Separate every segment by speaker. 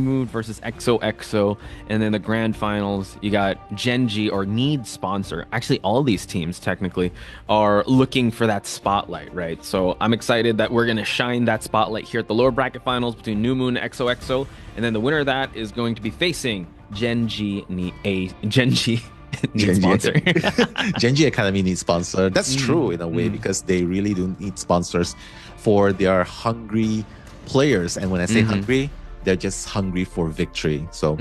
Speaker 1: Moon versus XOXO, and then the grand finals, you got Genji or Need Sponsor. Actually, all these teams technically are looking for that spotlight, right? So I'm excited that we're gonna shine that spotlight here at the lower bracket finals between New Moon and XOXO, and then the winner of that is going to be facing Genji Need
Speaker 2: Genji,
Speaker 1: Sponsor.
Speaker 2: Genji Academy needs sponsor. That's true in a way because they really do need sponsors for their hungry players. And when I say hungry, they're just hungry for victory. So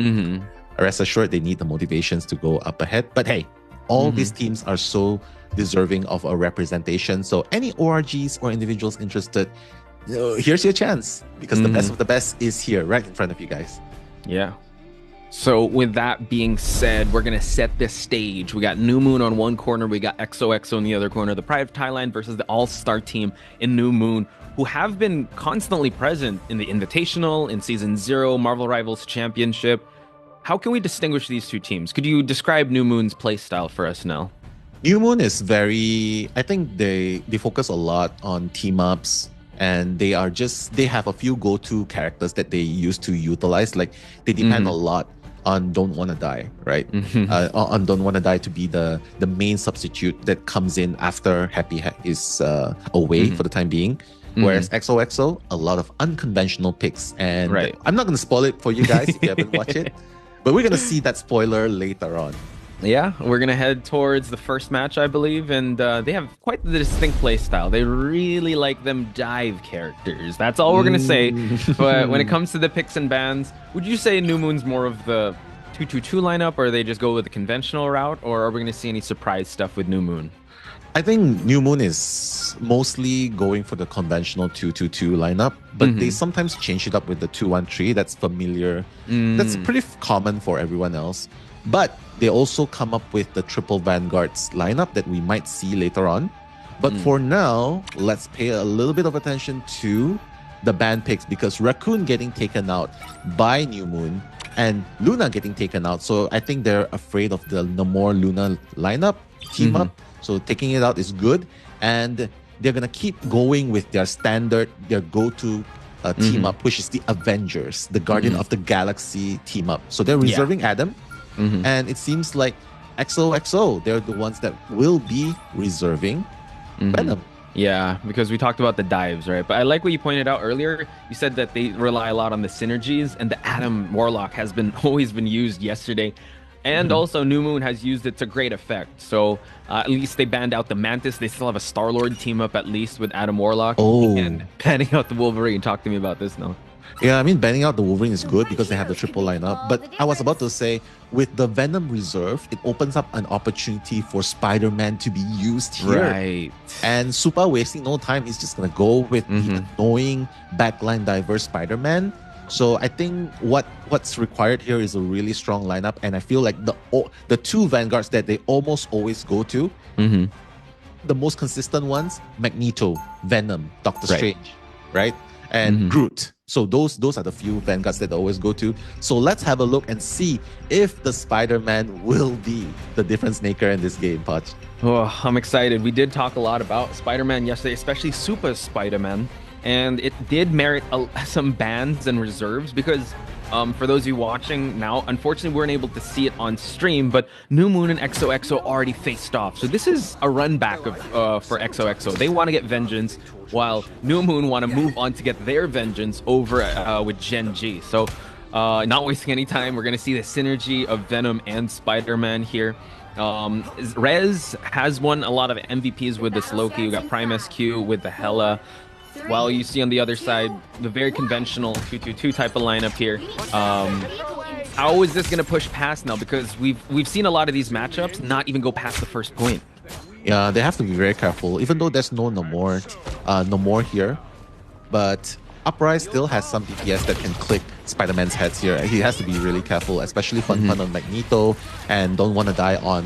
Speaker 2: rest assured, they need the motivations to go up ahead. But hey, all these teams are so deserving of a representation. So any ORGs or individuals interested, here's your chance because the best of the best is here right in front of you guys.
Speaker 1: Yeah. So with that being said, we're going to set this stage. We got New Moon on one corner. We got XOXO on the other corner. The Pride of Thailand versus the All-Star team in New Moon, who have been constantly present in the Invitational, in Season 0, Marvel Rivals Championship. How can we distinguish these two teams? Could you describe New Moon's playstyle for us, Nell?
Speaker 2: New Moon is very, I think they focus a lot on team-ups. And they have a few go-to characters that they used to utilize. Like they depend a lot on Don't Wanna Die, right? On Don't Wanna Die to be the main substitute that comes in after Happy is away for the time being. Whereas XOXO, a lot of unconventional picks. And I'm not going to spoil it for you guys if you haven't watched it, but we're going to see that spoiler later on.
Speaker 1: Yeah, we're going to head towards the first match, I believe, and they have quite the distinct play style. They really like them dive characters. That's all we're going to say. But when it comes to the picks and bans, would you say New Moon's more of the 2-2-2 lineup, or they just go with the conventional route, or are we going to see any surprise stuff with New Moon?
Speaker 2: I think New Moon is mostly going for the conventional 2-2-2 lineup, but they sometimes change it up with the 2-1-3. That's familiar. That's pretty common for everyone else. But they also come up with the triple vanguards lineup that we might see later on. But for now, let's pay a little bit of attention to the ban picks because Raccoon getting taken out by New Moon and Luna getting taken out. So I think they're afraid of the Namor Luna lineup team up. So taking it out is good. And they're going to keep going with their standard, their go-to team up, which is the Avengers, the Guardian of the Galaxy team up. So they're reserving Adam. And it seems like XOXO, they're the ones that will be reserving Venom.
Speaker 1: Yeah, because we talked about the dives, right? But I like what you pointed out earlier. You said that they rely a lot on the synergies, and the Adam Warlock has always been used yesterday. And also New Moon has used it to great effect. So at least they banned out the Mantis. They still have a Star-Lord team up at least with Adam Warlock. And banning out the Wolverine. Talk to me about this now.
Speaker 2: Yeah, I mean, banning out the Wolverine is good because they have the triple lineup. But I was about to say, with the Venom Reserve, it opens up an opportunity for Spider-Man to be used here.
Speaker 1: Right.
Speaker 2: And Super wasting no time. He's just going to go with the annoying backline diverse Spider-Man. So I think what's required here is a really strong lineup. And I feel like the two Vanguards that they almost always go to, the most consistent ones, Magneto, Venom, Doctor Strange, right? And Groot. So those are the few Vanguards that they always go to. So let's have a look and see if the Spider-Man will be the difference maker in this game, Pach.
Speaker 1: Oh, I'm excited. We did talk a lot about Spider-Man yesterday, especially Super Spider-Man. And it did merit some bans and reserves because for those of you watching now, unfortunately, we weren't able to see it on stream, but New Moon and XOXO already faced off. So this is a run back for XOXO. They want to get vengeance, while New Moon want to move on to get their vengeance over with Genji. So not wasting any time, we're going to see the synergy of Venom and Spider-Man here. Rez has won a lot of MVPs with this Loki. We got Prime SQ with the Hela. While you see on the other side, the very conventional 2-2-2 type of lineup here. How is this going to push past now? Because we've seen a lot of these matchups not even go past the first point.
Speaker 2: Yeah, they have to be very careful. Even though there's no more here, but Uprise still has some DPS that can click Spider-Man's heads here. He has to be really careful, especially Fun on Magneto and Don't Wanna Die on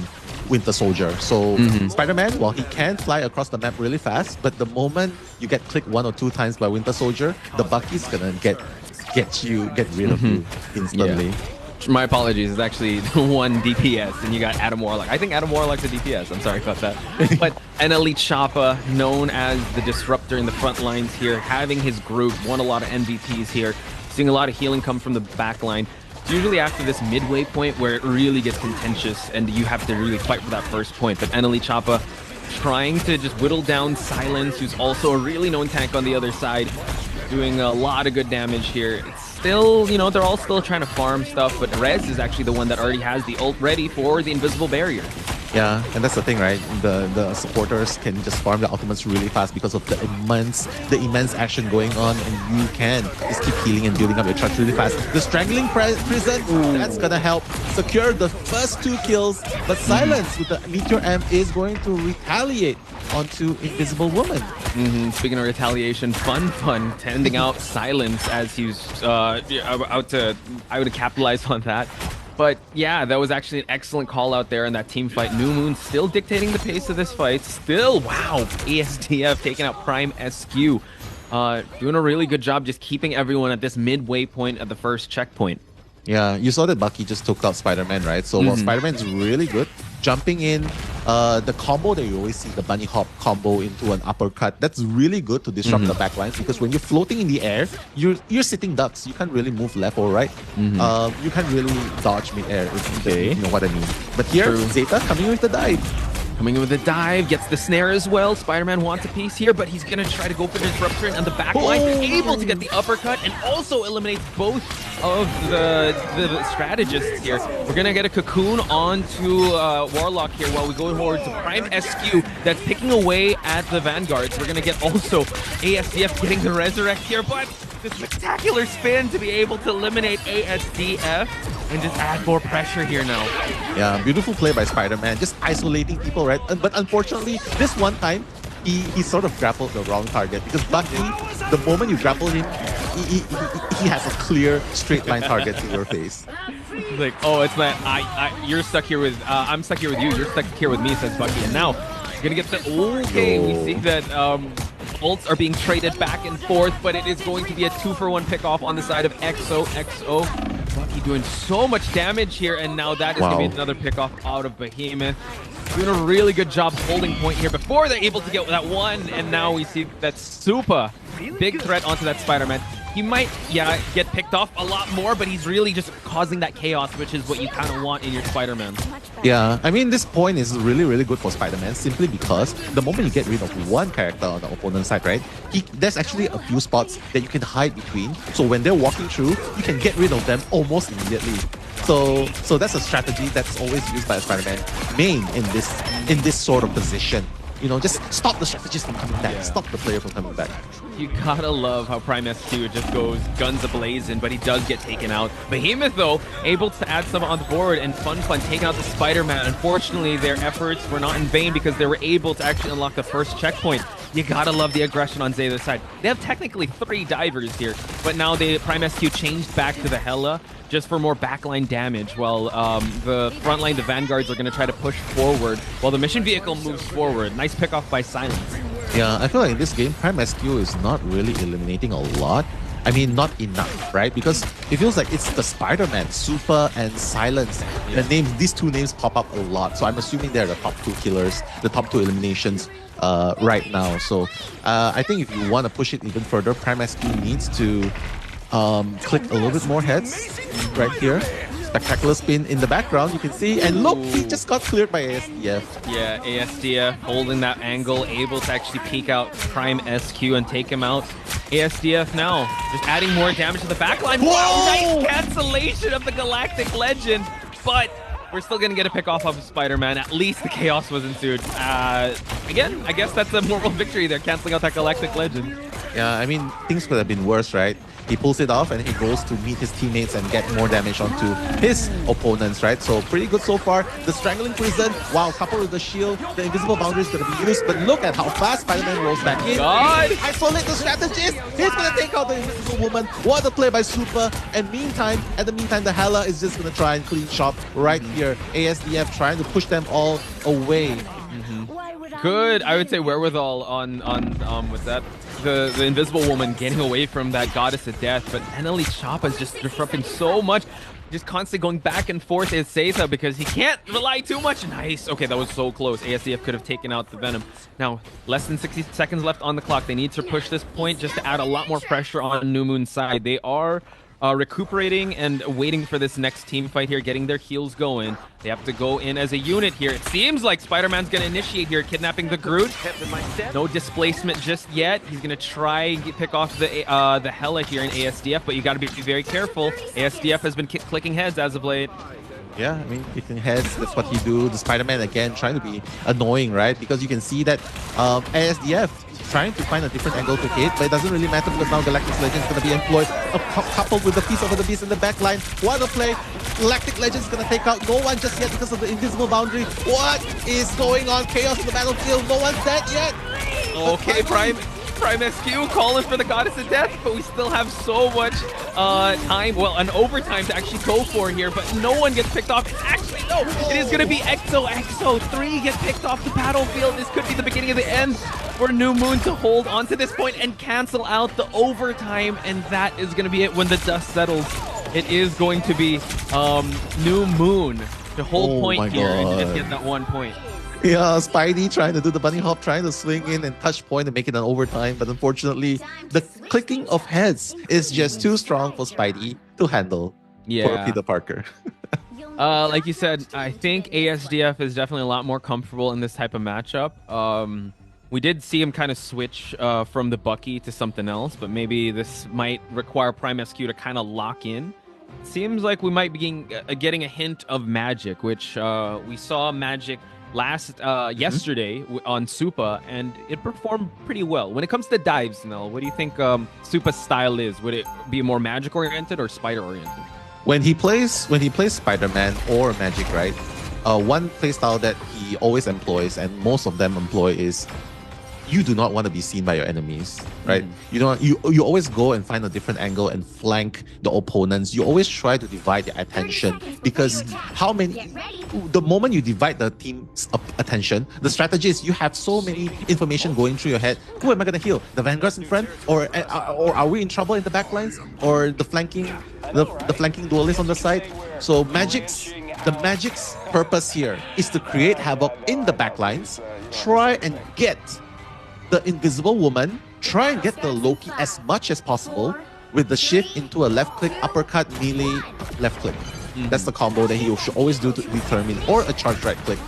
Speaker 2: Winter Soldier. So Spider-Man, while he can fly across the map really fast, but the moment you get clicked 1 or 2 times by Winter Soldier, the Bucky's gonna get rid of you instantly.
Speaker 1: Yeah. My apologies. It's actually the 1 DPS, and you got Adam Warlock. I think Adam Warlock's a DPS. I'm sorry about that. But an Elite Shoppa, known as the Disruptor in the front lines here, having his group, won a lot of MVPs here. Seeing a lot of healing come from the back line. It's usually after this midway point where it really gets contentious and you have to really fight for that first point. But Eneli Chapa trying to just whittle down Silence, who's also a really known tank on the other side, doing a lot of good damage here. It's still, you know, they're all still trying to farm stuff, but Rez is actually the one that already has the ult ready for the invisible barrier.
Speaker 2: Yeah, and that's the thing, right? The supporters can just farm the ultimates really fast because of the immense action going on, and you can just keep healing and building up your charge really fast. The strangling prison, that's gonna help secure the first 2 kills, but Silence with the Meteor M is going to retaliate onto Invisible Woman.
Speaker 1: Speaking of retaliation, fun, tending out Silence as he's out to capitalize on that. But yeah, that was actually an excellent call out there in that team fight. New Moon still dictating the pace of this fight. Still, wow, ASDF taking out Prime SQ. Doing a really good job just keeping everyone at this midway point at the first checkpoint.
Speaker 2: Yeah, you saw that Bucky just took out Spider-Man, right? So while Spider-Man's really good, jumping in, the combo that you always see, the bunny hop combo into an uppercut, that's really good to disrupt the backlines, because when you're floating in the air, you're sitting ducks. You can't really move left or right. You can't really dodge mid-air, if you know what I mean. But here, Zeta coming with the dive.
Speaker 1: Coming in with a dive, gets the snare as well. Spider-Man wants a piece here, but he's going to try to go for the disruption on the back line. Able to get the uppercut and also eliminate both of the strategists here. We're going to get a cocoon onto Warlock here while we go forward to Prime SQ that's picking away at the Vanguards. We're going to get also ASDF getting the resurrect here, but the spectacular spin to be able to eliminate ASDF and just add more pressure here now.
Speaker 2: Yeah, beautiful play by Spider-Man, just isolating people, right? But unfortunately, this one time, he sort of grappled the wrong target, because Bucky, the moment you grapple him, he has a clear straight line target to your face.
Speaker 1: He's like, oh, it's my, you're stuck here with, I'm stuck here with you, you're stuck here with me, says Bucky. And now, gonna get the, okay, we see that ults are being traded back and forth, but it is going to be a 2-for-1 pickoff on the side of XOXO. Bucky doing so much damage here, and now that is going to be another pickoff out of Behemoth. Doing a really good job holding point here before they're able to get that one, and now we see that Supa, big threat onto that Spider-Man. He might, yeah, get picked off a lot more, but he's really just causing that chaos, which is what you kind of want in your Spider-Man.
Speaker 2: Yeah, I mean, this point is really, really good for Spider-Man, simply because the moment you get rid of one character on the opponent's side, right, there's actually a few spots that you can hide between. So when they're walking through, you can get rid of them almost immediately. So that's a strategy that's always used by a Spider-Man main in this sort of position. You know, just stop the strategist from coming back. Stop the player from coming back.
Speaker 1: You gotta love how Prime SQ just goes guns ablazing, but he does get taken out. Behemoth, though, able to add some on the board, and Fun taking out the Spider-Man. Unfortunately, their efforts were not in vain because they were able to actually unlock the first checkpoint. You gotta love the aggression on Zeta's side. They have technically 3 divers here, but now Prime SQ changed back to the Hela just for more backline damage, while the front line, the Vanguards, are going to try to push forward while the mission vehicle moves forward. Nice pickoff by Silence.
Speaker 2: Yeah, I feel like in this game, Prime SQ is not really eliminating a lot. I mean, not enough, right? Because it feels like it's the Spider-Man, Super, and Silence. The names, these 2 names pop up a lot, so I'm assuming they're the top 2 killers, the top 2 eliminations right now. So I think if you want to push it even further, Prime SQ needs to click a little bit more heads right here. Spectacular spin in the background, you can see. And look, he just got cleared by ASDF. Yeah,
Speaker 1: ASDF holding that angle, able to actually peek out Prime SQ and take him out. ASDF now just adding more damage to the backline. Wow, nice cancellation of the Galactic Legend. But we're still going to get a pick off of Spider-Man. At least the chaos was ensued. Again, I guess that's a moral victory there, canceling out that Galactic Legend.
Speaker 2: Yeah, I mean, things could have been worse, right? He pulls it off and he goes to meet his teammates and get more damage onto his opponents, right? So pretty good so far. The Strangling Prison, wow, coupled with the shield, the invisible boundary is going to be used, but look at how fast Spider-Man rolls back in. Isolate the strategist. He's going to take out the Invisible Woman. What a play by Super. And at the meantime, the Hela is just going to try and clean shop right here. ASDF trying to push them all away.
Speaker 1: Good, I would say, wherewithal on what's that? The Invisible Woman getting away from that Goddess of Death, but Eneli Chapa is just disrupting so much, just constantly going back and forth as Seiza because he can't rely too much. Nice. Okay, that was so close. ASDF could have taken out the Venom. Now, less than 60 seconds left on the clock. They need to push this point just to add a lot more pressure on New Moon's side. They are recuperating and waiting for this next team fight here, getting their heals going. They have to go in as a unit here. It seems like Spider-Man's going to initiate here, kidnapping the Groot. No displacement just yet. He's going to try and pick off the Hela here in ASDF, but you got to be very careful. ASDF has been clicking heads as of late.
Speaker 2: Yeah, I mean, kicking heads, that's what he do. The Spider-Man, again, trying to be annoying, right? Because you can see that ASDF trying to find a different angle to hit, but it doesn't really matter because now Galactic Legend is going to be employed, coupled with the Feast of the Beast in the back line. What a play! Galactic Legend is going to take out no one just yet because of the invisible boundary. What is going on? Chaos in the battlefield. No one's dead yet.
Speaker 1: Okay, Prime SQ calling for the Goddess of Death, but we still have so much time, well, an overtime to actually go for here, but no one gets picked off. Actually, no, it is going to be EXO. 3 get picked off the battlefield. This could be the beginning of the end for New Moon to hold on to this point and cancel out the overtime, and that is going to be it when the dust settles. It is going to be New Moon to hold point here and just get that 1 point.
Speaker 2: Yeah, Spidey trying to do the bunny hop, trying to swing in and touch point and make it an overtime. But unfortunately, the clicking of heads is just too strong for Spidey to handle for Peter Parker.
Speaker 1: Like you said, I think ASDF is definitely a lot more comfortable in this type of matchup. We did see him kind of switch from the Bucky to something else, but maybe this might require Prime SQ to kind of lock in. Seems like we might be getting a hint of magic, which we saw magic yesterday on Supa, and it performed pretty well. When it comes to dives, Nell, what do you think Supa's style is? Would it be more magic oriented or spider oriented?
Speaker 2: When he plays Spider-Man or Magic, right? One playstyle that he always employs, and most of them employ, is you do not want to be seen by your enemies, right? You always go and find a different angle and flank the opponents. You always try to divide their attention, because the moment you divide the team's attention, the strategy is you have so many information going through your head. Who am I going to heal? The Vanguards in front, or are we in trouble in the backlines, or the flanking duelists on the side? So the Magic's purpose here is to create havoc in the backlines, try and get the Invisible Woman, try and get the Loki as much as possible with the shift into a left click, uppercut, melee, left click. That's the combo that he should always do to determine, or a charge right click.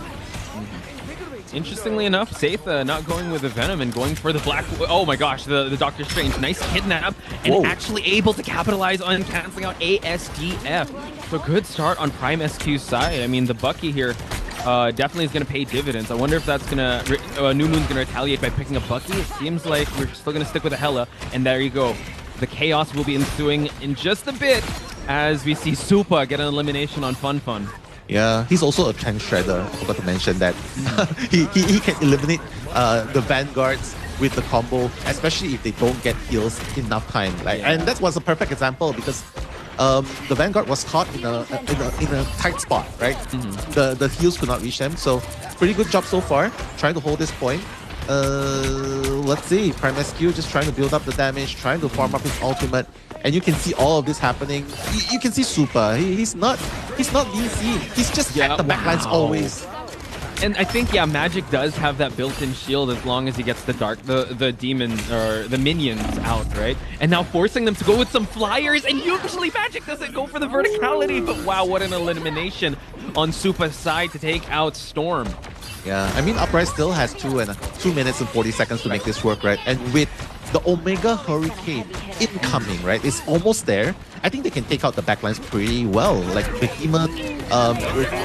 Speaker 1: Interestingly enough, Satha not going with the Venom and going for the Black... Oh my gosh, the Doctor Strange. Nice kidnap, and actually able to capitalize on canceling out ASDF. So good start on Prime SQ's side. I mean, the Bucky here definitely is going to pay dividends. I wonder if that's going to... New Moon's going to retaliate by picking up Bucky. It seems like we're still going to stick with the Hela, and there you go. The chaos will be ensuing in just a bit as we see Supa get an elimination on Fun Fun.
Speaker 2: Yeah, he's also a tank shredder. I forgot to mention that. he can eliminate the Vanguards with the combo, especially if they don't get heals enough time. And that was a perfect example, because the Vanguard was caught in a tight spot, right? The heals could not reach them. So pretty good job so far, trying to hold this point. Let's see, Prime SQ just trying to build up the damage, trying to farm up his ultimate, and you can see all of this happening. You can see Supa. He's not being seen. He's just at the backlines always.
Speaker 1: And I think, Magic does have that built-in shield as long as he gets the demon or the minions out, right? And now forcing them to go with some flyers, and usually Magic doesn't go for the verticality, but wow, what an elimination on Supa's side to take out Storm.
Speaker 2: Yeah, I mean, Upright still has 2 minutes and 40 seconds to make this work, right? And with the Omega Hurricane incoming, right? It's almost there. I think they can take out the backlines pretty well. Like Behemoth,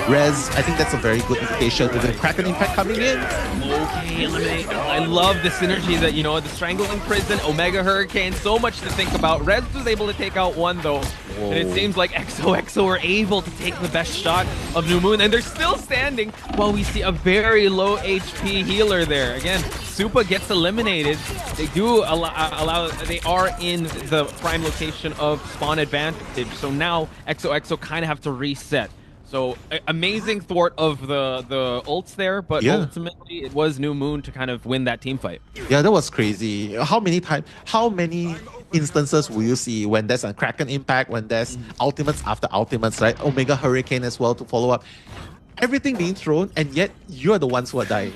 Speaker 2: Rez, I think that's a very good indication with the Kraken Impact coming in.
Speaker 1: Okay, eliminate. I love the synergy that, the Strangling Prison, Omega Hurricane, so much to think about. Rez was able to take out one, though. And it seems like EXO were able to take the best shot of New Moon, and they're still standing while we see a very low HP healer there. Again, Supa gets eliminated. They do they are in the prime location of spawn advantage. So now EXO kind of have to reset. So amazing thwart of the ults there, but ultimately it was New Moon to kind of win that team fight.
Speaker 2: Yeah, that was crazy. How many instances will you see when there's a Kraken Impact, when there's ultimates after ultimates, right? Omega Hurricane as well to follow up. Everything being thrown, and yet you're the ones who are dying.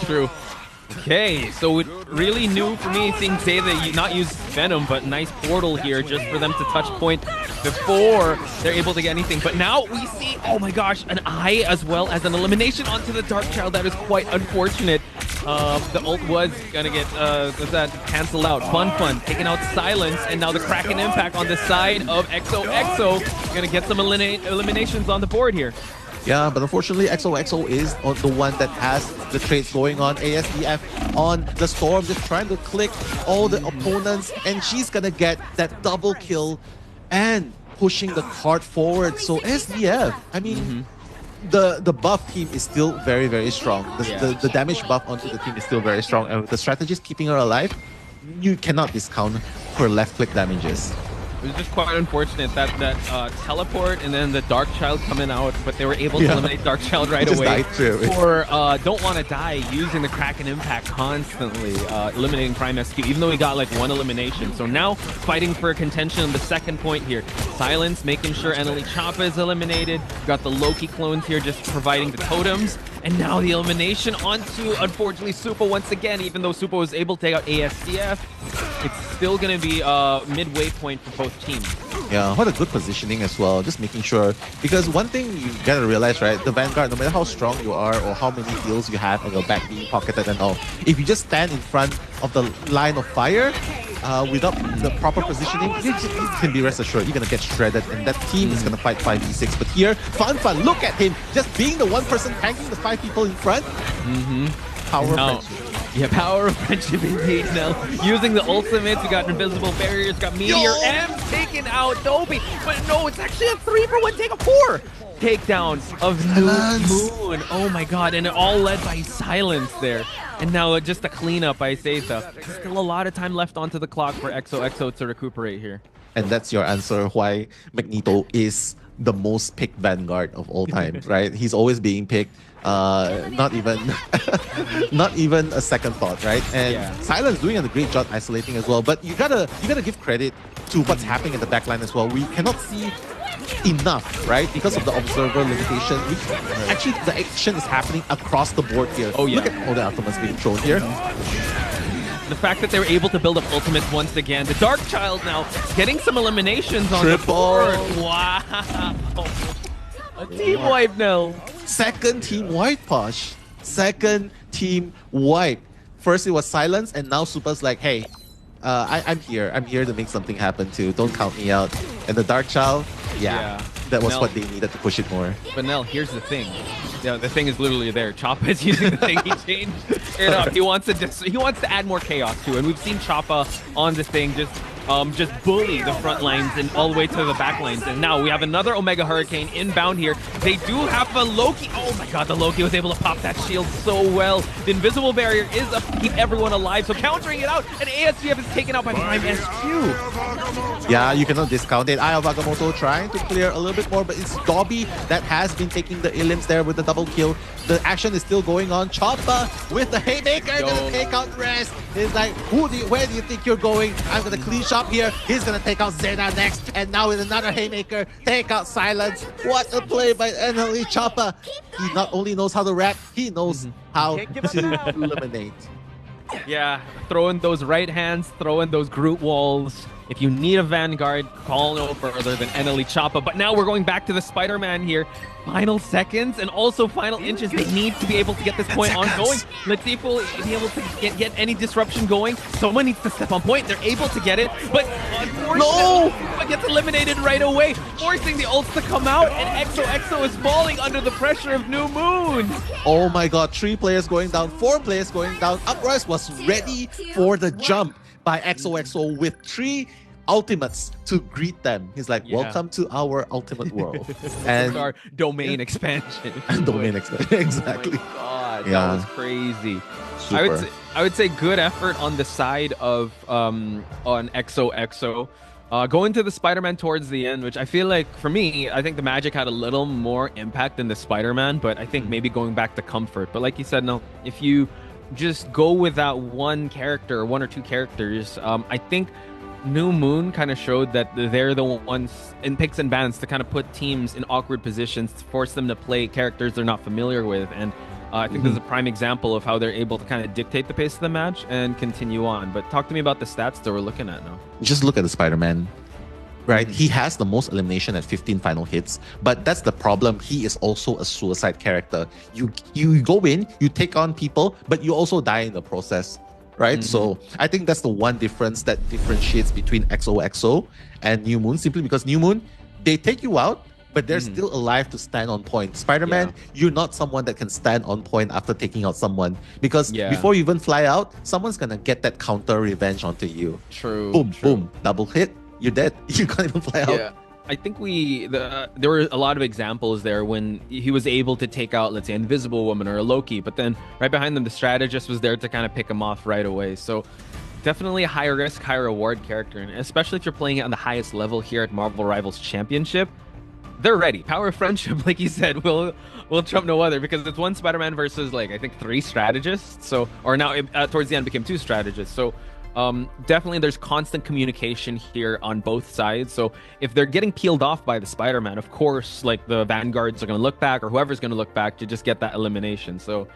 Speaker 1: True. Okay, so it really new for me seeing Zayda not use Venom, but nice portal here just for them to touch point before they're able to get anything. But now we see, oh my gosh, an eye as well as an elimination onto the Dark Child. That is quite unfortunate. The ult was gonna get canceled out. Fun taking out Silence, and now the Kraken Impact on the side of XOXO gonna get some eliminations on the board here.
Speaker 2: Yeah, but unfortunately, XOXO is the one that has the trades going on. ASDF on the Storm, just trying to click all the opponents, and she's gonna get that double kill and pushing the card forward. So SDF, I mean, the buff team is still very, very strong. The damage buff onto the team is still very strong, and with the strategist keeping her alive, you cannot discount her left-click damages.
Speaker 1: It was just quite unfortunate that teleport and then the Dark Child coming out, but they were able to eliminate Dark Child right away. Or don't want to die using the Kraken Impact constantly, eliminating Prime SQ, even though he got like one elimination. So now fighting for a contention on the second point here. Silence making sure Eneli Choppa is eliminated. Got the Loki clones here just providing the totems. And now the elimination onto, unfortunately, Supa once again. Even though Supa was able to take out ASDF, it's still going to be a midway point for both teams.
Speaker 2: Yeah, what a good positioning as well. Just making sure. Because one thing you gotta realize, right? The Vanguard, no matter how strong you are or how many heals you have on your back being pocketed and all, if you just stand in front of the line of fire, without the proper positioning, you can be rest assured you're gonna get shredded, and that team is gonna fight 5v6. But here, Fun, look at him, just being the one person tanking the 5 people in front. Power of friendship.
Speaker 1: Yeah, power of friendship indeed. Now, using the ultimates, we got invisible barriers, got Meteor, and taking out Dobby. But no, it's actually a 3-for-1 take of 4. Takedown of New Moon. Oh my god, and it all led by Silence there. And now just a cleanup by Zayda. Still a lot of time left onto the clock for XOXO to recuperate here.
Speaker 2: And that's your answer why Magneto is the most picked Vanguard of all time, right? He's always being picked. Not even a second thought, right? And Silence doing a great job isolating as well. But you gotta give credit to what's happening in the backline as well. We cannot see enough, right? Because of the observer limitation. Actually, the action is happening across the board here. Oh yeah, look at all the ultimates being thrown here.
Speaker 1: The fact that they were able to build up ultimates once again. The Dark Child now getting some eliminations on the board. Wow. A team wipe now.
Speaker 2: Second team wipe, Posh. Second team wipe. First it was Silence, and now Supa's like, hey, I'm here. I'm here to make something happen too. Don't count me out. And the Dark Child, that was what they needed to push it more.
Speaker 1: But Nell, here's the thing. Yeah, the thing is literally there. Choppa is using the thing. He changed it up. He wants to add more chaos to it. And we've seen Choppa on the thing just bully the front lines and all the way to the back lines. And now we have another Omega Hurricane inbound here. They do have a Loki. Oh my god, the Loki was able to pop that shield so well. The invisible barrier is up to keep everyone alive, so countering it out, and ASGF is taken out by Prime SQ.
Speaker 2: Yeah, you cannot discount it. Eye of Agamotto trying to clear a little bit more, but it's Dobby that has been taking the Illims there with the double kill. The action is still going on. Choppa with the Haymaker gonna take out Rest. It's like, where do you think you're going? I'm gonna clean shop here. He's gonna take out Zayda next, and now with another Haymaker, take out Silence. What a play by Eneli Choppa. He not only knows how to rap, he knows how to eliminate.
Speaker 1: Yeah, throwing those right hands, throwing those Groot walls. If you need a Vanguard, call no further than Eneli Choppa. But now we're going back to the Spider-Man here. Final seconds and also final inches. They need to be able to get this point ongoing. Let's see if we'll be able to get any disruption going. Someone needs to step on point. They're able to get it, but unfortunately, it gets eliminated right away, forcing the ults to come out, and XOXO is falling under the pressure of New Moon.
Speaker 2: Oh my god, 3 players going down, 4 players going down. Uprise was ready for the jump by XOXO with 3 ultimates to greet them. He's like, welcome to our ultimate world.
Speaker 1: And our domain expansion.
Speaker 2: Domain expansion, exactly.
Speaker 1: Oh my god, that was crazy. Super. I would say good effort on the side of on XOXO. Going to the Spider-Man towards the end, which I feel like, for me, I think the magic had a little more impact than the Spider-Man, but I think maybe going back to comfort. But like you said, no, if you just go with that one character, 1 or 2 characters, I think New Moon kind of showed that they're the ones in picks and bans to kind of put teams in awkward positions, to force them to play characters they're not familiar with. And I think this is a prime example of how they're able to kind of dictate the pace of the match and continue on. But talk to me about the stats that we're looking at now.
Speaker 2: Just look at the Spider-Man, right? He has the most elimination at 15 final hits, but that's the problem. He is also a suicide character. You go in, you take on people, but you also die in the process, right? So I think that's the one difference that differentiates between XOXO and New Moon, simply because New Moon, they take you out, but they're still alive to stand on point. Spider-Man, you're not someone that can stand on point after taking out someone, because before you even fly out, someone's gonna get that counter revenge onto you.
Speaker 1: True.
Speaker 2: Boom, boom, double hit, you're dead. You can't even fly out.
Speaker 1: Yeah. I think there were a lot of examples there when he was able to take out, let's say, Invisible Woman or a Loki, but then right behind them, the strategist was there to kind of pick him off right away. So definitely a high risk, high reward character, and especially if you're playing it on the highest level here at Marvel Rivals Championship. They're ready. Power of friendship, like you said, will trump no other, because it's one Spider-Man versus, like, I think 3 strategists. So, or now towards the end became 2 strategists. So definitely there's constant communication here on both sides. So if they're getting peeled off by the Spider-Man, of course, like, the Vanguards are going to look back, or whoever's going to look back to just get that elimination. So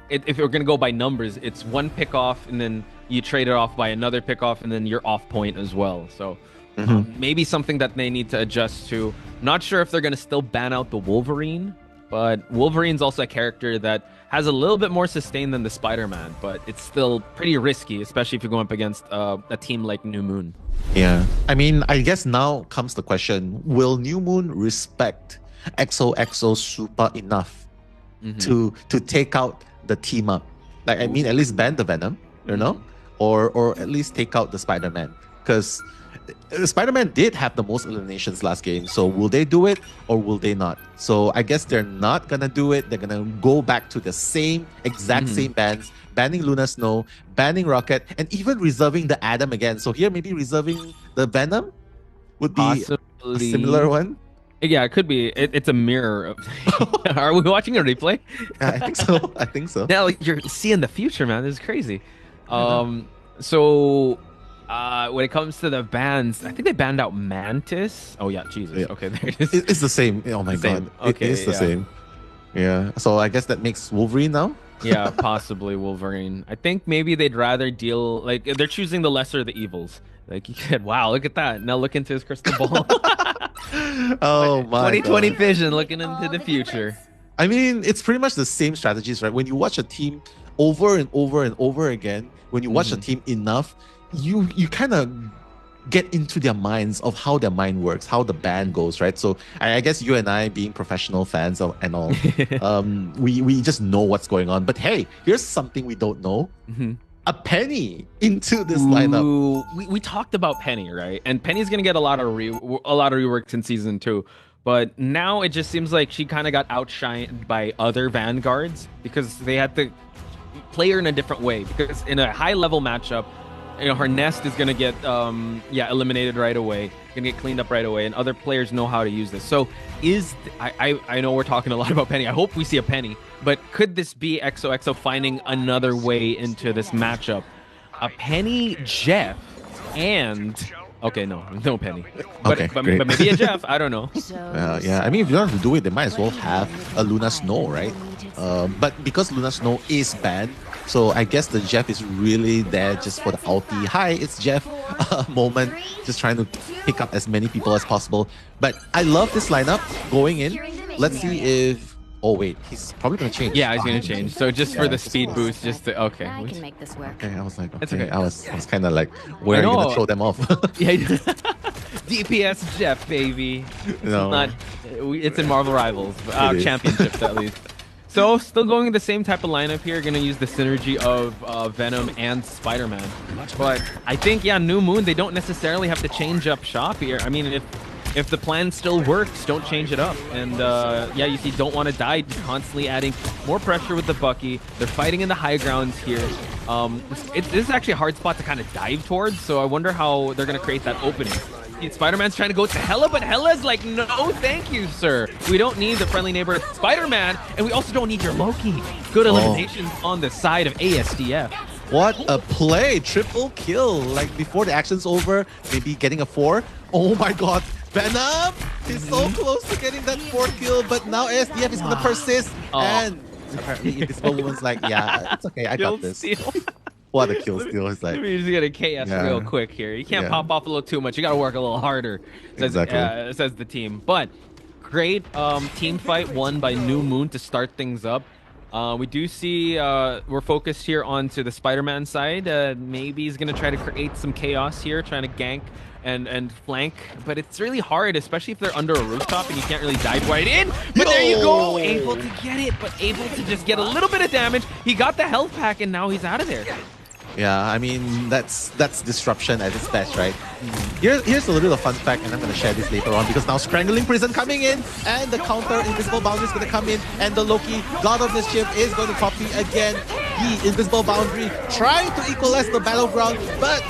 Speaker 1: if you're going to go by numbers, it's one pick off, and then you trade it off by another pick off, and then you're off point as well. So maybe something that they need to adjust to. Not sure if they're going to still ban out the Wolverine, but Wolverine's also a character that has a little bit more sustain than the Spider-Man, but it's still pretty risky, especially if you're going up against a team like New Moon.
Speaker 2: Yeah. I mean, I guess now comes the question, will New Moon respect XOXO Super enough to take out the team up? Like, I mean, at least ban the Venom, you know? Or at least take out the Spider-Man. Because Spider-Man did have the most eliminations last game. So will they do it or will they not? So I guess they're not going to do it. They're going to go back to the exact same bans, banning Luna Snow, banning Rocket, and even reserving the Atom again. So here, maybe reserving the Venom would be possibly a similar one.
Speaker 1: Yeah, it could be. It's a mirror. Are we watching a replay?
Speaker 2: I think so. I think so.
Speaker 1: Now you're seeing the future, man. This is crazy. So when it comes to the bans, I think they banned out Mantis. Oh yeah, Jesus. Yeah. Okay, there it is.
Speaker 2: It's the same. Oh my god. Okay, it is the same. Yeah. So I guess that makes Wolverine now.
Speaker 1: Yeah, possibly Wolverine. I think maybe they'd rather deal, like, they're choosing the lesser of the evils. Like, you said, wow, look at that. Now look into his crystal ball.
Speaker 2: Oh my
Speaker 1: 2020
Speaker 2: god.
Speaker 1: vision, looking into the future.
Speaker 2: I mean, it's pretty much the same strategies, right? When you watch a team over and over and over again, when you watch a team enough, you kind of get into their minds of how their mind works, how the band goes, right? So I guess you and I, being professional fans and all, we just know what's going on. But hey, here's something we don't know. A Penny into this lineup.
Speaker 1: We talked about Penny, right? And Penny's gonna get a lot of reworks in season 2. But now it just seems like she kind of got outshined by other Vanguards, because they had to play her in a different way. Because in a high level matchup, you know, her nest is gonna get eliminated right away, gonna get cleaned up right away, and other players know how to use this. So I know we're talking a lot about Penny. I hope we see a Penny, but could this be XOXO finding another way into this matchup? A Penny, Jeff, and okay, no Penny, but maybe a Jeff. I don't know.
Speaker 2: Yeah, I mean, if you don't have to do it, they might as well have a Luna Snow, right? But because Luna Snow is banned, so I guess the Jeff is really there just for the ulti. Hi, it's Jeff moment, just trying to pick up as many people as possible. But I love this lineup going in. Let's see if... Oh wait, he's probably gonna change.
Speaker 1: Yeah, he's gonna change. So just for the speed boost, just to... Okay.
Speaker 3: I can make this work.
Speaker 2: Okay, I was like, okay.
Speaker 1: It's okay.
Speaker 2: I was kind of like, where are you gonna throw them off?
Speaker 1: Yeah, DPS Jeff, baby.
Speaker 2: No.
Speaker 1: It's in Marvel Rivals, championships at least. So still going the same type of lineup here. Gonna use the synergy of Venom and Spider-Man. But I think, yeah, New Moon, they don't necessarily have to change up shop here. I mean, if the plan still works, don't change it up. And yeah, you see Don't Want to Die just constantly adding more pressure with the Bucky. They're fighting in the high grounds here. This is actually a hard spot to kind of dive towards, so I wonder how they're going to create that opening. Spider-Man's trying to go to Hela, but Hela's like, no, thank you, sir. We don't need the friendly neighbor Spider-Man, and we also don't need your Loki. Good eliminations on the side of ASDF.
Speaker 2: What a play! Triple kill. Like, before the action's over, maybe getting a 4. Oh my god, Venom! He's so close to getting that 4th kill, but now ASDF is gonna persist. And Apparently, Invisible Woman's like, yeah, it's okay, I
Speaker 1: Kill
Speaker 2: got this.
Speaker 1: steal.
Speaker 2: What a kill steal. It's like,
Speaker 1: Let me just get a KS
Speaker 2: Yeah.
Speaker 1: real quick here. You can't
Speaker 2: Yeah.
Speaker 1: pop off a little too much. You got to work a little harder,
Speaker 2: Exactly.
Speaker 1: says the team. But great team fight won by New Moon to start things up. We do see we're focused here onto the Spider-Man side. Maybe he's going to try to create some chaos here, trying to gank and flank. But it's really hard, especially if they're under a rooftop and you can't really dive right in. But there you go. Able to get it, but able to just get a little bit of damage. He got the health pack, and now he's out of there.
Speaker 2: Yeah, I mean, that's disruption at its best, right? Here's a little fun fact, and I'm going to share this later on, because now Strangling Prison coming in, and the counter Invisible Boundary is going to come in, and the Loki, God of Mischief, is going to copy again the Invisible Boundary, trying to equalize the battleground, but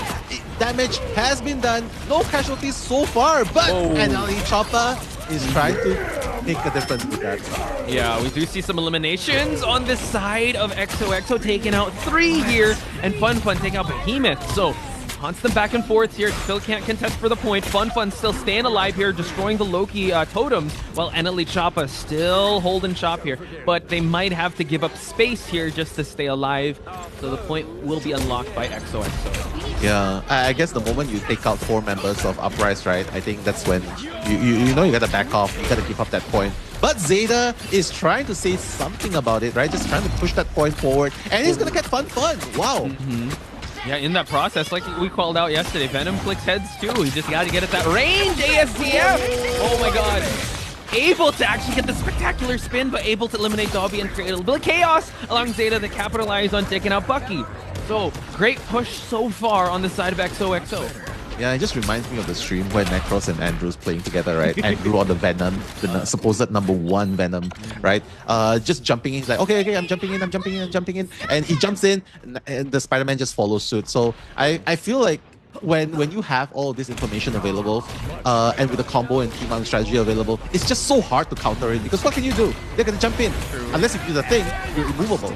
Speaker 2: damage has been done. No casualties so far, but NLE Chopper is trying to make a difference with that.
Speaker 1: Yeah, we do see some eliminations on this side of XOXO, taking out 3 here, and Fun taking out Behemoth. So constant back and forth here. Still can't contest for the point. Fun still staying alive here, destroying the Loki totems, while NLE Choppa still holding shop here. But they might have to give up space here just to stay alive. So the point will be unlocked by XOXO.
Speaker 2: Yeah, I guess the moment you take out 4 members of Uprise, right, I think that's when you know you gotta back off, you gotta give up that point. But Zeta is trying to say something about it, right? Just trying to push that point forward, and he's gonna get Fun. Wow.
Speaker 1: Yeah, in that process, like we called out yesterday, Venom clicks heads too. He just got to get at that range. ASDF! Oh my god. Able to actually get the spectacular spin, but able to eliminate Dobby and create a little bit of chaos, allowing Zeta to capitalize on taking out Bucky. So, great push so far on the side of XOXO.
Speaker 2: Yeah, it just reminds me of the stream where Necros and Andrew's playing together, right? Andrew on the Venom, the supposed #1 Venom, right? Just jumping in, he's like, okay, I'm jumping in. And he jumps in, and the Spider-Man just follows suit. So I feel like when you have all of this information available, and with the combo and team out strategy available, it's just so hard to counter it, because what can you do? They're gonna jump in. Unless if you do the thing, you're immovable.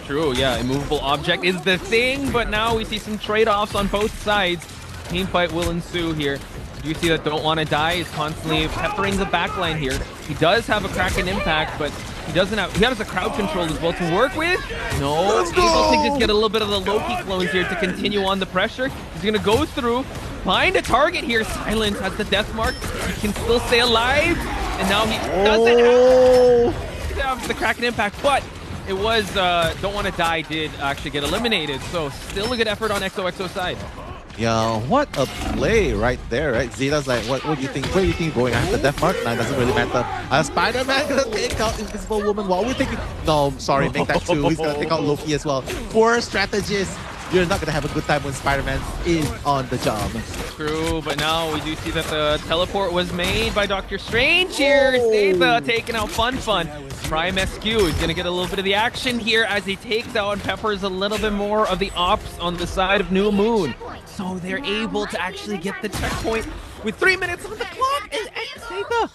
Speaker 1: True, yeah, immovable object is the thing, but now we see some trade-offs on both sides. Team fight will ensue here. You see that Don't Want to Die is constantly peppering the backline here. He does have a Kraken impact, but he has a crowd control as well to work with. No, able to just get a little bit of the Loki clones here to continue on the pressure. He's gonna go through, find a target here. Silence has the death mark. He can still stay alive, and now he doesn't have the Kraken impact, but it was Don't Want to Die did actually get eliminated, so still a good effort on XOXO side.
Speaker 2: Yeah, what a play right there, right? Zeta's like, what do you think? Where do you think you're going after Death Mark? Nah, it doesn't really matter. Spider-Man gonna take out Invisible Woman while we're taking... No, I'm sorry, make that 2. He's gonna take out Loki as well. Poor strategist. You're not gonna have a good time when Spider-Man is on the job.
Speaker 1: True, but now we do see that the teleport was made by Doctor Strange here. Zeta taking out Fun. Prime SQ is going to get a little bit of the action here as he takes out and peppers a little bit more of the ops on the side of New Moon. So they're able to actually get the checkpoint with 3 minutes on the clock. And Zeta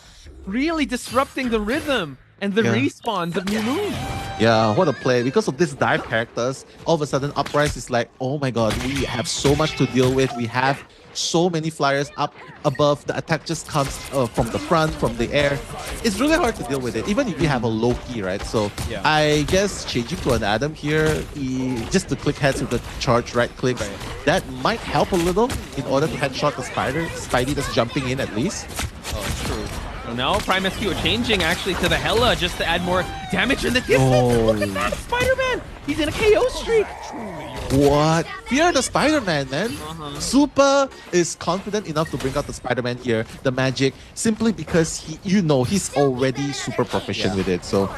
Speaker 1: really disrupting the rhythm and the respawns of New Moon.
Speaker 2: Yeah, what a play. Because of this dive characters, all of a sudden Uprise is like, oh my god, we have so much to deal with. We have so many flyers up above. The attack just comes from the front, from the air. It's really hard to deal with it, even if you have a Loki, right? So I guess changing to an Adam here, just to click heads with the charge right clicks, that might help a little in order to headshot the Spidey that's jumping in at least.
Speaker 1: Oh, true. So now Prime SQ changing actually to the Hela just to add more damage in the distance. Look at that, Spider-Man! He's in a KO streak.
Speaker 2: What? Fear the Spider-Man, man. Super is confident enough to bring out the Spider-Man here, the magic, simply because he's already super proficient with it. So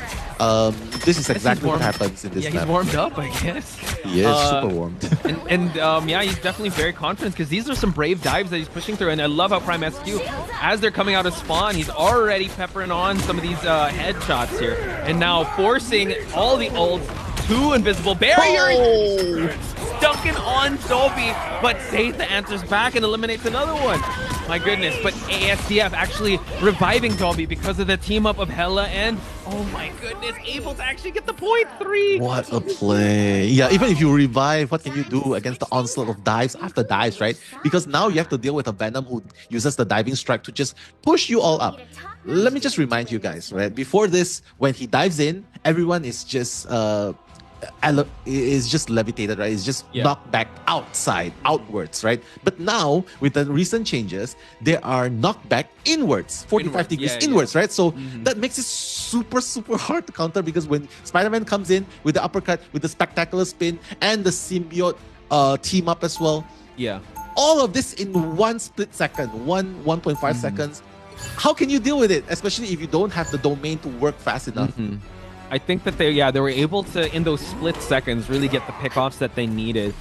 Speaker 2: this is exactly what happens in this map.
Speaker 1: He's warmed up, I guess.
Speaker 2: He is super warmed.
Speaker 1: Yeah, he's definitely very confident because these are some brave dives that he's pushing through, and I love how Prime SQ, as they're coming out of spawn, he's already peppering on some of these headshots here, and now forcing all the ults to invisible barrier. Dunking on Dobby, but Zeta answers back and eliminates another one. My goodness, but ASDF actually reviving Dobby because of the team up of Hela and, oh my goodness, able to actually get the point 3.
Speaker 2: What a play. Yeah, even if you revive, what can you do against the onslaught of dives after dives, right? Because now you have to deal with a Venom who uses the diving strike to just push you all up. let me just remind you guys, right? Before this, when he dives in, everyone is just levitated, right? It's just knocked back outside, outwards, right? But now with the recent changes, they are knocked back inwards, 45 degrees inwards, right? So that makes it super, super hard to counter, because when Spider-Man comes in with the uppercut, with the spectacular spin, and the symbiote team up as well.
Speaker 1: Yeah.
Speaker 2: All of this in one split second, 1.5 seconds. How can you deal with it, especially if you don't have the domain to work fast enough?
Speaker 1: I think that they were able to, in those split seconds, really get the pickoffs that they needed.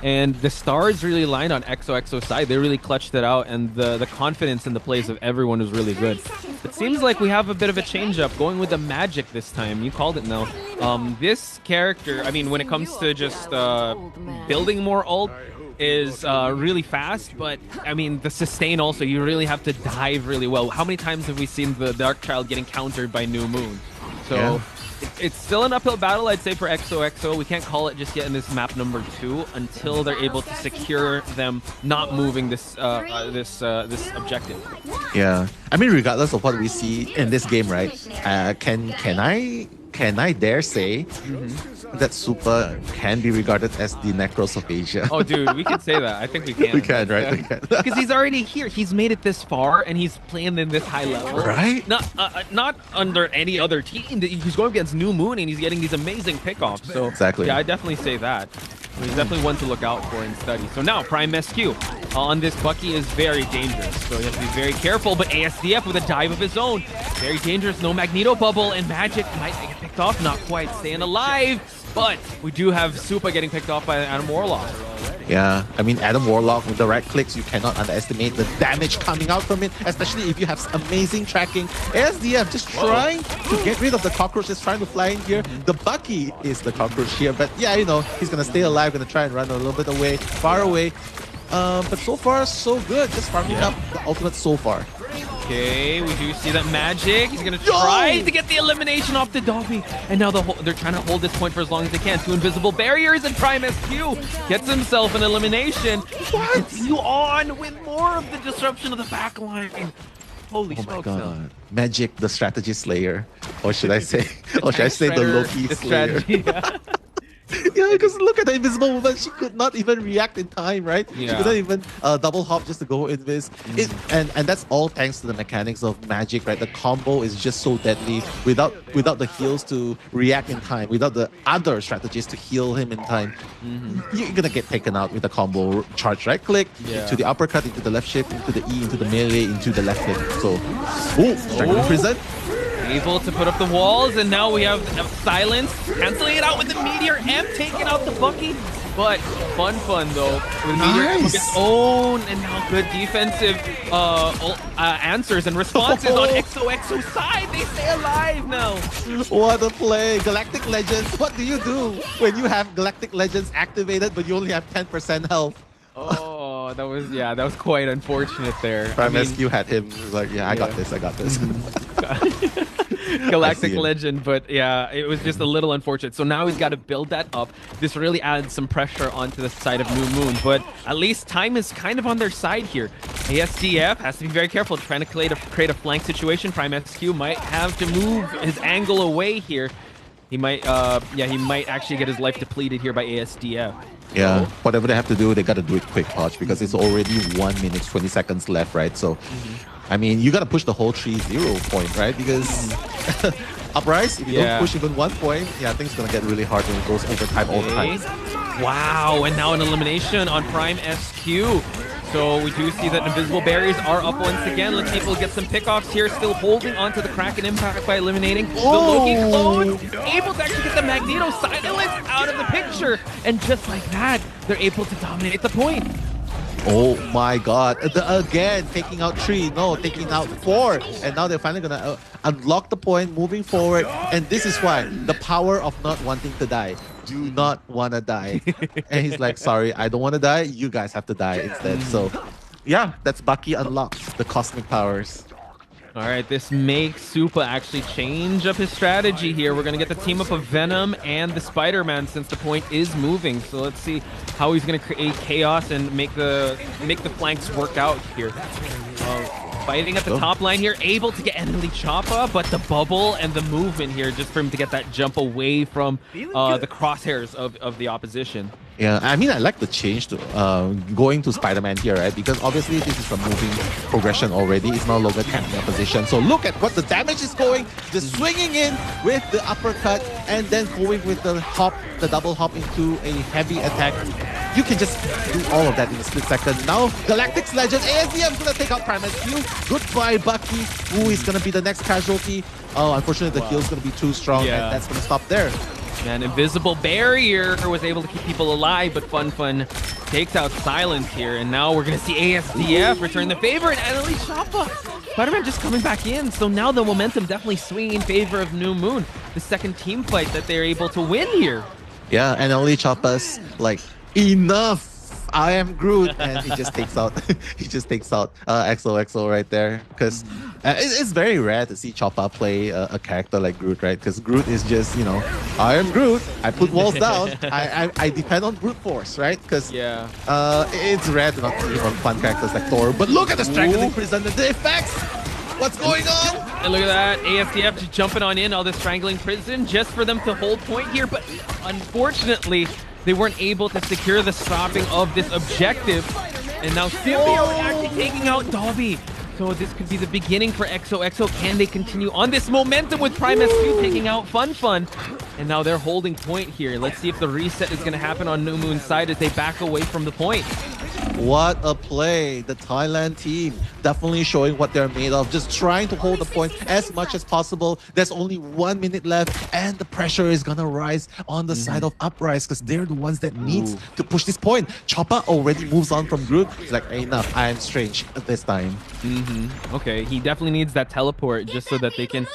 Speaker 1: And the stars really aligned on XOXO's side. They really clutched it out, and the confidence in the plays of everyone was really good. It seems like we have a bit of a change-up, going with the magic this time. You called it, Mel. This character, I mean, when it comes to just building more ult, is really fast, but I mean, the sustain also, you really have to dive really well. How many times have we seen the Dark Child getting countered by New Moon? So it's still an uphill battle, I'd say, for XOXO. We can't call it just yet in this map number 2 until they're able to secure them not moving this this objective.
Speaker 2: Yeah, I mean, regardless of what we see in this game, right? Can I dare say that Super can be regarded as the Necros of Asia?
Speaker 1: Oh, dude, we can say that. I think we can.
Speaker 2: We can, right? We can.
Speaker 1: Because he's already here. He's made it this far, and he's playing in this high level.
Speaker 2: Right?
Speaker 1: Not under any other team. He's going against New Moon, and he's getting these amazing pickoffs. So
Speaker 2: exactly.
Speaker 1: Yeah, I definitely say that. He's definitely one to look out for and study. So now, Prime SQ on this Bucky is very dangerous. So you have to be very careful, but ASDF with a dive of his own. Very dangerous, no Magneto Bubble, and Magic might get picked off. Not quite staying alive, but we do have Super getting picked off by Adam Warlock.
Speaker 2: Yeah, I mean, Adam Warlock with the right clicks, you cannot underestimate the damage coming out from it, especially if you have amazing tracking. ASDF just trying to get rid of the cockroaches, trying to fly in here. The Bucky is the cockroach here, but yeah, you know, he's going to stay alive, going to try and run a little bit away, far away. But so far, so good. Just farming up the ultimate so far.
Speaker 1: Okay, we do see that Magic. He's going to try to get the elimination off the Dobby. And now they're trying to hold this point for as long as they can. 2 invisible barriers, and Prime SQ gets himself an elimination. What? Continue on with more of the disruption of the backline. Holy smokes. Oh my God.
Speaker 2: Magic, the strategy slayer. Or should I say, the Loki slayer. Yeah, because look at the invisible woman. She could not even react in time, right? She couldn't even double hop just to go invis. And that's all thanks to the mechanics of Magic, right? The combo is just so deadly without the heals to react in time, without the other strategies to heal him in time. You're gonna get taken out with the combo charge right click into the uppercut, into the left shift, into the E, into the melee, into the left hit. So, Dragon Prison.
Speaker 1: Able to put up the walls, and now we have silence, canceling it out with the Meteor M, taking out the Bucky. But fun though, with Meteor M of its own, and now good defensive answers and responses on XOXO's side. They stay alive now.
Speaker 2: What a play. Galactic Legends, what do you do when you have Galactic Legends activated but you only have 10% health?
Speaker 1: Oh, that was quite unfortunate there.
Speaker 2: Prime SQ had him like, I got this.
Speaker 1: Galactic Legend, but yeah, it was just a little unfortunate. So now he's got to build that up. This really adds some pressure onto the side of New Moon, but at least time is kind of on their side here. ASDF has to be very careful, trying to create a flank situation. Prime SQ might have to move his angle away here. He might, he might actually get his life depleted here by ASDF.
Speaker 2: Yeah, whatever they have to do, they got to do it quick, Poch, because it's already 1 minute, 20 seconds left, right? So, I mean, you got to push the whole 3-0 point, right? Because Uprise, if you don't push even 1 point, I think it's going to get really hard when it goes overtime all the time.
Speaker 1: Wow, and now an elimination on Prime SQ. So we do see that invisible barriers are up once again. Let's see if we'll get some pickoffs here. Still holding onto the Kraken Impact by eliminating the Loki clone. Able to actually get the Magneto silence out of the picture. And just like that, they're able to dominate the point.
Speaker 2: Oh my God. Again, taking out 3. No, taking out 4. And now they're finally going to unlock the point, moving forward. And this is why. The power of not wanting to die. Do not want to die. And he's like, sorry, I don't want to die. You guys have to die instead. So, yeah, that's Bucky unlocked. The cosmic powers.
Speaker 1: All right, this makes Supa actually change up his strategy here. We're going to get the team up of Venom and the Spider-Man since the point is moving. So let's see how he's going to create chaos and make the flanks work out here. Fighting at the top line here, able to get Enemy Choppa, but the bubble and the movement here just for him to get that jump away from the crosshairs of the opposition.
Speaker 2: Yeah, I mean, I like the change to going to Spider-Man here, right? Because obviously this is a moving progression already. It's no longer camping a position. So look at what the damage is going. Just swinging in with the uppercut and then going with the hop, the double hop into a heavy attack. You can just do all of that in a split second. Now, Galactic's Legend, ASDM is going to take out Prime SQ. Goodbye, Bucky, who is going to be the next casualty. Oh, unfortunately, the heal is going to be too strong, and that's going to stop there.
Speaker 1: And Invisible Barrier was able to keep people alive, but Fun takes out Silence here. And now we're going to see ASDF return the favor and Enemy Choppa. Spider-Man just coming back in. So now the momentum definitely swinging in favor of New Moon. The second team fight that they're able to win here.
Speaker 2: Yeah, and Enemy Choppa's like, enough. I am Groot, and he just takes out XOXO right there, because it's very rare to see Choppa play a character like Groot, right? Because Groot is just, you know, I am Groot, I put walls down, I depend on brute force, right? Because it's rare to not see him on fun characters like Thor. But look at the strangling prison, the effects. What's going on?
Speaker 1: And look at that, ASDF just jumping on in all the strangling prison just for them to hold point here, but unfortunately they weren't able to secure the stopping of this objective. And now Symbiote actually taking out Dobby. So this could be the beginning for XOXO. Can they continue on this momentum with Prime SQ taking out Fun? And now they're holding point here. Let's see if the reset is going to happen on New Moon's side as they back away from the point.
Speaker 2: What a play. The Thailand team definitely showing what they're made of. Just trying to hold the point as much as possible. There's only 1 minute left and the pressure is going to rise on the side of Uprise because they're the ones that needs to push this point. Choppa already moves on from Groot. He's like, enough, I am strange at this time.
Speaker 1: Okay, he definitely needs that teleport just so that they can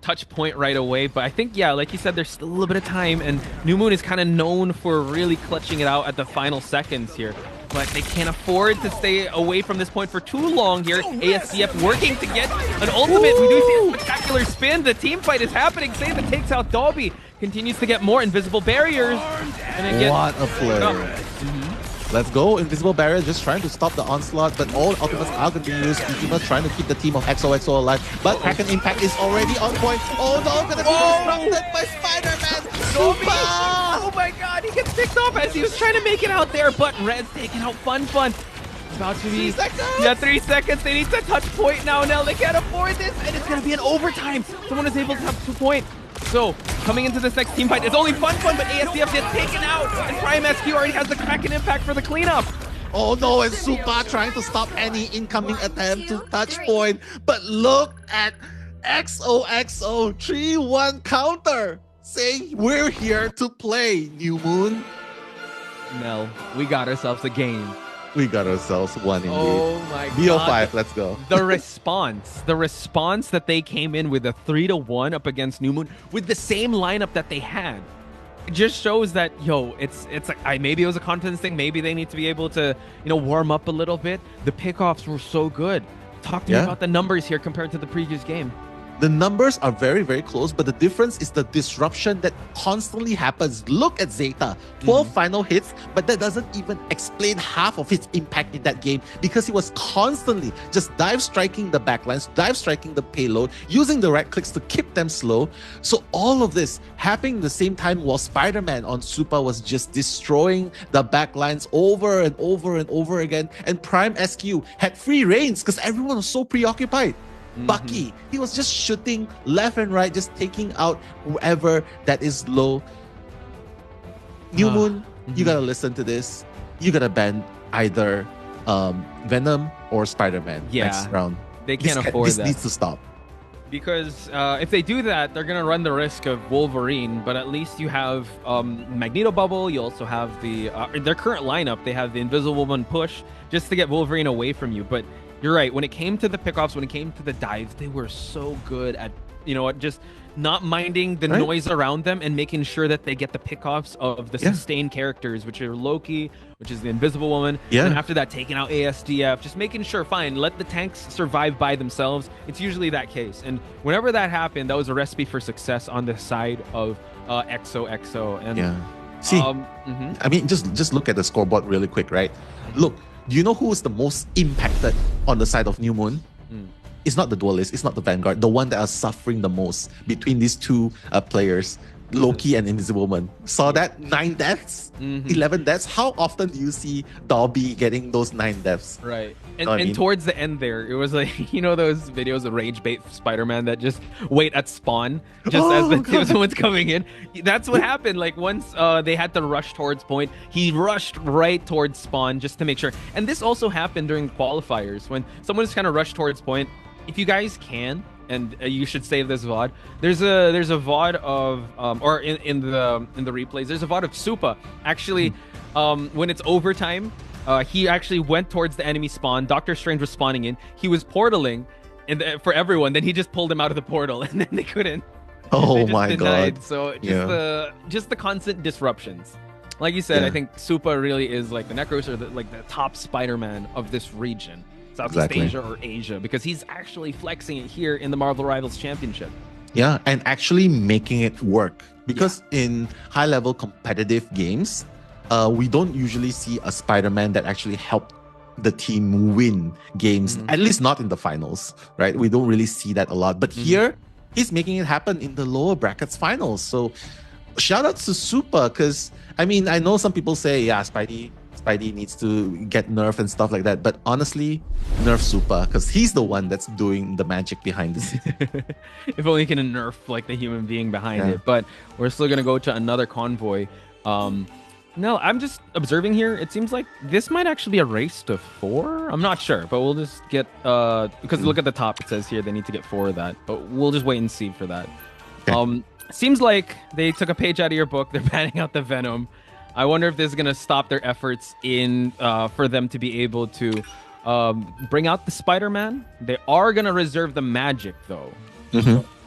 Speaker 1: touch point right away. But I think, yeah, like you said, there's still a little bit of time, and New Moon is kind of known for really clutching it out at the final seconds here. But they can't afford to stay away from this point for too long here. ASDF working to get an ultimate. We do see a spectacular spin. The team fight is happening. Seiza takes out Dobby. Continues to get more invisible barriers. And
Speaker 2: what a play. Let's go. Invisible Barrier just trying to stop the onslaught, but all ultimates are going to be used. Ultima trying to keep the team of XOXO alive, but Kraken Impact is already on point. Oh no, going to be disrupted by Spider-Man. Super!
Speaker 1: Oh my god, he gets picked off as he was trying to make it out there, but Red's taking out Fun. About to be
Speaker 2: 3 seconds.
Speaker 1: Yeah, 3 seconds. They need to touch point now. They can't afford this, and it's going to be an overtime. Someone is able to touch the point. So, coming into this next team fight, it's only Fun, but ASDF gets taken out, and Prime SQ already has the Kraken Impact for the cleanup.
Speaker 2: Oh no, and Supa trying to stop any incoming attempt to touch point. But look at XOXO 3-1 counter, saying we're here to play, New Moon.
Speaker 1: Mel, we got ourselves a game.
Speaker 2: We got ourselves one indeed.
Speaker 1: Oh my god.
Speaker 2: BO5, let's go.
Speaker 1: The response that they came in with a 3-1 up against New Moon with the same lineup that they had. It just shows that, yo, it's like, maybe it was a confidence thing. Maybe they need to be able to, warm up a little bit. The pickoffs were so good. Talk to me about the numbers here compared to the previous game.
Speaker 2: The numbers are very, very close, but the difference is the disruption that constantly happens. Look at Zeta, 12 final hits, but that doesn't even explain half of his impact in that game because he was constantly just dive striking the backlines, dive striking the payload, using the right clicks to keep them slow. So all of this happening at the same time while Spider-Man on Super was just destroying the backlines over and over and over again. And Prime SQ had free reigns because everyone was so preoccupied. Bucky, he was just shooting left and right, just taking out whoever that is low. New Moon, you gotta listen to this. You gotta ban either Venom or Spider-Man next round.
Speaker 1: They can't afford that.
Speaker 2: This needs to stop.
Speaker 1: Because if they do that, they're going to run the risk of Wolverine, but at least you have Magneto Bubble. You also have in their current lineup, they have the Invisible Woman push just to get Wolverine away from you. But you're right. When it came to the pickoffs, when it came to the dives, they were so good at, just not minding the noise around them and making sure that they get the pickoffs of the sustained characters, which are Loki, which is the Invisible Woman. And after that, taking out ASDF, just making sure, fine, let the tanks survive by themselves. It's usually that case. And whenever that happened, that was a recipe for success on the side of XOXO. And
Speaker 2: see, I mean, just look at the scoreboard really quick, right? Look, Do you know who is the most impacted on the side of New Moon? It's not the duelist, it's not the Vanguard. The one that are suffering the most between these two players, Loki and Invisible Woman. Saw that? 9 deaths? 11 deaths? How often do you see Dobby getting those 9 deaths?
Speaker 1: Right.
Speaker 2: And
Speaker 1: towards the end there, it was like, you know those videos of rage bait Spider-Man that just wait at spawn just as someone's coming in? That's what happened. Like once they had to rush towards point, he rushed right towards spawn just to make sure. And this also happened during qualifiers when someone just kind of rushed towards point. If you guys can, and you should save this VOD. There's a VOD of or in the replays. There's a VOD of Supa actually when it's overtime. He actually went towards the enemy spawn. Doctor Strange was spawning in. He was portaling, and for everyone. Then he just pulled him out of the portal, and then they couldn't.
Speaker 2: Oh my god!
Speaker 1: So just the constant disruptions. Like you said, I think Supa really is like the Necros or the top Spider-Man of this region. Southeast Asia or Asia, because he's actually flexing it here in the Marvel Rivals Championship.
Speaker 2: Yeah, and actually making it work. Because in high-level competitive games, we don't usually see a Spider-Man that actually helped the team win games, at least not in the finals, right? We don't really see that a lot. But here, he's making it happen in the lower brackets finals. So shout out to Supa, because, I mean, I know some people say, yeah, Spidey needs to get nerfed and stuff like that. But honestly, nerf Supa, because he's the one that's doing the magic behind the scenes.
Speaker 1: If only he can nerf like the human being behind it. But we're still going to go to another convoy. No, I'm just observing here. It seems like this might actually be a race to 4. I'm not sure, but we'll just get... because look at the top. It says here they need to get 4 of that. But we'll just wait and see for that. Okay. Seems like they took a page out of your book. They're banning out the Venom. I wonder if this is going to stop their efforts in for them to be able to bring out the Spider-Man. They are going to reserve the magic, though.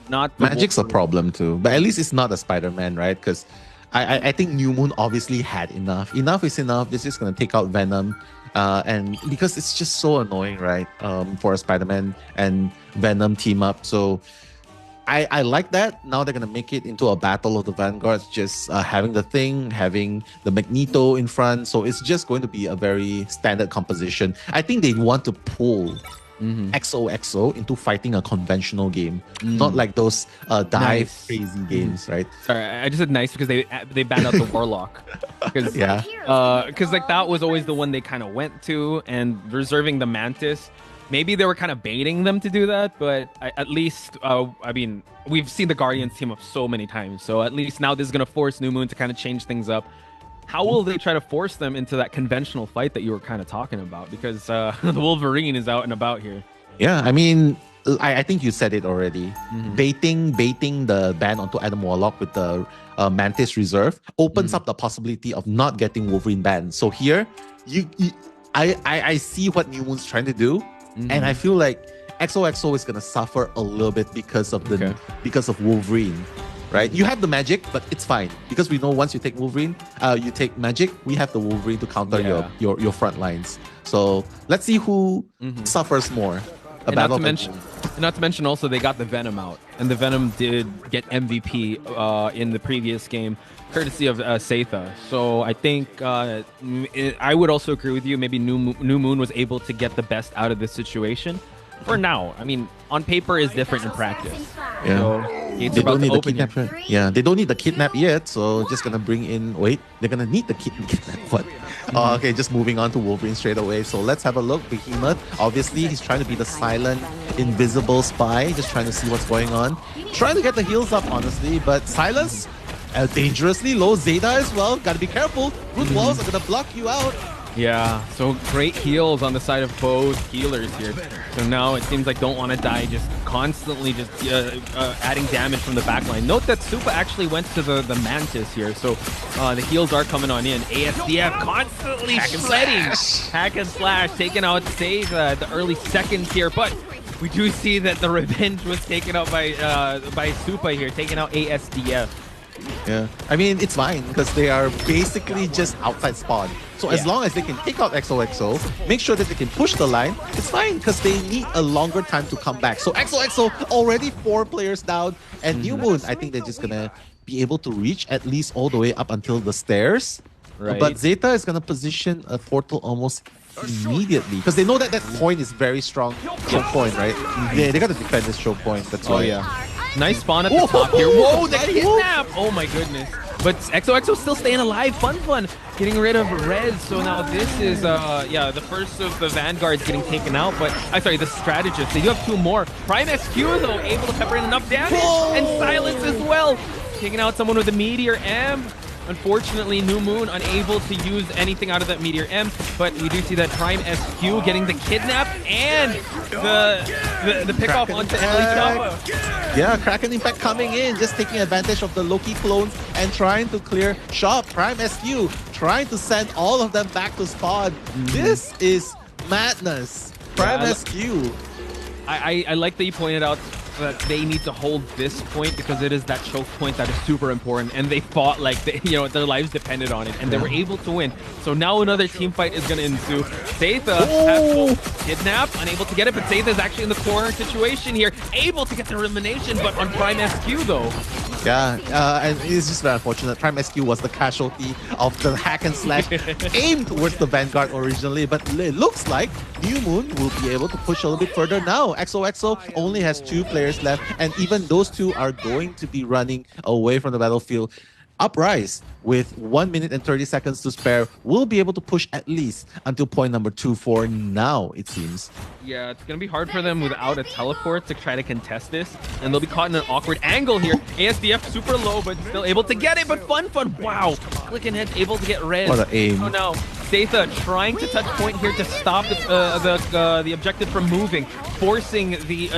Speaker 1: Not the
Speaker 2: Magic's a problem, too. But at least it's not a Spider-Man, right? Because I think New Moon obviously had enough. Enough is enough. This is going to take out Venom. And because it's just so annoying, right? For a Spider-Man and Venom team up. So... I like that. Now they're going to make it into a battle of the Vanguards, just having the Magneto in front. So it's just going to be a very standard composition. I think they want to pull XOXO into fighting a conventional game, not like those crazy games, right?
Speaker 1: Sorry, I just said nice because they banned out the Warlock. Because like that was always the one they kind of went to, and reserving the Mantis. Maybe they were kind of baiting them to do that, but at least, I mean, we've seen the Guardians team up so many times. So at least now this is going to force New Moon to kind of change things up. How will they try to force them into that conventional fight that you were kind of talking about? Because the Wolverine is out and about here.
Speaker 2: Yeah, I mean, I think you said it already. Baiting the ban onto Adam Warlock with the Mantis Reserve opens up the possibility of not getting Wolverine banned. So here, I see what New Moon's trying to do. And I feel like XOXO is gonna suffer a little bit because of because of Wolverine, right? You have the magic, but it's fine because we know once you take Wolverine, you take magic. We have the Wolverine to counter your front lines. So let's see who suffers more.
Speaker 1: Not to mention also they got the Venom out, and the Venom did get MVP in the previous game, courtesy of Seitha. So I think I would also agree with you. Maybe New Moon was able to get the best out of this situation. For now, I mean, on paper is different in practice.
Speaker 2: Yeah,
Speaker 1: so
Speaker 2: they don't need the kidnap. Yeah, they don't need the kidnap yet. So just gonna bring in. Wait, they're gonna need the kidnap. What? Okay, just moving on to Wolverine straight away. So let's have a look. Behemoth. Obviously, he's trying to be the silent, invisible spy. Just trying to see what's going on. Trying to get the heals up, honestly. But Silas, dangerously low. Zeta as well. Gotta be careful. Root walls are gonna block you out.
Speaker 1: Yeah, so great heals on the side of both healers here. So now it seems like don't want to die, just constantly just adding damage from the backline. Note that Supa actually went to the Mantis here, so the heals are coming on in. ASDF constantly shredding. Hack and slash, taking out Save the early seconds here, but we do see that the revenge was taken out by Supa here, taking out ASDF.
Speaker 2: Yeah, I mean, it's fine because they are basically just outside spawn. So as long as they can take out XOXO, make sure that they can push the line, it's fine because they need a longer time to come back. So XOXO already 4 players down, and New Moon, I think they're just gonna be able to reach at least all the way up until the stairs. Right. But Zeta is gonna position a portal almost immediately because they know that that point is very strong choke point, right? They got to defend this choke point. That's why.
Speaker 1: Oh yeah. Nice spawn at the top here. Whoa, the kidnap! Oh my goodness. But XOXO still staying alive. Fun. Getting rid of Rez. So now this is, yeah, the first of the Vanguards getting taken out. But, I'm sorry, the strategists. They do have two more. Prime SQ, though, able to pepper in enough damage. Whoa. And Silence as well. Taking out someone with a Meteor M. Unfortunately, New Moon unable to use anything out of that Meteor M, but we do see that Prime SQ getting the kidnap and the pick off onto Choppa.
Speaker 2: Yeah, Kraken Impact coming in, just taking advantage of the Loki clones and trying to clear shop. Prime SQ trying to send all of them back to spawn. This is madness. Prime SQ.
Speaker 1: I like that you pointed out that they need to hold this point because it is that choke point that is super important, and they fought like their lives depended on it, and they were able to win. So now another team fight is going to ensue. Seitha kidnapped, unable to get it, but Seitha is actually in the corner situation here, able to get the elimination, but on Prime SQ though.
Speaker 2: Yeah, and it's just very unfortunate. Prime SQ was the casualty of the hack and slash aimed towards the Vanguard originally, but it looks like New Moon will be able to push a little bit further now. XOXO only has 2 players left, and even those 2 are going to be running away from the battlefield. Uprise, with 1 minute and 30 seconds to spare, will be able to push at least until point number 2 for now, it seems.
Speaker 1: Yeah, it's going to be hard for them without a teleport to try to contest this, and they'll be caught in an awkward angle here. ASDF super low, but still able to get it, but Fun. Wow, Click and Head able to get red.
Speaker 2: What an aim.
Speaker 1: Oh no, Seitha trying to touch point here to stop the objective from moving, forcing the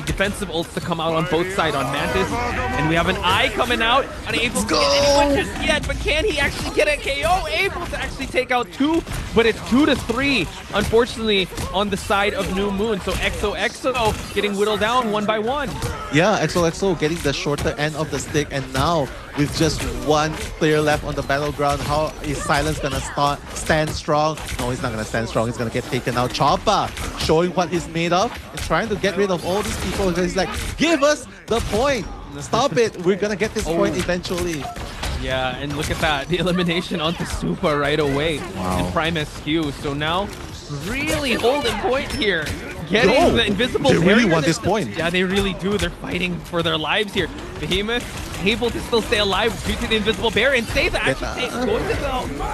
Speaker 1: defensive ults to come out on both sides on Mantis, and we have an Eye coming out, unable to get anyone just yet, but can he actually get a KO? Able to actually take out 2, but it's 2 to 3, unfortunately, on the side of New Moon. So XOXO getting whittled down 1 by 1.
Speaker 2: Yeah, XOXO getting the shorter end of the stick, and now with just 1 player left on the battleground, how is Silence gonna stand strong? No, he's not gonna stand strong. He's gonna get taken out. Choppa showing what he's made of and trying to get rid of all these people. He's like, give us the point. Stop it. We're gonna get this point eventually.
Speaker 1: Yeah, and look at that. The elimination onto Supa right away.
Speaker 2: Wow.
Speaker 1: And Prime SQ. So now really holding point here. Getting the invisible
Speaker 2: They really
Speaker 1: barrier
Speaker 2: want this point.
Speaker 1: Yeah, they really do. They're fighting for their lives here. Behemoth able to still stay alive due to the invisible barrier, and Seitha actually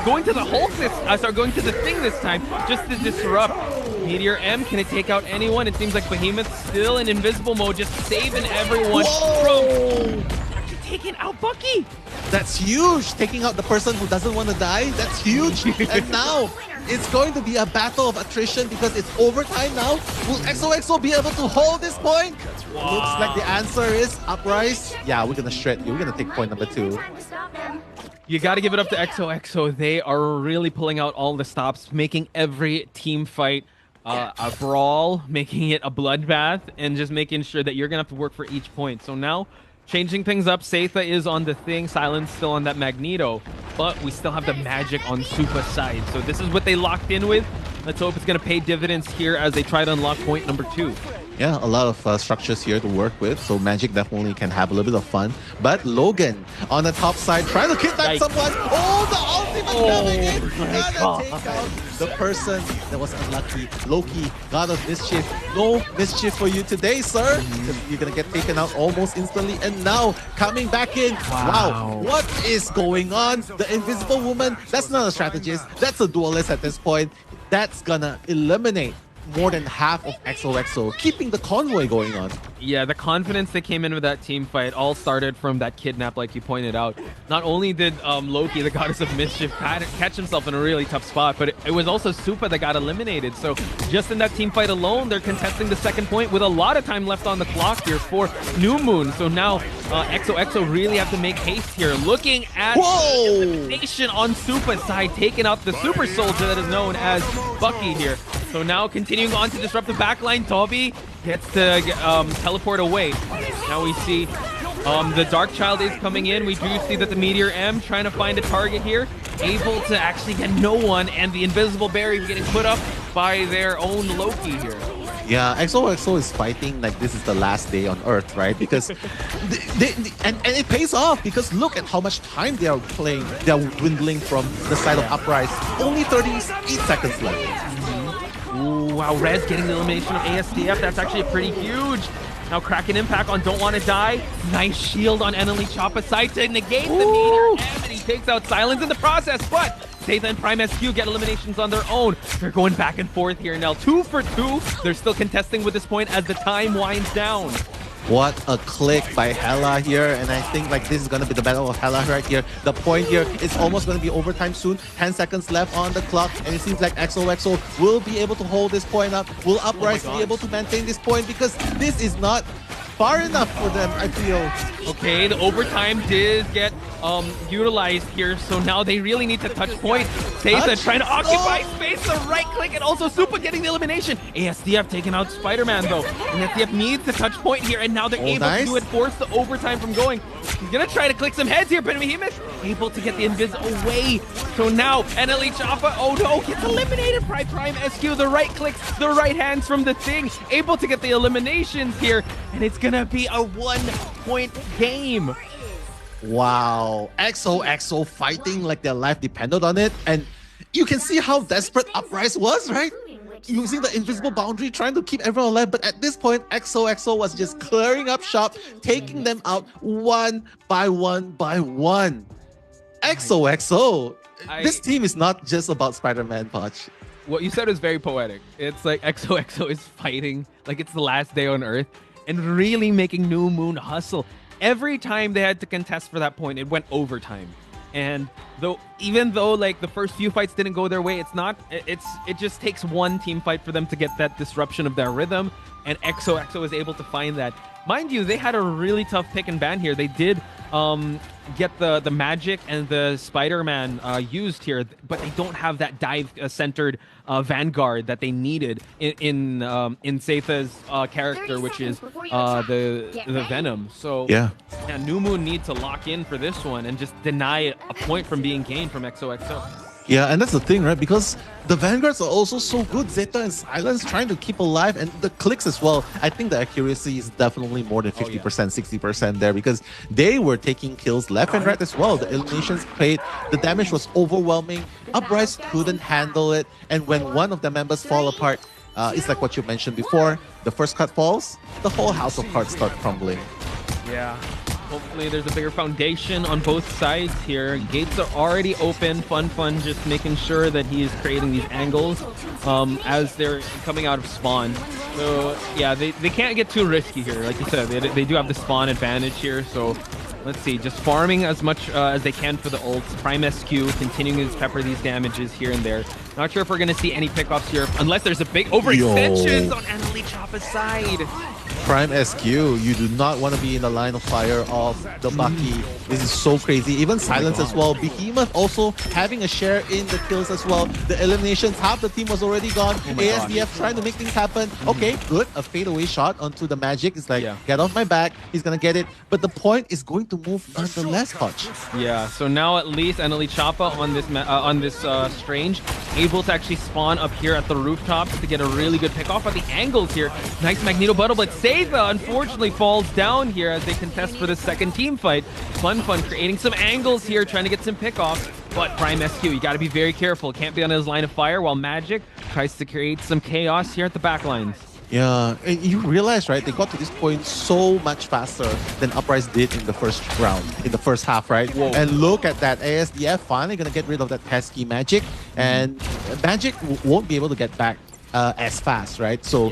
Speaker 1: going to the Hulk going to the Thing this time just to disrupt. Meteor M, can it take out anyone? It seems like Behemoth still in invisible mode, just saving everyone from actually taking out Bucky.
Speaker 2: That's huge. Taking out the person who doesn't want to die. That's huge. And now it's going to be a battle of attrition because it's overtime now. Will XOXO be able to hold this point? Wow. Looks like the answer is Uprise. Yeah, we're going to shred you. We're going to take point number 2.
Speaker 1: You got to give it up to XOXO. They are really pulling out all the stops, making every team fight a brawl, making it a bloodbath, and just making sure that you're going to have to work for each point. So now, changing things up, Seitha is on the Thing, Silence still on that Magneto, but we still have the magic on Supa's side. So this is what they locked in with. Let's hope it's going to pay dividends here as they try to unlock point number 2.
Speaker 2: Yeah, a lot of structures here to work with, so Magic definitely can have a little bit of fun. But Logan on the top side trying to kidnap someone. Oh, the ultimate coming in. Gotta take out the person that was unlucky. Loki, God of Mischief. No mischief for you today, sir. You're gonna get taken out almost instantly. And now coming back in. Wow. What is going on? The Invisible Woman, that's not a strategist. That's a duelist at this point. That's gonna eliminate more than half of XOXO, keeping the convoy going on.
Speaker 1: Yeah, the confidence that came in with that team fight all started from that kidnap, like you pointed out. Not only did Loki, the goddess of mischief, catch himself in a really tough spot, but it was also Supa that got eliminated. So just in that team fight alone, they're contesting the second point with a lot of time left on the clock here for New Moon. So now XOXO really have to make haste here. Looking at the elimination on Supa's side, taking out the super soldier that is known as Bucky here. So now continuing on to disrupt the backline, Toby gets to teleport away. Now we see the Dark Child is coming in. We do see that the Meteor M trying to find a target here, able to actually get no one, and the invisible barrier getting put up by their own Loki here.
Speaker 2: Yeah, XOXO is fighting like this is the last day on Earth, right? Because and it pays off because look at how much time they are playing. They are dwindling from the side of Uprise. Only 38 seconds left.
Speaker 1: Ooh, wow, Red's getting the elimination of ASDF. That's actually pretty huge. Now cracking impact on Don't Wanna Die. Nice shield on Enely Choppa's side to negate the meter. And he takes out Silence in the process, but Zeta and Prime SQ get eliminations on their own. They're going back and forth here now. 2 for 2. They're still contesting with this point as the time winds down.
Speaker 2: What a click by Hella here, and I think like this is gonna be the battle of Hella right here. The point here is almost gonna be overtime soon. 10 seconds left on the clock, and it seems like XOXO will be able to hold this point up. Will Uprise be able to maintain this point? Because this is not far enough for them, I feel.
Speaker 1: Okay, the overtime did get utilized here, so now they really need to touch point. Zeta trying to occupy space, the right click, and also Super getting the elimination. ASDF taking out Spider-Man though, and ASDF needs to touch point here, and now they're able to do it, force the overtime from going. He's gonna try to click some heads here, but Behemoth able to get the invis away. So now Enely Choppa, oh no, gets eliminated by Prime SQ. The right clicks, the right hands from the thing, able to get the eliminations here, and it's gonna be a 1-point game.
Speaker 2: Wow, XOXO fighting like their life depended on it, and you can see how desperate Uprise was, right? Using the invisible boundary, trying to keep everyone alive, but at this point, XOXO was just clearing up shop, taking them out one by one by one. XOXO, this team is not just about Spider-Man, Poch.
Speaker 1: What you said is very poetic. It's like XOXO is fighting like it's the last day on Earth and really making New Moon hustle. Every time they had to contest for that point, it went overtime. And even though like the first few fights didn't go their way, it just takes one team fight for them to get that disruption of their rhythm, and XOXO is able to find that. Mind you, they had a really tough pick and ban here. They did get the magic and the Spider-Man used here, but they don't have that dive centered Vanguard that they needed in Zeta's character, which is the Venom. So yeah, New Moon need to lock in for this one and just deny a point from being gained from XOXO.
Speaker 2: Yeah, and that's the thing, right? Because the Vanguards are also so good. Zeta and Silence trying to keep alive, and the clicks as well. I think the accuracy is definitely more than 50%, 60% there, because they were taking kills left and right as well. The eliminations played, the damage was overwhelming. Uprise couldn't handle it, and when one of the members fall apart, it's like what you mentioned before. The first card falls, the whole house of cards start crumbling.
Speaker 1: Yeah. Hopefully there's a bigger foundation on both sides here. Gates are already open. Fun just making sure that he is creating these angles as they're coming out of spawn. So yeah, they can't get too risky here. Like you said, they do have the spawn advantage here. So let's see, just farming as much as they can for the ults. Prime SQ continuing to pepper these damages here and there. Not sure if we're going to see any pickoffs here, unless there's a big overextensions on Enely Choppa's side.
Speaker 2: Prime SQ, you do not want to be in the line of fire of the Bucky. This is so crazy. Even Silence as well. Behemoth also having a share in the kills as well. The eliminations, half the team was already gone. ASDF trying to make things happen. Okay, good. A fadeaway shot onto the magic. It's like, get off my back. He's going to get it. But the point is going to move nonetheless, Poch.
Speaker 1: Yeah, so now at least Enely Choppa on this Strange, able to actually spawn up here at the rooftops to get a really good pick off at the angles here. Nice Magneto buttle, but Zeta unfortunately falls down here as they contest for the second team fight. Fun creating some angles here, trying to get some pickoffs. But Prime SQ, you got to be very careful. Can't be on his line of fire while Magic tries to create some chaos here at the back lines.
Speaker 2: Yeah, and you realize, right, they got to this point so much faster than Uprise did in the first round, in the first half, right? Whoa. And look at that, ASDF finally going to get rid of that pesky Magic, and Magic won't be able to get back as fast, right? So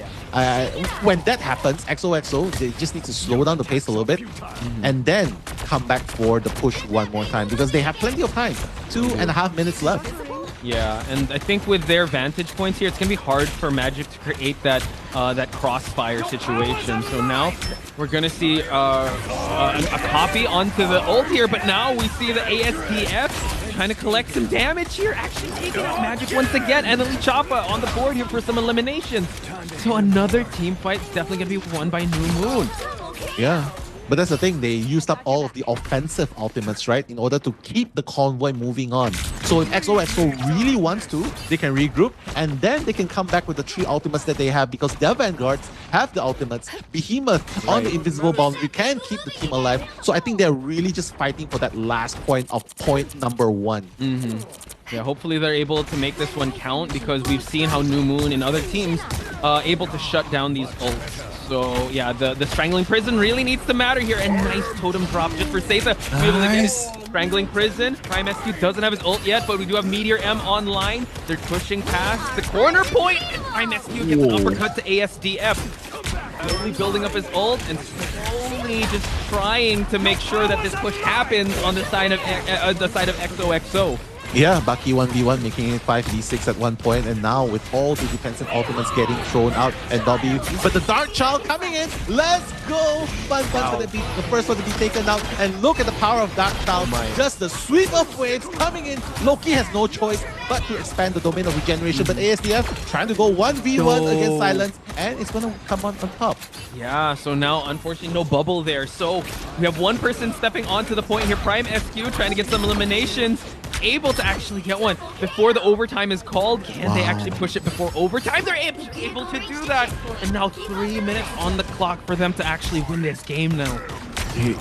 Speaker 2: when that happens, XOXO, they just need to slow down the pace a little bit and then come back for the push one more time, because they have plenty of time, 2.5 minutes left.
Speaker 1: Yeah, and I think with their vantage points here, it's going to be hard for Magic to create that that crossfire situation. So now we're going to see a copy onto the ult here, but now we see the ASDF trying to collect some damage here, actually taking out Magic once again. And Enely Choppa on the board here for some eliminations. So another team fight is definitely going to be won by New Moon.
Speaker 2: Yeah. But that's the thing, they used up all of the offensive ultimates, right, in order to keep the convoy moving on. So if XOXO really wants to, they can regroup, and then they can come back with the 3 ultimates that they have, because their vanguards have the ultimates. Behemoth on the invisible boundary can keep the team alive. So I think they're really just fighting for that last point of point number 1.
Speaker 1: Yeah, hopefully they're able to make this one count, because we've seen how New Moon and other teams able to shut down these ults. So yeah, the Strangling Prison really needs to matter here. And nice totem drop just for Seiza. Nice. Strangling Prison. Prime SQ doesn't have his ult yet, but we do have Meteor M online. They're pushing past the corner point, and Prime SQ gets an uppercut to ASDF. Slowly building up his ult and slowly just trying to make sure that this push happens on the side of XOXO.
Speaker 2: Yeah, Bucky 1v1 making it 5v6 at one point, and now with all the defensive ultimates getting thrown out and Dobby, but the Dark Child coming in, let's go! Bun's gonna be the first one to be taken out, and look at the power of Dark Child, just the sweep of waves coming in. Loki has no choice but to expand the domain of regeneration, but ASDF trying to go 1v1 against Silence, and it's gonna come on top.
Speaker 1: Yeah, so now unfortunately no bubble there, so we have one person stepping onto the point here. Prime SQ trying to get some eliminations, able to actually get one before the overtime is called. Can they actually push it before overtime? They're able to do that, and now 3 minutes on the clock for them to actually win this game now.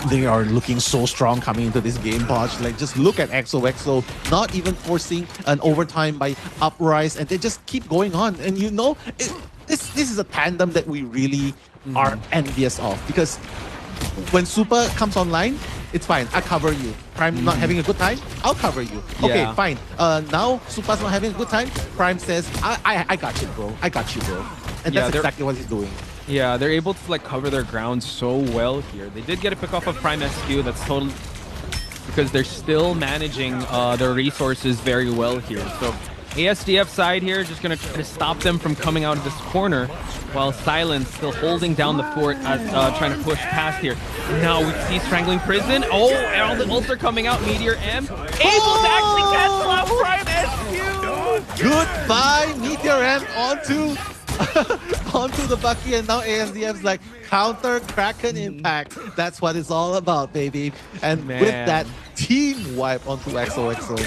Speaker 2: They are looking so strong coming into this game, Poch. Like, just look at XOXO, not even forcing an overtime by Uprise, and they just keep going on. And you know, this is a tandem that we really are envious of, because when Super comes online, it's fine, I cover you. Prime not having a good time, I'll cover you. Okay, fine. Now Super's not having a good time, Prime says, I got you, bro. I got you, bro. And that's exactly what he's doing.
Speaker 1: Yeah, they're able to like cover their ground so well here. They did get a pick off of Prime SQ. That's totally because they're still managing their resources very well here. So ASDF side here just gonna try to stop them from coming out of this corner, while Silence still holding down the fort as trying to push past here. Now we see Strangling Prison. Oh, and all the ults are coming out. Meteor M able to actually cancel out Prime SQ.
Speaker 2: Goodbye, Meteor M onto the Bucky, and now ASDF's like counter Kraken impact. That's what it's all about, baby. And with that, team wipe onto XOXO.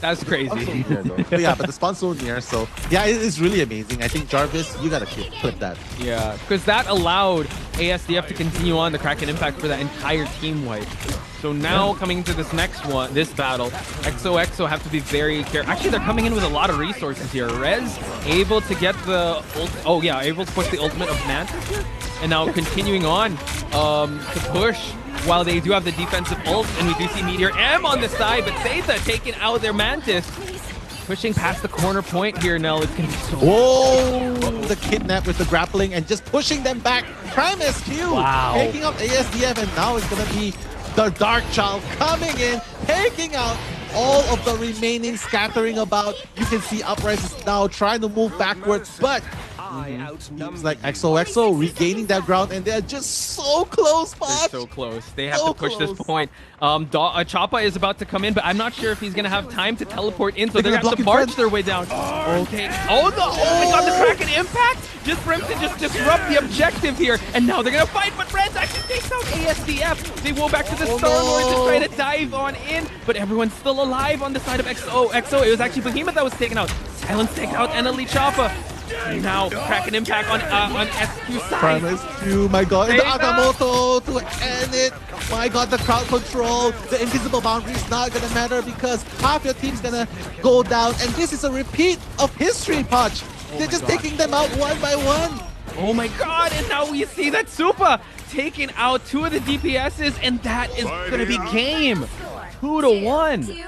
Speaker 1: That's crazy.
Speaker 2: But yeah, but the spawn's so near, so yeah, it is really amazing. I think Jarvis, you gotta clip that.
Speaker 1: Yeah, because that allowed ASDF to continue on the Kraken impact for that entire team wipe. So now coming into this next one, this battle, XOXO have to be very careful. Actually, they're coming in with a lot of resources here. Rez able to get the able to push the ultimate of Mantis here, and now continuing on to push. While they do have the defensive ult, and we do see Meteor M on the side, but Seiza taking out their Mantis. Pushing past the corner point here, Nell. It's going to be so...
Speaker 2: Oh, the kidnap with the grappling and just pushing them back. Prime SQ taking up ASDF, and now it's going to be the Dark Child coming in, taking out all of the remaining scattering about. You can see Uprise is now trying to move backwards, but seems like XOXO regaining that ground, and they're just so close, Bob.
Speaker 1: They're so close. They have to push this point. Choppa is about to come in, but I'm not sure if he's going to have time to teleport in, so they're going to have to march their way down. Okay. Oh my god, the Kraken impact just for him to just disrupt the objective here. And now they're going to fight, but Reds actually takes out ASDF. They go back to the Star-Lord to try to dive on in, but everyone's still alive on the side of XOXO. It was actually Behemoth that was taken out. Silence take out Eneli Choppa. Now, Kraken impact on SQ side.
Speaker 2: Prime SQ, my god. And the Agamotto to end it. My god, the crowd control. The invisible boundary is not going to matter because half your team's going to go down. And this is a repeat of history, Poch. They're just taking them out one by one.
Speaker 1: Oh my god, and now we see that Supa taking out 2 of the DPSs, and that is going to be game. 2-1.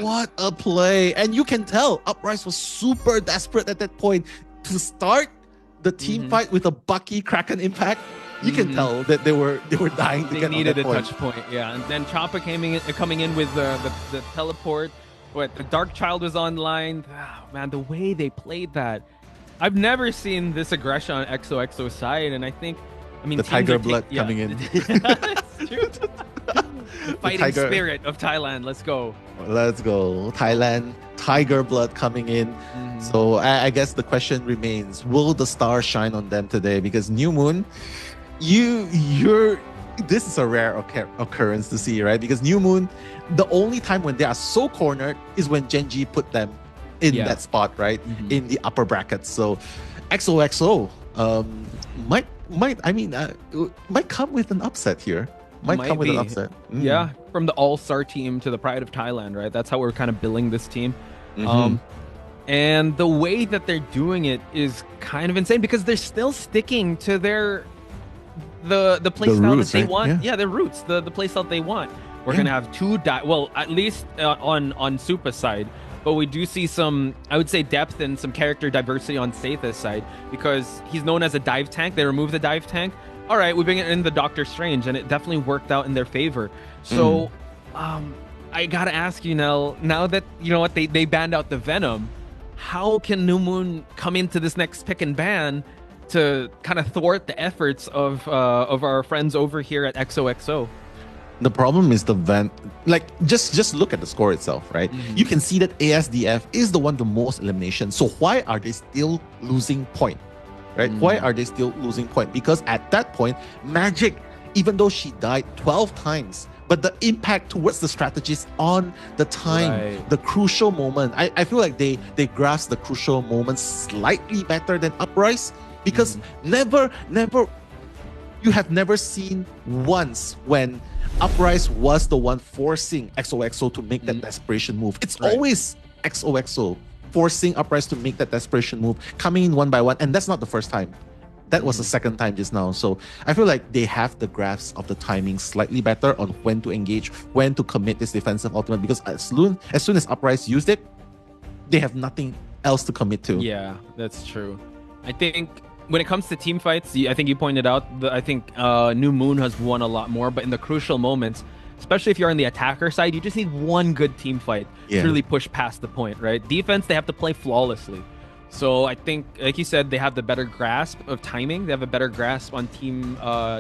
Speaker 2: What a play. And you can tell Uprise was super desperate at that point to start the team fight with a Bucky Kraken impact. You can tell that they were dying to get on that point.
Speaker 1: They needed a touch point, yeah. And then Choppa coming in with the teleport. The Dark Child was online. Oh, man, the way they played that. I've never seen this aggression on XOXO side, and I mean,
Speaker 2: the Tiger Blood coming in.
Speaker 1: Fighting spirit of Thailand. Let's go.
Speaker 2: Let's go. Thailand, Tiger Blood coming in. So I guess the question remains, will the star shine on them today? Because New Moon, you're this is a rare occurrence to see, right? Because New Moon, the only time when they are so cornered is when Genji put them in that spot, right? In the upper brackets. So XOXO might come with an upset here. Might come with an upset.
Speaker 1: Yeah, from the all-star team to the pride of Thailand, right? That's how we're kind of billing this team. And the way that they're doing it is kind of insane because they're still sticking to their the play style roots, that they want. Yeah, their roots, the play style they want. We're gonna have two well, at least on Supa's side, but we do see some, I would say, depth and some character diversity on Seitha's side because he's known as a dive tank. They removed the dive tank. All right, we bring it in the Doctor Strange, and it definitely worked out in their favor. So, I gotta ask you, Nell, now that you know what they banned out the Venom, how can New Moon come into this next pick and ban to kind of thwart the efforts of our friends over here at XOXO?
Speaker 2: The problem is just look at the score itself, right? You can see that ASDF is the one with the most elimination. So why are they still losing point? Right? Why are they still losing point? Because at that point, Magic, even though she died 12 times, but the impact towards the strategies on the time, the crucial moment, I feel like they grasp the crucial moment slightly better than Uprise because never, you have never seen once when Uprise was the one forcing XOXO to make that desperation move. It's always XOXO forcing Uprise to make that desperation move, coming in one by one, and that's not the first time. That was the second time just now. So I feel like they have the grasp of the timing slightly better on when to engage, when to commit this defensive ultimate, because as soon as Uprise used it, they have nothing else to commit to.
Speaker 1: Yeah, that's true. I think when it comes to team fights, I think you pointed out, I think New Moon has won a lot more, but in the crucial moments, especially if you're on the attacker side, you just need one good team fight to really push past the point, right? Defense, they have to play flawlessly. So I think, like you said, they have the better grasp of timing. They have a better grasp on team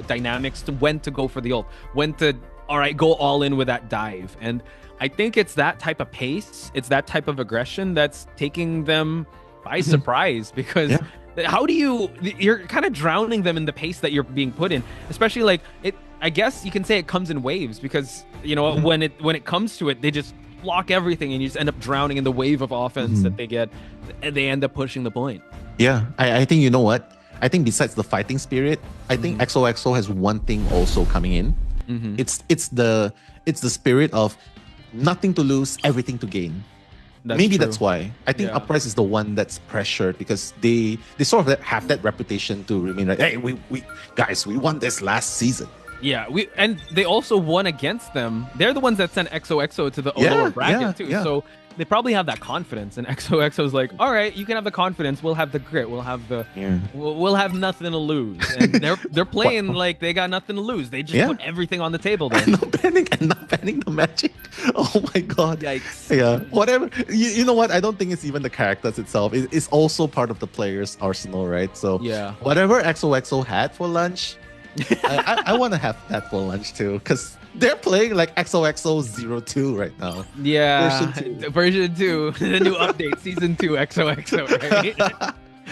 Speaker 1: dynamics to when to go for the ult, when to, all right, go all in with that dive. And I think it's that type of pace, it's that type of aggression that's taking them by surprise because how do you're kind of drowning them in the pace that you're being put in, especially like it. I guess you can say it comes in waves because, you know, when it comes to it, they just block everything and you just end up drowning in the wave of offense that they get, and they end up pushing the point.
Speaker 2: Yeah, I think, you know what? I think besides the fighting spirit, I think XOXO has one thing also coming in. It's the spirit of nothing to lose, everything to gain. Maybe that's why. I think Uprise is the one that's pressured because they sort of have that reputation to remain like, hey, we won this last season.
Speaker 1: Yeah, and they also won against them. They're the ones that sent XOXO to the lower bracket too. So they probably have that confidence. And XOXO's like, all right, you can have the confidence. We'll have the grit. We'll have the we'll have nothing to lose. And they're playing like they got nothing to lose. They just put everything on the table there.
Speaker 2: And not banning the Magic. Oh my god.
Speaker 1: Yikes.
Speaker 2: Yeah. Whatever. You know what? I don't think it's even the characters itself. It's also part of the player's arsenal, right? So whatever XOXO had for lunch, I want to have that for lunch too, because they're playing like XOXO 02 right now.
Speaker 1: Yeah, version 2, the new update, season 2 XOXO, right?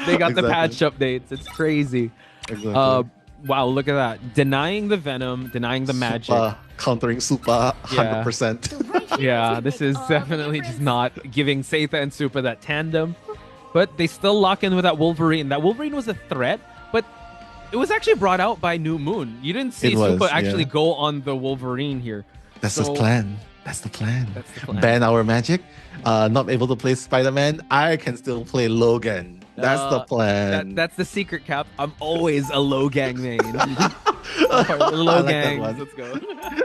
Speaker 1: They got the patch updates. It's crazy.
Speaker 2: Exactly.
Speaker 1: Wow, look at that. Denying the Venom, denying the Magic.
Speaker 2: Countering Supa 100%.
Speaker 1: Yeah, this is definitely just not giving Seitha and Supa that tandem. But they still lock in with that Wolverine. That Wolverine was a threat, but it was actually brought out by New Moon. You didn't see Supa actually go on the Wolverine here.
Speaker 2: That's the plan. That's the plan. Ban our Magic. Not able to play Spider-Man. I can still play Logan. That's the plan.
Speaker 1: That's the secret, Cap. I'm always a Logang main. Logang.
Speaker 2: Like
Speaker 1: let's go.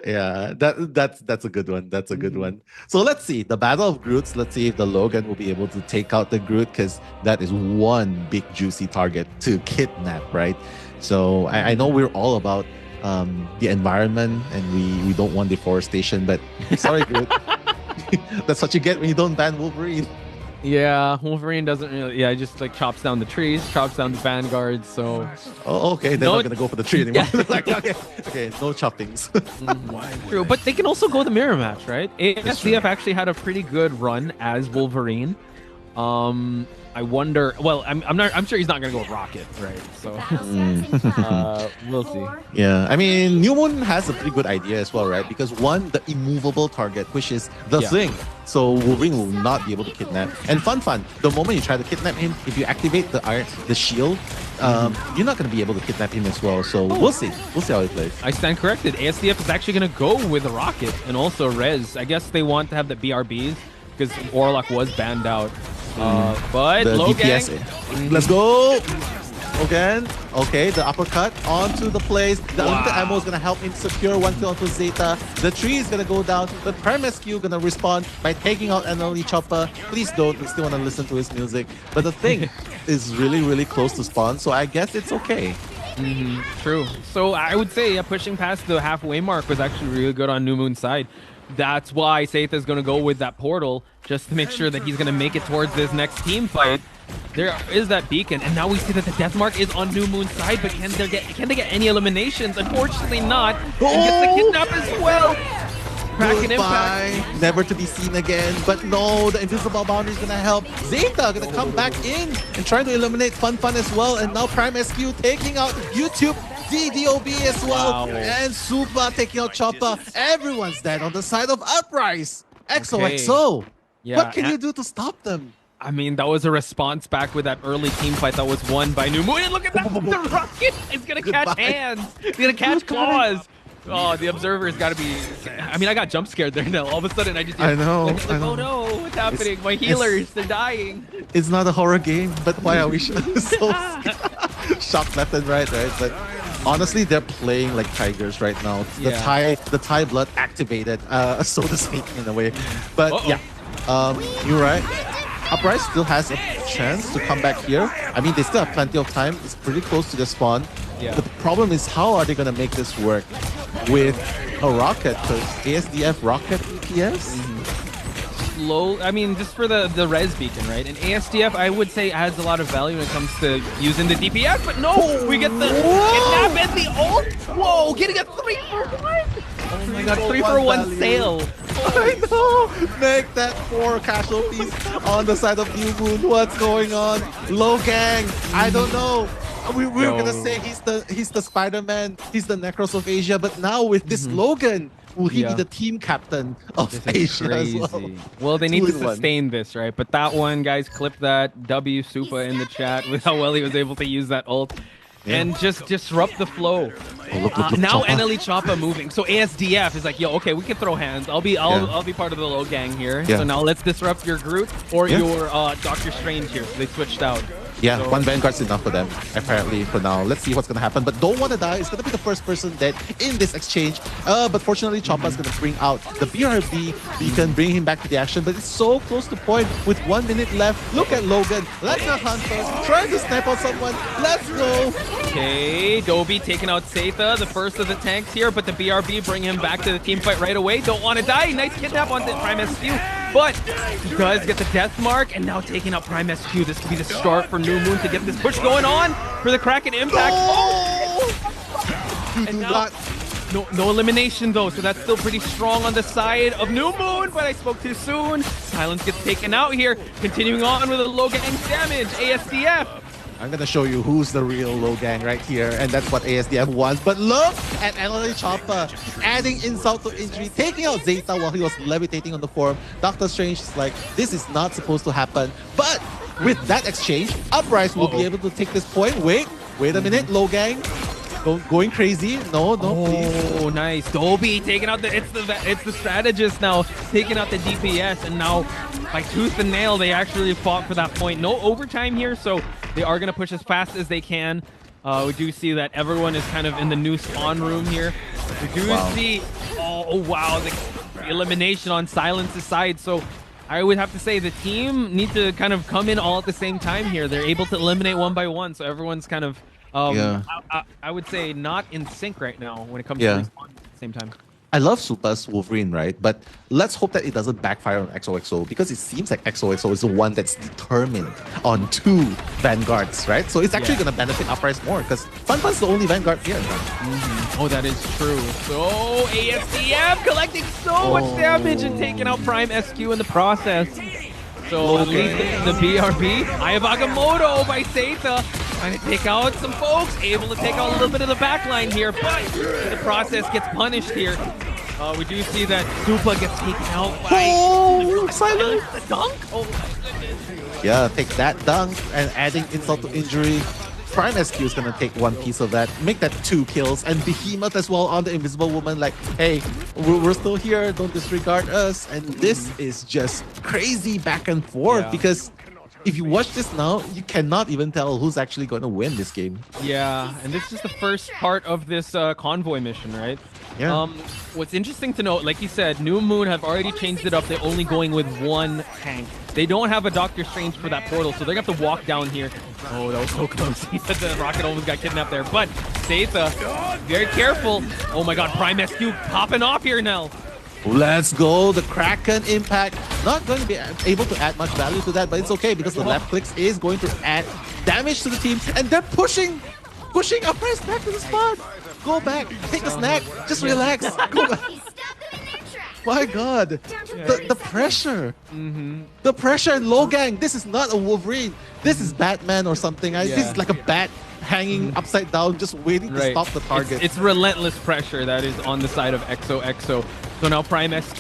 Speaker 2: Yeah, that's a good one. That's a good one. So let's see. The Battle of Groots. Let's see if the Logan will be able to take out the Groot, because that is one big juicy target to kidnap, right? So I know we're all about the environment and we don't want deforestation, but sorry, Groot. That's what you get when you don't ban Wolverine.
Speaker 1: Yeah, Wolverine doesn't really. Yeah, just like chops down the trees, chops down the vanguards. So.
Speaker 2: Oh, okay. They're not gonna go for the tree anymore. Like, okay, no choppings.
Speaker 1: True, but they can also go the mirror match, right? ASDF actually had a pretty good run as Wolverine. I wonder. Well, I'm not. I'm sure he's not gonna go with Rocket, right? So we'll see.
Speaker 2: Yeah, I mean, New Moon has a pretty good idea as well, right? Because one, the immovable target, which is the thing. So Wolverine will not be able to kidnap. And fun, the moment you try to kidnap him, if you activate the shield, you're not going to be able to kidnap him as well. So we'll see. We'll see how he plays.
Speaker 1: I stand corrected. ASDF is actually going to go with Rocket and also Rez. I guess they want to have the BRBs because Orlok was banned out. But
Speaker 2: the
Speaker 1: Logang,
Speaker 2: DPS. Let's go. Again, okay, the uppercut onto the place. The unlimited ammo is going to help him secure one kill onto Zeta. The tree is going to go down. The Prime SQ going to respond by taking out NLE Chopper. Please don't. We still want to listen to his music. But the thing is really, really close to spawn, so I guess it's okay.
Speaker 1: True. So I would say pushing past the halfway mark was actually really good on New Moon's side. That's why Zeta is going to go with that portal just to make sure that he's going to make it towards this next team fight. There is that beacon, and now we see that the death mark is on New Moon's side, but can they get any eliminations? Unfortunately not. And gets the kidnap as well. Kraken impact.
Speaker 2: Never to be seen again. But no, the invisible boundary is gonna help. Zeta gonna come back in and try to eliminate Fun as well. And now Prime SQ taking out YouTube. DDOB as well. And Supa taking out Choppa. Everyone's dead on the side of Uprise. XOXO.
Speaker 1: Yeah,
Speaker 2: what can you do to stop them?
Speaker 1: I mean, that was a response back with that early team fight that was won by New Moon. And look at that! The Rocket is gonna catch hands. He's gonna catch claws. Oh, the observer's got to be. I mean, I got jump scared there now. All of a sudden, I just.
Speaker 2: I know.
Speaker 1: Like, oh no, what's happening? My healers, they're dying.
Speaker 2: It's not a horror game, but why are we so shocked left and right? But honestly, they're playing like tigers right now. The Thai blood activated, so to speak, in a way. But yeah, you're right. Uprise still has a chance to come back here. I mean, they still have plenty of time. It's pretty close to the spawn.
Speaker 1: Yeah.
Speaker 2: The problem is, how are they going to make this work with a rocket? Because ASDF rocket DPS?
Speaker 1: Slow. I mean, just for the res beacon, right? And ASDF, I would say, adds a lot of value when it comes to using the DPS. But no, we get the kidnap and the ult. Whoa, getting a 3-for-1. Oh my god, 3-for-1 sale.
Speaker 2: I know! Make that 4 casualties on the side of New Moon. What's going on? Logang, I don't know. We were gonna say he's the Spider-Man, he's the Necros of Asia, but now with this Logan, will he be the team captain of Asia as well?
Speaker 1: Well, they need to sustain this, right? But that one, guys, clip that W Supa in the chat with how well he was able to use that ult. And just disrupt the flow.
Speaker 2: Look,
Speaker 1: now
Speaker 2: Choppa.
Speaker 1: NLE Choppa moving. So ASDF is like, yo, okay, we can throw hands. I'll be part of the low gang here.
Speaker 2: Yeah.
Speaker 1: So now let's disrupt your Groot or your Doctor Strange here. So they switched out.
Speaker 2: Yeah,
Speaker 1: so,
Speaker 2: 1 Vanguard's enough for them, apparently, for now. Let's see what's going to happen. But don't want to die. It's going to be the first person dead in this exchange. But fortunately, Choppa's going to bring out the BRB. You can bring him back to the action. But it's so close to point with 1 minute left. Look at Logan, like a hunter, trying to snipe on someone. Let's go.
Speaker 1: Okay, Dobby taking out Zeta, the first of the tanks here. But the BRB bring him back to the team fight right away. Don't want to die. Nice kidnap on the Prime SQ. But he does get the death mark, and now taking out Prime SQ. This could be the start for New Moon to get this push going on for the Kraken impact. And now, no elimination though, so that's still pretty strong on the side of New Moon, but I spoke too soon. Silence gets taken out here. Continuing on with a low gang damage, ASDF.
Speaker 2: I'm going to show you who's the real low gang right here, and that's what ASDF wants. But look at NLE Choppa adding insult to injury, taking out Zeta while he was levitating on the forum. Doctor Strange is like, this is not supposed to happen. But with that exchange, Uprise will be able to take this point. Wait a minute, low gang. Going crazy. No, please.
Speaker 1: Oh, nice. Dobby taking out it's the strategist now, taking out the DPS, and now by tooth and nail, they actually fought for that point. No overtime here, so they are going to push as fast as they can. We do see that everyone is kind of in the new spawn room here. We do see, the elimination on Silence's side. So I would have to say the team need to kind of come in all at the same time here. They're able to eliminate one by one, so everyone's kind of, I would say, not in sync right now when it comes to respawn at the same time.
Speaker 2: I love Supa's Wolverine, right? But let's hope that it doesn't backfire on XOXO, because it seems like XOXO is the one that's determined on 2 Vanguards, right? So it's actually going to benefit Uprise more, because Fun's the only Vanguard here.
Speaker 1: Oh, that is true. So ASDF collecting so much damage and taking out Prime SQ in the process. So at least the BRB, Ayabagamoto by Seita, trying to take out some folks, able to take out a little bit of the backline here, but the process gets punished here. We do see that Supa gets taken out by
Speaker 2: Silence.
Speaker 1: The dunk? Oh my goodness.
Speaker 2: Yeah, take that dunk and adding insult to injury. Prime SQ is gonna take one piece of that, make that 2 kills, and Behemoth as well on the Invisible Woman, like, hey, we're still here, don't disregard us. And this is just crazy back and forth because if you watch this now, you cannot even tell who's actually going to win this game.
Speaker 1: Yeah, and this is the first part of this convoy mission, right?
Speaker 2: Yeah.
Speaker 1: What's interesting to note, like you said, New Moon have already changed it up. They're only going with 1 tank. They don't have a Doctor Strange for that portal, so they're going to have to walk down here. Oh, that was so close. The rocket almost got kidnapped there. But Seitha, very careful. Oh my god, Prime SQ popping off here now.
Speaker 2: Let's go. The Kraken impact. Not going to be able to add much value to that, but it's okay because the left clicks is going to add damage to the team. And they're pushing Uprise back to the spot. Go back. Take a snack. Just relax. Go back. My god. The pressure. The pressure in low gang. This is not a Wolverine. This is Batman or something. This is like a bat hanging upside down, just waiting to stop the target.
Speaker 1: It's relentless pressure that is on the side of EXO. So now Prime SQ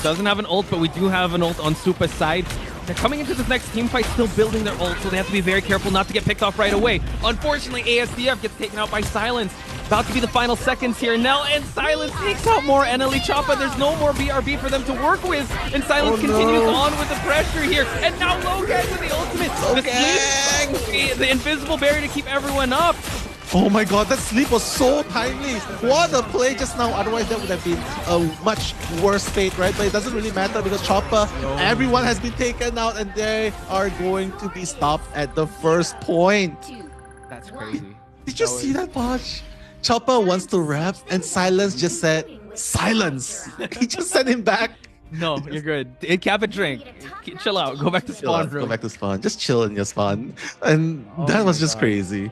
Speaker 1: doesn't have an ult, but we do have an ult on Supa's side. They're coming into this next team fight still building their ult, so they have to be very careful not to get picked off right away. Unfortunately, ASDF gets taken out by Silence. About to be the final seconds here. Nell and Silence takes out more NLE Choppa. There's no more BRB for them to work with. And Silence continues on with the pressure here. And now Logang with the ultimate. The invisible barrier to keep everyone up.
Speaker 2: Oh my god, that sleep was so timely. What a play just now. Otherwise, that would have been a much worse fate, right? But it doesn't really matter because Choppa, everyone has been taken out and they are going to be stopped at the first point.
Speaker 1: That's crazy.
Speaker 2: Did you see that, Bosch? Choppa wants to rap and Silence just said, silence. He just sent him back.
Speaker 1: No, you're good. Cap a drink. Chill out. Go back to spawn room.
Speaker 2: Go back to spawn. Just chill in your spawn. And that was just crazy.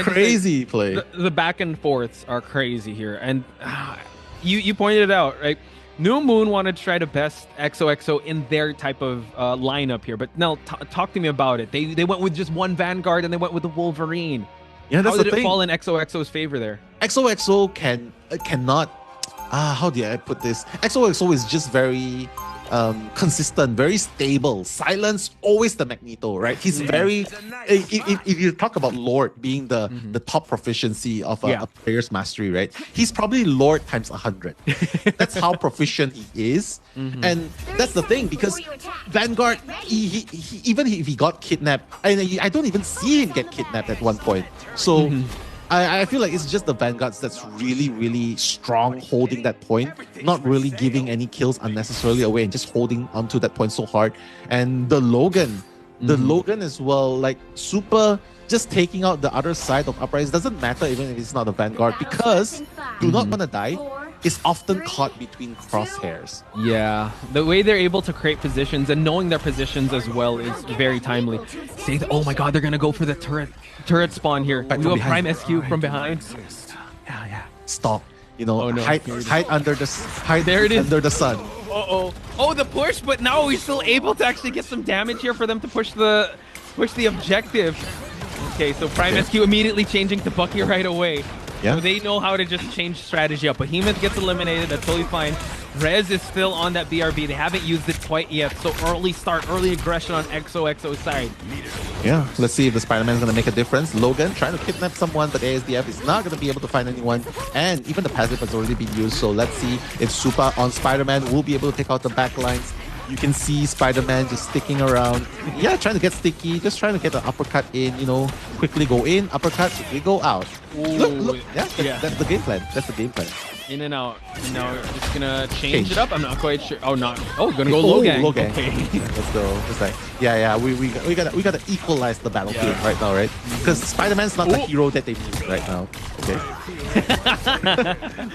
Speaker 2: Crazy play.
Speaker 1: The back and forths are crazy here. And you pointed it out, right? New Moon wanted to try to best EXO in their type of lineup here. But now, talk to me about it. They went with just 1 Vanguard and they went with the Wolverine.
Speaker 2: Yeah, that's
Speaker 1: How
Speaker 2: the
Speaker 1: did
Speaker 2: thing.
Speaker 1: it fall in EXO's favor there?
Speaker 2: EXO cannot. How do I put this? EXO is just very consistent, very stable. Silence, always the Magneto, right? He's very. If you talk about Lord being the top proficiency of a player's mastery, right? He's probably Lord times 100. That's how proficient he is, and that's the thing because Vanguard, even if he got kidnapped, I don't even see him get kidnapped at one point. So. I feel like it's just the Vanguards that's really, really strong holding that point, not really giving any kills unnecessarily away and just holding onto that point so hard. And the Logan as well, like super just taking out the other side of Uprise doesn't matter even if it's not a Vanguard because Do Not Wanna Die is often caught between crosshairs.
Speaker 1: Yeah, the way they're able to create positions and knowing their positions as well is very timely. Oh my god, they're gonna go for the turret spawn here. We have Prime SQ from behind.
Speaker 2: Yeah. Stop. You know, hide under the under the sun.
Speaker 1: Oh, the push, but now we're still able to actually get some damage here for them to push the objective. Okay, so Prime SQ immediately changing to Bucky right away.
Speaker 2: Yeah.
Speaker 1: So they know how to just change strategy up. Behemoth gets eliminated. That's totally fine. Rez is still on that BRB. They haven't used it quite yet. So early start, early aggression on EXO's side.
Speaker 2: Yeah, let's see if the Spider-Man is going to make a difference. Logan trying to kidnap someone, but ASDF is not going to be able to find anyone. And even the passive has already been used. So let's see if Supa on Spider-Man will be able to take out the backlines. You can see Spider-Man just sticking around. Yeah, trying to get sticky. Just trying to get the uppercut in, you know. Quickly go in, uppercut, quickly go out.
Speaker 1: Ooh,
Speaker 2: look. Yeah, that's the game plan. That's the game plan.
Speaker 1: In and out. Now just gonna change it up. I'm not quite sure. Oh, gonna go low gang.
Speaker 2: Low gang.
Speaker 1: Okay.
Speaker 2: Let's go. Just like we gotta equalize the battlefield right now, right? Because Spider-Man's not the hero that they need right now. Okay.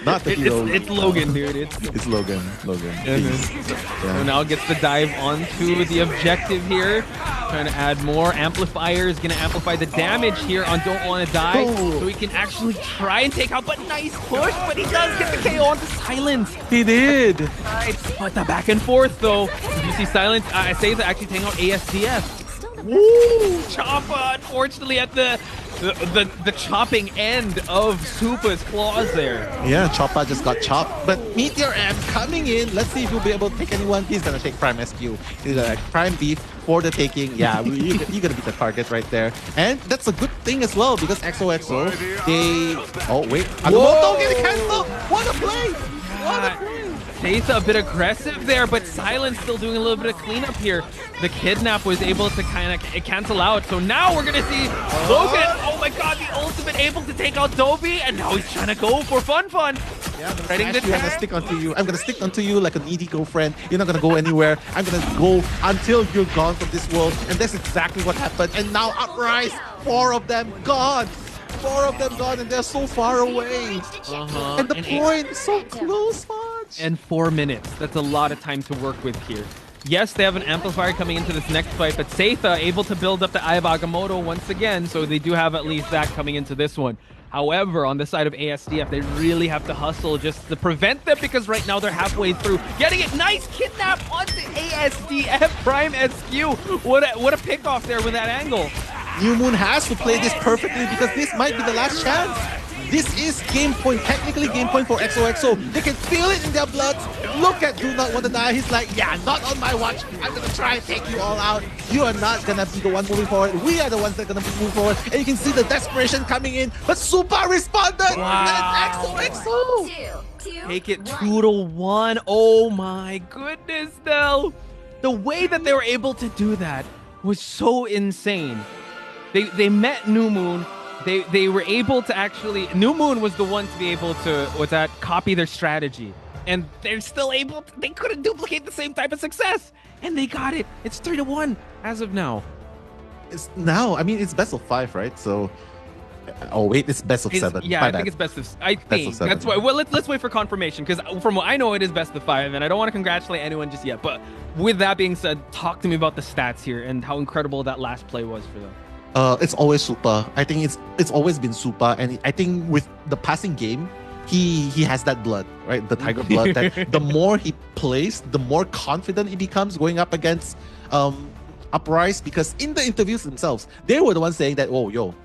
Speaker 2: Not the hero.
Speaker 1: It's Logan, dude.
Speaker 2: It's Logan.
Speaker 1: So now gets the dive onto the objective here. Trying to add more amplifiers. Gonna amplify the damage here on Don't Wanna Die. So we can can actually try and take out, but nice push, but he does get the KO onto Silence.
Speaker 2: He did.
Speaker 1: Right, but the back and forth though. Did you see Silence? I say that actually taking out ASDF. Woo! Choppa, unfortunately, at the chopping end of Supa's claws there.
Speaker 2: Yeah, Choppa just got chopped. But Meteor M coming in. Let's see if he'll be able to take anyone. He's gonna take Prime SQ. He's like Prime Beef for the taking. Yeah, you're gonna be the target right there. And that's a good thing as well because XOXO, they... Oh, wait. Don't get it canceled! What a play! What a play!
Speaker 1: Seitha a bit aggressive there, but Silence still doing a little bit of cleanup here. The kidnap was able to kind of cancel out. So now we're going to see Logan. Oh my god, the ultimate able to take out Dobby. And now he's trying to go for fun.
Speaker 2: Yeah, I'm gonna stick onto you. I'm gonna stick onto you like a needy girlfriend. You're not gonna go anywhere. I'm gonna go until you're gone from this world. And that's exactly what happened. And now Uprise, 4 of them gone. 4 of them gone, and they're so far away. And the point is so close, Fudge.
Speaker 1: And 4 minutes. That's a lot of time to work with here. Yes, they have an amplifier coming into this next fight, but Seitha able to build up the Eye of Agamotto once again, so they do have at least that coming into this one. However, on the side of ASDF, they really have to hustle just to prevent them because right now they're halfway through. Getting it, nice kidnap onto ASDF Prime SQ. What a pick off there with that angle.
Speaker 2: New Moon has to play this perfectly because this might be the last chance. This is game point, technically game point for XOXO. They can feel it in their blood. Look at Do Not Want to Die. He's like, yeah, not on my watch. I'm going to try and take you all out. You are not going to be the one moving forward. We are the ones that are going to move forward. And you can see the desperation coming in. But Supa responded.
Speaker 1: Wow.
Speaker 2: And XOXO.
Speaker 1: Take it 2-1. Oh my goodness, Del. The way that they were able to do that was so insane. They met New Moon. They were able to actually... New Moon was the one to be able to, copy their strategy. And they're still able to... They couldn't duplicate the same type of success. And they got it. It's 3-1 as of now.
Speaker 2: It's now, I mean, it's best of 5, right? So... Oh, wait, it's best of 7.
Speaker 1: Yeah, I think it's best of... I think. That's why... Well, let's wait for confirmation. Because from what I know, it is best of 5. And I don't want to congratulate anyone just yet. But with that being said, talk to me about the stats here and how incredible that last play was for them.
Speaker 2: It's always Supa. I think it's always been Supa, and I think with the passing game, he has that blood, right? The tiger blood. That the more he plays, the more confident he becomes going up against Uprise. Because in the interviews themselves, they were the ones saying that, oh, yo,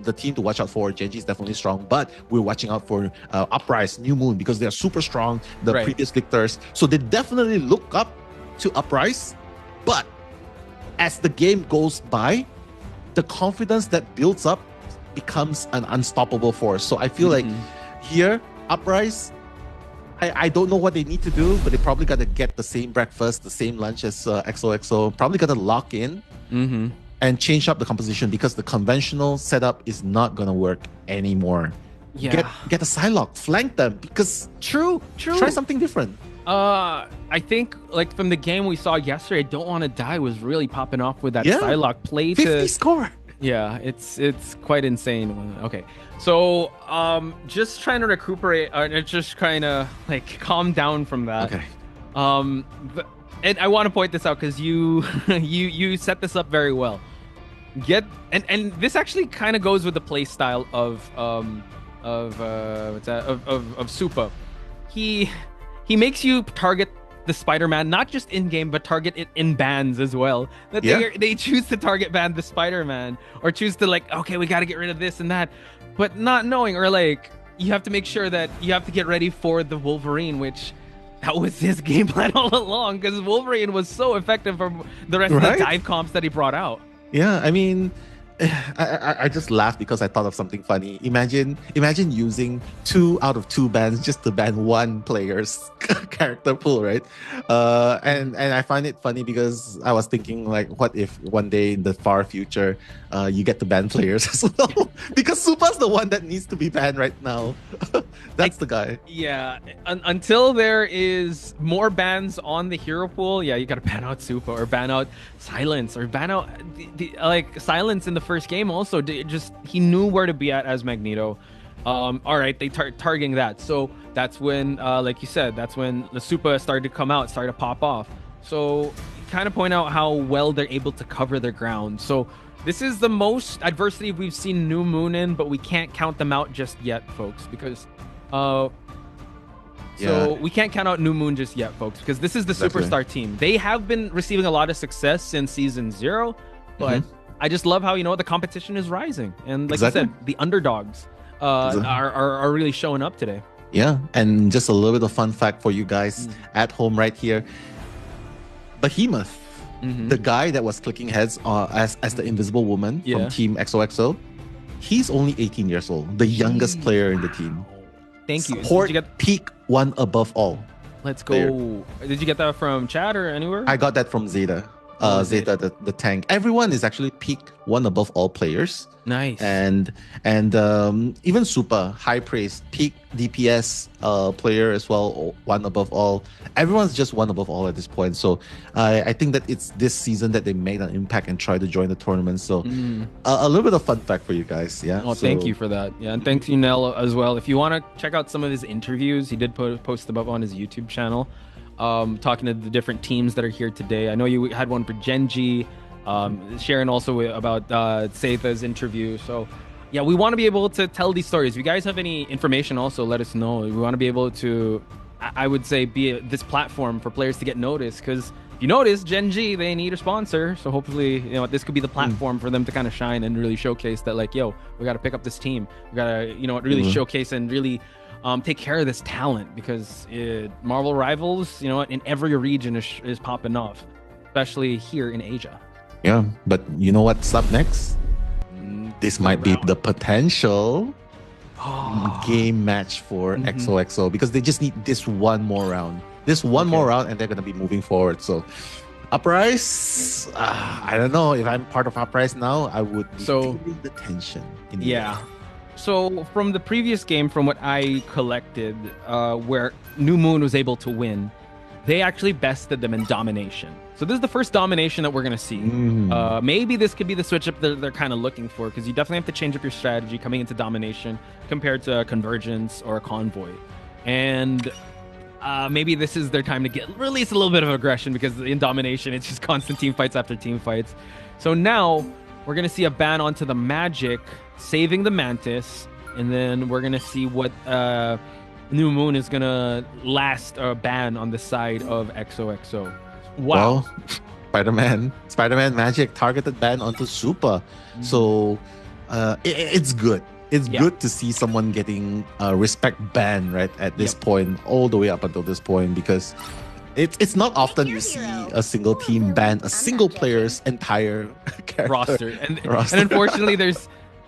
Speaker 2: the team to watch out for, Genji is definitely strong, but we're watching out for Uprise, New Moon, because they're super strong. The previous victors, so they definitely look up to Uprise. But as the game goes by, the confidence that builds up becomes an unstoppable force. So I feel like here, Uprise, I don't know what they need to do, but they probably got to get the same breakfast, the same lunch as XOXO. Probably got to lock in and change up the composition because the conventional setup is not going to work anymore.
Speaker 1: Yeah.
Speaker 2: Get a Psylocke, flank them because
Speaker 1: true.
Speaker 2: Try something different.
Speaker 1: I think like from the game we saw yesterday, Don't Want to Die was really popping off with that Psylocke play
Speaker 2: 50 score.
Speaker 1: Yeah, it's quite insane. Okay, so just trying to recuperate and just trying to like calm down from that.
Speaker 2: Okay.
Speaker 1: And I want to point this out because you set this up very well. And this actually kind of goes with the play style of Supa. He makes you target the Spider-Man, not just in-game, but target it in bans as well. That they choose to target ban the Spider-Man or choose to like, okay, we got to get rid of this and that. But not knowing, or like, you have to make sure that you have to get ready for the Wolverine, which that was his game plan all along because Wolverine was so effective for the rest of the dive comps that he brought out.
Speaker 2: Yeah, I mean... I just laughed because I thought of something funny. Imagine using 2 out of 2 bans just to ban one player's character pool, right? And I find it funny because I was thinking like, what if one day in the far future, you get to ban players as well? Because Supa's the one that needs to be banned right now. That's the guy.
Speaker 1: Yeah, until there is more bans on the hero pool, yeah, you gotta ban out Supa or ban out Silence or ban out like Silence in the first game also. Just he knew where to be at as Magneto. All right, they targeting that. So that's when, like you said, that's when the Supa started to come out, started to pop off. So kind of point out how well they're able to cover their ground. So This is the most adversity we've seen New Moon in, but we can't count them out just yet, folks, because so we can't count out New Moon just yet, folks, because this is the superstar team. They have been receiving a lot of success since season 0, but I just love how, you know, the competition is rising. And like I said, the underdogs are really showing up today.
Speaker 2: Yeah, and just a little bit of fun fact for you guys at home right here. Behemoth, the guy that was clicking heads as the Invisible Woman from Team XOXO, he's only 18 years old, the youngest player in the team.
Speaker 1: Thank you.
Speaker 2: Support peak one above all.
Speaker 1: Let's go. Did you get that from chat or anywhere?
Speaker 2: I got that from Zeta. Zeta, the tank. Everyone is actually peaked one above all players.
Speaker 1: Nice.
Speaker 2: And even Super, high praise, peak DPS player as well, one above all. Everyone's just one above all at this point. So I think that it's this season that they made an impact and tried to join the tournament. So a little bit of fun fact for you guys. Yeah.
Speaker 1: Oh, thank you for that. Yeah, and thanks you, Nell, as well. If you want to check out some of his interviews, he did post them up on his YouTube channel. Talking to the different teams that are here today. I know you had one for Genji, sharing also about Seitha's interview. So yeah, we want to be able to tell these stories. If you guys have any information, also let us know. We want to be able to, I would say, be this platform for players to get noticed, because if you notice, Genji, they need a sponsor. So hopefully, you know, this could be the platform for them to kind of shine and really showcase that, like, yo, we got to pick up this team. We got to, you know, really showcase and really take care of this talent, because Marvel Rivals, you know, in every region is popping off, especially here in Asia.
Speaker 2: Yeah, but you know what's up next? This might be the potential game match for XOXO, because they just need this one more round. This one more round, and they're going to be moving forward. So Uprise, I don't know if I'm part of Uprise now. I would be feeling the tension.
Speaker 1: So from the previous game, from what I collected, where New Moon was able to win, they actually bested them in domination. So this is the first domination that we're going to see. Maybe this could be the switch up they're kind of looking for, because you definitely have to change up your strategy coming into domination compared to Convergence or a Convoy. And maybe this is their time to release a little bit of aggression, because in domination, it's just constant team fights after team fights. So now we're going to see a ban onto the Magic, saving the Mantis, and then we're gonna see what New Moon is gonna last ban on the side of XOXO. Wow.
Speaker 2: Well, Spider-Man Magic targeted ban onto Super. So it's good. It's good to see someone getting respect ban right at this point, all the way up until this point, because it's not often you see a single team ban a single player's entire
Speaker 1: roster. And unfortunately,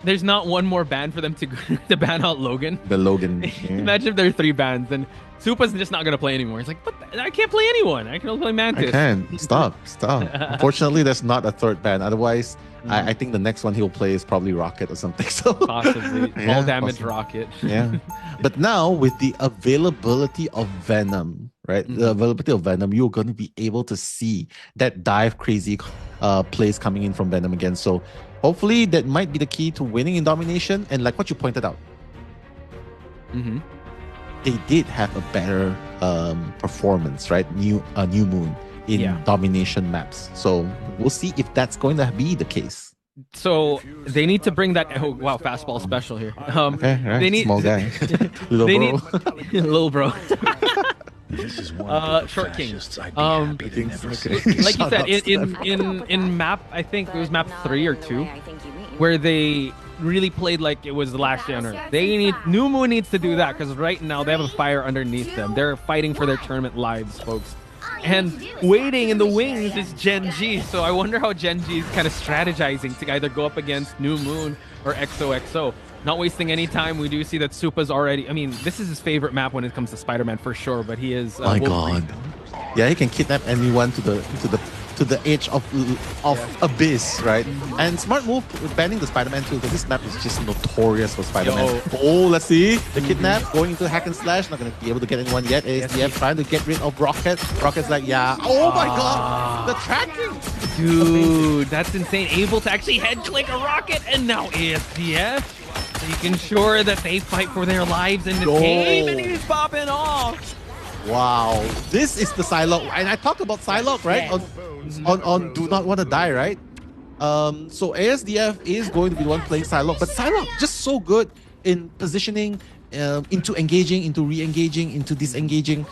Speaker 1: there's not one more ban for them to ban out Logan.
Speaker 2: The Logan.
Speaker 1: Imagine if there are 3 bans, then Supa's just not going to play anymore. It's like, I can't play anyone. I can only play Mantis.
Speaker 2: I can. Stop. Unfortunately, there's not a 3rd ban. Otherwise, I think the next one he'll play is probably Rocket or something. So
Speaker 1: possibly. All damage Rocket.
Speaker 2: Yeah. But now, with the availability of Venom, right? The availability of Venom, you're going to be able to see that dive crazy plays coming in from Venom again. So hopefully that might be the key to winning in domination. And like what you pointed out, they did have a better performance, right? New Moon in domination maps. So we'll see if that's going to be the case.
Speaker 1: So they need to bring that. Oh wow, fastball special here.
Speaker 2: Okay, right.
Speaker 1: They need
Speaker 2: small guy,
Speaker 1: little bro.
Speaker 3: This is one
Speaker 1: Short King.
Speaker 3: Like
Speaker 1: you said, in map, I think it was map 3 or 2, where they really played like it was the last day on Earth. New Moon needs to do that, because right now they have a fire underneath them. They're fighting for their tournament lives, folks. And waiting in the wings is Genji. So I wonder how Genji is kind of strategizing to either go up against New Moon or XOXO. Not wasting any time. We do see that Supa's already... I mean, this is his favorite map when it comes to Spider-Man for sure, but he is...
Speaker 2: my God. Yeah, he can kidnap anyone to the edge of abyss, right? And smart move with banning the Spider-Man too, because this map is just notorious for Spider-Man. Oh, let's see. The kidnap going into hack and slash. Not going to be able to get anyone yet. ASDF trying to get rid of Rocket. Rocket's like, yeah. Oh my God. The tracking.
Speaker 1: Dude, that's insane. Able to actually head click a Rocket, and now ASDF making sure that they fight for their lives in this game, and he's popping off.
Speaker 2: Wow, this is the Psylocke, and I talked about Psylocke, right? On Do Not Want to Die, right? So ASDF is going to be the one playing Psylocke, but Psylocke just so good in positioning, into engaging, into re-engaging, into disengaging.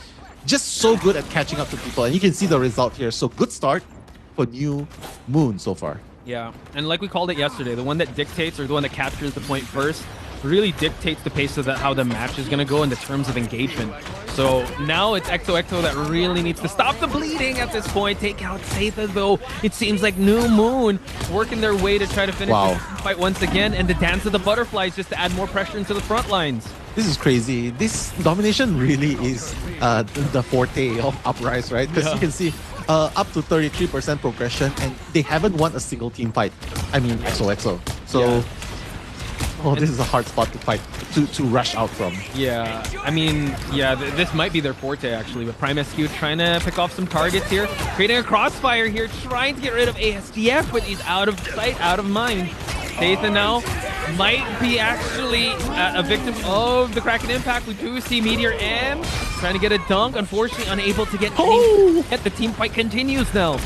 Speaker 2: Just so good at catching up to people. And you can see the result here. So good start for New Moon so far.
Speaker 1: Yeah, and like we called it yesterday, the one that dictates or the one that captures the point first really dictates the pace of how the match is going to go in the terms of engagement. So now it's XOXO that really needs to stop the bleeding at this point. Take out Seitha, though. It seems like New Moon working their way to try to finish the fight once again, and the dance of the butterflies just to add more pressure into the front lines.
Speaker 2: This is crazy. This domination really is the forte of Uprise, right? Because you can see up to 33% progression, and they haven't won a single team fight. I mean, XOXO. So, this is a hard spot to fight, to rush out from.
Speaker 1: Yeah, I mean, this might be their forte, actually. But Prime SQ trying to pick off some targets here, creating a crossfire here, trying to get rid of ASDF, but he's out of sight, out of mind. Seitha now might be actually a victim of the Kraken impact. We do see Meteor and trying to get a dunk. Unfortunately, unable to get any hit. The team fight continues now.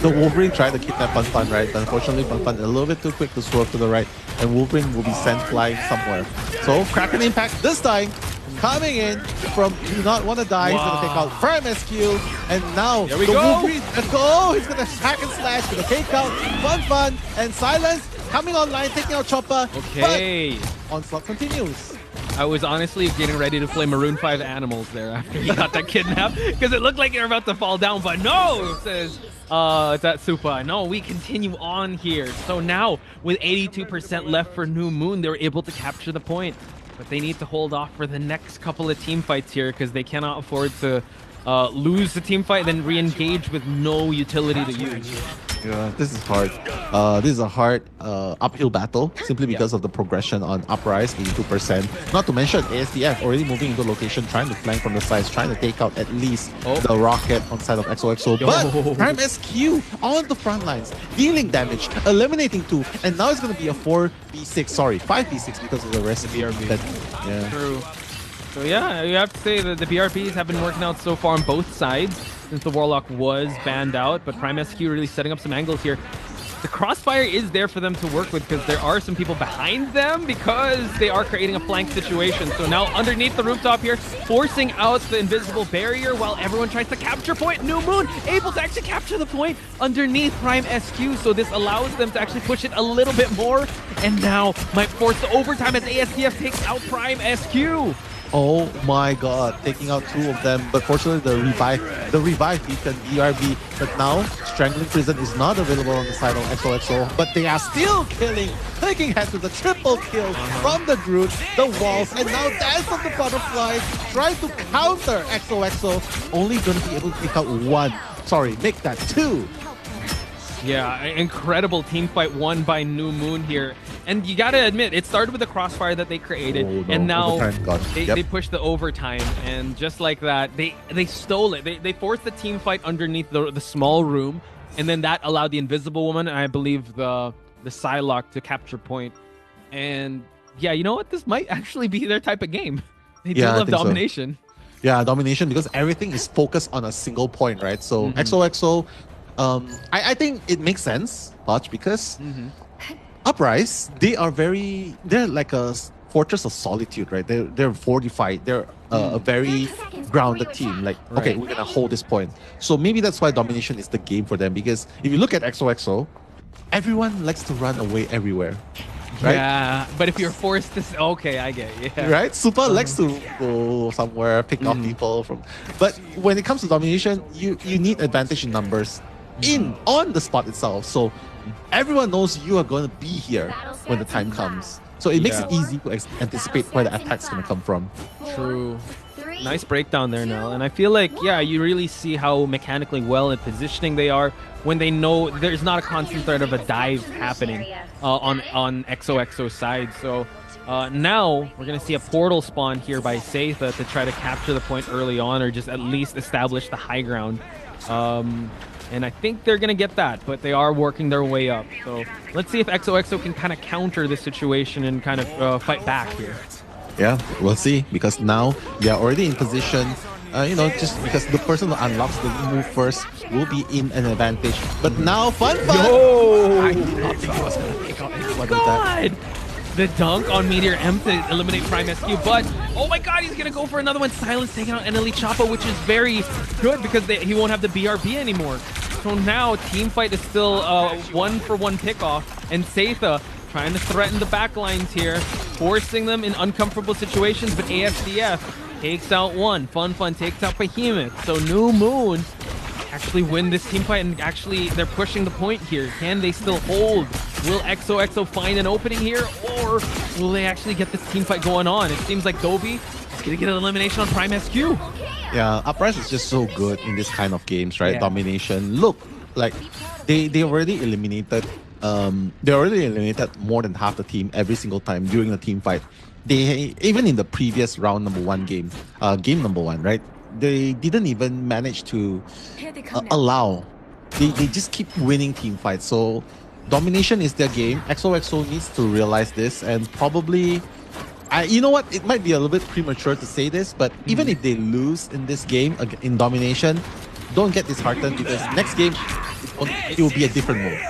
Speaker 2: The Wolverine tried to kidnap Fan, right? But unfortunately, Fan a little bit too quick to swerve to the right, and Wolverine will be sent flying somewhere. So Kraken impact this time coming in from Do Not Want to Die. He's going to take out Prime SQ, and now the Wolverine, let's go! He's going to hack and slash, going to take out Fan, and Silence coming online, taking out Chopper.
Speaker 1: Okay.
Speaker 2: But onslaught continues.
Speaker 1: I was honestly getting ready to play Maroon 5 Animals there after he got that kidnapped, because it looked like you're about to fall down, but no! It says, it's at Supa. No, we continue on here. So now, with 82% left for New Moon, they're able to capture the point. But they need to hold off for the next couple of team fights here, because they cannot afford to lose the team fight, then re-engage with no utility to use.
Speaker 2: Yeah, this is hard. This is a hard uphill battle simply because of the progression on Uprise, 82%. Not to mention ASDF already moving into location, trying to flank from the sides, trying to take out at least the rocket on side of XOXO. But Prime SQ on the front lines, dealing damage, eliminating 2, and now it's going to be a 4v6, sorry, 5v6 because of the recipe. Yeah.
Speaker 1: True. So yeah, you have to say that the BRPs have been working out so far on both sides since the Warlock was banned out, but Prime SQ really setting up some angles here. The crossfire is there for them to work with because there are some people behind them because they are creating a flank situation. So now underneath the rooftop here, forcing out the invisible barrier while everyone tries to capture point. New Moon able to actually capture the point underneath Prime SQ. So this allows them to actually push it a little bit more. And now might force the overtime as ASDF takes out Prime SQ.
Speaker 2: Oh my god, taking out 2 of them, but fortunately the revive beacon BRB, but now Strangling Prison is not available on the side of XOXO, but they are still killing, taking head to the triple kill from the Groot, the walls, and now Dance of the Butterflies trying to counter XOXO, only going to be able to pick out 1, sorry, make that 2.
Speaker 1: Yeah, incredible team fight won by New Moon here. And you gotta admit, it started with the crossfire that they created, and now they pushed the overtime, and just like that, they stole it. They forced the team fight underneath the small room, and then that allowed the Invisible Woman, and I believe the Psylocke to capture point. And yeah, you know what? This might actually be their type of game. They do love domination.
Speaker 2: So. Yeah, domination, because everything is focused on a single point, right? So XOXO, I think it makes sense, Botch, because Uprise, they're like a fortress of solitude, right? They're fortified. They're a very grounded team. Like, okay, we're gonna hold this point. So maybe that's why domination is the game for them. Because if you look at XOXO, everyone likes to run away everywhere. Right?
Speaker 1: Yeah, but if you're forced to, okay, I get it. Yeah.
Speaker 2: Right? Super likes to go somewhere, pick off people from. But when it comes to domination, you need advantage in numbers on the spot itself. So everyone knows you are going to be here when the time comes. So it makes it easy to anticipate where the attack's going to come from.
Speaker 1: True. Nice breakdown there, Nell. And I feel like, yeah, you really see how mechanically well in positioning they are when they know there's not a constant threat of a dive happening on XOXO's side. So now we're going to see a portal spawn here by Seitha to try to capture the point early on, or just at least establish the high ground. And I think they're going to get that, but they are working their way up. So let's see if XOXO can kind of counter this situation and kind of fight back here.
Speaker 2: Yeah, we'll see, because now they are already in position. just because the person who unlocks the move first will be in an advantage. But now, fun!
Speaker 1: Yo!
Speaker 2: I did not think he was going to pick out anyone with that.
Speaker 1: God! The dunk on Meteor M to eliminate Prime SQ, but oh my god, he's gonna go for another one. Silence taking out NLE Choppa, which is very good because he won't have the BRB anymore. So now team fight is still 1-for-1 pickoff, and Seitha trying to threaten the backlines here, forcing them in uncomfortable situations, but ASDF takes out one. Fun takes out Behemoth. So New Moon actually win this team fight, and actually they're pushing the point here. Can they still hold? Will XOXO find an opening here, or will they actually get this team fight going on? It seems like Dobie is gonna get an elimination on Prime SQ.
Speaker 2: Yeah, Uprise is just so good in this kind of games, right?
Speaker 1: Yeah.
Speaker 2: Domination. Look, like they already eliminated more than half the team every single time during the team fight. They even in the previous round number 1 game number 1, right? They didn't even manage to allow. They just keep winning team fights. So domination is their game. XOXO needs to realize this, and probably, you know what? It might be a little bit premature to say this, but even if they lose in this game in domination, don't get disheartened, because next game it will be a different mode.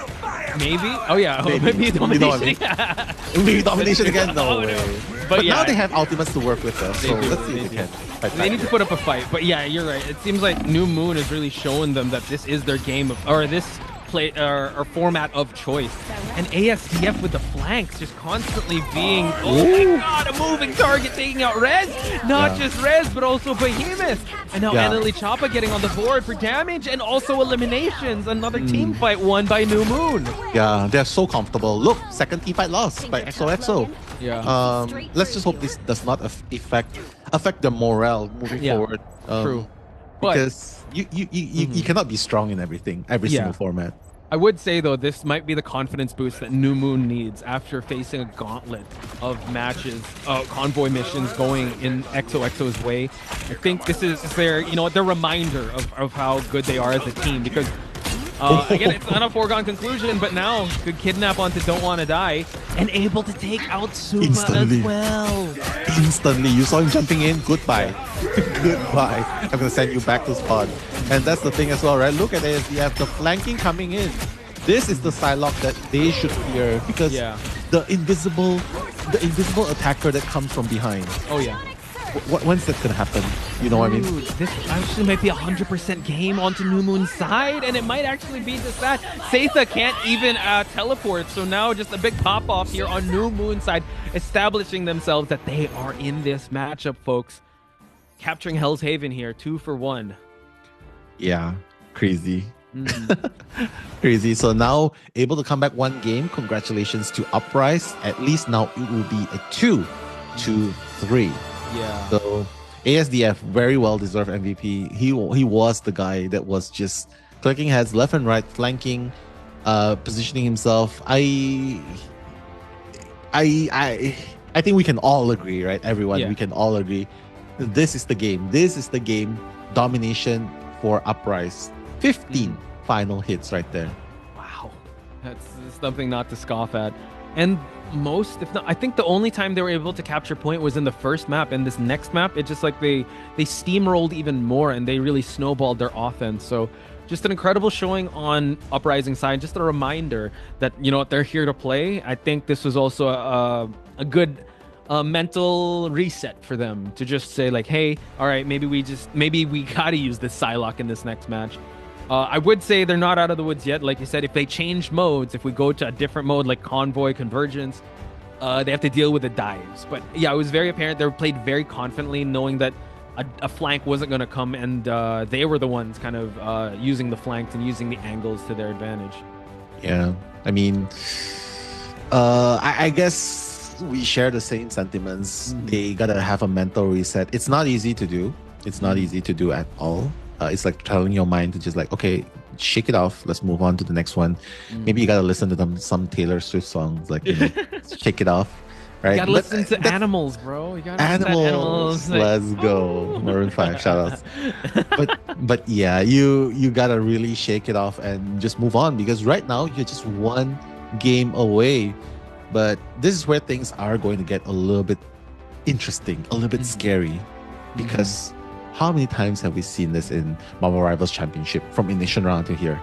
Speaker 1: Maybe. Oh yeah. Maybe domination.
Speaker 2: You know what I mean? Maybe domination again. No way.
Speaker 1: No.
Speaker 2: But
Speaker 1: yeah,
Speaker 2: now they have ultimates to work with us, so
Speaker 1: They do,
Speaker 2: let's see
Speaker 1: they
Speaker 2: if they can.
Speaker 1: They need to put up a fight. But yeah, you're right. It seems like New Moon is really showing them that this is their game of, or this play or format of choice. And ASDF with the flanks just constantly being, oh my god, a moving target taking out Rez. Not just Rez, but also Behemoth. And now NLE Choppa getting on the board for damage and also eliminations. Another team fight won by New Moon.
Speaker 2: Yeah, they're so comfortable. Look, second team fight lost by XOXO.
Speaker 1: Yeah.
Speaker 2: Let's just hope this does not affect the morale moving forward.
Speaker 1: True.
Speaker 2: Because you cannot be strong in every single format.
Speaker 1: I would say, though, this might be the confidence boost that New Moon needs after facing a gauntlet of matches, convoy missions going in XOXO's way. I think this is their, their reminder of how good they are as a team, because again, it's not a foregone conclusion, but now could kidnap onto Don't Wanna Die and able to take out Suma
Speaker 2: Instantly.
Speaker 1: as well.
Speaker 2: Instantly, you saw him jumping in. Goodbye. Goodbye. I'm gonna send you back to spawn. And that's the thing as well, right? Look at ASDF, the flanking coming in. This is the Psylocke that they should fear, because the invisible attacker that comes from behind.
Speaker 1: Oh yeah.
Speaker 2: When's that gonna happen? You know what I mean?
Speaker 1: This actually might be 100% game onto New Moon's side, and it might actually be just that. Seitha can't even teleport, so now just a big pop-off here on New Moon's side, establishing themselves that they are in this matchup, folks. Capturing Hell's Haven here, 2 for 1.
Speaker 2: Yeah, crazy. Crazy. So now able to come back 1 game. Congratulations to Uprise. At least now it will be a 2-3.
Speaker 1: Yeah.
Speaker 2: So ASDF, very well deserved MVP. He was the guy that was just clicking heads left and right, flanking, positioning himself. I think we can all agree, right? Everyone, we can all agree. This is the game. This is the game. Domination for Uprise. 15 final hits right there.
Speaker 1: Wow. That's something not to scoff at. And most, if not, I think the only time they were able to capture point was in the first map. And this next map, it's just like they steamrolled even more, and they really snowballed their offense. So just an incredible showing on Uprising side. Just a reminder that, they're here to play. I think this was also a good mental reset for them to just say like, hey, all right, maybe we gotta use this Psylocke in this next match. I would say they're not out of the woods yet. Like you said, if they change modes, if we go to a different mode like Convoy, Convergence, they have to deal with the dives. But yeah, it was very apparent they played very confidently, knowing that a flank wasn't going to come, and they were the ones kind of using the flanks and using the angles to their advantage.
Speaker 2: Yeah, I mean, I guess we share the same sentiments. They gotta have a mental reset. It's not easy to do. It's not easy to do at all. It's like telling your mind to just like, okay, shake it off. Let's move on to the next one. Maybe you gotta listen to some Taylor Swift songs, like shake it off, right?
Speaker 1: You gotta listen to Animals, bro. You gotta
Speaker 2: Animals. Let's go. Maroon 5, shout outs. But yeah, you gotta really shake it off and just move on, because right now you're just 1 game away. But this is where things are going to get a little bit interesting, a little bit scary, because how many times have we seen this in Marvel Rivals Championship from initial round to here?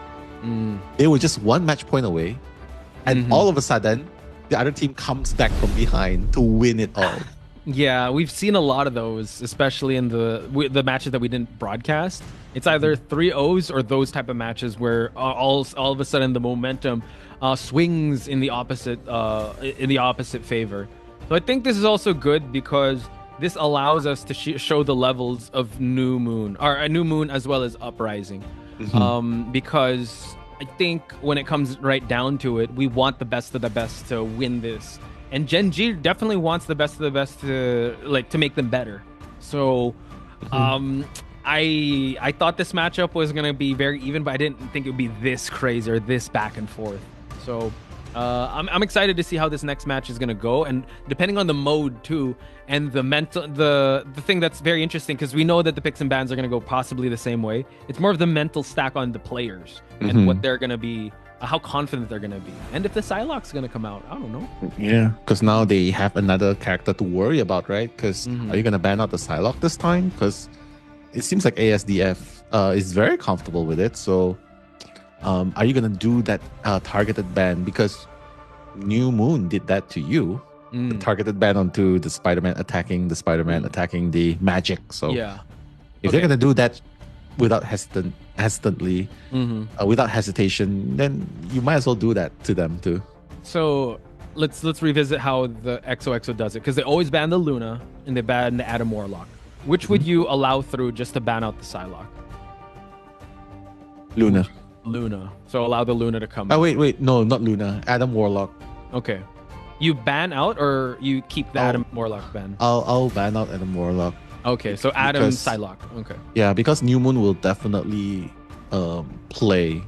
Speaker 2: They were just one match point away, and all of a sudden, the other team comes back from behind to win it all.
Speaker 1: Yeah, we've seen a lot of those, especially in the matches that we didn't broadcast. It's either 3-0s or those type of matches where all of a sudden the momentum swings in the opposite favor. So I think this is also good because this allows us to show the levels of new moon or a new moon as well as uprising. Because I think when it comes right down to it, we want the best of the best to win this. And Gen G definitely wants the best of the best to make them better. So I thought this matchup was gonna be very even, but I didn't think it would be this crazy or this back and forth. So I'm excited to see how this next match is gonna go, and depending on the mode too, and the thing that's very interesting, because we know that the picks and bans are gonna go possibly the same way. It's more of the mental stack on the players and what they're gonna be. How confident they're gonna be, and if the Psylocke's gonna come out, I don't know.
Speaker 2: Yeah, because now they have another character to worry about, right? Because are you gonna ban out the Psylocke this time? Because it seems like ASDF is very comfortable with it. So, are you gonna do that targeted ban? Because New Moon did that to you. The targeted ban onto the Spider-Man attacking the Spider-Man attacking the magic. So
Speaker 1: yeah,
Speaker 2: if they're gonna do that without hesitantly, without hesitation, then you might as well do that to them too.
Speaker 1: So let's revisit how the XOXO does it, because they always ban the Luna and they ban the Adam Warlock. Which would you allow through just to ban out the Psylocke? Luna. So allow the Luna to come out.
Speaker 2: Oh wait, no, not Luna. Adam Warlock.
Speaker 1: Okay. You ban out or you keep the Adam Warlock ban?
Speaker 2: I'll ban out Adam Warlock.
Speaker 1: Okay, so Adam Psylocke. Okay.
Speaker 2: Yeah, because New Moon will definitely play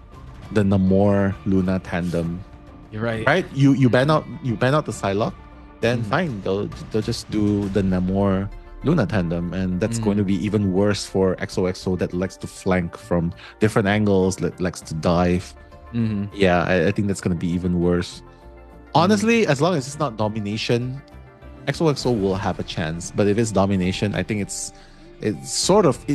Speaker 2: the Namor Luna tandem.
Speaker 1: You're right.
Speaker 2: Right? You ban out the Psylocke, then fine. They'll just do the Namor Luna tandem, and that's going to be even worse for XOXO that likes to flank from different angles, that likes to dive. Yeah, I think that's going to be even worse. Honestly, as long as it's not domination, XOXO will have a chance. But if it's domination, I think it sort of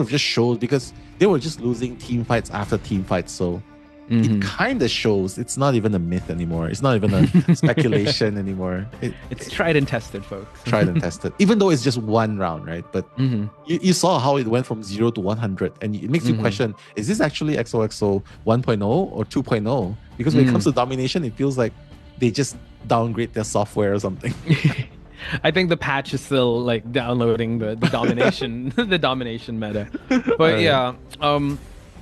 Speaker 2: just shows, because they were just losing team fights after team fights. So it kind of shows it's not even a myth anymore. It's not even a speculation anymore.
Speaker 1: It's tried and tested, folks.
Speaker 2: Tried and tested. Even though it's just one round, right? But you saw how it went from 0 to 100, and it makes you question: is this actually XOXO 1.0 or 2.0? Because when it comes to domination, it feels like they just downgrade their software or something.
Speaker 1: I think the patch is still like downloading the domination the domination meta. But yeah,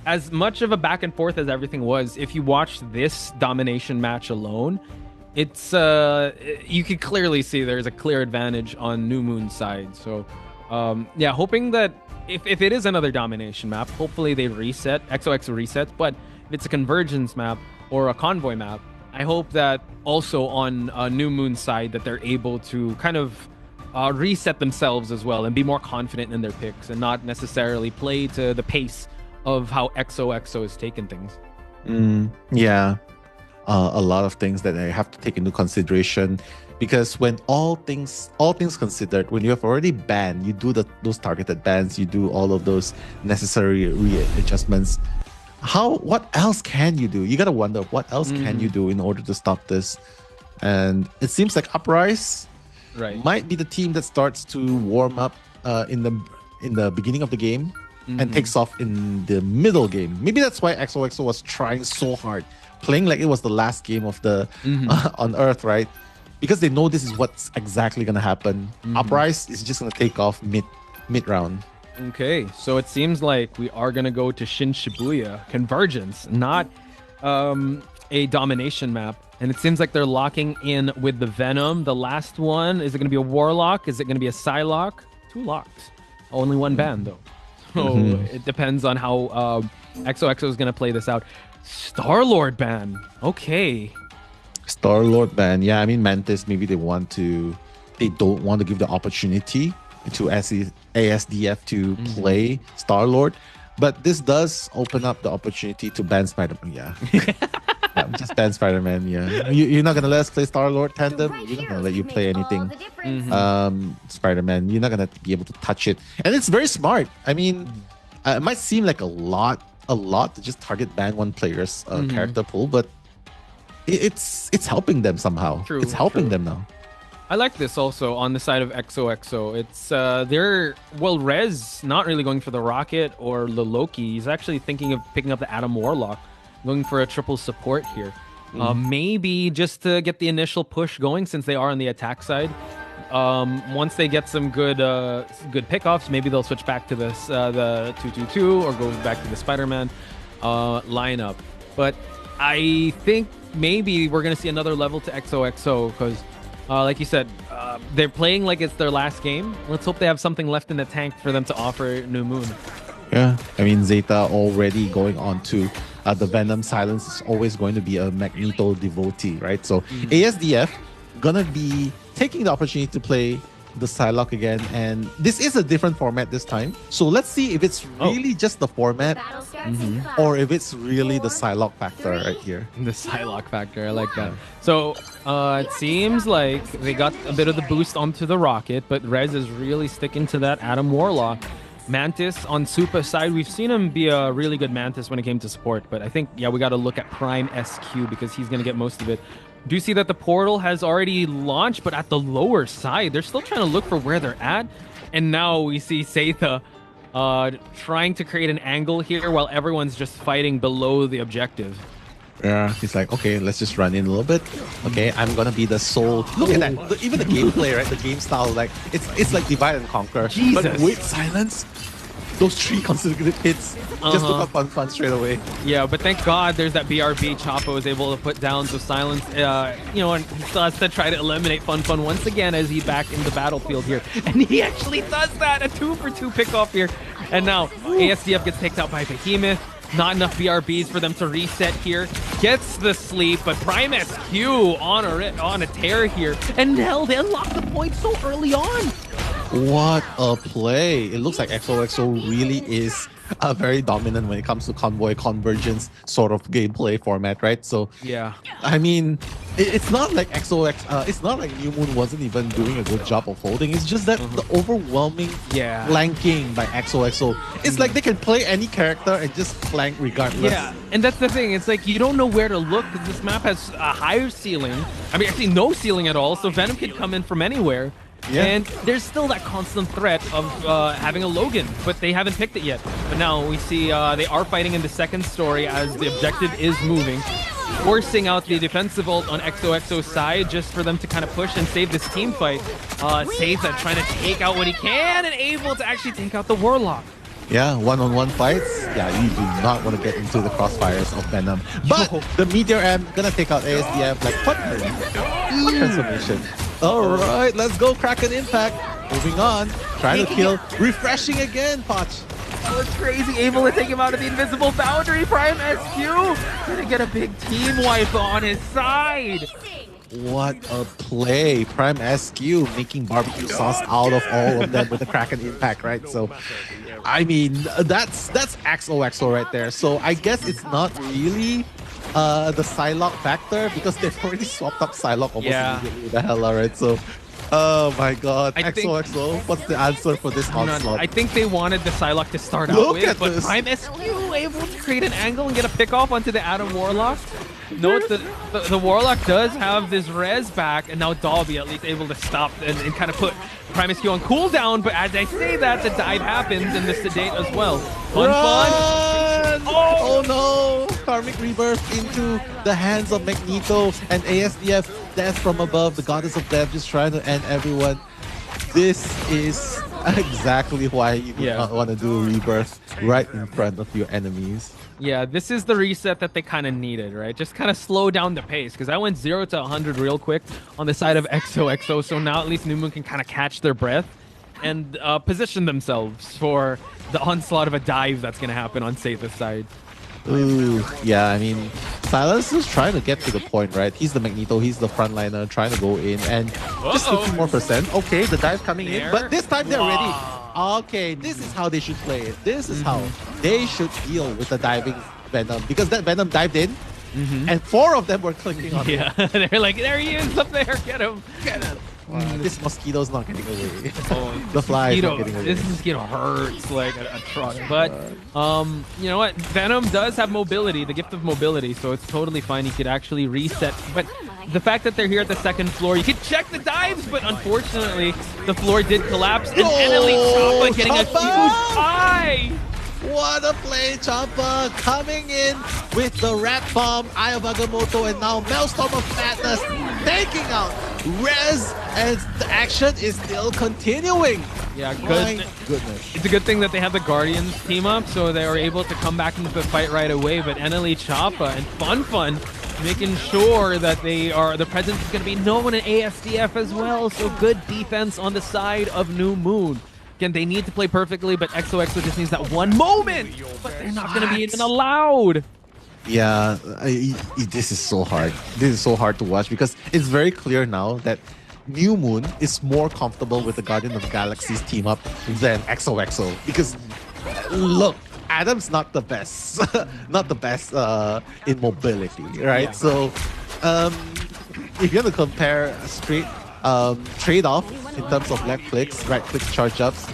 Speaker 1: as much of a back and forth as everything was, if you watch this domination match alone, it's you could clearly see there's a clear advantage on New Moon's side. So yeah, hoping that if it is another domination map, hopefully they reset, XOXO resets. But if it's a convergence map or a convoy map, I hope that also on New Moon's side that they're able to kind of reset themselves as well and be more confident in their picks and not necessarily play to the pace of how XOXO has taken things.
Speaker 2: Yeah, a lot of things that I have to take into consideration, because when all things considered, when you have already banned, you do those targeted bans, you do all of those necessary readjustments. What else can you do? You gotta wonder, what else can you do in order to stop this? And it seems like Uprise might be the team that starts to warm up in the beginning of the game and takes off in the middle game. Maybe that's why XOXO was trying so hard, playing like it was the last game of the on Earth, right? Because they know this is what's exactly gonna happen. Uprise is just gonna take off mid round.
Speaker 1: Okay, so it seems like we are going to go to Shin Shibuya Convergence, not a domination map. And it seems like they're locking in with the Venom. The last one, is it going to be a Warlock? Is it going to be a Psylocke? 2 locks. Only 1 ban, though. So it depends on how XOXO is going to play this out. Star-Lord ban. Okay.
Speaker 2: Star-Lord ban. Yeah, I mean, Mantis, maybe they don't want to give the opportunity to ASDF to play Star-Lord, but this does open up the opportunity to ban Spider-Man. Yeah. Just ban Spider-Man, yeah. You're not gonna let us play Star-Lord Tandem? We're not gonna let you play anything. Spider-Man, you're not gonna be able to touch it. And it's very smart. I mean, it might seem like a lot to just target ban one player's character pool, but it's helping them somehow.
Speaker 1: True,
Speaker 2: it's helping
Speaker 1: true.
Speaker 2: them now.
Speaker 1: I like this also on the side of XOXO. It's Rez not really going for the Rocket or the Loki. He's actually thinking of picking up the Adam Warlock, going for a triple support here. Maybe just to get the initial push going since they are on the attack side. Once they get some good pickoffs, maybe they'll switch back to this the 2-2-2 or go back to the Spider-Man lineup. But I think maybe we're gonna see another level to XOXO because. Like you said, they're playing like it's their last game. Let's hope they have something left in the tank for them to offer New Moon.
Speaker 2: Yeah, I mean, Zeta already going on to the Venom. Silence is always going to be a Magneto devotee, right? So ASDF gonna be taking the opportunity to play the Psylocke again, and this is a different format this time. So let's see if it's really just the format or if it's really the Psylocke factor right here.
Speaker 1: The Psylocke factor, I like that. So it seems like they got a bit of the boost onto the Rocket, but Rez is really sticking to that Adam Warlock. Mantis on Supa's side, we've seen him be a really good Mantis when it came to support, but I think, yeah, we got to look at Prime SQ because he's going to get most of it. Do you see that the portal has already launched, but at the lower side, they're still trying to look for where they're at. And now we see Seitha trying to create an angle here while everyone's just fighting below the objective.
Speaker 2: Yeah, he's like, okay, let's just run in a little bit. Okay, I'm gonna be the sole. Look at that. Even the gameplay, right? The game style, like it's like divide and conquer.
Speaker 1: Jesus.
Speaker 2: But with Silence, those 3 consecutive hits just took up fun straight away.
Speaker 1: Yeah, but thank God there's that BRB Choppa was able to put down so Silence, and he still has to try to eliminate Fun once again as he back in the battlefield here. And he actually does that, a 2-for-2 pickoff here. And now ASDF gets taken out by Behemoth. Not enough BRBs for them to reset here. Gets the sleep, but Prime SQ on a tear here. And hell, they unlock the point so early on.
Speaker 2: What a play. It looks like XOXO really is very dominant when it comes to convoy convergence sort of gameplay format, right? So
Speaker 1: yeah,
Speaker 2: I mean, it's not like it's not like New Moon wasn't even doing a good job of holding. It's just that the overwhelming flanking by XOXO. It's like they can play any character and just flank regardless.
Speaker 1: Yeah, and that's the thing. It's like you don't know where to look because this map has a higher ceiling. I mean, actually no ceiling at all, so Venom could come in from anywhere. Yeah. And there's still that constant threat of having a Logan, but they haven't picked it yet. But now we see they are fighting in the second story as the objective is moving, forcing out the defensive ult on XOXO's side just for them to kind of push and save this team fight. Seitha trying to take out what he can and able to actually take out the Warlock.
Speaker 2: Yeah, one-on-one fights. Yeah, you do not want to get into the crossfires of Venom. But the Meteor M gonna take out ASDF like what transformation. Alright, let's go Kraken Impact. Moving on. Trying to kill. Refreshing again, Potch.
Speaker 1: Oh, it's crazy. Able to take him out of the invisible boundary. Prime SQ gonna get a big team wipe on his side.
Speaker 2: What a play. Prime SQ making barbecue sauce out of all of them with the Kraken Impact, right? So, I mean, that's XOXO right there. So, I guess it's not really the Psylocke factor because they've already swapped up Psylocke almost immediately with the Hela, right? So, oh my god, XOXO, what's the answer for this onslaught?
Speaker 1: I think they wanted the Psylocke to start out with, but Prime SQ able to create an angle and get a pick off onto the Adam Warlock. Note that the Warlock does have this res back, and now Dobby at least able to stop and kind of put Prime SQ on cooldown, but as I say that, the dive happens and the sedate as well. Fun!
Speaker 2: Oh no! Karmic Rebirth into the hands of Magneto and ASDF, death from above, the goddess of death just trying to end everyone. This is exactly why you do not want to do a rebirth right in front of your enemies.
Speaker 1: Yeah, this is the reset that they kind of needed, right? Just kind of slow down the pace, because I went 0 to 100 real quick on the side of XOXO, so now at least New Moon can kind of catch their breath and position themselves for the onslaught of a dive that's going to happen on Seitha's side.
Speaker 2: Ooh, yeah, I mean, Silence is trying to get to the point, right? He's the Magneto, he's the frontliner, trying to go in, and just 50 more percent. Okay, the dive coming in, but this time they're ready. Okay, this is how they should play it. This is how they should deal with the diving Venom, because that Venom dived in, and 4 of them were clicking on him.
Speaker 1: Yeah, they're like, there he is up there, get him.
Speaker 2: Get him. This mosquito's not getting away.
Speaker 1: Oh,
Speaker 2: The fly is not
Speaker 1: mosquito,
Speaker 2: getting away.
Speaker 1: this mosquito hurts like a truck. But you know what? Venom does have mobility, the gift of mobility, so it's totally fine. He could actually reset. But the fact that they're here at the 2nd floor, you could check the dives, but unfortunately, the floor did collapse. And Enely Choppa getting a huge eye.
Speaker 2: What a play, Champa coming in with the Rat Bomb, Eye of Agamotto, and now Maelstrom of Madness taking out Rez, and the action is still continuing.
Speaker 1: Yeah,
Speaker 2: My
Speaker 1: good.
Speaker 2: goodness.
Speaker 1: It's a good thing that they have the Guardians team up, so they are able to come back into the fight right away. But Enely Choppa and Fun making sure that the presence is going to be known in ASDF as well. So good defense on the side of New Moon. Again, they need to play perfectly, but XOXO just needs that one moment. But they're not going to be even allowed.
Speaker 2: Yeah, this is so hard. This is so hard to watch because it's very clear now that New Moon is more comfortable with the Guardian of Galaxies team up than XOXO. Because look, Adam's not the best, not the best in mobility, right?
Speaker 1: Yeah.
Speaker 2: So if you're going to compare straight trade-off in terms of left clicks, right clicks, charge ups,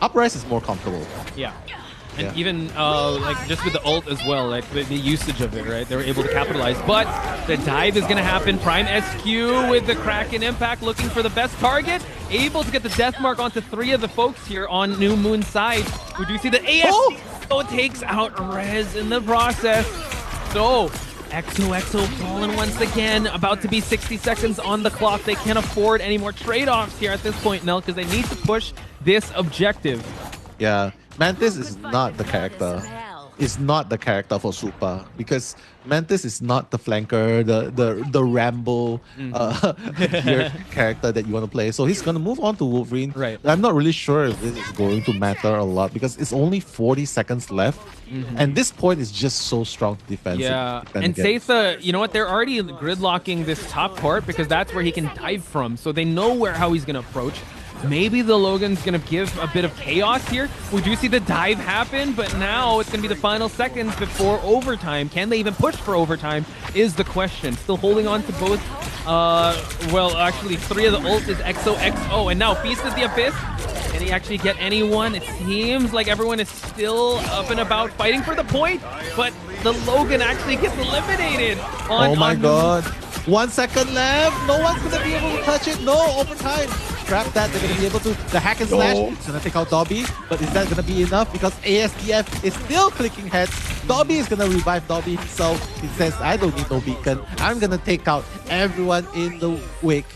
Speaker 2: Uprise is more comfortable.
Speaker 1: Yeah. And
Speaker 2: Yeah.
Speaker 1: even like just with the ult as well, like the usage of it, right? They were able to capitalize. But the dive is going to happen. Prime SQ with the Kraken impact, looking for the best target. Able to get the death mark onto 3 of the folks here on New Moon's side. We do see the ASD takes out Rez in the process. So XOXO fallen once again, about to be 60 seconds on the clock. They can't afford any more trade-offs here at this point, Nell, because they need to push this objective.
Speaker 2: Yeah, Mantis is not the character. It's not the character for Super because Mantis is not the flanker, the Rambo gear character that you want to play. So he's gonna move on to Wolverine.
Speaker 1: Right.
Speaker 2: I'm not really sure if this is going to matter a lot because it's only 40 seconds left, and this point is just so strong to defend.
Speaker 1: Yeah,
Speaker 2: defend
Speaker 1: and
Speaker 2: against.
Speaker 1: Seitha, you know what? They're already gridlocking this top part because that's where he can dive from. So they know how he's gonna approach. Maybe the Logan's going to give a bit of chaos here. We do see the dive happen, but now it's going to be the final seconds before overtime. Can they even push for overtime is the question. Still holding on to both. Well, actually, 3 of the ult is XOXO, and now Feast of the Abyss. Can he actually get anyone? It seems like everyone is still up and about fighting for the point, but the Logan actually gets eliminated.
Speaker 2: Oh my god. 1 second left. No one's going to be able to touch it. No, overtime. Grab that. They're going to be able to. The hack and slash is going to take out Dobby. But is that going to be enough? Because ASDF is still clicking heads. Dobby is going to revive Dobby himself. He says, I don't need no beacon. I'm going to take out everyone in the wake.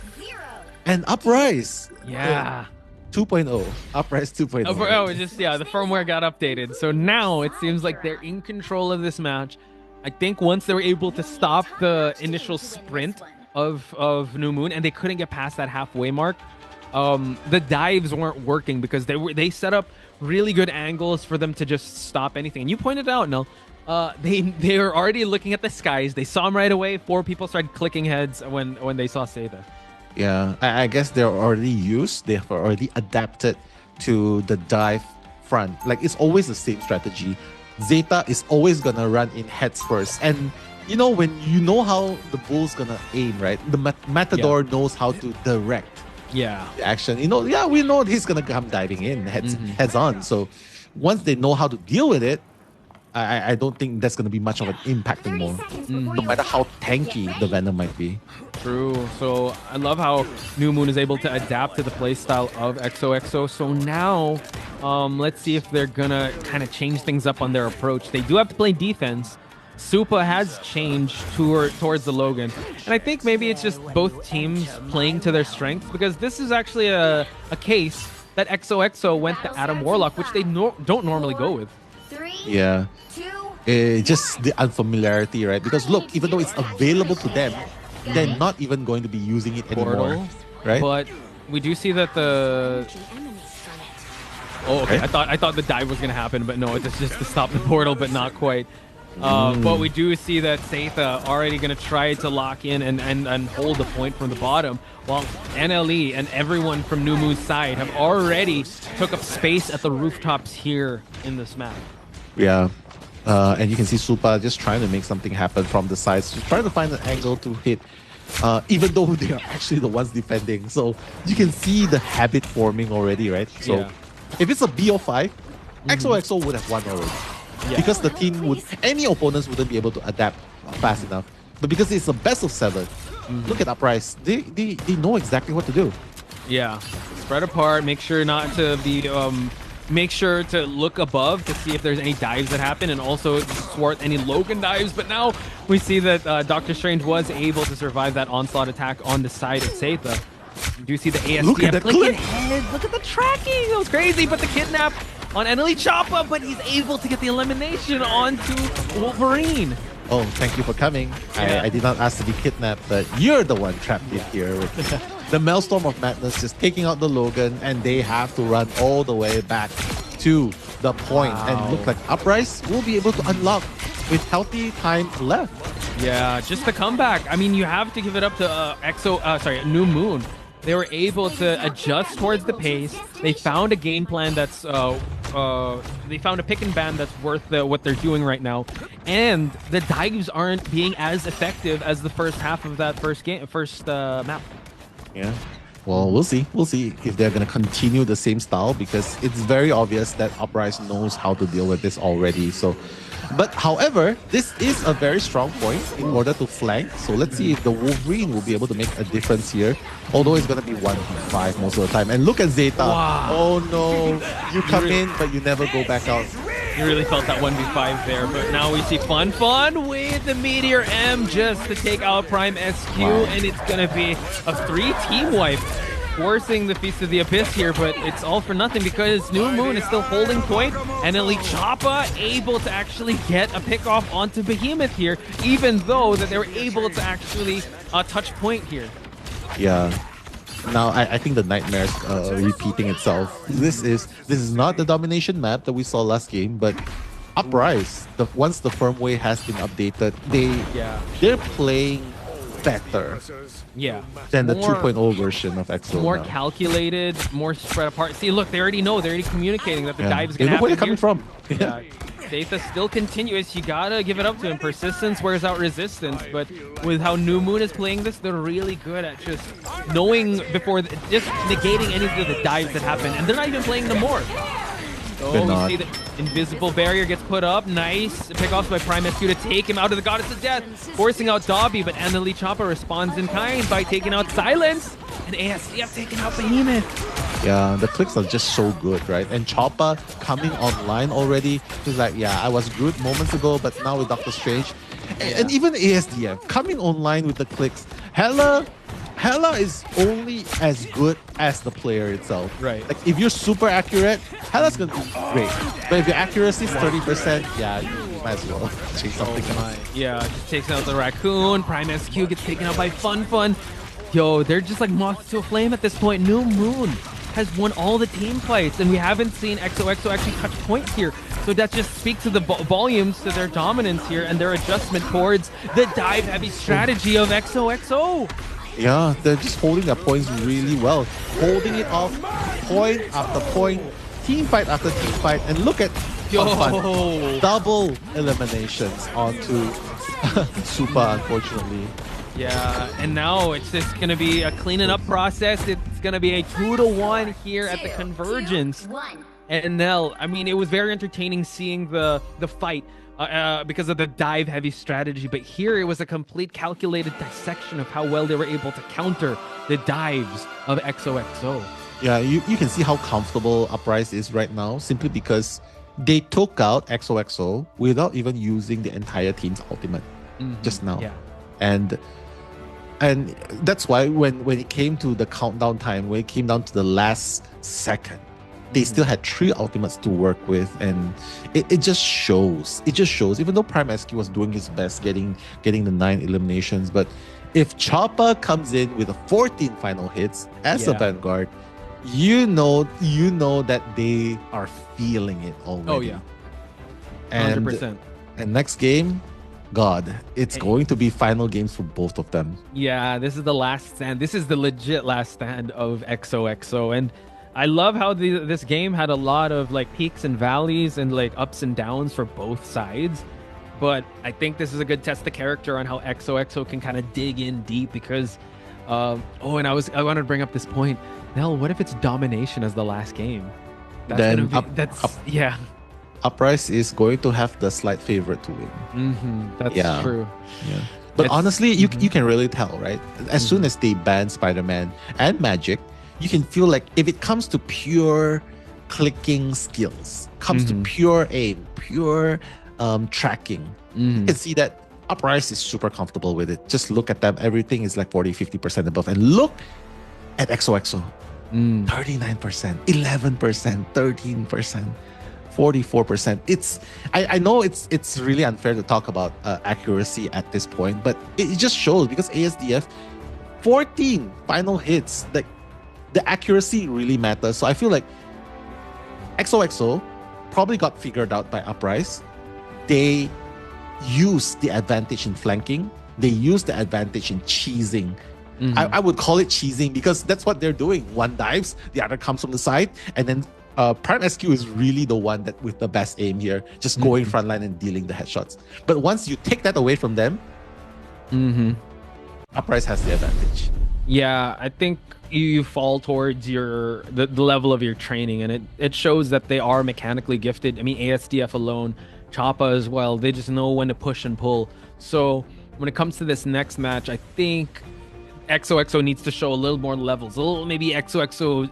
Speaker 2: And Uprise.
Speaker 1: Yeah.
Speaker 2: 2.0. Uprise 2.0.
Speaker 1: Oh, just, yeah, the firmware got updated. So now it seems like they're in control of this match. I think once they were able to stop the initial sprint of New Moon and they couldn't get past that halfway mark, the dives weren't working because they set up really good angles for them to just stop anything. And you pointed out, Nell, they were already looking at the skies. They saw him right away. 4 people started clicking heads when they saw Seitha.
Speaker 2: Yeah, I guess they're already used. They've already adapted to the dive front. Like, it's always the same strategy. Zeta is always gonna run in heads first, and you know when you know how the bull's gonna aim, right? The Matador knows how to direct the action. You know, yeah, we know he's gonna come diving in heads on. So once they know how to deal with it, I don't think that's gonna be much of an impact anymore. No matter how tanky the Venom might be.
Speaker 1: True. So I love how New Moon is able to adapt to the playstyle of XOXO. So now, let's see if they're gonna kind of change things up on their approach. They do have to play defense. Supa has changed towards the Logan, and I think maybe it's just both teams playing to their strengths because this is actually a case that XOXO went to Adam Warlock, which they don't normally go with.
Speaker 2: Yeah. Just the unfamiliarity, right? Because look, even though it's available to them, they're not even going to be using it anymore, right?
Speaker 1: But we do see that the... Oh, okay. I thought the dive was going to happen, but no, it's just to stop the portal, but not quite. But we do see that Seitha already going to try to lock in and hold the point from the bottom, while NLE and everyone from New Moon's side have already took up space at the rooftops here in this map.
Speaker 2: Yeah. And you can see Supa just trying to make something happen from the sides, just trying to find an angle to hit, even though they are actually the ones defending. So you can see the habit forming already, right? So if it's a BO5, XOXO would have won already. Because the team would, any opponents wouldn't be able to adapt fast enough. But because it's a best of 7, look at Uprise. They know exactly what to do.
Speaker 1: Yeah, spread apart. Make sure not to be. Make sure to look above to see if there's any dives that happen, and also thwart any Logan dives. But now we see that Doctor Strange was able to survive that onslaught attack on the side of Seitha. You do see the ASDF flicking head. Look at the tracking. That was crazy. But the kidnap on Eneli Choppa, but he's able to get the elimination onto Wolverine.
Speaker 2: Oh, thank you for coming. I did not ask to be kidnapped, but you're the one trapped in here with the Maelstrom of Madness just taking out the Logan, and they have to run all the way back to the point. And look like Uprise will be able to unlock with healthy time left.
Speaker 1: Yeah, just the comeback. I mean, you have to give it up to New Moon. They were able to adjust towards the pace. They found a game plan that's they found a pick and ban that's worth what they're doing right now, and the dives aren't being as effective as the first half of that first map.
Speaker 2: Yeah. Well, we'll see. We'll see if they're going to continue the same style, because it's very obvious that Uprise knows how to deal with this already. So, but however, this is a very strong point in order to flank. So let's see if the Wolverine will be able to make a difference here. Although it's going to be 1v5 most of the time. And look at Zeta.
Speaker 1: Wow.
Speaker 2: Oh no. You come in, but you never go back out.
Speaker 1: You really felt that 1v5 there, but now we see Fun with the Meteor M just to take out Prime SQ, and it's going to be a 3-team wipe, forcing the Feast of the Abyss here, but it's all for nothing because New Moon is still holding point, and Elite Choppa able to actually get a pick off onto Behemoth here, even though that they were able to actually touch point here.
Speaker 2: Yeah. Now I think the nightmare is repeating itself. This is not the domination map that we saw last game, but Uprise. Once the firmware has been updated, they're playing better.
Speaker 1: Yeah.
Speaker 2: Than the 2.0 version of XO.
Speaker 1: More
Speaker 2: now.
Speaker 1: calculated, more spread apart. See, look, they already know. They're already communicating that the dive is going to happen.
Speaker 2: They know where they're coming from.
Speaker 1: Yeah. Seitha still continuous. You gotta give it up to him. Persistence wears out resistance, but with how New Moon is playing this, they're really good at just knowing before, just negating any of the dives that happen, and they're not even playing them more. So we see the invisible barrier gets put up. Nice pickoffs by Prime SQ to take him out of the Goddess of Death, forcing out Dobby, but Eneli Choppa responds in kind by taking out Silence, and ASDF taking out Behemoth.
Speaker 2: Yeah, the clicks are just so good, right? And Choppa coming online already. He's like, yeah, I was good moments ago, but now with Doctor Strange. And even ASDF coming online with the clicks. Hela is only as good as the player itself.
Speaker 1: Right.
Speaker 2: Like, if you're super accurate, Hela's going to be great. But if your accuracy is 30%, yeah, you might as well change something else.
Speaker 1: Yeah, just takes out the Raccoon. Prime SQ gets taken out by Fun. Yo, they're just like moths to a flame at this point. New Moon has won all the team fights, and we haven't seen XOXO actually touch point here. So that just speaks to the volumes to their dominance here and their adjustment towards the dive-heavy strategy of XOXO.
Speaker 2: Yeah, they're just holding their points really well. Holding it off point after point, team fight after team fight. And look at Fun. Double eliminations onto Supa, unfortunately.
Speaker 1: Yeah, and now it's just going to be a cleaning up process. It's going to be a 2-1 here at the Convergence. And Nell, I mean, it was very entertaining seeing the fight because of the dive-heavy strategy. But here it was a complete calculated dissection of how well they were able to counter the dives of XOXO.
Speaker 2: Yeah, you can see how comfortable Uprise is right now, simply because they took out XOXO without even using the entire team's ultimate just now.
Speaker 1: Yeah.
Speaker 2: And that's why when it came to the countdown time, when it came down to the last second, they still had 3 ultimates to work with, and it just shows. It just shows. Even though Prime SQ was doing his best getting the 9 eliminations, but if Choppa comes in with a 14 final hits as a Vanguard, you know that they are feeling it already.
Speaker 1: Oh yeah, 100%.
Speaker 2: And next game, God, it's going to be final games for both of them.
Speaker 1: Yeah, this is the last stand. This is the legit last stand of XOXO. And I love how this game had a lot of like peaks and valleys and like ups and downs for both sides. But I think this is a good test of character on how XOXO can kind of dig in deep because, and I wanted to bring up this point. Nell, what if it's domination as the last game?
Speaker 2: Then
Speaker 1: yeah.
Speaker 2: Uprise is going to have the slight favorite to win.
Speaker 1: That's true.
Speaker 2: Yeah. But honestly, you can really tell, right? As soon as they ban Spider-Man and Magic, you can feel like if it comes to pure clicking skills, comes to pure aim, pure tracking, you can see that Uprise is super comfortable with it. Just look at them. Everything is like 40-50% above. And look at XOXO. 39%, 11%, 13%. 44%. I know it's really unfair to talk about accuracy at this point, but it just shows because ASDF 14 final hits, like the accuracy really matters. So I feel like XOXO probably got figured out by Uprise. They use the advantage in flanking. They use the advantage in cheesing. I would call it cheesing because that's what they're doing. One dives, the other comes from the side, and then Prime SQ is really the one that with the best aim here, just going frontline and dealing the headshots. But once you take that away from them, Uprise has the advantage.
Speaker 1: Yeah, I think you fall towards the level of your training, and it shows that they are mechanically gifted. I mean, ASDF alone, Choppa as well, they just know when to push and pull. So when it comes to this next match, I think XOXO needs to show a little more levels, maybe XOXO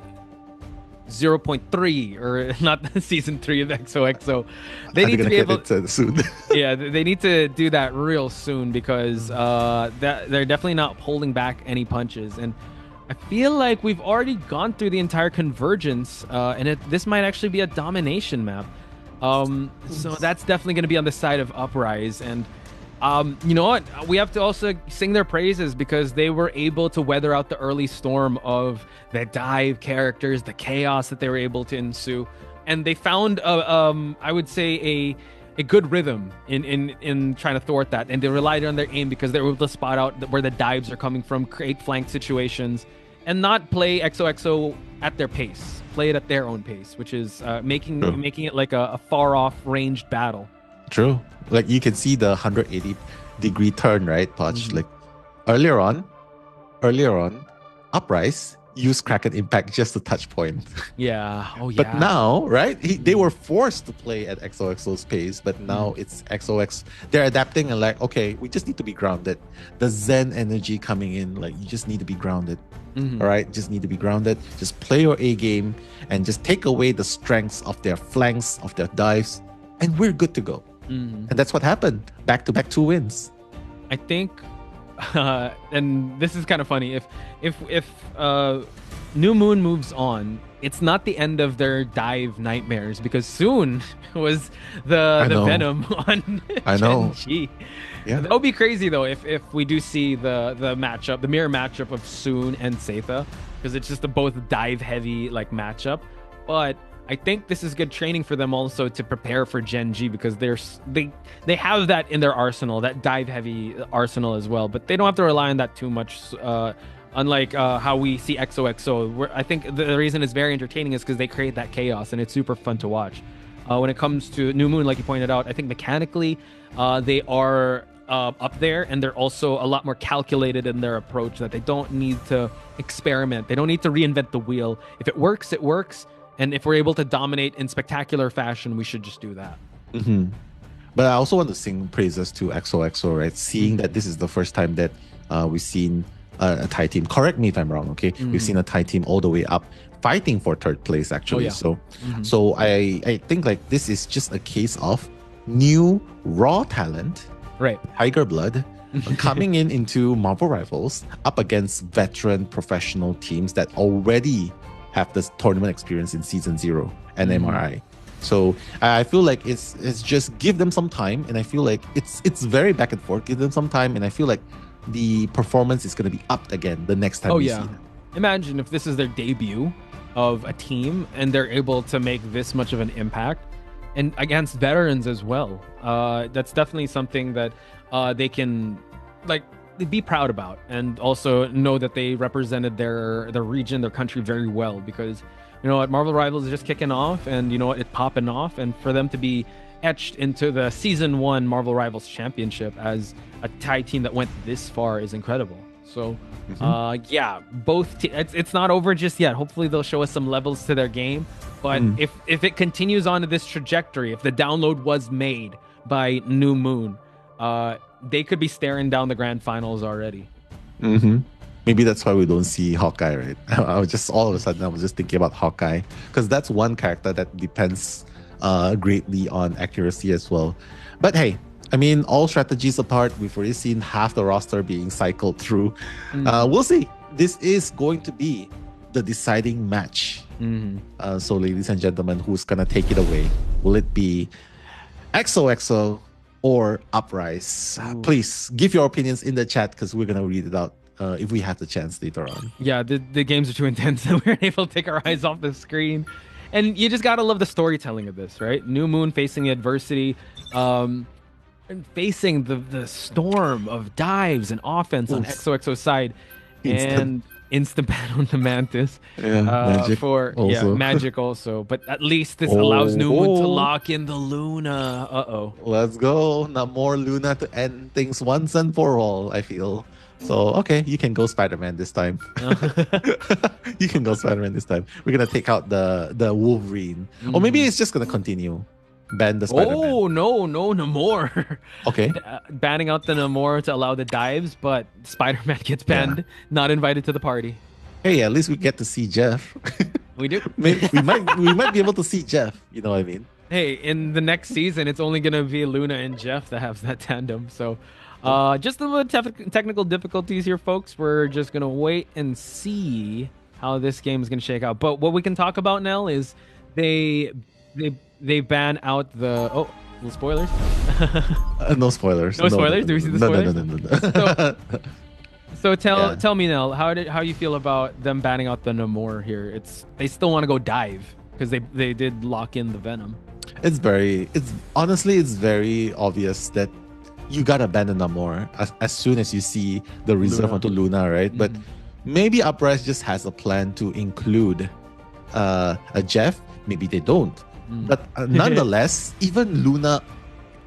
Speaker 1: 0.3 or not the season 3 of XOXO. They need to be able
Speaker 2: to soon.
Speaker 1: Yeah, they need to do that real soon because they're definitely not holding back any punches. And I feel like we've already gone through the entire convergence, and this might actually be a domination map. So that's definitely going to be on the side of Uprise. And you know what? We have to also sing their praises because they were able to weather out the early storm of the dive characters, the chaos that they were able to ensue, and they found I would say a good rhythm in trying to thwart that. And they relied on their aim because they were able to spot out where the dives are coming from, create flank situations, and not play XOXO at their pace. Play it at their own pace, which is making it like a far off ranged battle.
Speaker 2: True. Like you can see the 180-degree turn, right, Poch? Like earlier on, Uprise used Kraken Impact just to touch point.
Speaker 1: Yeah. Oh, yeah.
Speaker 2: But now, right, they were forced to play at XOXO's pace, but now it's XOX. They're adapting and like, okay, we just need to be grounded. The Zen energy coming in, like you just need to be grounded. All right, just need to be grounded. Just play your A game and just take away the strengths of their flanks, of their dives, and we're good to go. And that's what happened. Back-to-back 2 wins.
Speaker 1: I think, and this is kind of funny. If New Moon moves on, it's not the end of their dive nightmares because soon was the Venom on Gen-G. Yeah. That would be crazy though if we do see the matchup, the mirror matchup of Soon and Setha, because it's just a both dive heavy like matchup. But I think this is good training for them also to prepare for Gen-G because they have that in their arsenal, that dive heavy arsenal as well, but they don't have to rely on that too much. Unlike how we see XOXO, I think the reason it's very entertaining is because they create that chaos and it's super fun to watch. When it comes to New Moon, like you pointed out, I think mechanically they are up there, and they're also a lot more calculated in their approach, that they don't need to experiment. They don't need to reinvent the wheel. If it works, it works. And if we're able to dominate in spectacular fashion, we should just do that.
Speaker 2: But I also want to sing praises to XOXO, right? Seeing that this is the first time that we've seen a Thai team. Correct me if I'm wrong, okay? We've seen a Thai team all the way up, fighting for 3rd place, actually. So I think like this is just a case of new raw talent,
Speaker 1: right?
Speaker 2: Tiger blood. Coming into Marvel Rivals up against veteran professional teams that already have this tournament experience in season 0 and MRI. So I feel like it's just give them some time, and I feel like it's very back and forth. Give them some time, and I feel like the performance is going to be upped again the next time we see them.
Speaker 1: Imagine if this is their debut of a team and they're able to make this much of an impact, and against veterans as well. That's definitely something that they can, like, be proud about, and also know that they represented their region, their country very well, because you know what, Marvel Rivals is just kicking off, and you know what, it's popping off, and for them to be etched into the season 1 Marvel Rivals championship as a Thai team that went this far is incredible. So yeah, both it's not over just yet. Hopefully they'll show us some levels to their game, but if it continues on to this trajectory, if the download was made by New Moon, they could be staring down the grand finals already.
Speaker 2: Maybe that's why we don't see Hawkeye, right? I was just all of a sudden I was just thinking about Hawkeye, because that's one character that depends greatly on accuracy as well. But hey, I mean, all strategies apart, we've already seen half the roster being cycled through. We'll see. This is going to be the deciding match. So ladies and gentlemen, who's gonna take it away? Will it be XOXO or Uprise? Please give your opinions in the chat, because we're gonna read it out if we have the chance later on.
Speaker 1: Yeah, the games are too intense that we're able to take our eyes off the screen. And you just gotta love the storytelling of this, right? New Moon facing the adversity, and facing the storm of dives and offense on XOXO's side, and instant ban on the Mantis.
Speaker 2: Magic also.
Speaker 1: Magic also. But at least this allows New Moon to lock in the Luna.
Speaker 2: Let's go. Now more Luna to end things once and for all, I feel. So, okay, you can go Spider-Man this time. You can go Spider-Man this time. We're going to take out the Wolverine. Or maybe it's just going to continue. Ban the Spider-Man.
Speaker 1: Oh, no, Namor.
Speaker 2: Okay.
Speaker 1: Banning out the Namor to allow the dives, but Spider-Man gets banned, not invited to the party.
Speaker 2: Hey, at least we get to see Jeff.
Speaker 1: We do.
Speaker 2: Maybe we might be able to see Jeff. You know what I mean?
Speaker 1: Hey, in the next season, it's only going to be Luna and Jeff that have that tandem. So, just a little technical difficulties here, folks. We're just going to wait and see how this game is going to shake out. But what we can talk about, Nell, is they ban out the... Oh, little spoilers?
Speaker 2: No spoilers.
Speaker 1: No spoilers? Do we see the spoilers?
Speaker 2: No.
Speaker 1: So tell me, Nell, how you feel about them banning out the Namor here? They still want to go dive, because they did lock in the Venom.
Speaker 2: Honestly, it's very obvious that you gotta ban the Namor as soon as you see the reserve onto Luna, right? But maybe Uprise just has a plan to include a Jeff. Maybe they don't. But nonetheless, even Luna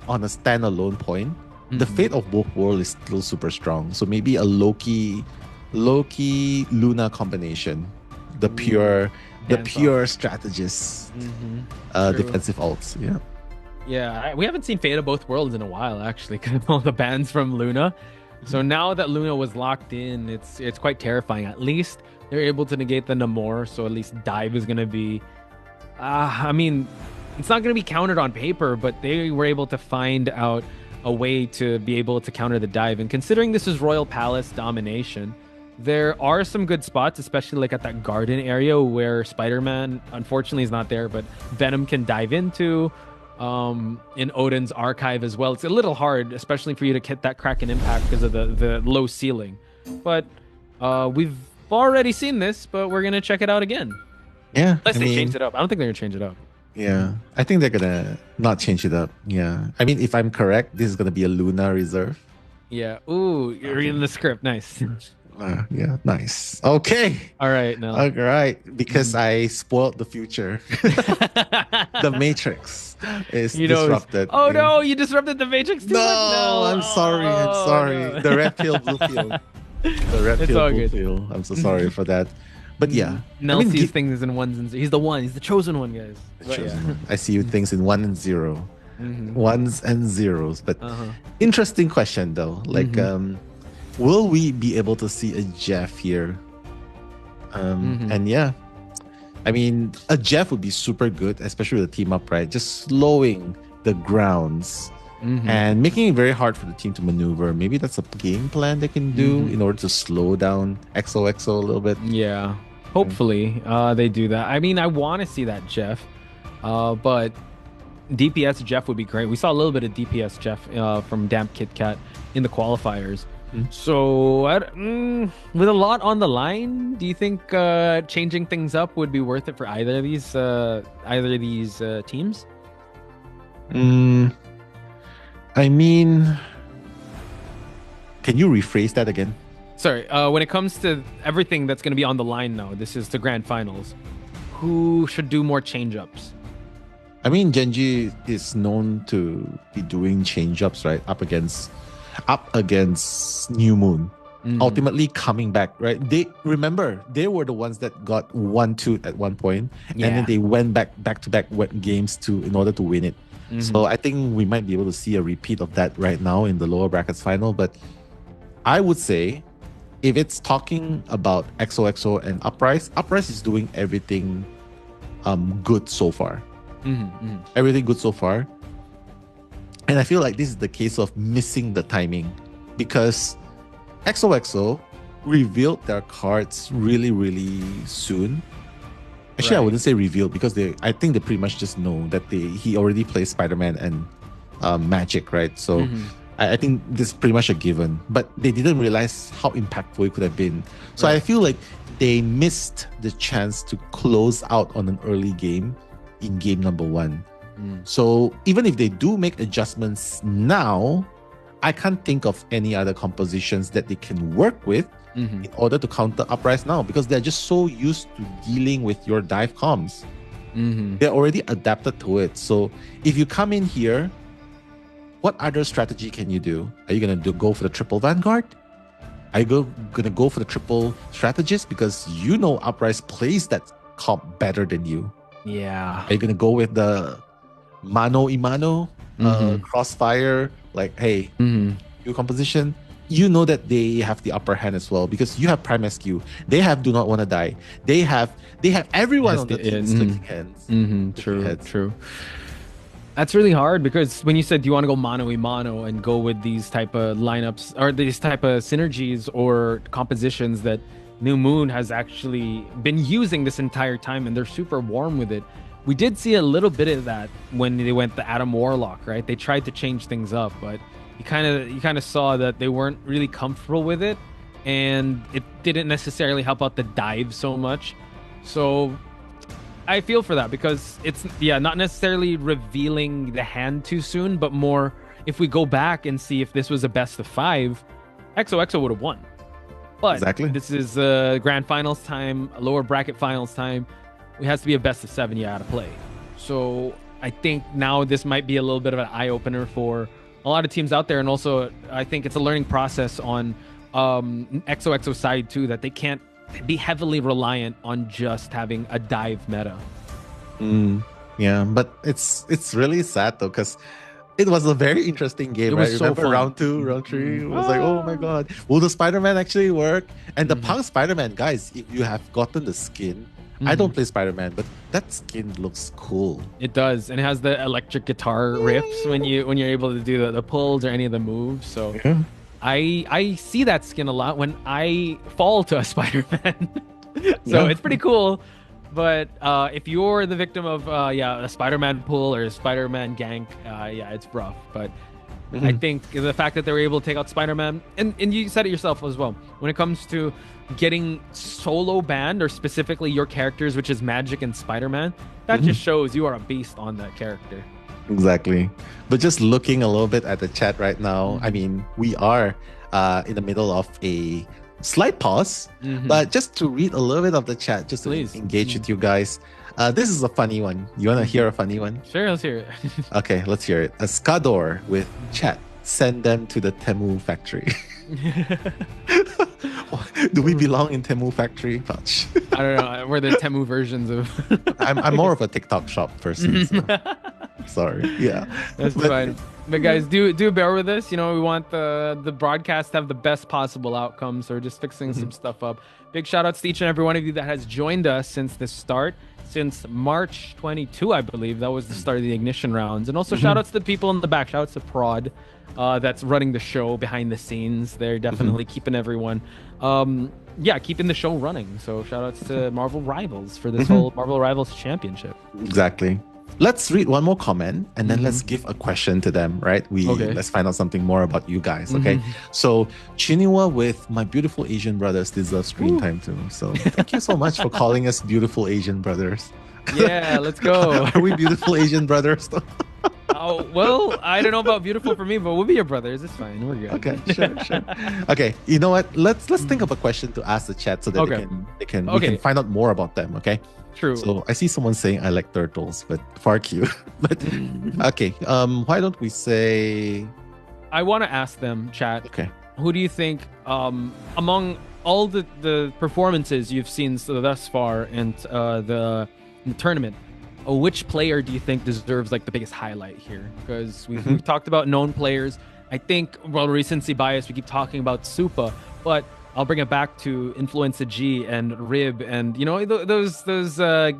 Speaker 2: on a standalone point, the fate of both worlds is still super strong. So maybe a Loki Luna combination, the pure strategist, defensive ults.
Speaker 1: Yeah, we haven't seen Fate of both worlds in a while, actually, because of all the bans from Luna. So now that Luna was locked in, it's quite terrifying. At least they're able to negate the Namor, so at least dive is going to be... I mean, it's not going to be countered on paper, but they were able to find out a way to be able to counter the dive. And considering this is Royal Palace domination, there are some good spots, especially like at that garden area where Spider-Man, unfortunately, is not there, but Venom can dive into. In Odin's archive as well. It's a little hard, especially for you to hit that Kraken impact because of the low ceiling. But we've already seen this, but we're going to check it out again.
Speaker 2: Yeah.
Speaker 1: Unless they changed it up. I don't think they're going to change it up.
Speaker 2: Yeah. I think they're going to not change it up. Yeah. I mean, if I'm correct, this is going to be a Luna reserve.
Speaker 1: Yeah. Ooh, you're reading the script. Nice.
Speaker 2: Yeah, nice. Okay.
Speaker 1: All right. No.
Speaker 2: All right. Because I spoiled the future. The Matrix is disrupted.
Speaker 1: Oh, no. You disrupted the Matrix too.
Speaker 2: No, I'm sorry.
Speaker 1: No.
Speaker 2: The red pill, blue pill. The red pill, blue pill. I'm so sorry for that. But yeah.
Speaker 1: Nell sees things in ones and zeros. He's the one. He's the chosen one, guys.
Speaker 2: One. I see things in 1 and 0. Ones and zeros. But interesting question, though. Like, will we be able to see a Jeff here? And yeah, I mean, a Jeff would be super good, especially with the team up, right? Just slowing the grounds and making it very hard for the team to maneuver. Maybe that's a game plan they can do in order to slow down XOXO a little bit.
Speaker 1: Yeah, hopefully they do that. I mean, I want to see that Jeff, but DPS Jeff would be great. We saw a little bit of DPS Jeff from Damp Kit Kat in the qualifiers. So, with a lot on the line, do you think changing things up would be worth it for either of these teams?
Speaker 2: I mean, Can you rephrase that again?
Speaker 1: Sorry, when it comes to everything that's going to be on the line now, this is the grand finals. Who should do more change-ups?
Speaker 2: I mean, Genji is known to be doing change-ups, right? Up against New Moon. Ultimately coming back, right? They were the ones that got 1-2 at one point, and then they went back to back games in order to win it. So I think we might be able to see a repeat of that right now in the lower brackets final. But I would say, if it's talking about XOXO and Uprise is doing everything good so far. Everything good so far. And I feel like this is the case of missing the timing, because XOXO revealed their cards really, really soon. Actually, I wouldn't say revealed, because I think they pretty much just know that he already plays Spider-Man and Magic, right? So I think this is pretty much a given. But they didn't realize how impactful it could have been. So I feel like they missed the chance to close out on an early game in game number 1. So even if they do make adjustments now, I can't think of any other compositions that they can work with in order to counter Uprise now, because they're just so used to dealing with your dive comms. They're already adapted to it. So if you come in here, what other strategy can you do? Are you going to go for the triple Vanguard? Are you going to go for the triple Strategist, because you know Uprise plays that comp better than you?
Speaker 1: Yeah.
Speaker 2: Are you going to go with the mano a mano crossfire? Like, hey, your composition, you know that they have the upper hand as well, because you have Prime SQ. They have Do Not Want to Die. They have everyone on the team clicking hands.
Speaker 1: True. That's really hard, because when you said you want to go mano a mano and go with these type of lineups or these type of synergies or compositions that New Moon has actually been using this entire time, and they're super warm with it. We did see a little bit of that when they went the Adam Warlock, right? They tried to change things up, but you kind of saw that they weren't really comfortable with it, and it didn't necessarily help out the dive so much. So I feel for that, because it's not necessarily revealing the hand too soon, but more if we go back and see if this was a best of 5, XOXO would have won. But this is grand finals time, lower bracket finals time. It has to be a best of 7 you had to play. So I think now this might be a little bit of an eye-opener for a lot of teams out there. And also, I think it's a learning process on XOXO side too, that they can't be heavily reliant on just having a dive meta.
Speaker 2: Yeah, but it's really sad though, because it was a very interesting game, right? Remember round 2, round 3? It was like, oh my god, will the Spider-Man actually work? And the punk Spider-Man, guys, if you have gotten the skin, I don't play Spider-Man, but that skin looks cool.
Speaker 1: It does, and it has the electric guitar riffs when you're able to do the pulls or any of the moves. So I see that skin a lot when I fall to a Spider-Man. So it's pretty cool. But if you're the victim of a Spider-Man pull or a Spider-Man gank, it's rough. But I think the fact that they were able to take out Spider-Man, and you said it yourself as well, when it comes to getting solo banned, or specifically your characters, which is Magic and Spider-Man, that just shows you are a beast on that character.
Speaker 2: Exactly. But just looking a little bit at the chat right now, I mean, we are in the middle of a slight pause, but just to read a little bit of the chat, just to engage with you guys. This is a funny one. You want to hear a funny one?
Speaker 1: Sure, let's hear it.
Speaker 2: Okay, let's hear it. A Skador with chat. Send them to the Temu factory. Do we belong in Temu factory? Touch.
Speaker 1: I don't know. We're the Temu versions of.
Speaker 2: I'm more of a TikTok shop person. So. Sorry. Yeah.
Speaker 1: That's fine. But guys, do bear with us. You know, we want the broadcast to have the best possible outcome. So we're just fixing some stuff up. Big shout outs to each and every one of you that has joined us since the start. Since March 22, I believe. That was the start of the ignition rounds. And also shout outs to the people in the back. Shout outs to Prod. That's running the show behind the scenes. They're definitely keeping everyone keeping the show running. So shout outs to Marvel Rivals for this whole Marvel Rivals championship.
Speaker 2: Exactly. Let's read one more comment, and then let's give a question to them, right? Let's find out something more about you guys, okay? So Chiniwa with my beautiful Asian brothers deserve screen time too. So thank you so much for calling us beautiful Asian brothers.
Speaker 1: Yeah, let's go.
Speaker 2: Are we beautiful Asian brothers?
Speaker 1: Oh, well, I don't know about beautiful for me, but we'll be your brothers. It's fine. We're good.
Speaker 2: Okay, sure. Okay, you know what? Let's think of a question to ask the chat so that
Speaker 1: Okay.
Speaker 2: we can find out more about them. Okay.
Speaker 1: True.
Speaker 2: So I see someone saying I like turtles, but far cute. But okay, why don't we say?
Speaker 1: I want to ask them, chat.
Speaker 2: Okay.
Speaker 1: Who do you think, among all the performances you've seen thus far in the tournament, which player do you think deserves like the biggest highlight here? Because we've talked about known players. I think, well, recency bias, we keep talking about Supa, but I'll bring it back to Influenza G and Rib, and you know those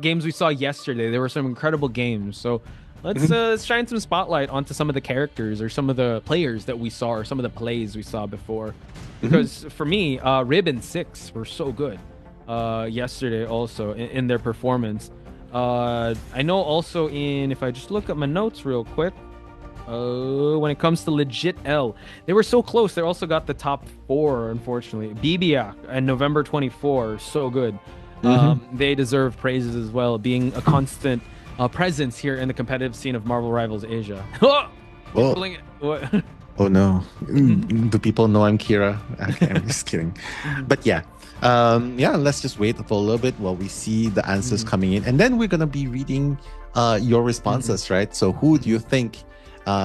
Speaker 1: games we saw yesterday. There were some incredible games. So let's shine some spotlight onto some of the characters or some of the players that we saw or some of the plays we saw before. Because for me, Rib and Six were so good yesterday also in their performance. I know also if I just look at my notes real quick, when it comes to legit L, they were so close. They also got the top 4, unfortunately. Bibiak and November 24, so good. They deserve praises as well, being a constant presence here in the competitive scene of Marvel Rivals Asia.
Speaker 2: Oh no. Do people know I'm Kira? Okay, I'm just kidding. But yeah. Let's just wait for a little bit while we see the answers coming in. And then we're going to be reading your responses, right? So who do you think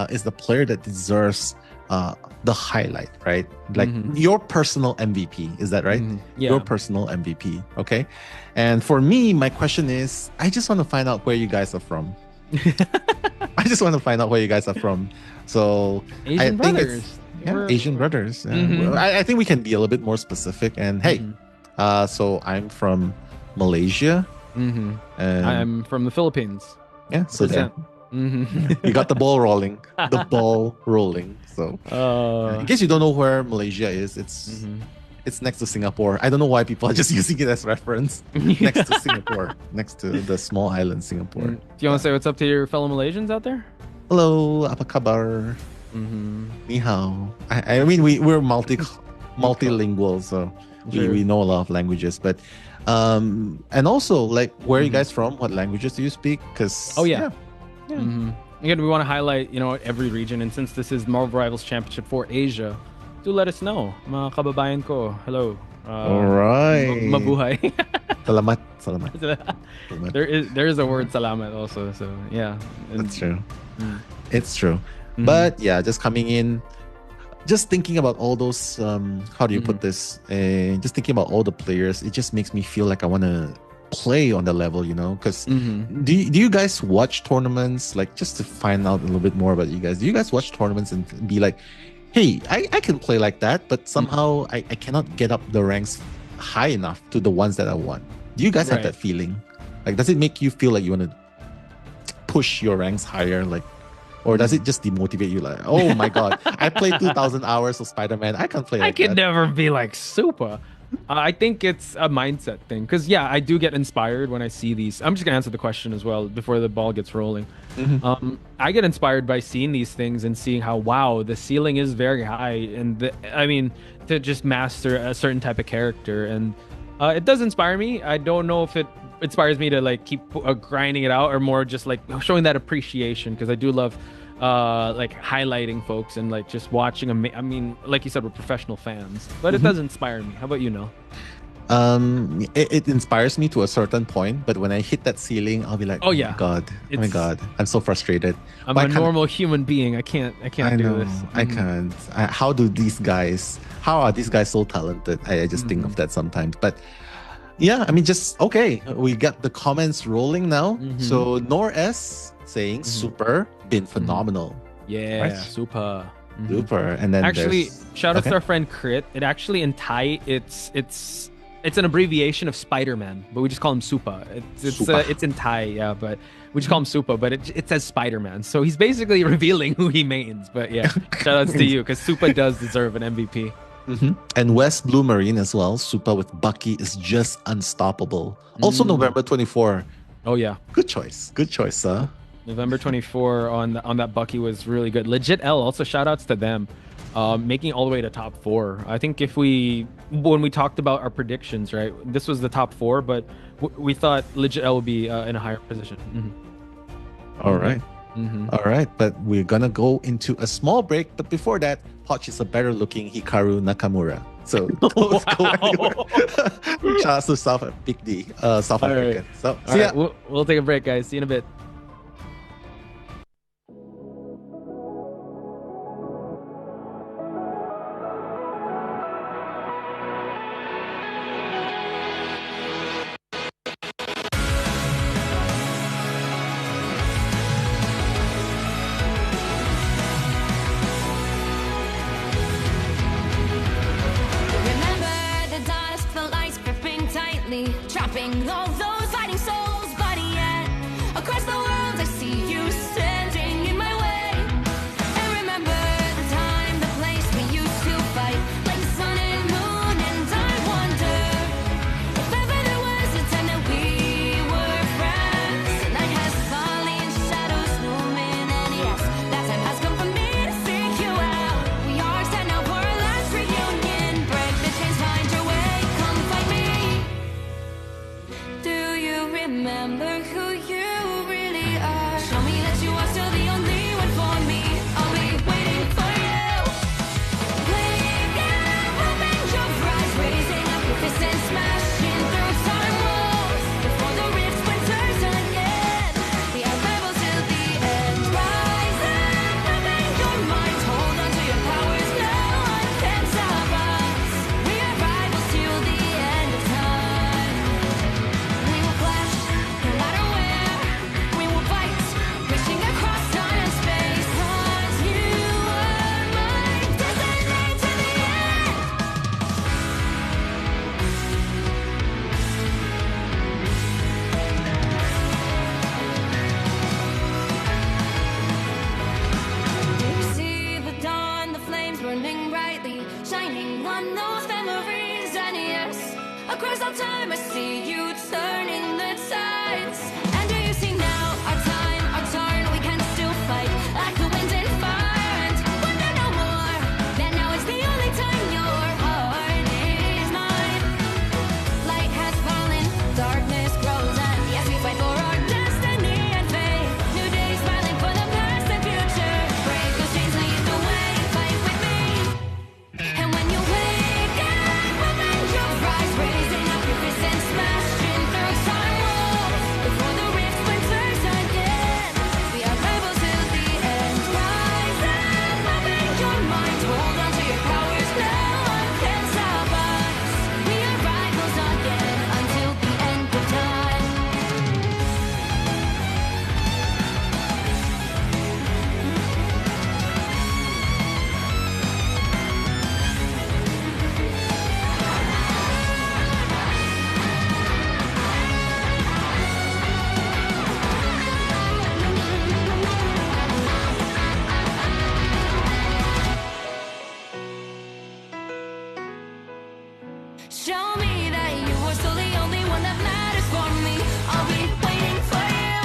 Speaker 2: is the player that deserves the highlight, right? Like your personal MVP, is that right?
Speaker 1: Yeah.
Speaker 2: Your personal MVP, okay? And for me, my question is, I just want to find out where you guys are from. I just want to find out where you guys are from. So
Speaker 1: Asian
Speaker 2: I think
Speaker 1: brothers.
Speaker 2: Asian brothers. Well, I think we can be a little bit more specific. And hey, so I'm from Malaysia. And
Speaker 1: I'm from the Philippines.
Speaker 2: yeah, so there. You got the ball rolling. The ball rolling. So in case you don't know where Malaysia is, it's next to Singapore. I don't know why people are just using it as reference. Next to Singapore. Next to the small island Singapore.
Speaker 1: Do you want to say what's up to your fellow Malaysians out there?
Speaker 2: Hello, apa kabar? Ni hao. I mean, we're multilingual, so we know a lot of languages. But and also, like, where are you guys from? What languages do you speak? Because
Speaker 1: Again, we want to highlight, every region, and since this is Marvel Rivals Championship for Asia, do let us know, mga kababayan ko. Hello.
Speaker 2: All right.
Speaker 1: Mabuhay.
Speaker 2: Salamat.
Speaker 1: There is a word salamat also, so yeah.
Speaker 2: That's true. It's true. But yeah, just coming in, just thinking about all those how do you put this? Just thinking about all the players, it just makes me feel like I want to play on the level, because do you guys watch tournaments, like, just to find out a little bit more about you guys? Do you guys watch tournaments and be like, hey, I can play like that, but somehow I cannot get up the ranks high enough to the ones that I want? Do you guys have that feeling? Like, does it make you feel like you want to push your ranks higher, like, or does it just demotivate you, like, oh my god, I played 2,000 hours of Spider-Man, I can't play like that?
Speaker 1: I could never be like Supa. I think it's a mindset thing, because I do get inspired when I see these. I'm just gonna answer the question as well before the ball gets rolling. I get inspired by seeing these things and seeing how, wow, the ceiling is very high, and to just master a certain type of character, and it does inspire me. I don't know if it inspires me to like keep grinding it out, or more just like showing that appreciation, because I do love like highlighting folks and like just watching them. I mean, like you said, we're professional fans, but it does inspire me. How about you, Noel?
Speaker 2: It inspires me to a certain point, but when I hit that ceiling, I'll be like, oh my god, I'm so frustrated.
Speaker 1: I'm a normal human being. I can't do this.
Speaker 2: I can't. How are these guys so talented? I just think of that sometimes. But yeah, I mean, just okay, we got the comments rolling now. So Nor S saying super, been phenomenal.
Speaker 1: Yeah,
Speaker 2: right?
Speaker 1: super.
Speaker 2: And then
Speaker 1: actually, shout out to our friend Crit. It actually, in Thai, it's an abbreviation of Spider-Man, but we just call him Supa. It's in Thai, yeah, but we just call him Supa, but it says Spider-Man. So he's basically revealing who he mains. But yeah, shout outs to you, because Supa does deserve an MVP.
Speaker 2: And West Blue Marine as well. Supa with Bucky is just unstoppable. Also November 24.
Speaker 1: Oh yeah,
Speaker 2: good choice, sir.
Speaker 1: November 24 on that Bucky was really good. Legit L, also shout outs to them, making all the way to top 4. I think when we talked about our predictions, right, this was the top 4, but we thought Legit L would be in a higher position.
Speaker 2: All right. All right, but we're gonna go into a small break. But before that, Poch is a better looking Hikaru Nakamura. So don't go anywhere. Shout out to Big D, South African.
Speaker 1: Right.
Speaker 2: So
Speaker 1: All right, we'll take a break, guys. See you in a bit.
Speaker 4: Trapping all those fighting souls, but yet across the world I see you standing in my way. And remember the time, the place we used to fight like the sun and moon. And I wonder if ever there was a time that we were friends. The night has fallen, shadows looming, and yes, that time has come for me to seek you out. We are set now for our last reunion. Break the chains, find your way, come fight me. Do you remember who you really are? Show me that you are still the only one for me. I'll be waiting for you. Wake up, open your eyes, raising up your fists and smashing through time walls. Before the rifts winters again, we are rebels till the end. Rise up, open your minds, hold on to your powers. No one can stop us. We are rivals till the end of time. We will clash, no matter where. We will fight, reaching across time and space. 'Cause you are my destiny to the end. See the dawn, the flames burning brightly, shining on those memories. And yes, across all time I see you turning the tides. And do you see now our time, our turn? We can still fight like the wind and fire. And wonder no more that now is the only time your heart is mine. Light has fallen, darkness grows, and yes, we fight for our destiny and fate. New days smiling for the past and future. Break those chains, lead the way, fight with me. And when you wake up, open your eyes, raising up your fists and smashing through time walls. Before the rifts winters again, we are rebels till the end. Rise up, open your minds, hold on to your powers. No one can stop us. We are rivals again until the end of time. Show me that you are still the only one that matters for me. I'll be waiting for you.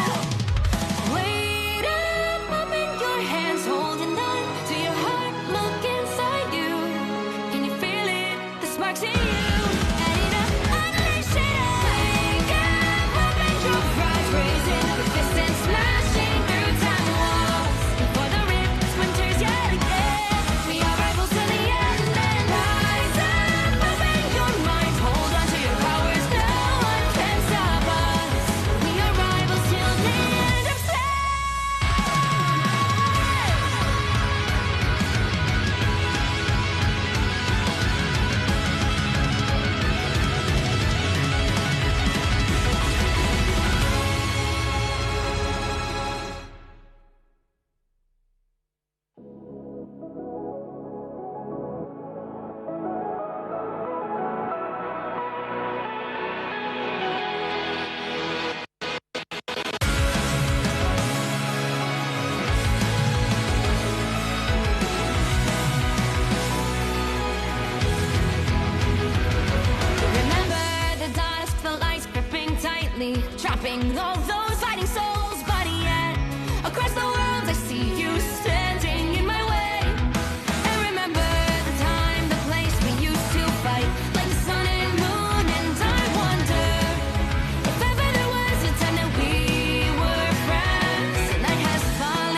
Speaker 4: Wait up, open your hands, holding on to your heart. Look inside you. Can you feel it? The sparks in you. And it unleash it. Wake up, open your eyes, raising up your fists and smashing through time walls. Before the rifts winters yet again, we are rivals till the end. And rise up, open your minds, hold on to your powers. No one can stop us. We are rivals till the end of time. Remember the dusk, the lights gripping tightly, trapping all those fighting souls. But yet, across the world I see you standing in my way. And remember the time, the place we used to fight like the sun and moon. And I wonder if ever there was a time that we were friends. The night has fallen.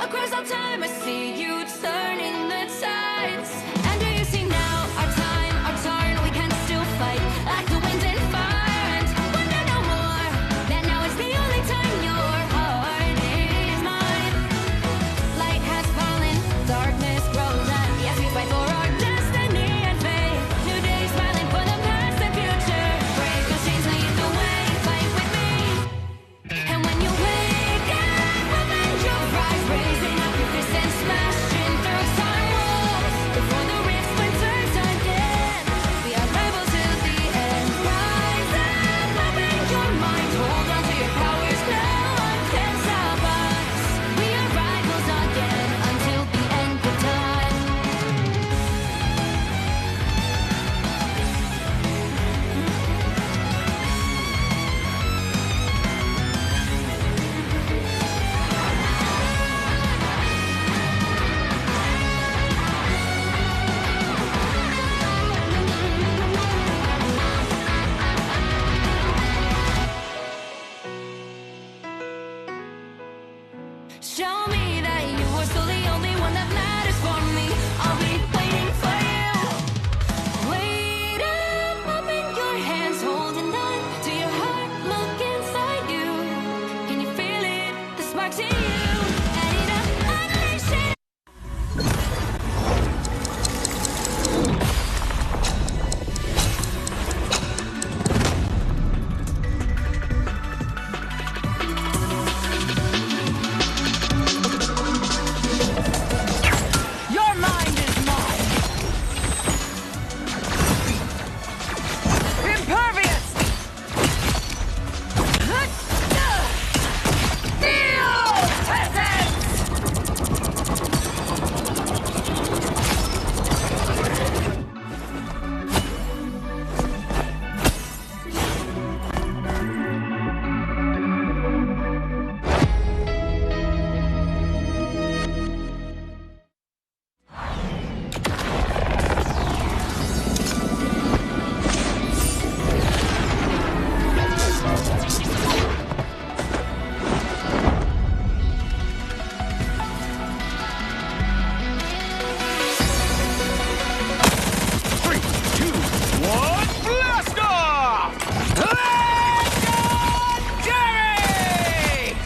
Speaker 4: Across all time, I see you turning the tides. And do you see now our time, our turn? We can still fight like the wind and fire, and wonder no more that now is the only time your heart is mine. Light has fallen, darkness grows, and yes, we fight for our destiny and fate. New days smiling for the past and future. Break those chains, lead the way, fight with me. And when you wake up, open your eyes, raising up your fists and smashing through time walls. Before the rift splinters again, we are rebels till the end. Rise up, open your mind, hold on to your powers, no one can stop us. We are rivals again until the end of time. Show me that you are still the only one that matters for me. I'll be waiting for you. Wait up, open your hands, holding on to your heart. Look inside you. Can you feel it? The sparks in you. And it up, unleash it. Your mind is mine. Impervious. Feel presence.
Speaker 3: Blast off! Let's go, Jerry!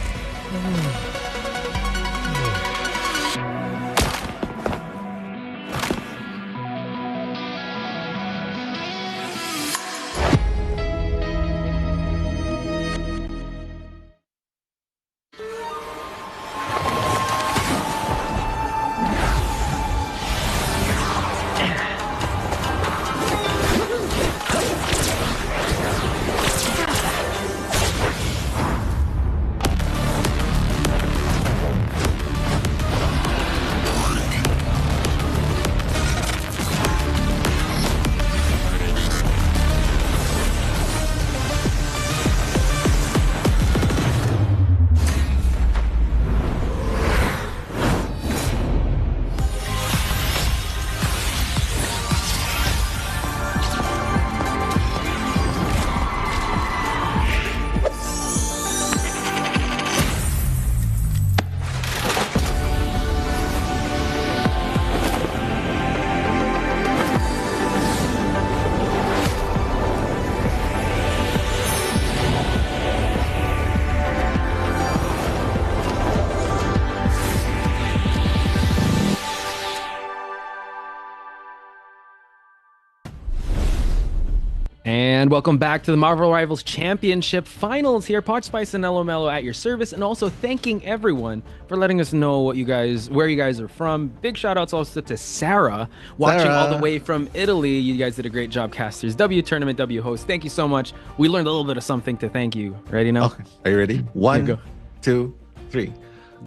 Speaker 1: And welcome back to the Marvel Rivals Championship Finals here. Pot Spice and Nello Mello at your service, and also thanking everyone for letting us know where you guys are from. Big shout outs also to Sarah, watching all the way from Italy. You guys did a great job, casters. W Tournament, W host. Thank you so much. We learned a little bit of something to thank you. Ready now?
Speaker 2: Okay. Are you ready? One,
Speaker 1: go.
Speaker 2: 2, 3.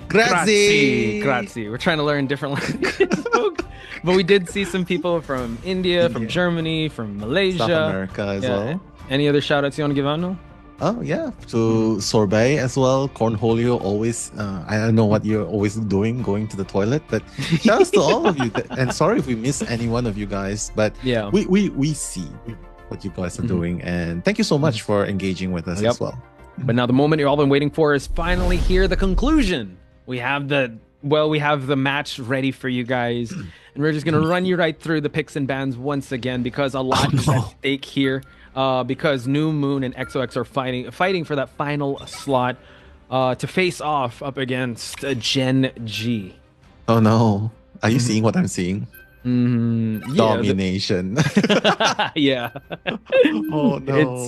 Speaker 2: Grazie.
Speaker 1: Grazie. We're trying to learn different languages, folks. But we did see some people from India, from Germany, from Malaysia,
Speaker 2: South America as well.
Speaker 1: Any other shout outs you want to give out now?
Speaker 2: Oh yeah, to Sorbet as well. Cornholio always. I don't know what you're always doing, going to the toilet, but shout outs to all of you. And sorry if we miss any one of you guys, but
Speaker 1: yeah,
Speaker 2: we see what you guys are doing, and thank you so much for engaging with us as well.
Speaker 1: But now the moment you've all been waiting for is finally here. The conclusion. We have the Well, we have the match ready for you guys, and we're just gonna run you right through the picks and bans once again because a lot is at stake here. Because New Moon and XOX are fighting for that final slot to face off up against Gen G.
Speaker 2: Oh no. Are you seeing what I'm seeing?
Speaker 1: Yeah,
Speaker 2: Domination.
Speaker 1: yeah.
Speaker 2: Oh no.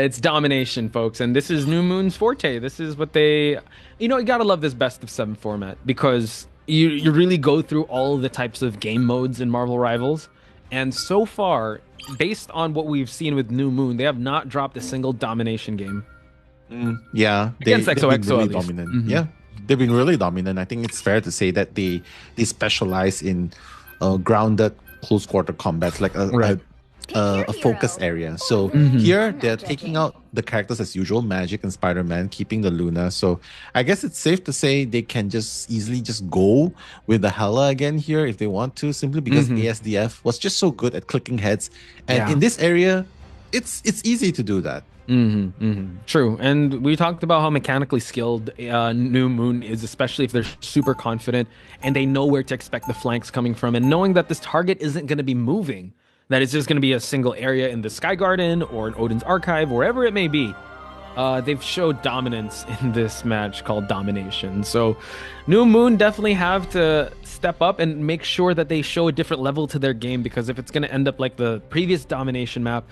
Speaker 1: It's domination, folks, and this is New Moon's forte. This is what they, you gotta love this best of 7 format because you really go through all the types of game modes in Marvel Rivals, and so far, based on what we've seen with New Moon, they have not dropped a single domination game.
Speaker 2: Yeah,
Speaker 1: against
Speaker 2: they've
Speaker 1: XOXO
Speaker 2: been really
Speaker 1: at least.
Speaker 2: dominant. Yeah, they've been really dominant. I think it's fair to say that they specialize in grounded close quarter combats, like a focus area. So here they're taking out the characters as usual, Magic and Spider-Man, keeping the Luna. So I guess it's safe to say they can just easily just go with the Hela again here if they want to, simply because ASDF was just so good at clicking heads. And in this area, it's easy to do that.
Speaker 1: True. And we talked about how mechanically skilled New Moon is, especially if they're super confident and they know where to expect the flanks coming from, and knowing that this target isn't going to be moving, that it's just going to be a single area in the Sky Garden or in Odin's Archive, wherever it may be. They've showed dominance in this match called Domination. So New Moon definitely have to step up and make sure that they show a different level to their game, because if it's going to end up like the previous Domination map,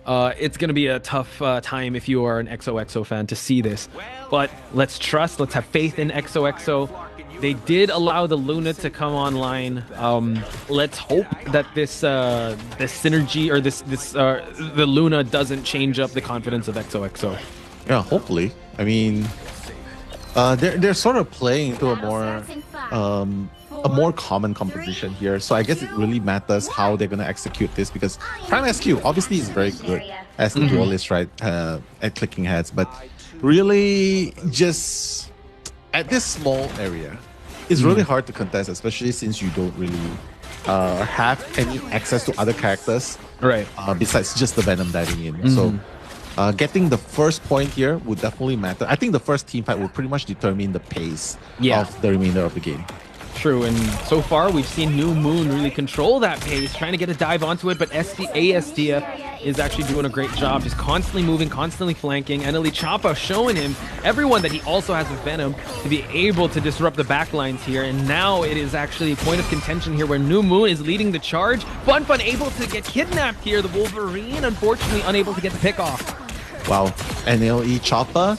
Speaker 1: it's going to be a tough time if you are an XOXO fan to see this. But let's have faith in XOXO. They did allow the Luna to come online. Let's hope that this synergy or the Luna doesn't change up the confidence of XOXO.
Speaker 2: Yeah, hopefully. I mean, they're sort of playing into a more common composition here. So I guess it really matters how they're going to execute this, because Prime SQ obviously is very good as the duelist, right, at clicking heads. But really, just at this small area, it's really hard to contest, especially since you don't really have any access to other characters,
Speaker 1: right?
Speaker 2: Besides just the Venom diving in. So getting the first point here would definitely matter. I think the first team fight will pretty much determine the pace of the remainder of the game.
Speaker 1: True, and so far we've seen New Moon really control that pace, trying to get a dive onto it, but ASDF is actually doing a great job, just constantly moving, constantly flanking, and Ali Chapa showing everyone that he also has a Venom to be able to disrupt the backlines here, and now it is actually a point of contention here where New Moon is leading the charge. Fun able to get kidnapped here, the Wolverine unfortunately unable to get the pick off.
Speaker 2: Wow, and Ali Chapa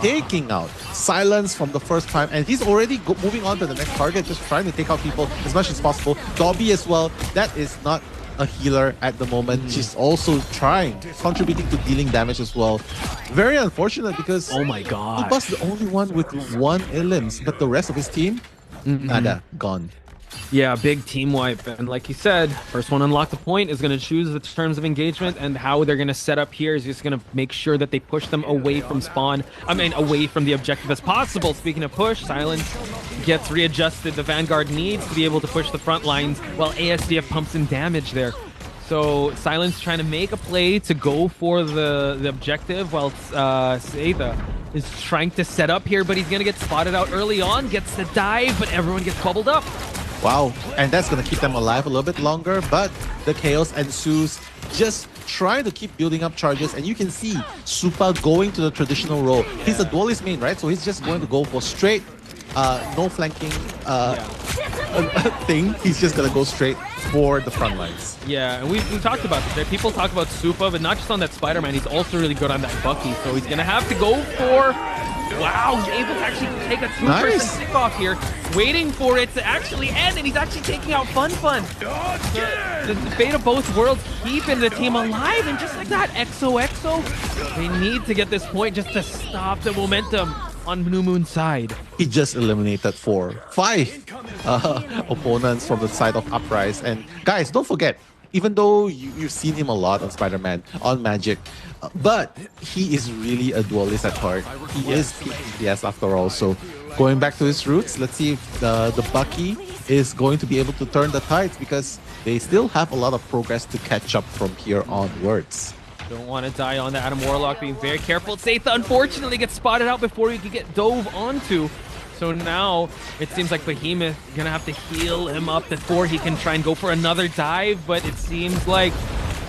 Speaker 2: taking out Silence from the first time, and he's already moving on to the next target, just trying to take out people as much as possible. Dobby as well, that is not a healer at the moment. She's also contributing to dealing damage as well. Very unfortunate, because
Speaker 1: oh my god,
Speaker 2: Upa's the only one with 1 elims, but the rest of his team, nada, gone.
Speaker 1: Yeah, big team wipe. And like you said, first one unlock the point is going to choose the terms of engagement, and how they're going to set up here is just going to make sure that they push them away from spawn. Away from the objective as possible. Speaking of push, Silence gets readjusted. The Vanguard needs to be able to push the front lines while ASDF pumps in damage there. So Silence trying to make a play to go for the objective, while Seitha is trying to set up here, but he's going to get spotted out early on, gets the dive, but everyone gets bubbled up.
Speaker 2: Wow, and that's going to keep them alive a little bit longer, but the chaos ensues. Just trying to keep building up charges, and you can see Supa going to the traditional role. He's a duelist main, right? So he's just going to go for straight, no flanking thing. He's just going to go straight for the front lines.
Speaker 1: Yeah, and we talked about this, right? People talk about Supa, but not just on that Spider-Man, he's also really good on that Bucky. So he's going to have to go for... Wow, he's able to actually take a 2-person pick-off here, waiting for it to actually end, and he's actually taking out Fun. The fate of both worlds keeping the team alive, and just like that, XOXO, they need to get this point just to stop the momentum on New Moon's side.
Speaker 2: He just eliminated 5 opponents from the side of Uprise. And guys, don't forget, even though you've seen him a lot on Spider-Man, on Magic, but he is really a duelist at heart. He is PTS after all. So going back to his roots, let's see if the Bucky is going to be able to turn the tides, because they still have a lot of progress to catch up from here onwards.
Speaker 1: Don't want to die on the Adam Warlock, being very careful. Seitha unfortunately gets spotted out before he could get dove onto. So now it seems like Behemoth gonna have to heal him up before he can try and go for another dive, but it seems like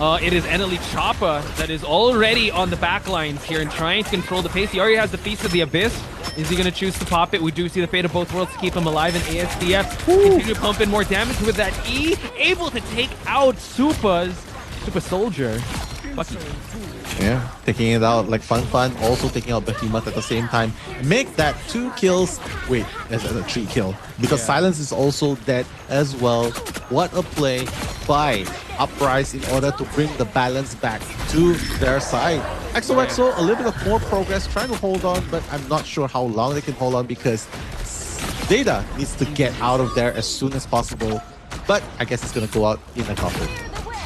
Speaker 1: it is Eneli Choppa that is already on the back lines here and trying to control the pace. He already has the Feast of the Abyss. Is he going to choose to pop it? We do see the Fate of Both Worlds to keep him alive, and ASDF continue to pump in more damage with that E, able to take out Super Soldier. Lucky.
Speaker 2: Yeah, taking it out like Fun, also taking out Behemoth at the same time. Make that 2 kills. Wait, that's a 3 kill. Because Silence is also dead as well. What a play by Uprise in order to bring the balance back to their side. XOXO, a little bit of more progress, trying to hold on, but I'm not sure how long they can hold on because Data needs to get out of there as soon as possible. But I guess it's going to go out in a couple.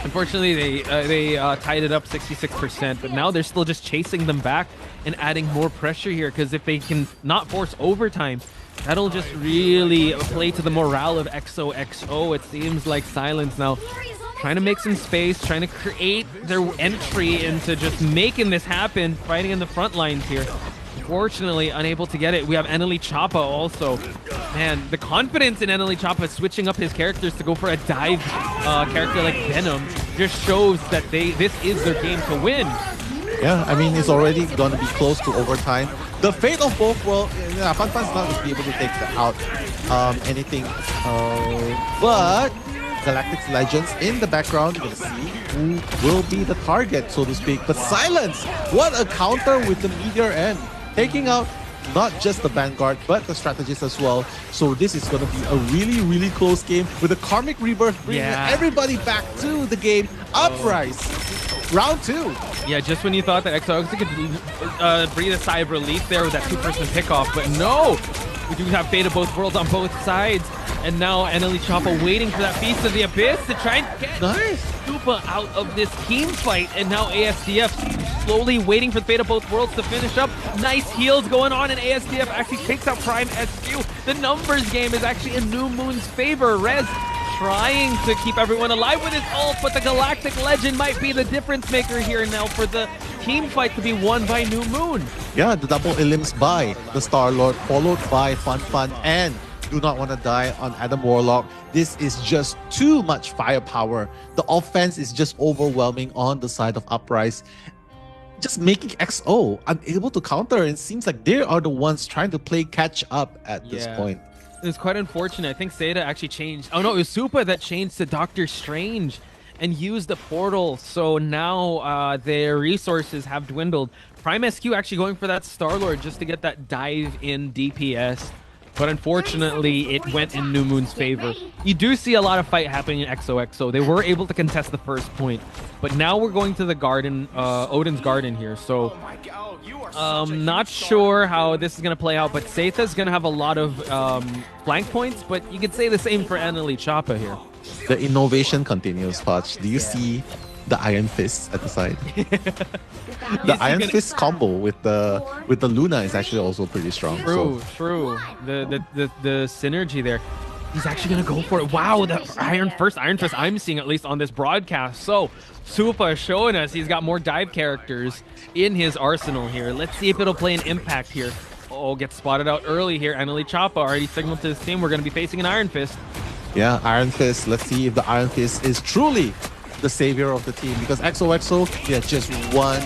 Speaker 1: Unfortunately, they tied it up 66%, but now they're still just chasing them back and adding more pressure here, because if they can not force overtime, that'll just really play to the morale of XOXO. It seems like Silence now trying to make some space, trying to create their entry into just making this happen, fighting in the front lines here. Unfortunately, unable to get it. We have Eneli Choppa also. Man, the confidence in Eneli Choppa switching up his characters to go for a dive character like Venom just shows that this is their game to win.
Speaker 2: Yeah, I mean, it's already going to be close to overtime. The Fate of Both Worlds, Fun's not going to be able to take out anything. But Galactic's Legends in the background, you're going to see who will be the target, so to speak. But Silence, what a counter with the Meteor End. Taking out not just the Vanguard, but the strategist as well. So this is going to be a really, really close game with the Karmic Rebirth bringing everybody back to the game. Uprise, round 2.
Speaker 1: Yeah, just when you thought that XOXO could breathe a sigh of relief there with that 2-person pickoff, but no! We do have Fate of Both Worlds on both sides, and now Eneli Choppa waiting for that Feast of the Abyss to try and get Super out of this team fight, and now ASDF slowly waiting for the Fate of Both Worlds to finish up. Nice heals going on, and ASDF actually takes out Prime SQ. The numbers game is actually in New Moon's favor. Rez trying to keep everyone alive with his ult, but the Galactic Legend might be the difference maker here now for the team fight to be won by New Moon.
Speaker 2: Yeah, the double elims by the Star-Lord, followed by Fun, and Do Not Want to Die on Adam Warlock. This is just too much firepower. The offense is just overwhelming on the side of Uprise, just making XO unable to counter. It seems like they are the ones trying to play catch up at this point.
Speaker 1: It was quite unfortunate. I think Seda actually changed. Oh no, it was Supa that changed to Doctor Strange and used the portal. So now their resources have dwindled. Prime SQ actually going for that Star-Lord just to get that dive in DPS. But unfortunately, it went in New Moon's favor. You do see a lot of fight happening in XOXO. They were able to contest the first point. But now we're going to the garden, Odin's Garden here. So not sure how this is going to play out. But Setha's going to have a lot of flank points. But you could say the same for Eneli Choppa here.
Speaker 2: The innovation continues, Patch. Do you see the Iron Fist at the side? The Iron Fist combo with the Luna is actually also pretty strong.
Speaker 1: True. The synergy there. He's actually gonna go for it. Wow, the Iron Fist I'm seeing at least on this broadcast. So Supa showing us he's got more dive characters in his arsenal here. Let's see if it'll play an impact here. Oh, gets spotted out early here. Eneli Choppa already signaled to his team we're gonna be facing an Iron Fist.
Speaker 2: Yeah, Iron Fist. Let's see if the Iron Fist is truly the savior of the team, because XOXO, they're just one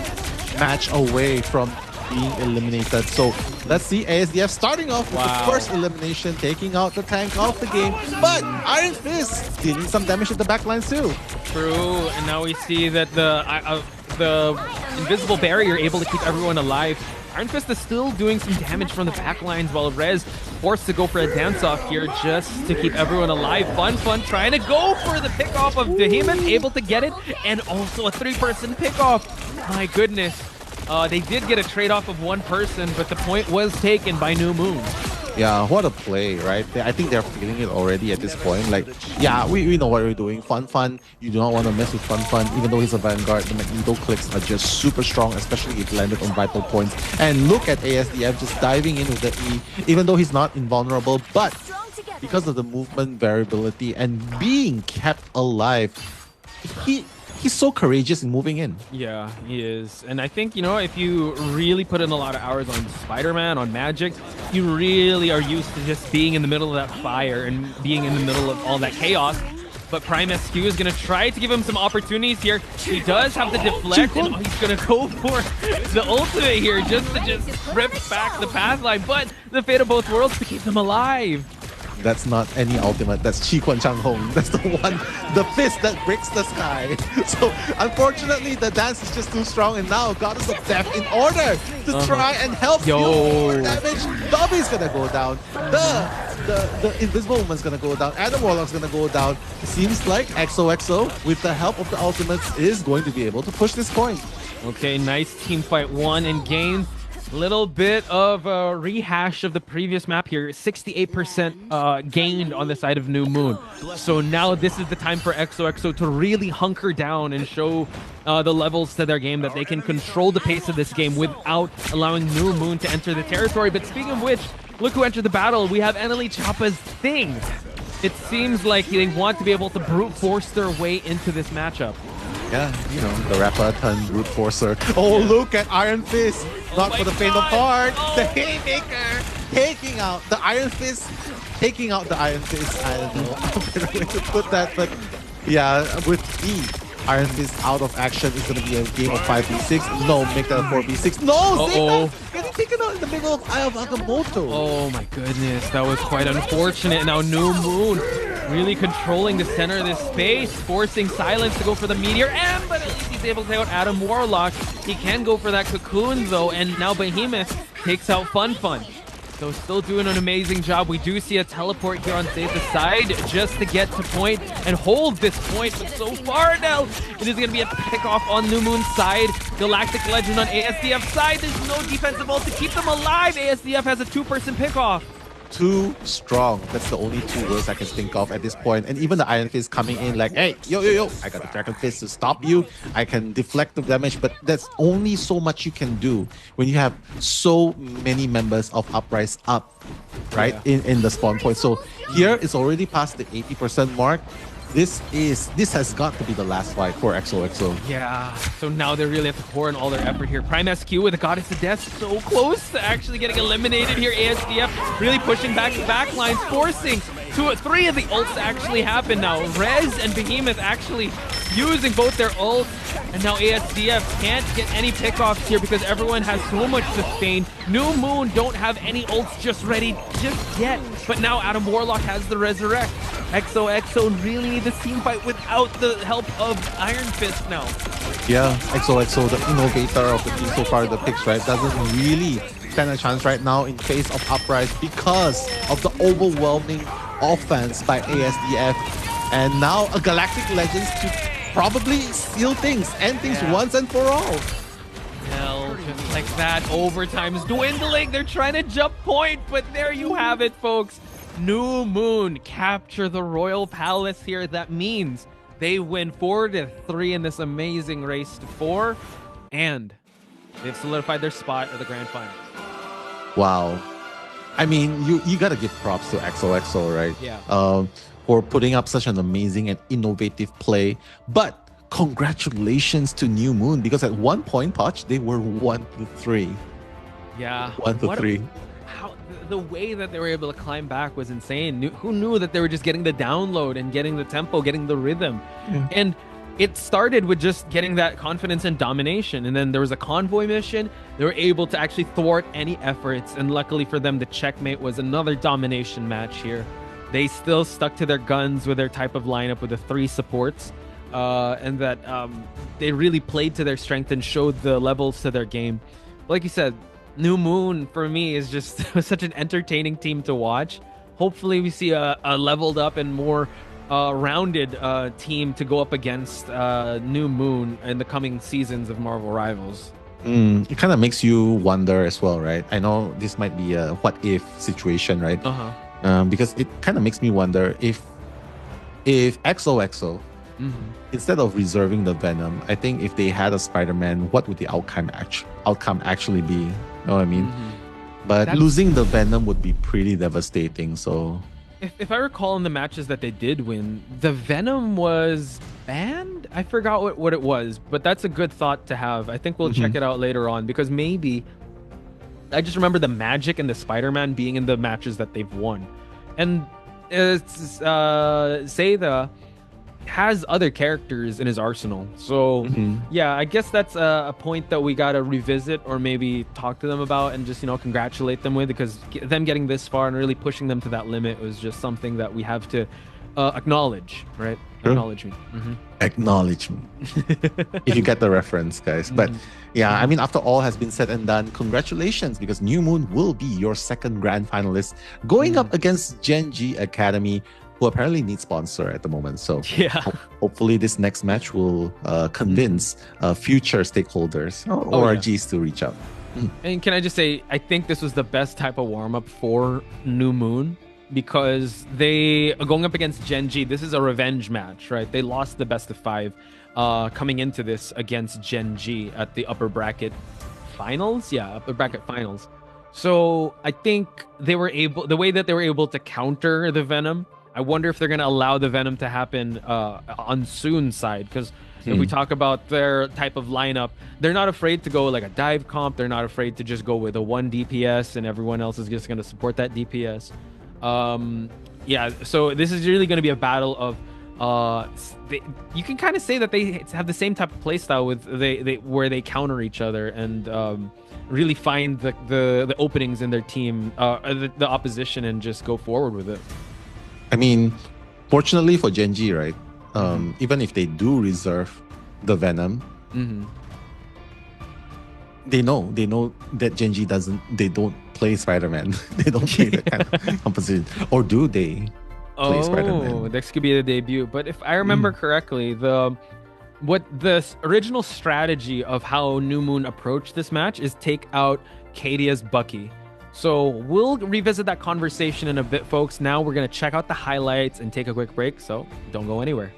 Speaker 2: match away from being eliminated. So let's see ASDF starting off with the first elimination, taking out the tank of the game. But Iron Fist dealing some damage at the backlines too.
Speaker 1: True, and now we see that the invisible barrier able to keep everyone alive. Iron Fist is still doing some damage from the backlines while Rez forced to go for a dance-off here just to keep everyone alive. Fun trying to go for the pick-off of Behemoth, able to get it, and also a 3-person pick-off. My goodness. They did get a trade-off of 1 person, but the point was taken by New Moon.
Speaker 2: Yeah, what a play, right? I think they're feeling it already at this point. Like, yeah, we know what we're doing. Fun, you do not want to mess with Fun. Even though he's a Vanguard, the Magneto clicks are just super strong, especially if landed on vital points. And look at ASDF just diving in with the E, even though he's not invulnerable, but because of the movement variability and being kept alive, he's so courageous in moving in.
Speaker 1: Yeah, he is. And I think, if you really put in a lot of hours on Spider-Man, on Magic, you really are used to just being in the middle of that fire and being in the middle of all that chaos. But Prime SQ is going to try to give him some opportunities here. He does have the deflect, and he's going to go for the ultimate here just to rip back the path line. But the fate of both worlds to keep them alive.
Speaker 2: That's not any ultimate. That's Chi Quan Chang Hong. That's the one, the fist that breaks the sky. So unfortunately, the dance is just too strong, and now Goddess of Death, in order to try and help deal more damage, Dobby's gonna go down. The Invisible Woman's gonna go down. Adam Warlock's gonna go down. It seems like XOXO, with the help of the ultimates, is going to be able to push this point.
Speaker 1: Okay, nice team fight one and game. Little bit of a rehash of the previous map here. 68% gained on the side of New Moon. So now this is the time for XOXO to really hunker down and show the levels to their game, that they can control the pace of this game without allowing New Moon to enter the territory. But speaking of which, look who entered the battle. We have Eneli Choppa's Thing. It seems like they want to be able to brute force their way into this matchup.
Speaker 2: Yeah, the rapper turned brute forcer. Oh, look at Iron Fist. Not for the faint of heart. The Haymaker taking out the Iron Fist. Taking out the Iron Fist. I don't know a better way to put that, but yeah, with the Iron Fist out of action, it's going to be a game of 5v6. No, make that a 4v6. No, Zeta getting taken out in the middle of Eye of Agamotto.
Speaker 1: Oh my goodness, that was quite unfortunate. Now New Moon really controlling the center of this space, forcing Silence to go for the Meteor, but at least he's able to take out Adam Warlock. He can go for that Cocoon though, and now Behemoth takes out Fun. So still doing an amazing job. We do see a teleport here on Zeta's side just to get to point and hold this point, but so far now it is going to be a pick-off on New Moon's side. Galactic Legend on ASDF's side. There's no defensive ult to keep them alive. ASDF has a two-person pick-off.
Speaker 2: Too strong. That's the only two words I can think of at this point. And even the Iron Fist coming in like, hey, yo, I got the Dragon Fist to stop you. I can deflect the damage, but that's only so much you can do when you have so many members of Uprise up, right, in the spawn point. So here it's already past the 80% mark. This has got to be the last fight for XOXO.
Speaker 1: Yeah, so now they really have to pour in all their effort here. Prime SQ with a Goddess of Death, so close to actually getting eliminated here. ASDF really pushing back the back lines, forcing three of the ults to actually happen now. Rez and Behemoth actually using both their ults, and now ASDF can't get any pickoffs here because everyone has so much sustain. New Moon don't have any ults just ready just yet, but now Adam Warlock has the Resurrect. XOXO really need this team fight without the help of Iron Fist now.
Speaker 2: Yeah, XOXO, the innovator of the team so far, the picks, right, doesn't really stand a chance right now in face of Uprise because of the overwhelming offense by ASDF. And now a Galactic Legends to probably seal things, end things once and for all.
Speaker 1: Hell, just like that, overtime's dwindling. They're trying to jump point, but there you have it, folks. New Moon capture the Royal Palace here. That means they win 4-3 in this amazing race to 4, and they've solidified their spot at the Grand Final.
Speaker 2: Wow. I mean, you gotta give props to XOXO, right?
Speaker 1: Yeah.
Speaker 2: For putting up such an amazing and innovative play. But congratulations to New Moon, because at one point, Poch, they were 1-3.
Speaker 1: Yeah.
Speaker 2: 1-3.
Speaker 1: The way that they were able to climb back was insane. Who knew that they were just getting the download and getting the tempo, getting the rhythm? Yeah. And it started with just getting that confidence and domination. And then there was a convoy mission. They were able to actually thwart any efforts. And luckily for them, the checkmate was another domination match here. They still stuck to their guns with their type of lineup with the 3 supports. And that they really played to their strength and showed the levels to their game. Like you said, New Moon, for me, is just such an entertaining team to watch. Hopefully, we see a leveled up and more rounded team to go up against New Moon in the coming seasons of Marvel Rivals.
Speaker 2: It kind of makes you wonder as well, right? I know this might be a what-if situation, right? Because it kind of makes me wonder if XOXO, instead of reserving the Venom, I think if they had a Spider-Man, what would the outcome actually be? You know what I mean? But losing the Venom would be pretty devastating. So
Speaker 1: if I recall in the matches that they did win, the Venom was band? I forgot what it was, but that's a good thought to have. I think we'll check it out later on because maybe I just remember the Magic and the Spider-Man being in the matches that they've won. And it's Seda has other characters in his arsenal. So yeah, I guess that's a point that we gotta revisit or maybe talk to them about and just, congratulate them with, because them getting this far and really pushing them to that limit was just something that we have to acknowledge, right?
Speaker 2: Sure.
Speaker 1: Acknowledgement.
Speaker 2: Acknowledgement. If you get the reference, guys. But yeah, I mean, after all has been said and done, congratulations, because New Moon will be your second grand finalist going up against Gen G Academy, who apparently needs sponsor at the moment. So
Speaker 1: Yeah.
Speaker 2: hopefully this next match will convince future stakeholders or ORGs to reach out.
Speaker 1: And can I just say, I think this was the best type of warm-up for New Moon, because they are going up against Gen G. This is a revenge match, right? They lost the best of 5 coming into this against Gen G at the upper bracket finals. Yeah, upper bracket finals. So I think the way that they were able to counter the Venom, I wonder if they're going to allow the Venom to happen on Soon's side, because if we talk about their type of lineup, they're not afraid to go like a dive comp. They're not afraid to just go with a 1 DPS and everyone else is just going to support that DPS. Yeah, so this is really going to be a battle of you can kind of say that they have the same type of playstyle with where they counter each other and really find the openings in their team, the opposition, and just go forward with it.
Speaker 2: I mean, fortunately for Gen G, right? Even if they do reserve the Venom, they know that Gen G they don't play Spider-Man. They don't play that kind of composition. Or do they play Spider-Man?
Speaker 1: Oh, this could be the debut. But if I remember correctly, the original strategy of how New Moon approached this match is take out Kadia's Bucky. So we'll revisit that conversation in a bit, folks. Now we're going to check out the highlights and take a quick break, so don't go anywhere.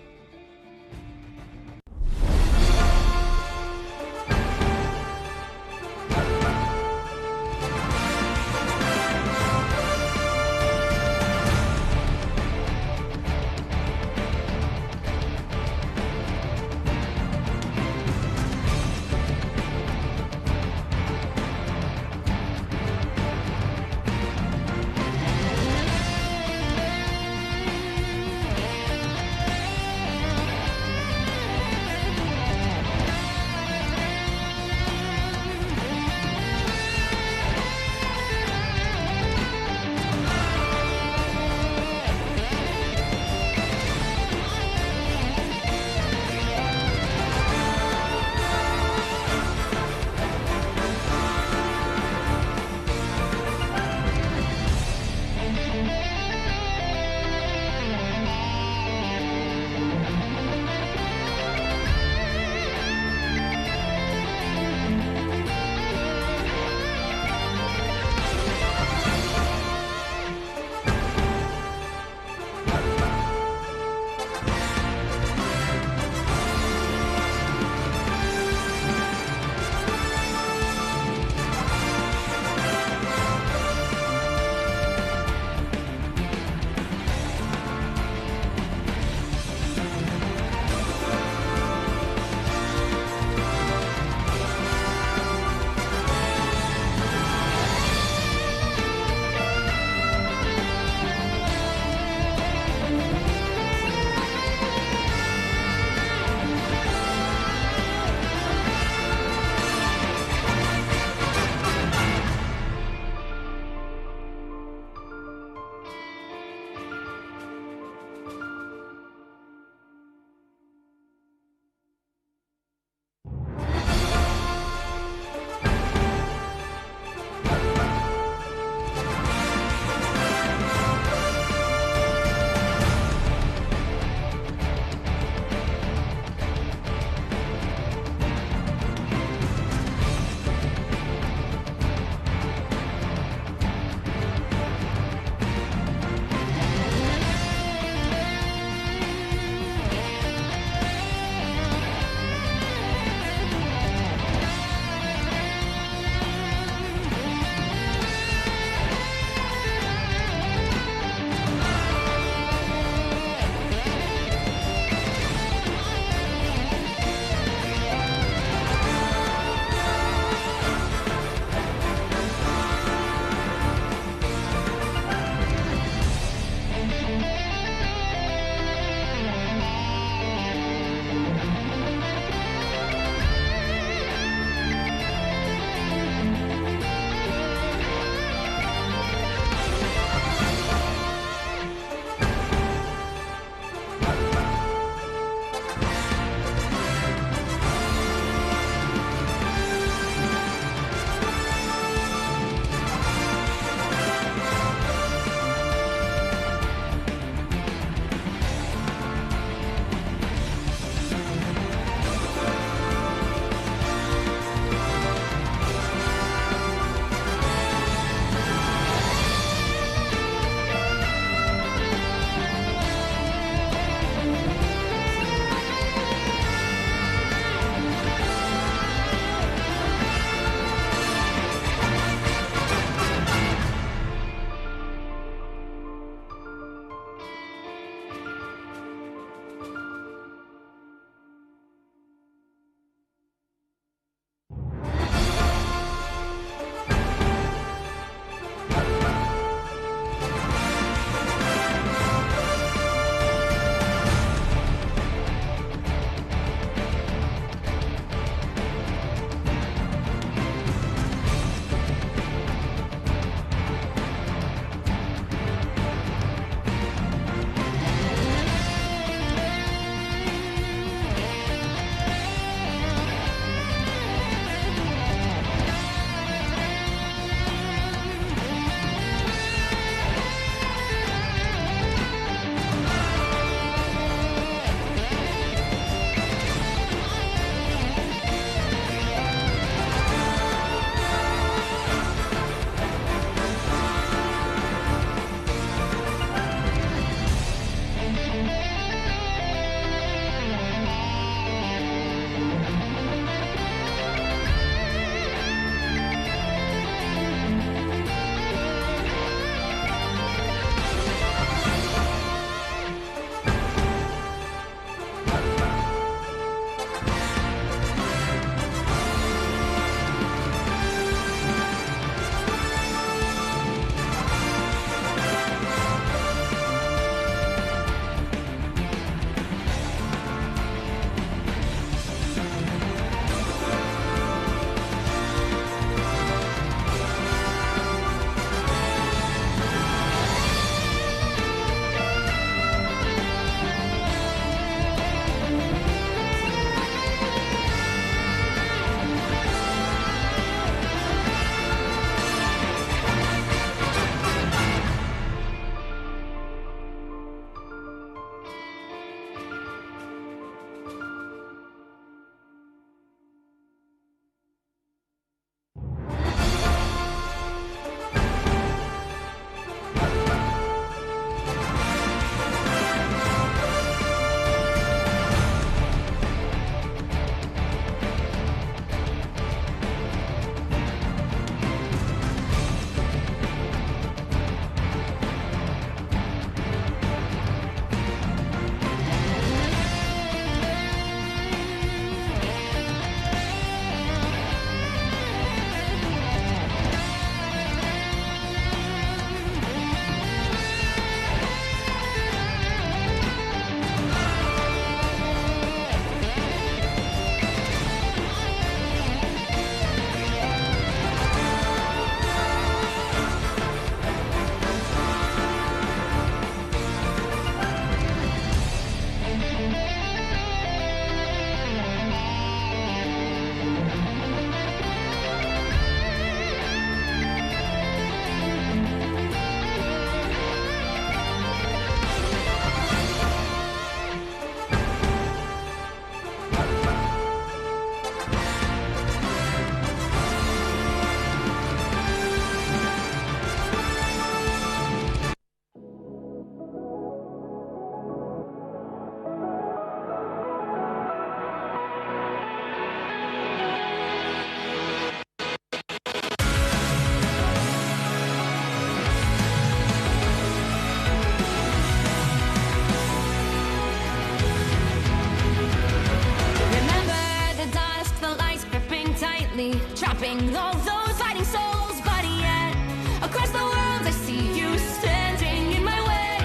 Speaker 4: tightly, trapping all those fighting souls. But yet, across the world, I see you standing in my way.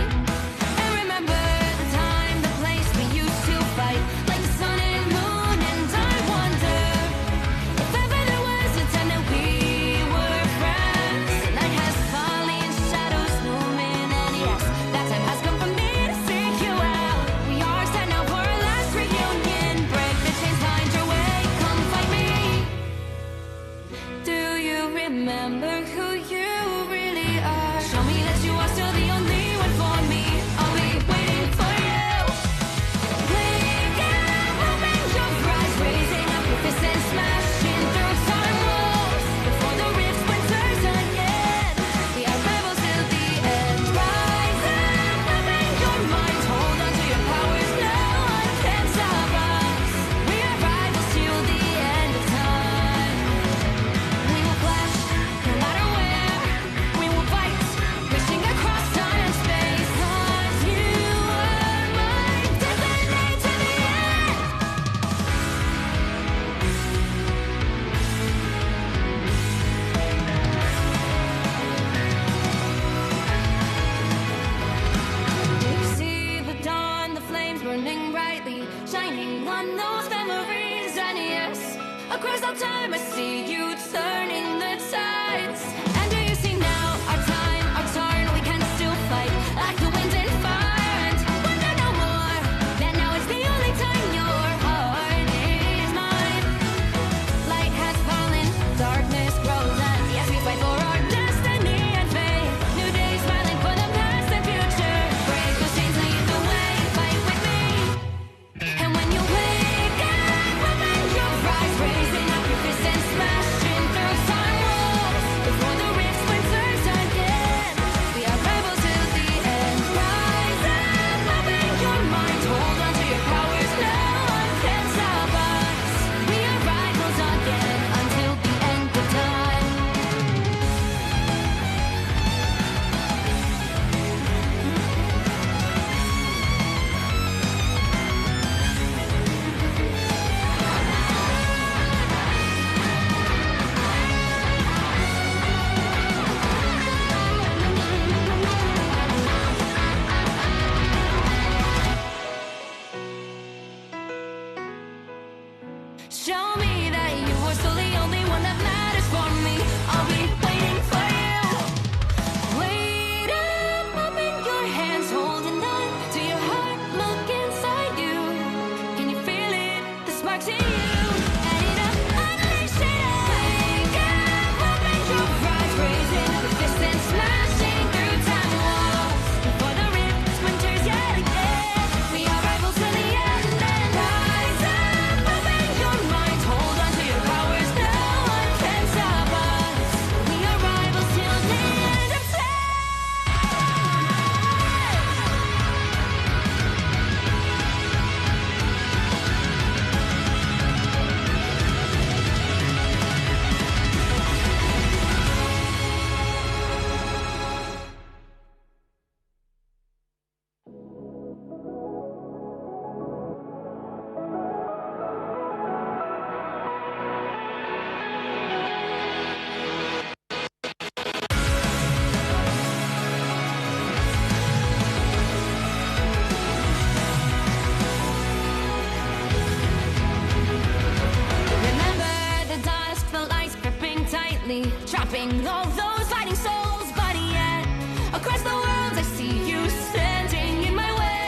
Speaker 4: And remember the time, the place we used to fight, like the sun and moon. And I wonder if ever there was a time that we were friends. The night has fallen, shadows looming, and yes, that time has come for me to seek you out. We are set now for our last reunion. Break the chains, find your way, come find me. Do you remember who you really are? Show me that you are still the only one for me. I'll be waiting for you. Wake up, open your eyes, raising up your fists and smashing through time walls. Before the rift splinters again, we are rebels till the end. Rise up, open your mind, hold on to your powers. No one can stop us. We are rivals till the end of time. We will clash, no matter where. We will fight, pushing across time and space. 'Cause you are my destiny to the end. You see the dawn, the flames burning brightly, shining on those memories. And yes, across all time I see you turning the tides. And do you see now our time, our turn? We can still fight like the wind and fire. And wonder no more that now is the only time your heart is mine. Light has fallen, darkness grows, and yes, we fight for our destiny and fate. New days smiling for the past and future. Break those chains, lead the way, fight with me. And when you wake up, open your eyes, raising up your fists and smashing through time walls. Before the rift splinters again, we are rebels till the end. Rise up, open your mind, hold on to your powers. No one can stop us. We are rivals again until the end of time. Show me that you are still the only one that matters for me. I'll be waiting for you. Wait up, open your hands, holding on to your heart. Look inside you. Can you feel it? The sparks in you. Light it up, unleash it up. Wake up, open your eyes, raising up your fists and smashing through time walls. Before the rift splinters yet again, we are rivals till the end. And rise up, open your mind, hold on to your powers. No one can stop us. We are rivals till the end of time. Remember the dusk, the lights gripping tightly, trapping all those fighting souls. But yet, across the world, I see you standing in my way.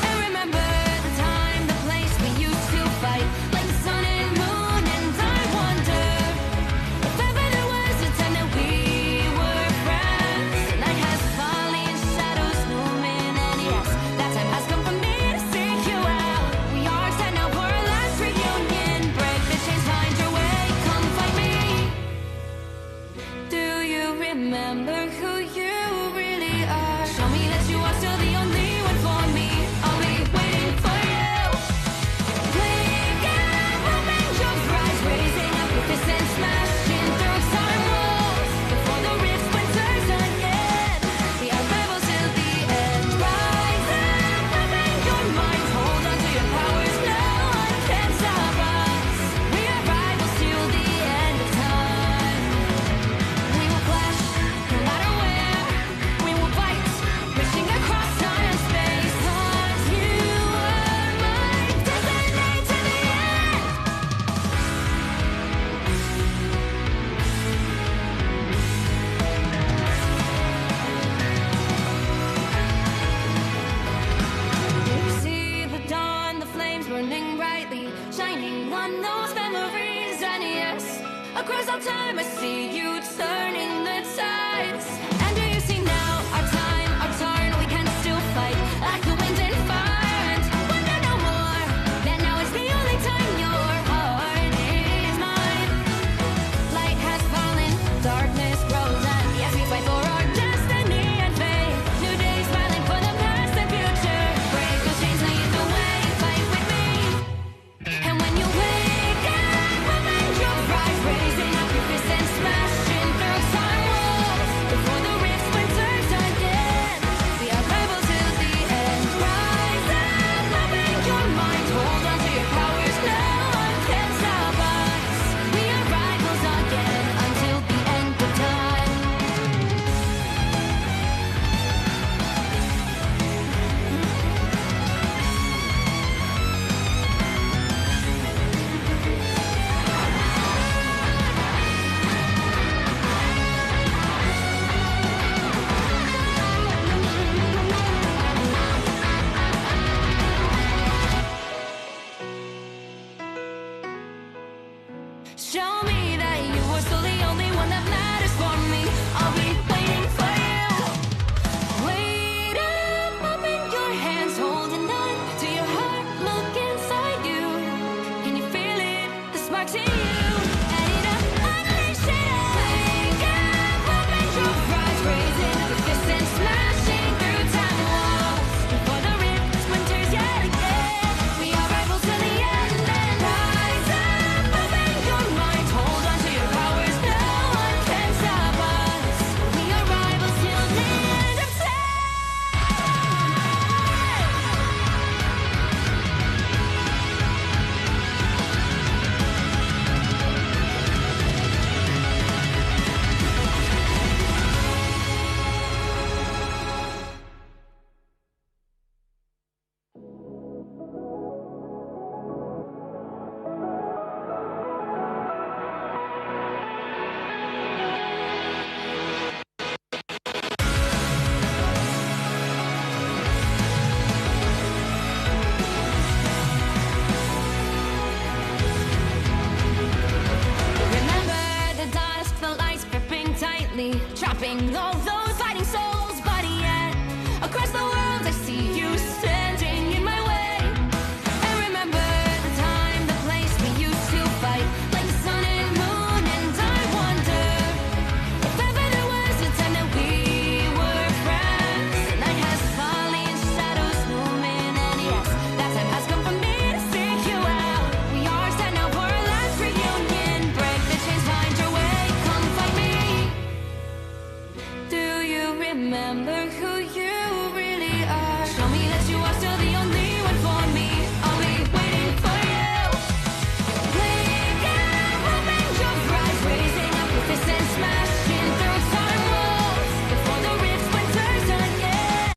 Speaker 4: And remember the time, the place we used to fight, like the sun and moon. And I wonder if ever there was a time that we were friends. The night has fallen, shadows looming, and yes, that time has come for me to seek you out. We are set now for our last reunion. Break the chains, find your way, come find me. Do you remember Across all time, I see you turning the tides. And do you see now our time, our turn? We can still fight like the wind and fire. And wonder no more that now is the only time your heart is mine. Light has fallen, darkness grows, and yes, we fight for our destiny and fate. New days smiling for the past and future. Break those chains, lead the way, fight with me. And when you wake up, avenge your pride, raising up your fists and smashing through time walls. Before the rifts splinters again, we are rivals till the end. Rise up, avenge your mind, hold on to your powers, no one can stop us. We are rivals again until the end of time. Show me that you are still the only one that matters for me. I'll be waiting for you. Wait up, open your hands, holding on to your heart. Look inside you. Can you feel it? The sparks in you. Ready to unleash it. Wake up, open your eyes, raising up your fists and smashing through time walls. Before the rift splinters yet again, we are rivals till the end. And rise up, open your mind, hold on to your powers, no one can stop us. We are rivals till the end of time. Remember the dusk, the lights gripping tightly, trapping all those fighting souls. But yet, across the world, I see you standing in my way. And remember the time, the place we used to fight, like the sun and moon. And I wonder if ever there was a time that we were friends. The night has fallen, shadows looming, and yes, that time has come for me to seek you out. We are set now for our last reunion. Break the chains, find your way, come fight me. Do you remember who you really are? Show me that you are still the only one for me. I'll be waiting for you. Wake up, open your eyes, raising up your fists and smashing through time walls. Before the rift splinters again.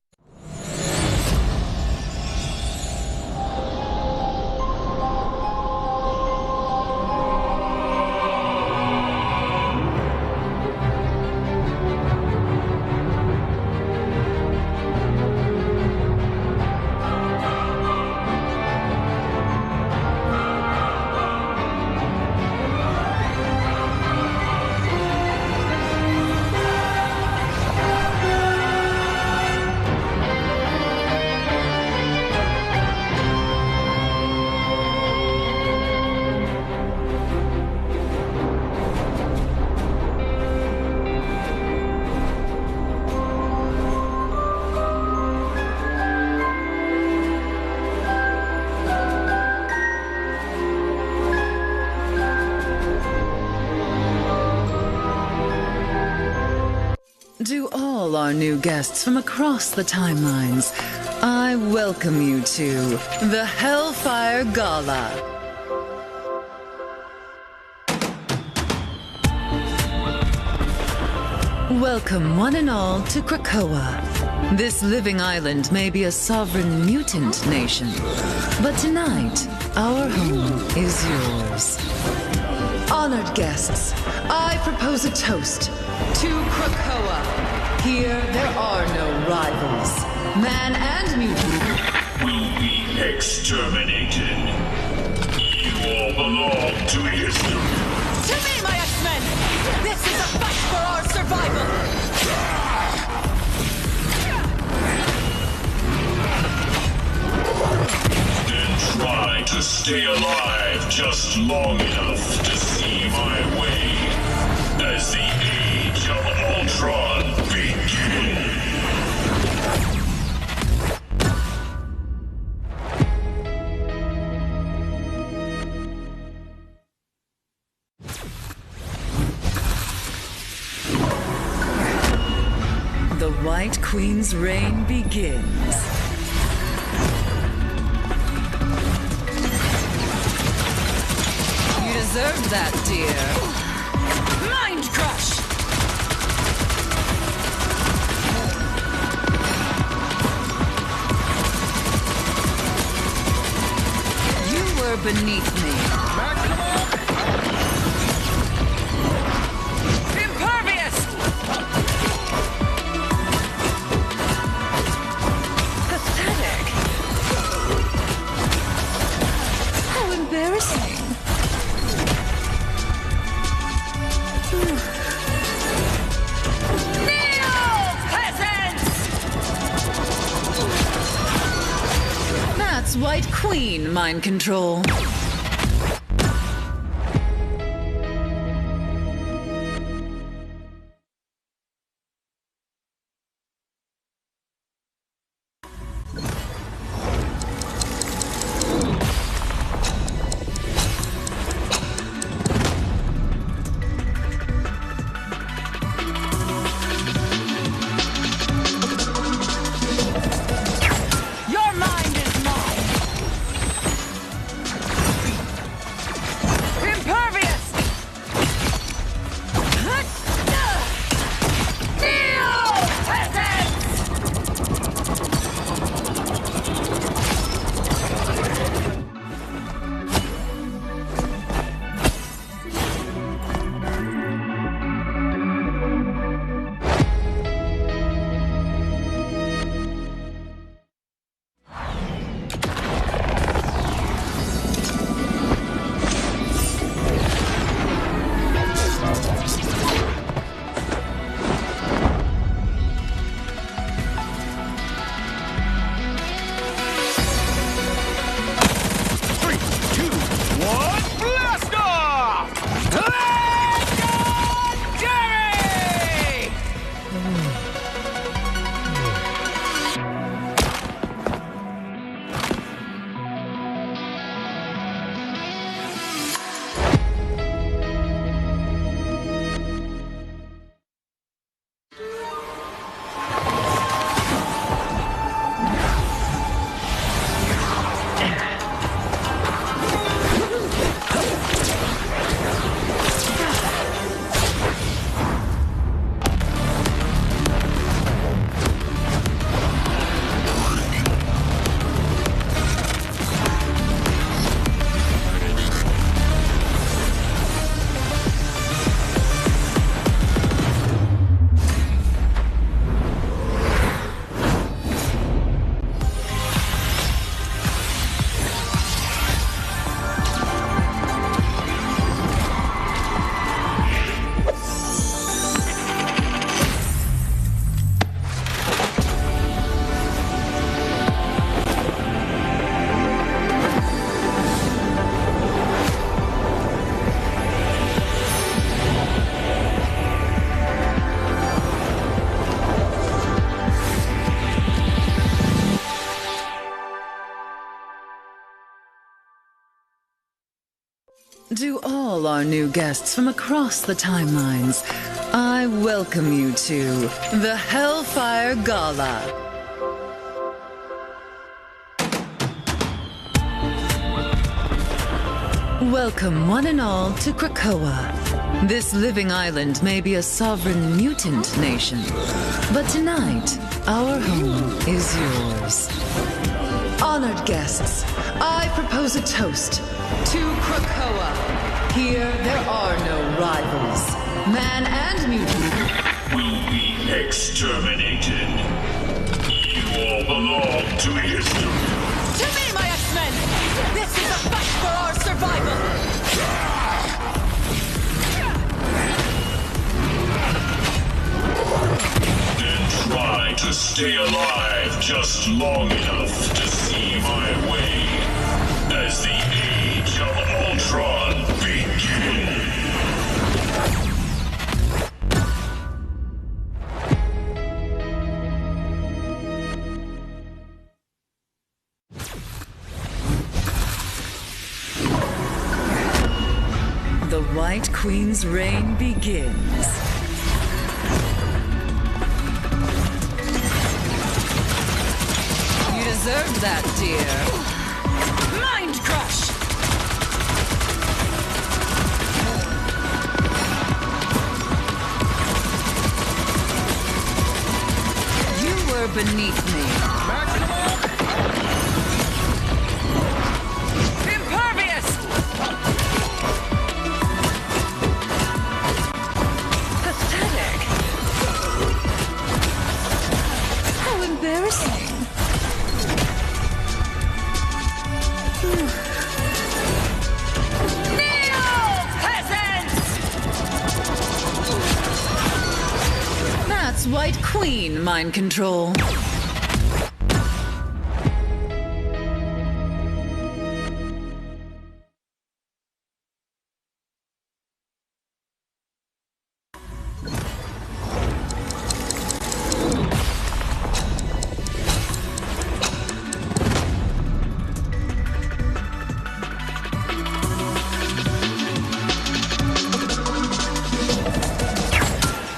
Speaker 5: To all our new guests from across the timelines, I welcome you to the Hellfire Gala. Welcome one and all to Krakoa. This living island may be a sovereign mutant nation, but tonight, our home is yours. Honored guests, I propose a toast to Krakoa. Here, there are no rivals. Man and mutant
Speaker 6: will be exterminated. You all belong to history.
Speaker 3: To me, my X-Men!
Speaker 6: long enough to see my way as the age of Ultron begins.
Speaker 5: The White Queen's reign begins. You deserved that, dear. Mind crush! You were beneath me. Impervious! Pathetic. How embarrassing. That's White Queen mind control. To all our new guests from across the timelines, I welcome you to the Hellfire Gala. Welcome one and all to Krakoa. This living island may be a sovereign mutant nation, but tonight, our home is yours. Honored guests, I propose a toast to Krakoa. Here, there are no rivals. Man and mutant
Speaker 6: will be exterminated. You all belong to history.
Speaker 5: To me, my X-Men! This is a fight for our survival!
Speaker 6: Then try to stay alive just long enough to see my way as the age of Ultron
Speaker 5: Queen's reign begins. You deserved that, dear. Mind crush! You were beneath me. Impervious! Pathetic. How embarrassing. That's White Queen mind control.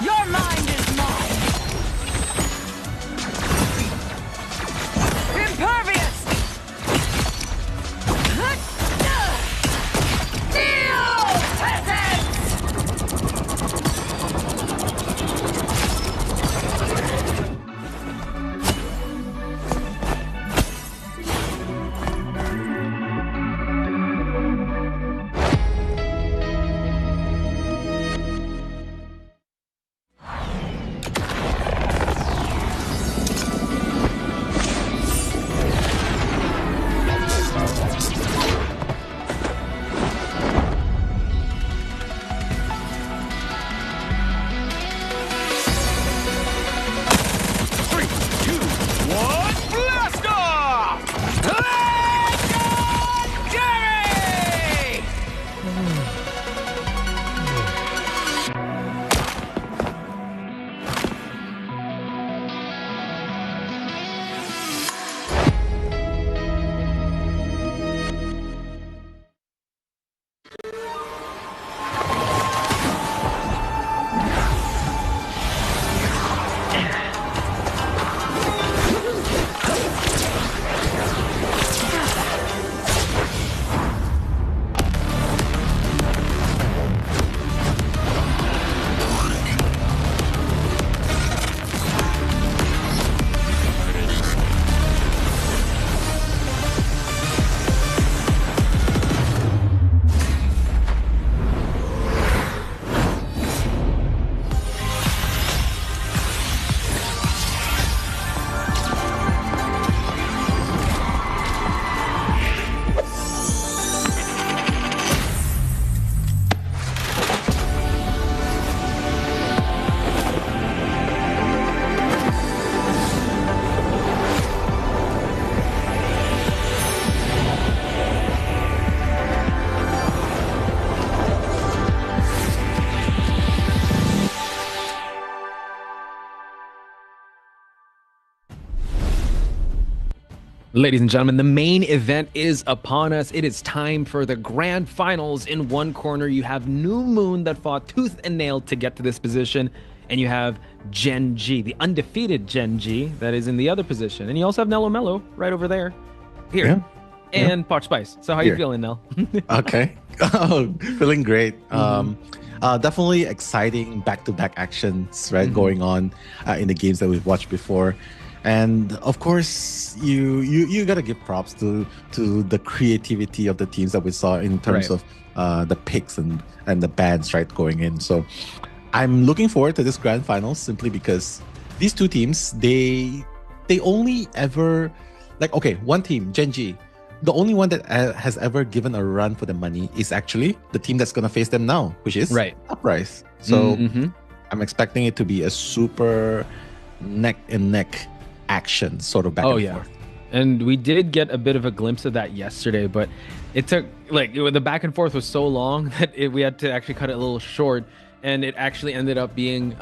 Speaker 4: Your mind is mine. Impervious. Neo peasants.
Speaker 3: Three, two, one, blast off! Legendary!
Speaker 1: Ladies and gentlemen, the main event is upon us. It is time for the grand finals. In one corner, you have New Moon that fought tooth and nail to get to this position. And you have Gen G, the undefeated Gen G, that is in the other position. And you also have Nello Mello right over there. Here.
Speaker 2: Yeah.
Speaker 1: And Poch Spice. So how you
Speaker 2: Here.
Speaker 1: feeling, Nell?
Speaker 2: Okay. Oh, feeling great. Definitely exciting back-to-back actions, right, going on in the games that we've watched before. And of course, you gotta give props to the creativity of the teams that we saw in terms
Speaker 1: Right.
Speaker 2: of the picks and the bans, right, going in. So I'm looking forward to this grand finals simply because these two teams, they only ever, like, okay, one team, Gen G, the only one that has ever given a run for the money is actually the team that's gonna face them now, which is
Speaker 1: Right.
Speaker 2: Uprise. So
Speaker 1: Mhm.
Speaker 2: I'm expecting it to be a super neck and neck action, sort of back
Speaker 1: Oh,
Speaker 2: and
Speaker 1: yeah.
Speaker 2: forth.
Speaker 1: And we did get a bit of a glimpse of that yesterday, but it took the back and forth was so long that we had to actually cut it a little short, and it actually ended up being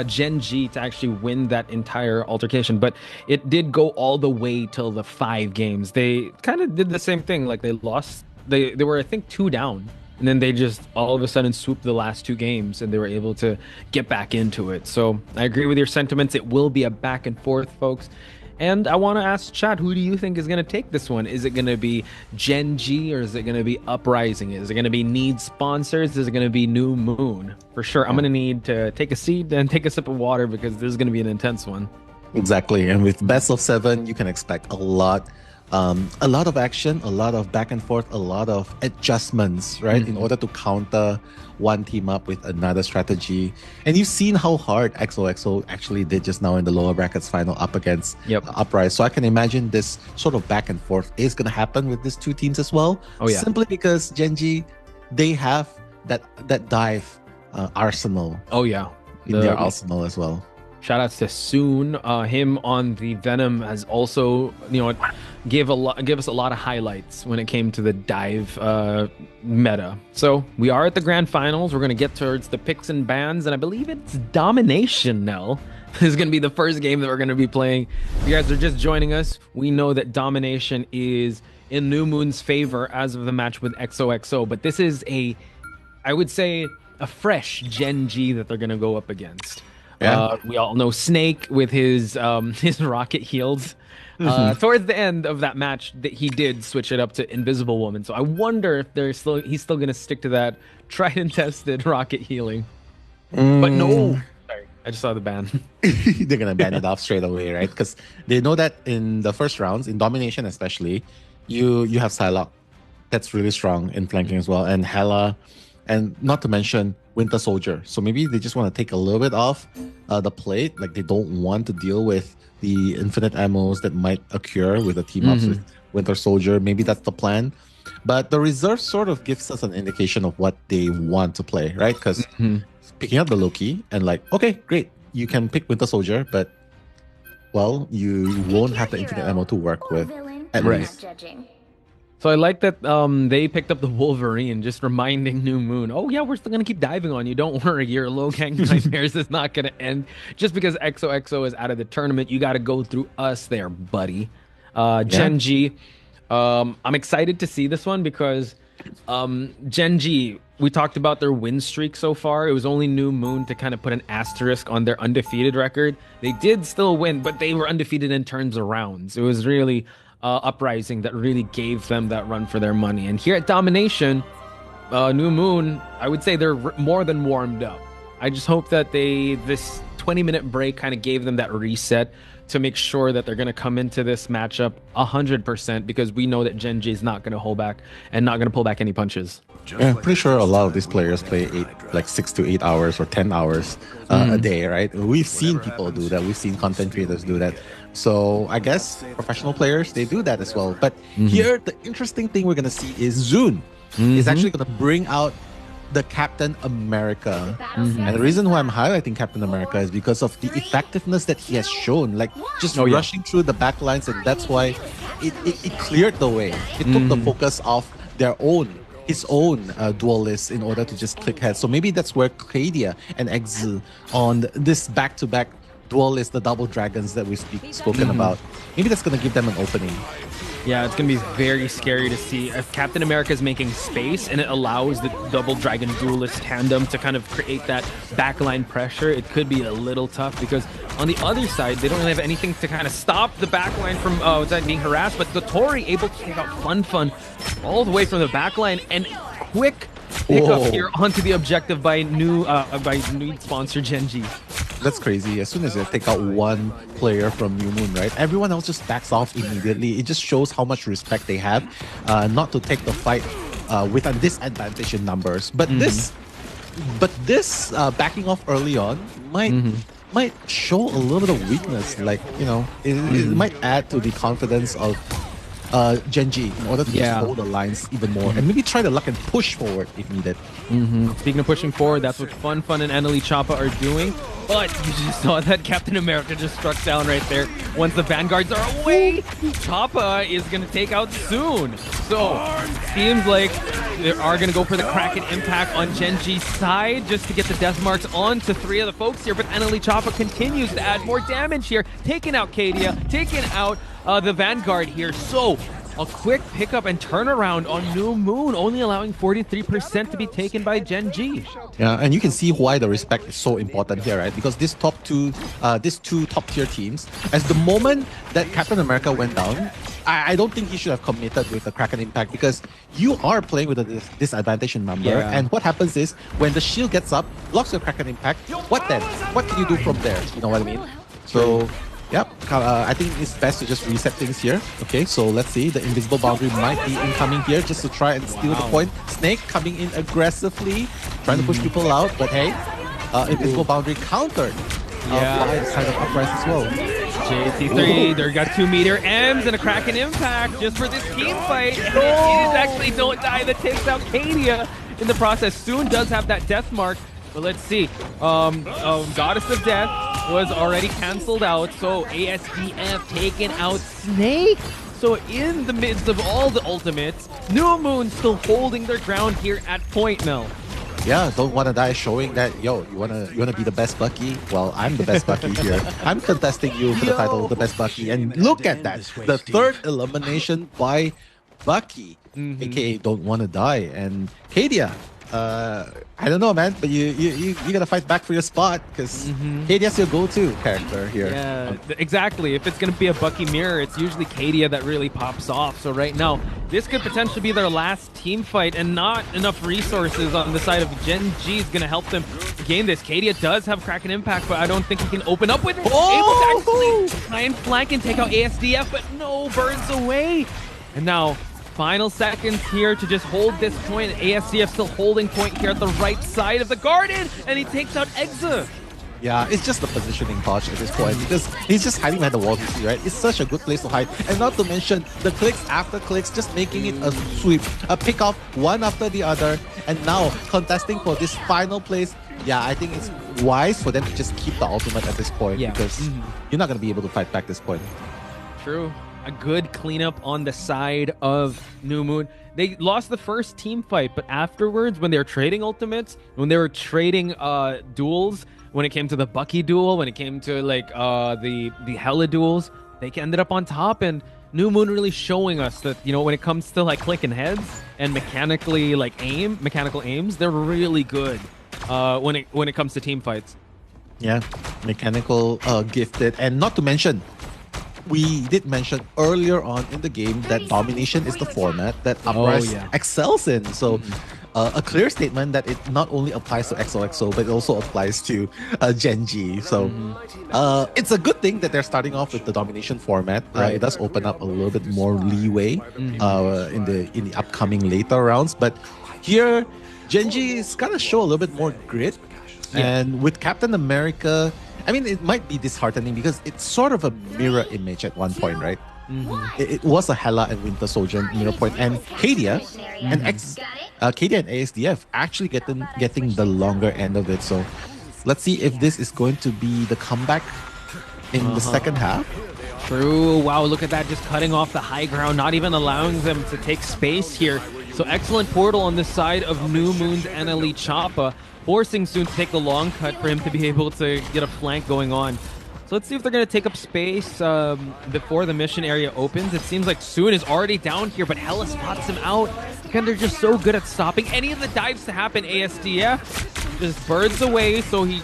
Speaker 1: Gen G to actually win that entire altercation. But it did go all the way till the 5 games. They kind of did the same thing. Like they lost. They were, I think, 2 down and then they just all of a sudden swooped the last 2 games, and they were able to get back into it. So I agree with your sentiments. It will be a back and forth, folks. And I want to ask Chad, who do you think is going to take this one? Is it going to be Gen G, or is it going to be Uprising? Is it going to be Need sponsors? Is it going to be New Moon? For sure, I'm going to need to take a seat and take a sip of water, because this is going to be an intense one.
Speaker 2: Exactly. And with best of 7, you can expect a lot of action, a lot of back and forth, a lot of adjustments, right? In order to counter one team up with another strategy. And you've seen how hard XOXO actually did just now in the lower brackets final up against Uprise. So I can imagine this sort of back and forth is going to happen with these 2 teams as well.
Speaker 1: Oh, yeah.
Speaker 2: Simply because Gen G, they have that dive arsenal.
Speaker 1: Oh, yeah.
Speaker 2: In their arsenal as well.
Speaker 1: Shout outs to Soon. Him on the Venom has also, give us a lot of highlights when it came to the dive meta. So we are at the grand finals. We're gonna get towards the picks and bans, and I believe it's Domination now. This is gonna be the first game that we're gonna be playing. If you guys are just joining us, we know that Domination is in New Moon's favor as of the match with XOXO, but this is I would say a fresh Gen G that they're gonna go up against. Yeah. We all know Snake with his rocket heals. Towards the end of that match, that he did switch it up to Invisible Woman. So I wonder if he's still going to stick to that tried and tested rocket healing. But no, sorry, I just saw the ban.
Speaker 2: They're going to ban it off straight away, right? Because they know that in the first rounds, in Domination especially, you have Psylocke. That's really strong in flanking as well. And Hela, and not to mention Winter Soldier. So maybe they just want to take a little bit off the plate. Like, they don't want to deal with the infinite ammos that might occur with the team ups with Winter Soldier. Maybe that's the plan. But the reserve sort of gives us an indication of what they want to play, right? Because picking up the Loki and like, okay, great, you can pick Winter Soldier, but well, you won't have the infinite ammo to work with at least.
Speaker 1: So I like that they picked up the Wolverine, just reminding New Moon, oh yeah, we're still going to keep diving on you. Don't worry, your low gang nightmares is not going to end. Just because XOXO is out of the tournament, you got to go through us there, buddy. Gen G, I'm excited to see this one because Gen G, we talked about their win streak so far. It was only New Moon to kind of put an asterisk on their undefeated record. They did still win, but they were undefeated in terms of rounds. It was really... Uprising that really gave them that run for their money. And here at Domination, New Moon, I would say they're more than warmed up. I just hope that this 20-minute break kind of gave them that reset to make sure that they're going to come into this matchup 100%, because we know that Gen G is not going to hold back and not going to pull back any punches.
Speaker 2: Yeah, I'm pretty sure a lot of these players play 6 to 8 hours or 10 hours a day, right? We've seen people do that. We've seen content creators do that. So I guess professional players, they do that as well. But here, the interesting thing we're going to see is Zune is actually going to bring out the Captain America. And the reason why I'm highlighting Captain America is because of the effectiveness that he has shown. Like, just rushing through the back lines, and that's why it cleared the way. It took the focus off his own duelists in order to just click heads. So maybe that's where Cadia and Exil on this back-to-back duelist, the double dragons that we've spoken about, maybe that's going to give them an opening.
Speaker 1: Yeah, it's going to be very scary to see if Captain America is making space and it allows the double dragon duelist tandem to kind of create that backline pressure. It could be a little tough because on the other side, they don't really have anything to kind of stop the backline from being harassed. But the Tori able to take out Fun all the way from the backline, and quick pick up here onto the objective by new sponsor Gen G.
Speaker 2: That's crazy. As soon as they take out one player from New Moon, right, everyone else just backs off immediately. It just shows how much respect they have not to take the fight with a disadvantage in numbers. But this backing off early on might show a little bit of weakness. Like, it might add to the confidence of Gen G in order to just hold the lines even more and maybe try to luck and push forward if needed.
Speaker 1: Speaking of pushing forward, that's what Fun and Annalie Choppa are doing. But you just saw that Captain America just struck down right there. Once the vanguards are away, Choppa is going to take out soon. So, seems like they are going to go for the Kraken impact on Gen G's side just to get the death marks on to 3 of the folks here. But Annalie Choppa continues to add more damage here, taking out Cadia, taking out the Vanguard here. So, A quick pickup and turnaround on New Moon, only allowing 43% to be taken by Gen G.
Speaker 2: Yeah, and you can see why the respect is so important here, right? Because these two top-tier teams, as the moment that Captain America went down, I don't think he should have committed with the Kraken Impact, because you are playing with a disadvantage in number.
Speaker 1: Yeah.
Speaker 2: And what happens is, when the shield gets up, blocks your Kraken Impact, what then? What can you do from there? You know what I mean? So, yep, I think it's best to just reset things here. Okay, so let's see. The invisible boundary might be incoming here just to try and steal the point. Snake coming in aggressively, trying to push people out, but hey, invisible boundary countered by the side of Uprise as well.
Speaker 1: JC3, they got 2 meter M's and a Kraken Impact just for this team fight. And it is actually Don't Die that takes out Cadia in the process. Soon does have that death mark, but let's see. Goddess of Death was already cancelled out, so ASDF taking out Snake. So in the midst of all the ultimates, New Moon still holding their ground here at point, Mel.
Speaker 2: Yeah, Don't Wanna Die showing that, yo, you wanna be the best Bucky? Well, I'm the best Bucky here. I'm contesting you for the title of the best Bucky. And look at that. The third elimination by Bucky, aka Don't Wanna Die. And Cadia, I don't know, man, but you gotta fight back for your spot, because Cadia's your go-to character here.
Speaker 1: Yeah, exactly. If it's gonna be a Bucky mirror, it's usually Cadia that really pops off. So right now, this could potentially be their last team fight, and not enough resources on the side of Gen G is gonna help them gain this. Cadia does have Kraken Impact, but I don't think he can open up with it. Able to actually try and flank and take out ASDF, but no, burns away. And now, final seconds here to just hold this point. ASDF still holding point here at the right side of the garden, and he takes out Exa.
Speaker 2: Yeah, it's just the positioning touch at this point, because he's just hiding behind the wall, you see, right? It's such a good place to hide. And not to mention the clicks after clicks, just making it a sweep, a pick off one after the other. And now contesting for this final place. Yeah, I think it's wise for them to just keep the ultimate at this point, because you're not going to be able to fight back this point.
Speaker 1: True. A good cleanup on the side of New Moon. They lost the first team fight, but afterwards, when they were trading ultimates, when they were trading duels, when it came to the Bucky duel, when it came to like the Hela duels, they ended up on top. And New Moon really showing us that, you know, when it comes to like clicking heads and mechanical aims, they're really good when it comes to team fights.
Speaker 2: Yeah, mechanical, gifted, and not to mention, we did mention earlier on in the game that domination is the format that Uprise excels in. So a clear statement that it not only applies to XOXO, but it also applies to Gen G. So it's a good thing that they're starting off with the domination format. It does open up a little bit more leeway in the upcoming later rounds. But here, Gen G is gonna show a little bit more grit. And with Captain America, I mean, it might be disheartening because it's sort of a mirror image at one point, right? It was a Hela and Winter Soldier mirror point, and Cadia and Cadia and ASDF actually getting the longer end of it. So let's see if this is going to be the comeback in the second half.
Speaker 1: True. Wow, look at that, just cutting off the high ground, not even allowing them to take space here. So excellent portal on this side of New Moon's NLE Choppa, forcing Soon to take the long cut for him to be able to get a flank going on. So let's see if they're going to take up space before the mission area opens. It seems like Soon is already down here, but Hela spots him out. Again, they're just so good at stopping any of the dives to happen. ASDF just birds away, so he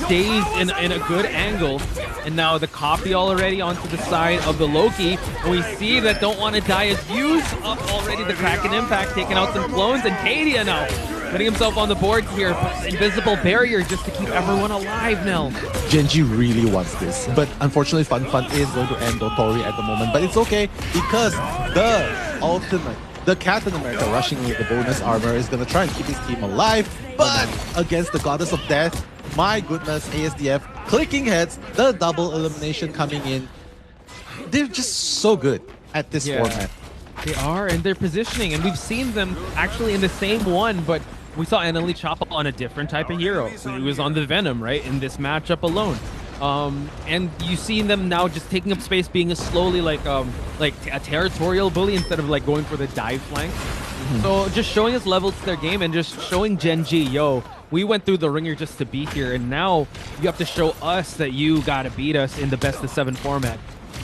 Speaker 1: stays in a good angle. And now the copy already onto the side of the Loki. And we see that Don't Wanna Die has used up already the Kraken Impact, taking out some clones, and Cadia now putting himself on the board here. Invisible barrier just to keep everyone alive now.
Speaker 2: Gen G really wants this, but unfortunately Fun is going to end Dotori at the moment. But it's okay, because the ultimate, the Captain America rushing with the bonus armor is going to try and keep his team alive. But against the Goddess of Death, my goodness, ASDF clicking heads, the double elimination coming in. They're just so good at this format.
Speaker 1: They are, and they're positioning, and we've seen them actually in the same one, but we saw NLE Choppa on a different type of hero. So he was on the Venom, right, in this matchup alone. And you see them now just taking up space, being a slowly like a territorial bully instead of like going for the dive flank. So just showing us levels to their game and just showing Gen G, yo, we went through the ringer just to be here, and now you have to show us that you gotta beat us in the best of 7 format.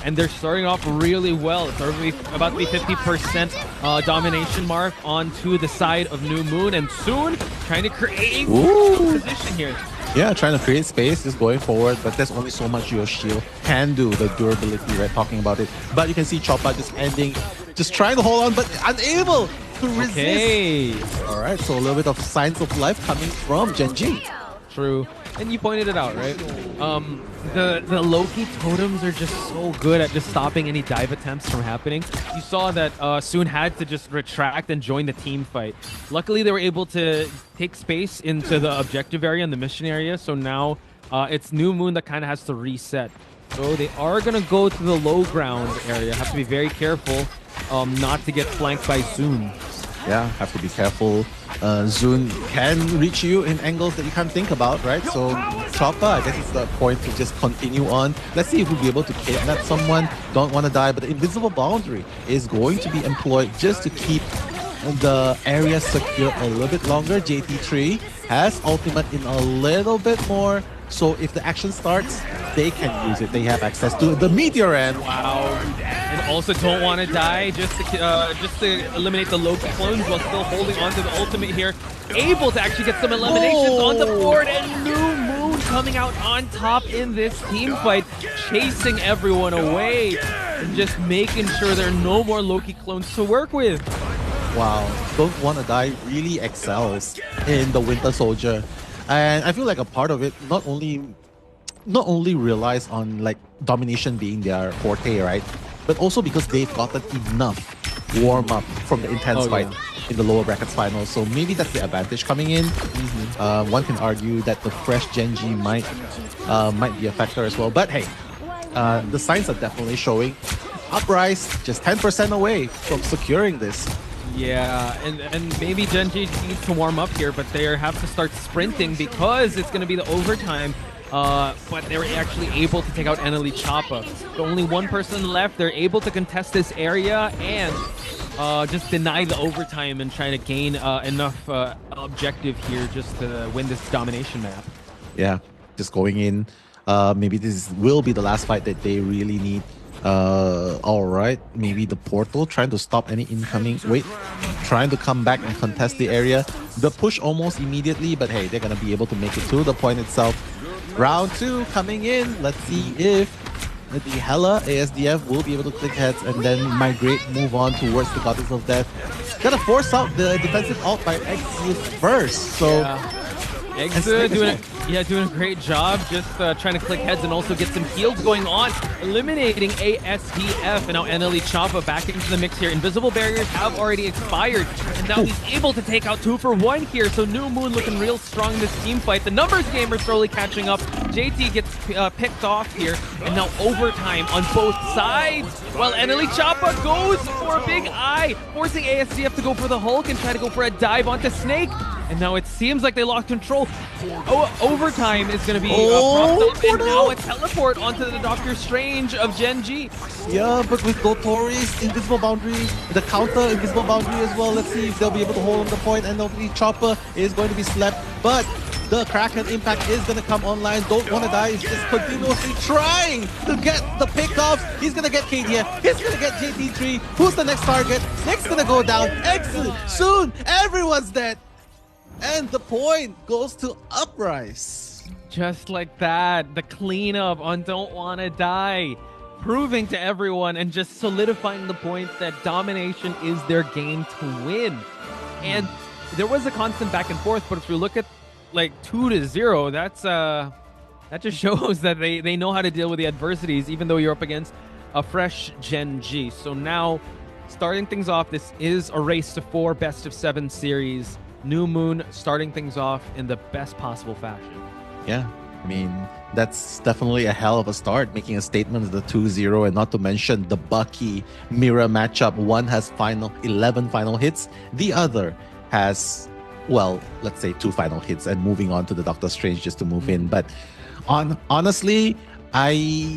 Speaker 1: and they're starting off really well. It's already about to be 50% domination mark onto the side of New Moon, and soon trying to create position here.
Speaker 2: Yeah, trying to create space, just going forward, but there's only so much your shield can do, the durability, right? Talking about it. But you can see Choppa just ending, just trying to hold on, but unable to resist.
Speaker 1: Okay.
Speaker 2: All right, so a little bit of signs of life coming from Genji.
Speaker 1: True. And you pointed it out, right? The Loki totems are just so good at just stopping any dive attempts from happening. You saw that Soon had to just retract and join the team fight. Luckily, they were able to take space into the objective area and the mission area. So now it's New Moon that kind of has to reset. So they are going to go to the low ground area. Have to be very careful not to get flanked by Soon.
Speaker 2: Yeah, have to be careful. Zun can reach you in angles that you can't think about, right? So Choppa, I guess it's the point to just continue on. Let's see if we'll be able to kidnap someone. Don't want to die, but the invisible boundary is going to be employed just to keep the area secure a little bit longer. JT3 has ultimate in a little bit more. So if the action starts, they can use it. They have access to the meteor end.
Speaker 1: Wow. And also don't want to die just to eliminate the Loki clones while still holding on to the ultimate here. Able to actually get some eliminations on the board, and New Moon coming out on top in this team fight, chasing everyone away and just making sure there are no more Loki clones to work with.
Speaker 2: Wow. Don't want to die really excels in the Winter Soldier. And I feel like a part of it not only relies on like domination being their forte, right? But also because they've gotten enough warm up from the intense fight in the lower brackets finals. So maybe that's the advantage coming in. One can argue that the fresh Genji might be a factor as well. But hey, the signs are definitely showing. Uprise just 10% away from securing this.
Speaker 1: Yeah, and maybe Genji needs to warm up here, but they have to start sprinting because it's going to be the overtime. But they were actually able to take out Eneli Choppa. So only one person left. They're able to contest this area and just deny the overtime and try to gain enough objective here just to win this domination map.
Speaker 2: Yeah, just going in. Maybe this will be the last fight that they really need. All right, maybe the portal trying to stop any incoming. Wait, trying to come back and contest the area. The push almost immediately, but hey, they're gonna be able to make it to the point itself. Round 2 coming in. Let's see if the Hela ASDF will be able to click heads and then migrate, move on towards the Goddess of Death. Gotta force out the defensive ult by Exu first. So
Speaker 1: Exu doing a great job, just trying to click heads and also get some heals going on, eliminating ASDF, and now Eneli Choppa back into the mix here. Invisible barriers have already expired, and now he's able to take out 2 for 1 here. So New Moon looking real strong in this team fight. The numbers game are slowly catching up. JT gets picked off here, and now overtime on both sides. While Eneli Choppa goes for a big eye, forcing ASDF to go for the Hulk and try to go for a dive onto Snake. And now it seems like they lost control. Overtime is going to be propped up, and now a teleport onto the Doctor Strange of Genji.
Speaker 2: Yeah, but with Dotori's invisible boundary, the counter invisible boundary as well. Let's see if they'll be able to hold on the point, and obviously Chopper is going to be slept. But the Kraken impact is going to come online. Don't want to die. He's just continuously trying to get the pickoffs. He's going to get KDF. He's going to get JT3. Who's the next target? Snake's going to go down. Exit. Soon, everyone's dead. And the point goes to Uprise.
Speaker 1: Just like that, the cleanup on Don't Wanna Die, proving to everyone and just solidifying the point that domination is their game to win. And there was a constant back and forth, but if you look at like 2-0, that just shows that they know how to deal with the adversities, even though you're up against a fresh Genji. So now, starting things off, this is a race to 4 best of 7 series. New Moon starting things off in the best possible fashion.
Speaker 2: Yeah, I mean, that's definitely a hell of a start, making a statement of the 2-0, and not to mention the Bucky mirror matchup. One has 11 final hits, the other has, well, let's say 2 final hits, and moving on to the Doctor Strange just to move in. But honestly, I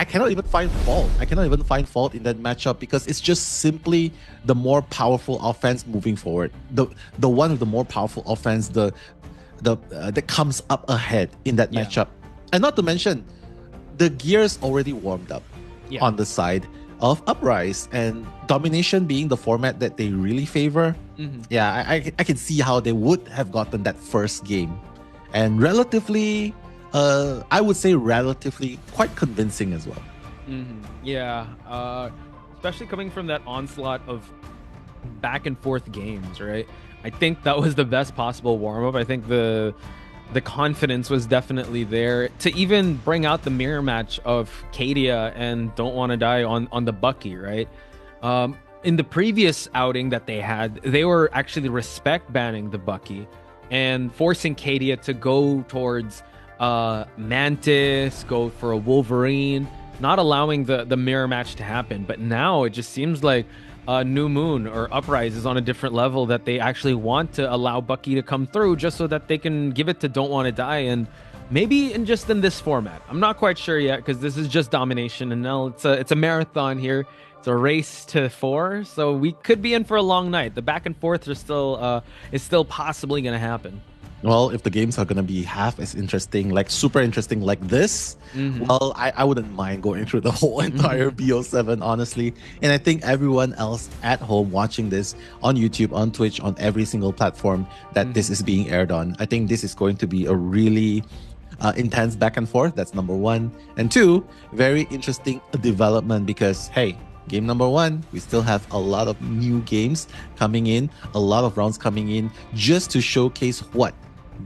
Speaker 2: cannot even find fault. I cannot even find fault in that matchup because it's just simply the more powerful offense moving forward. The one with the more powerful offense, that comes up ahead in that matchup. And not to mention, the gears already warmed up.
Speaker 1: Yeah.
Speaker 2: on the side of Uprise, and domination being the format that they really favor. Yeah, I can see how they would have gotten that first game, and relatively, I would say relatively quite convincing as well.
Speaker 1: Yeah, especially coming from that onslaught of back and forth games, right? I think that was the best possible warm up. I think the confidence was definitely there to even bring out the mirror match of Kadia and Don't Want to Die on the Bucky, right? In the previous outing that they had, they were actually respect banning the Bucky and forcing Kadia to go towards Mantis, go for a Wolverine, not allowing the mirror match to happen. But now it just seems like New Moon or Uprise is on a different level, that they actually want to allow Bucky to come through just so that they can give it to Don't Want to Die, and maybe in this format. I'm not quite sure yet because this is just domination, and now it's a marathon here. It's a race to 4, so we could be in for a long night. The back and forth is still possibly going to happen.
Speaker 2: Well, if the games are going to be half as interesting, like super interesting like this, well, I wouldn't mind going through the whole entire BO7, honestly. And I think everyone else at home watching this on YouTube, on Twitch, on every single platform that this is being aired on, I think this is going to be a really intense back and forth. That's number 1. And 2, very interesting development because, hey, game number 1, we still have a lot of new games coming in, a lot of rounds coming in just to showcase what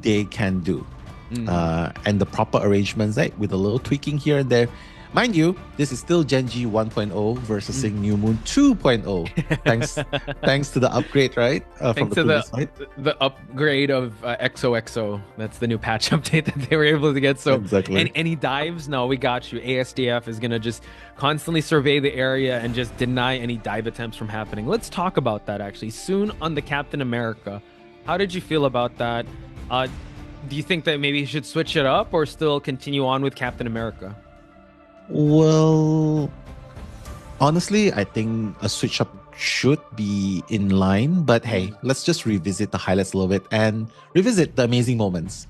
Speaker 2: they can do. And the proper arrangements, right, with a little tweaking here and there. Mind you, this is still Genji 1.0 versus New Moon 2.0. Thanks to the upgrade, right?
Speaker 1: Thanks to the upgrade of XOXO. That's the new patch update that they were able to get. So
Speaker 2: exactly.
Speaker 1: Any dives? No, we got you. ASDF is going to just constantly survey the area and just deny any dive attempts from happening. Let's talk about that actually soon on the Captain America. How did you feel about that? Do you think that maybe you should switch it up or still continue on with Captain America?
Speaker 2: Well, honestly, I think a switch up should be in line. But hey, let's just revisit the highlights a little bit and revisit the amazing moments.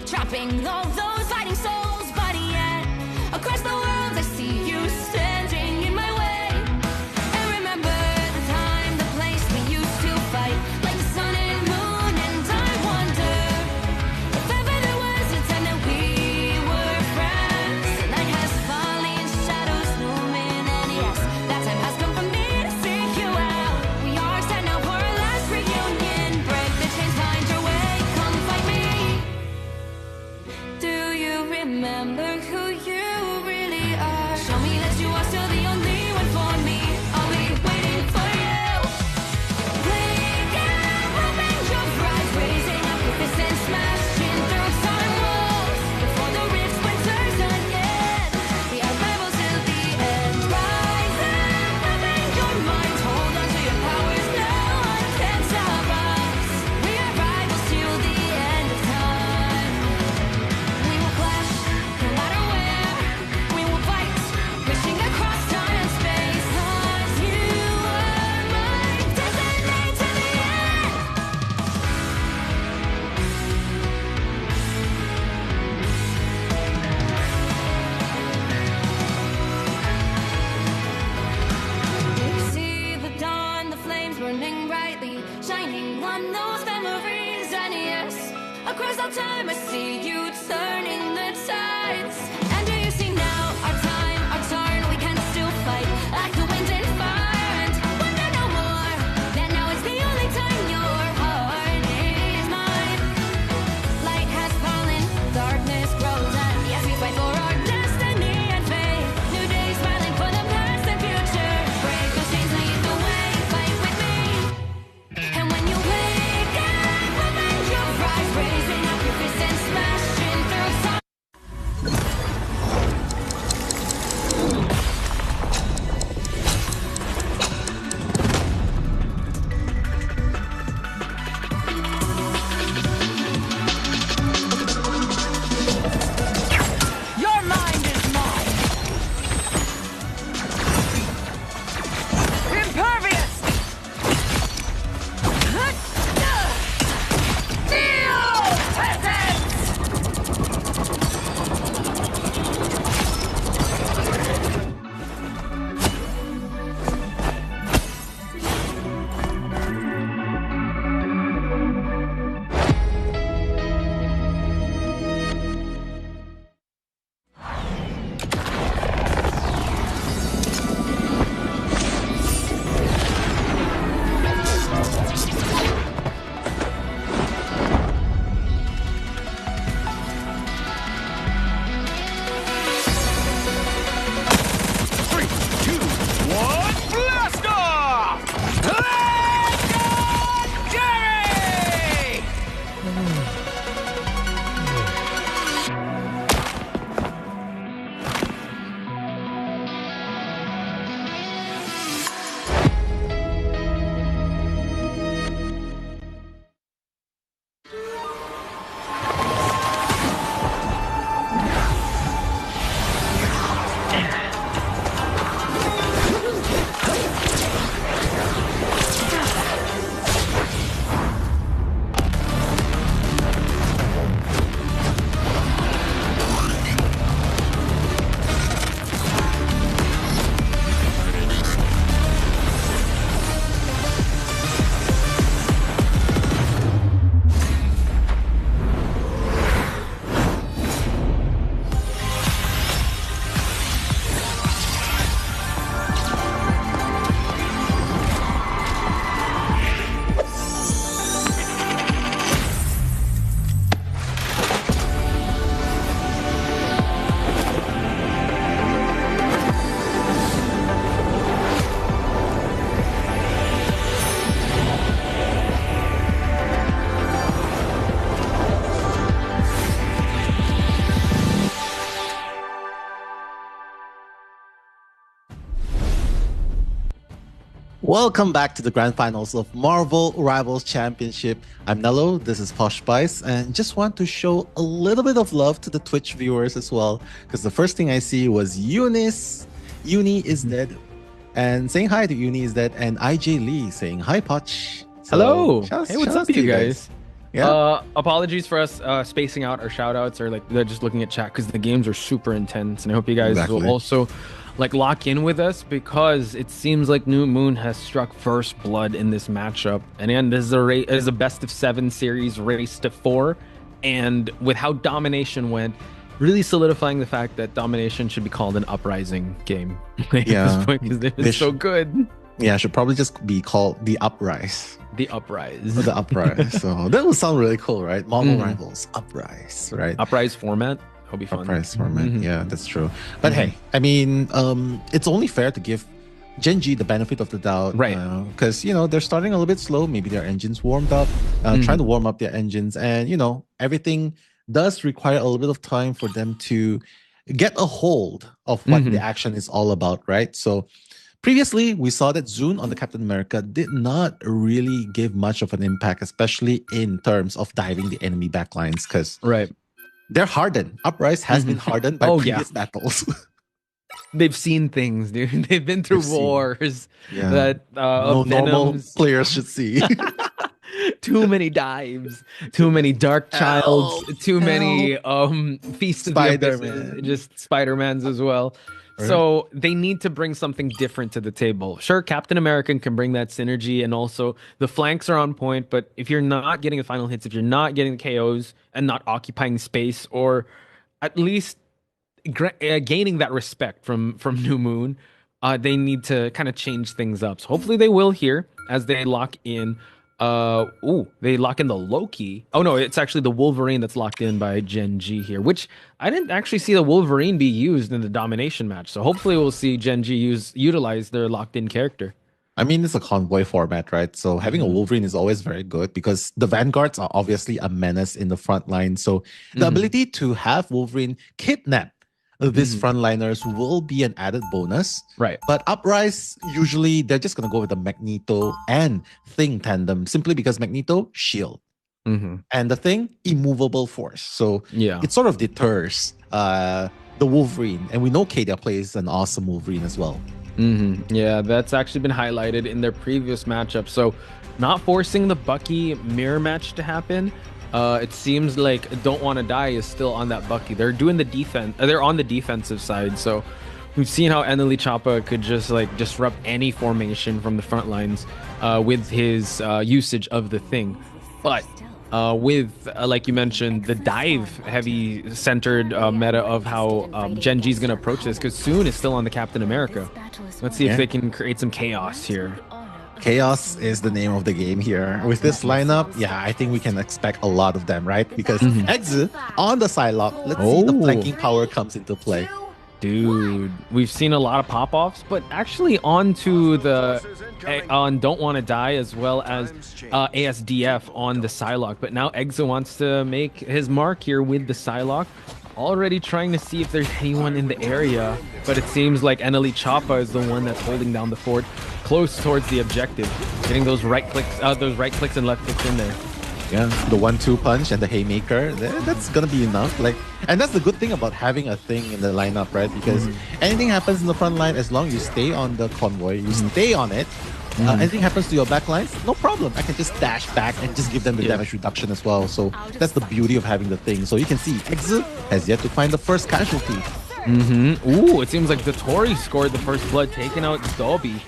Speaker 4: Trapping all those fighting souls, but yet across the world I see you standing in my way. And remember the time, the place we used to fight, like the sun and moon. And I wonder if ever there was a time that we were friends. The night has fallen, shadows looming, and yes, that time has come for me to seek you out. We are set now for our last reunion. Break the chains, find your way, come fight me. Do Across all time, I see you turning the tides. And do you see now our time, our turn? We can still fight like the wind and fire. And wonder no more that now is the only time your heart is mine. Light has fallen, darkness grows, and yes, we fight for our destiny and fate. New days smiling for the past and future. Break those chains, lead the way, fight with me. And when you wake up, open your eyes, raising up your fists and smashing through time.
Speaker 3: Your mind is mine. Impervious. Feel peasants. Three, two, one, blast off! Legendary!
Speaker 2: Welcome back to the grand finals of Marvel Rivals Championship. I'm Nello, this is Posh Spice, and just want to show a little bit of love to the Twitch viewers as well, because the first thing I see was Eunice. Uni is dead. And saying hi to Uni is dead, and IJ Lee saying hi, Poch. So,
Speaker 1: Hello.
Speaker 2: shouts-
Speaker 1: Hey, what's
Speaker 2: shouts
Speaker 1: up,
Speaker 2: to
Speaker 1: you guys?
Speaker 2: Yeah.
Speaker 1: Apologies for us spacing out our shout outs or like they're just looking at chat because the games are super intense, and I hope you guys
Speaker 2: Exactly.
Speaker 1: will also like lock in with us because it seems like New Moon has struck first blood in this matchup. And again, this is a best of 7 series race to 4, and with how domination went, really solidifying the fact that domination should be called an uprising game at
Speaker 2: Yeah.
Speaker 1: this point because they've been
Speaker 2: They
Speaker 1: so good.
Speaker 2: Yeah, it should probably just be called the Uprise.
Speaker 1: The uprise.
Speaker 2: Or the Uprise. So that would sound really cool, right? Marvel
Speaker 1: Mhm.
Speaker 2: Rivals, Uprise, right?
Speaker 1: Uprise format. That'll be fun.
Speaker 2: Uprise format.
Speaker 1: Mhm.
Speaker 2: Yeah, that's true. But hey, I mean, it's only fair to give Genji the benefit of the doubt,
Speaker 1: Right.
Speaker 2: Because they're starting a little bit slow. Maybe their engines warmed up, trying to warm up their engines, and everything does require a little bit of time for them to get a hold of what the action is all about, right? So previously, we saw that Zune on the Captain America did not really give much of an impact, especially in terms of diving the enemy backlines, because
Speaker 1: Right.
Speaker 2: they're hardened. Uprise has been hardened by
Speaker 1: Oh,
Speaker 2: previous battles.
Speaker 1: They've seen things, dude. They've been through
Speaker 2: They've seen-
Speaker 1: wars
Speaker 2: Yeah.
Speaker 1: that
Speaker 2: No
Speaker 1: of
Speaker 2: normal
Speaker 1: venoms.
Speaker 2: players should see.
Speaker 1: Too many dives, too many Dark Childs, too many Feast of the Abyss,
Speaker 2: Spider-Man.
Speaker 1: just Spider-Mans as well. So they need to bring something different to the table. Sure, Captain America can bring that synergy, and also the flanks are on point. But if you're not getting the final hits, if you're not getting the KOs and not occupying space, or at least gaining that respect from New Moon, they need to kind of change things up. So hopefully they will here as they lock in. They lock in the Loki. Oh no, it's actually the Wolverine that's locked in by Gen G here, which I didn't actually see the Wolverine be used in the domination match. So hopefully we'll see Gen G utilize their locked in character.
Speaker 2: I mean, it's a convoy format, right? So having a Wolverine is always very good because the Vanguards are obviously a menace in the front line. So the ability to have Wolverine kidnap these frontliners will be an added bonus.
Speaker 1: Right.
Speaker 2: But Uprise, usually they're just going to go with the Magneto and Thing tandem simply because Magneto, shield. And the Thing, immovable force. So it sort of deters the Wolverine. And we know Kadia plays an awesome Wolverine as well.
Speaker 1: Yeah, that's actually been highlighted in their previous matchup. So not forcing the Bucky mirror match to happen. It seems like Don't Want to Die is still on that Bucky. They're doing the defense. They're on the defensive side. So we've seen how Eneli Choppa could just like disrupt any formation from the front lines with his usage of the Thing. But with, like you mentioned, the dive heavy centered meta of how Gen G is going to approach this, because Soon is still on the Captain America. Let's see if they can create some chaos here.
Speaker 2: Chaos is the name of the game here. With this lineup, yeah, I think we can expect a lot of them, right? Because Exit on the Psylocke, let's see the flanking power comes into play.
Speaker 1: Dude, we've seen a lot of pop-offs, but actually onto the on Don't Want to Die as well as ASDF on the Psylocke. But now Exa wants to make his mark here with the Psylocke. Already trying to see if there's anyone in the area, but it seems like Eneli Choppa is the one that's holding down the fort, close towards the objective, getting those right clicks and left clicks in there.
Speaker 2: Yeah, the 1-2 punch and the haymaker, that's gonna be enough. And that's the good thing about having a Thing in the lineup, right? Because anything happens in the front line, as long as you stay on the convoy, you stay on it. Anything happens to your back lines, no problem. I can just dash back and just give them the damage reduction as well. So that's the beauty of having the Thing. So you can see Exit has yet to find the first casualty.
Speaker 1: Ooh, it seems like Dottori scored the first blood, taking out Dobby.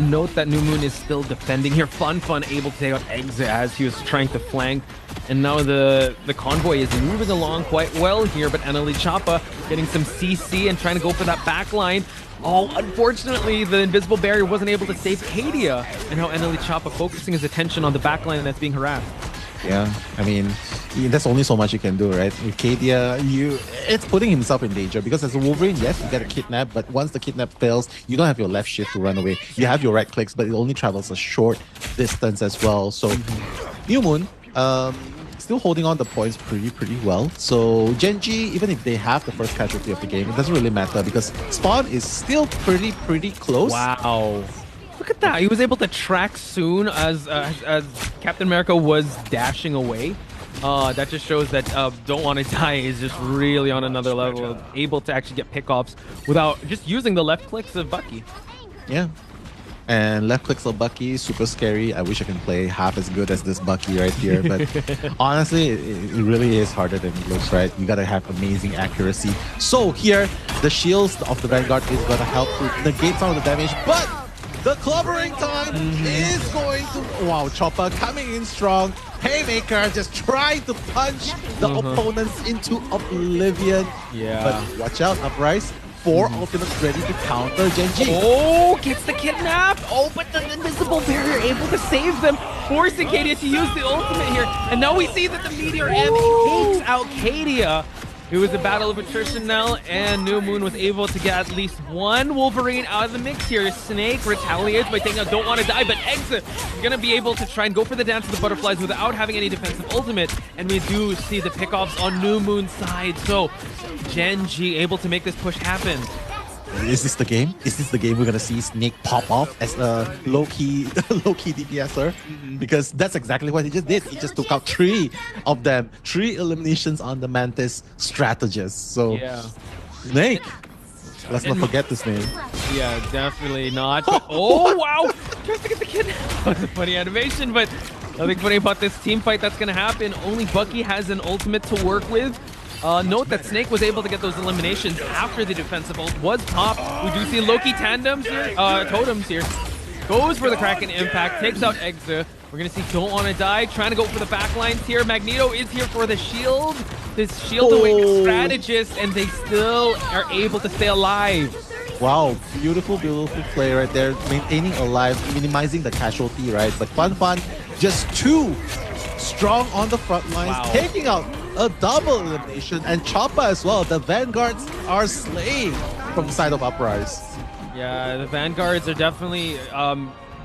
Speaker 1: Note that New Moon is still defending here. Fun able to take out Exit as he was trying to flank. And now the convoy is moving along quite well here, but Eneli Choppa getting some CC and trying to go for that back line. Oh, unfortunately, the invisible barrier wasn't able to save Kadia. And now Eneli Choppa focusing his attention on the back line that's being harassed.
Speaker 2: Yeah, I mean, there's only so much you can do, right? With Kadia, it's putting himself in danger because as a Wolverine, yes, you get a kidnap, but once the kidnap fails, you don't have your left shift to run away. You have your right clicks, but it only travels a short distance as well. So, New Moon, still holding on the points pretty well. So Gen G, even if they have the first casualty of the game, it doesn't really matter because Spawn is still pretty close.
Speaker 1: Wow. Look at that. He was able to track Soon as Captain America was dashing away. That just shows that Don't Want to Die is just really on another level, able to actually get pickoffs without just using the left clicks of Bucky.
Speaker 2: Yeah. And left clicks of Bucky, super scary. I wish I can play half as good as this Bucky right here. But honestly, it really is harder than it looks, right? You gotta have amazing accuracy. So here, the shields of the Vanguard is gonna help to negate some of the damage. But the clobbering time is going to... Wow, Choppa coming in strong. Haymaker just trying to punch the opponents into oblivion.
Speaker 1: Yeah.
Speaker 2: But watch out, Uprise. 4 ultimates ready to counter Gen G.
Speaker 1: Oh, gets the kidnap. Oh, but the invisible barrier able to save them, forcing Kadia to use the ultimate here. And now we see that the Meteor M takes out Kadia. It was a battle of attrition now, and New Moon was able to get at least one Wolverine out of the mix here. Snake retaliates by taking out Don't Want to Die, but Exit is going to be able to try and go for the Dance of the Butterflies without having any defensive ultimate, and we do see the pickoffs on New Moon's side. So Gen G able to make this push happen.
Speaker 2: Is this the game? Is this the game we're gonna see Snake pop off as a low-key DPSer? Because that's exactly what he just did. He just took out 3 of them. 3 eliminations on the Mantis strategist. So Snake. Let's not forget this name.
Speaker 1: Yeah, definitely not. But, oh wow! Tries to get the kid. That was a funny animation, but nothing funny about this team fight that's gonna happen. Only Bucky has an ultimate to work with. Note that Snake was able to get those eliminations after the defensive ult was popped. We do see Loki tandems here, totems here. Goes for the Kraken impact, takes out Exa. We're gonna see Don't Wanna Die, trying to go for the backlines here. Magneto is here for the shield. This shield away strategist, and they still are able to stay alive.
Speaker 2: Wow, beautiful, beautiful play right there. Maintaining alive, minimizing the casualty, right? But Fun just too strong on the front lines, taking out a double elimination, and Choppa as well. The Vanguards are slaying from the side of Uprise.
Speaker 1: Yeah, the Vanguards are definitely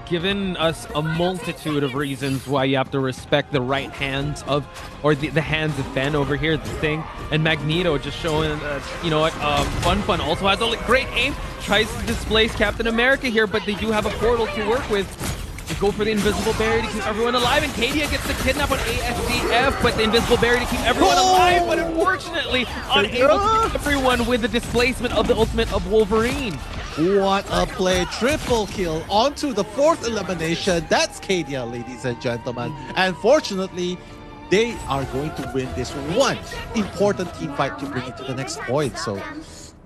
Speaker 1: given us a multitude of reasons why you have to respect the right hands of, or the hands of Ben over here, the thing. And Magneto just showing, you know what, Fun also has a great aim, tries to displace Captain America here, but they do have a portal to work with. They go for the invisible barrier to keep everyone alive, and Kadia gets the kidnap on ASDF, but the invisible barrier to keep everyone alive, but unfortunately unable to keep everyone with the displacement of the ultimate of Wolverine.
Speaker 2: What a play. Triple kill onto the 4th elimination. That's Kadia, ladies and gentlemen. And fortunately, they are going to win this one important team fight to bring it to the next point. So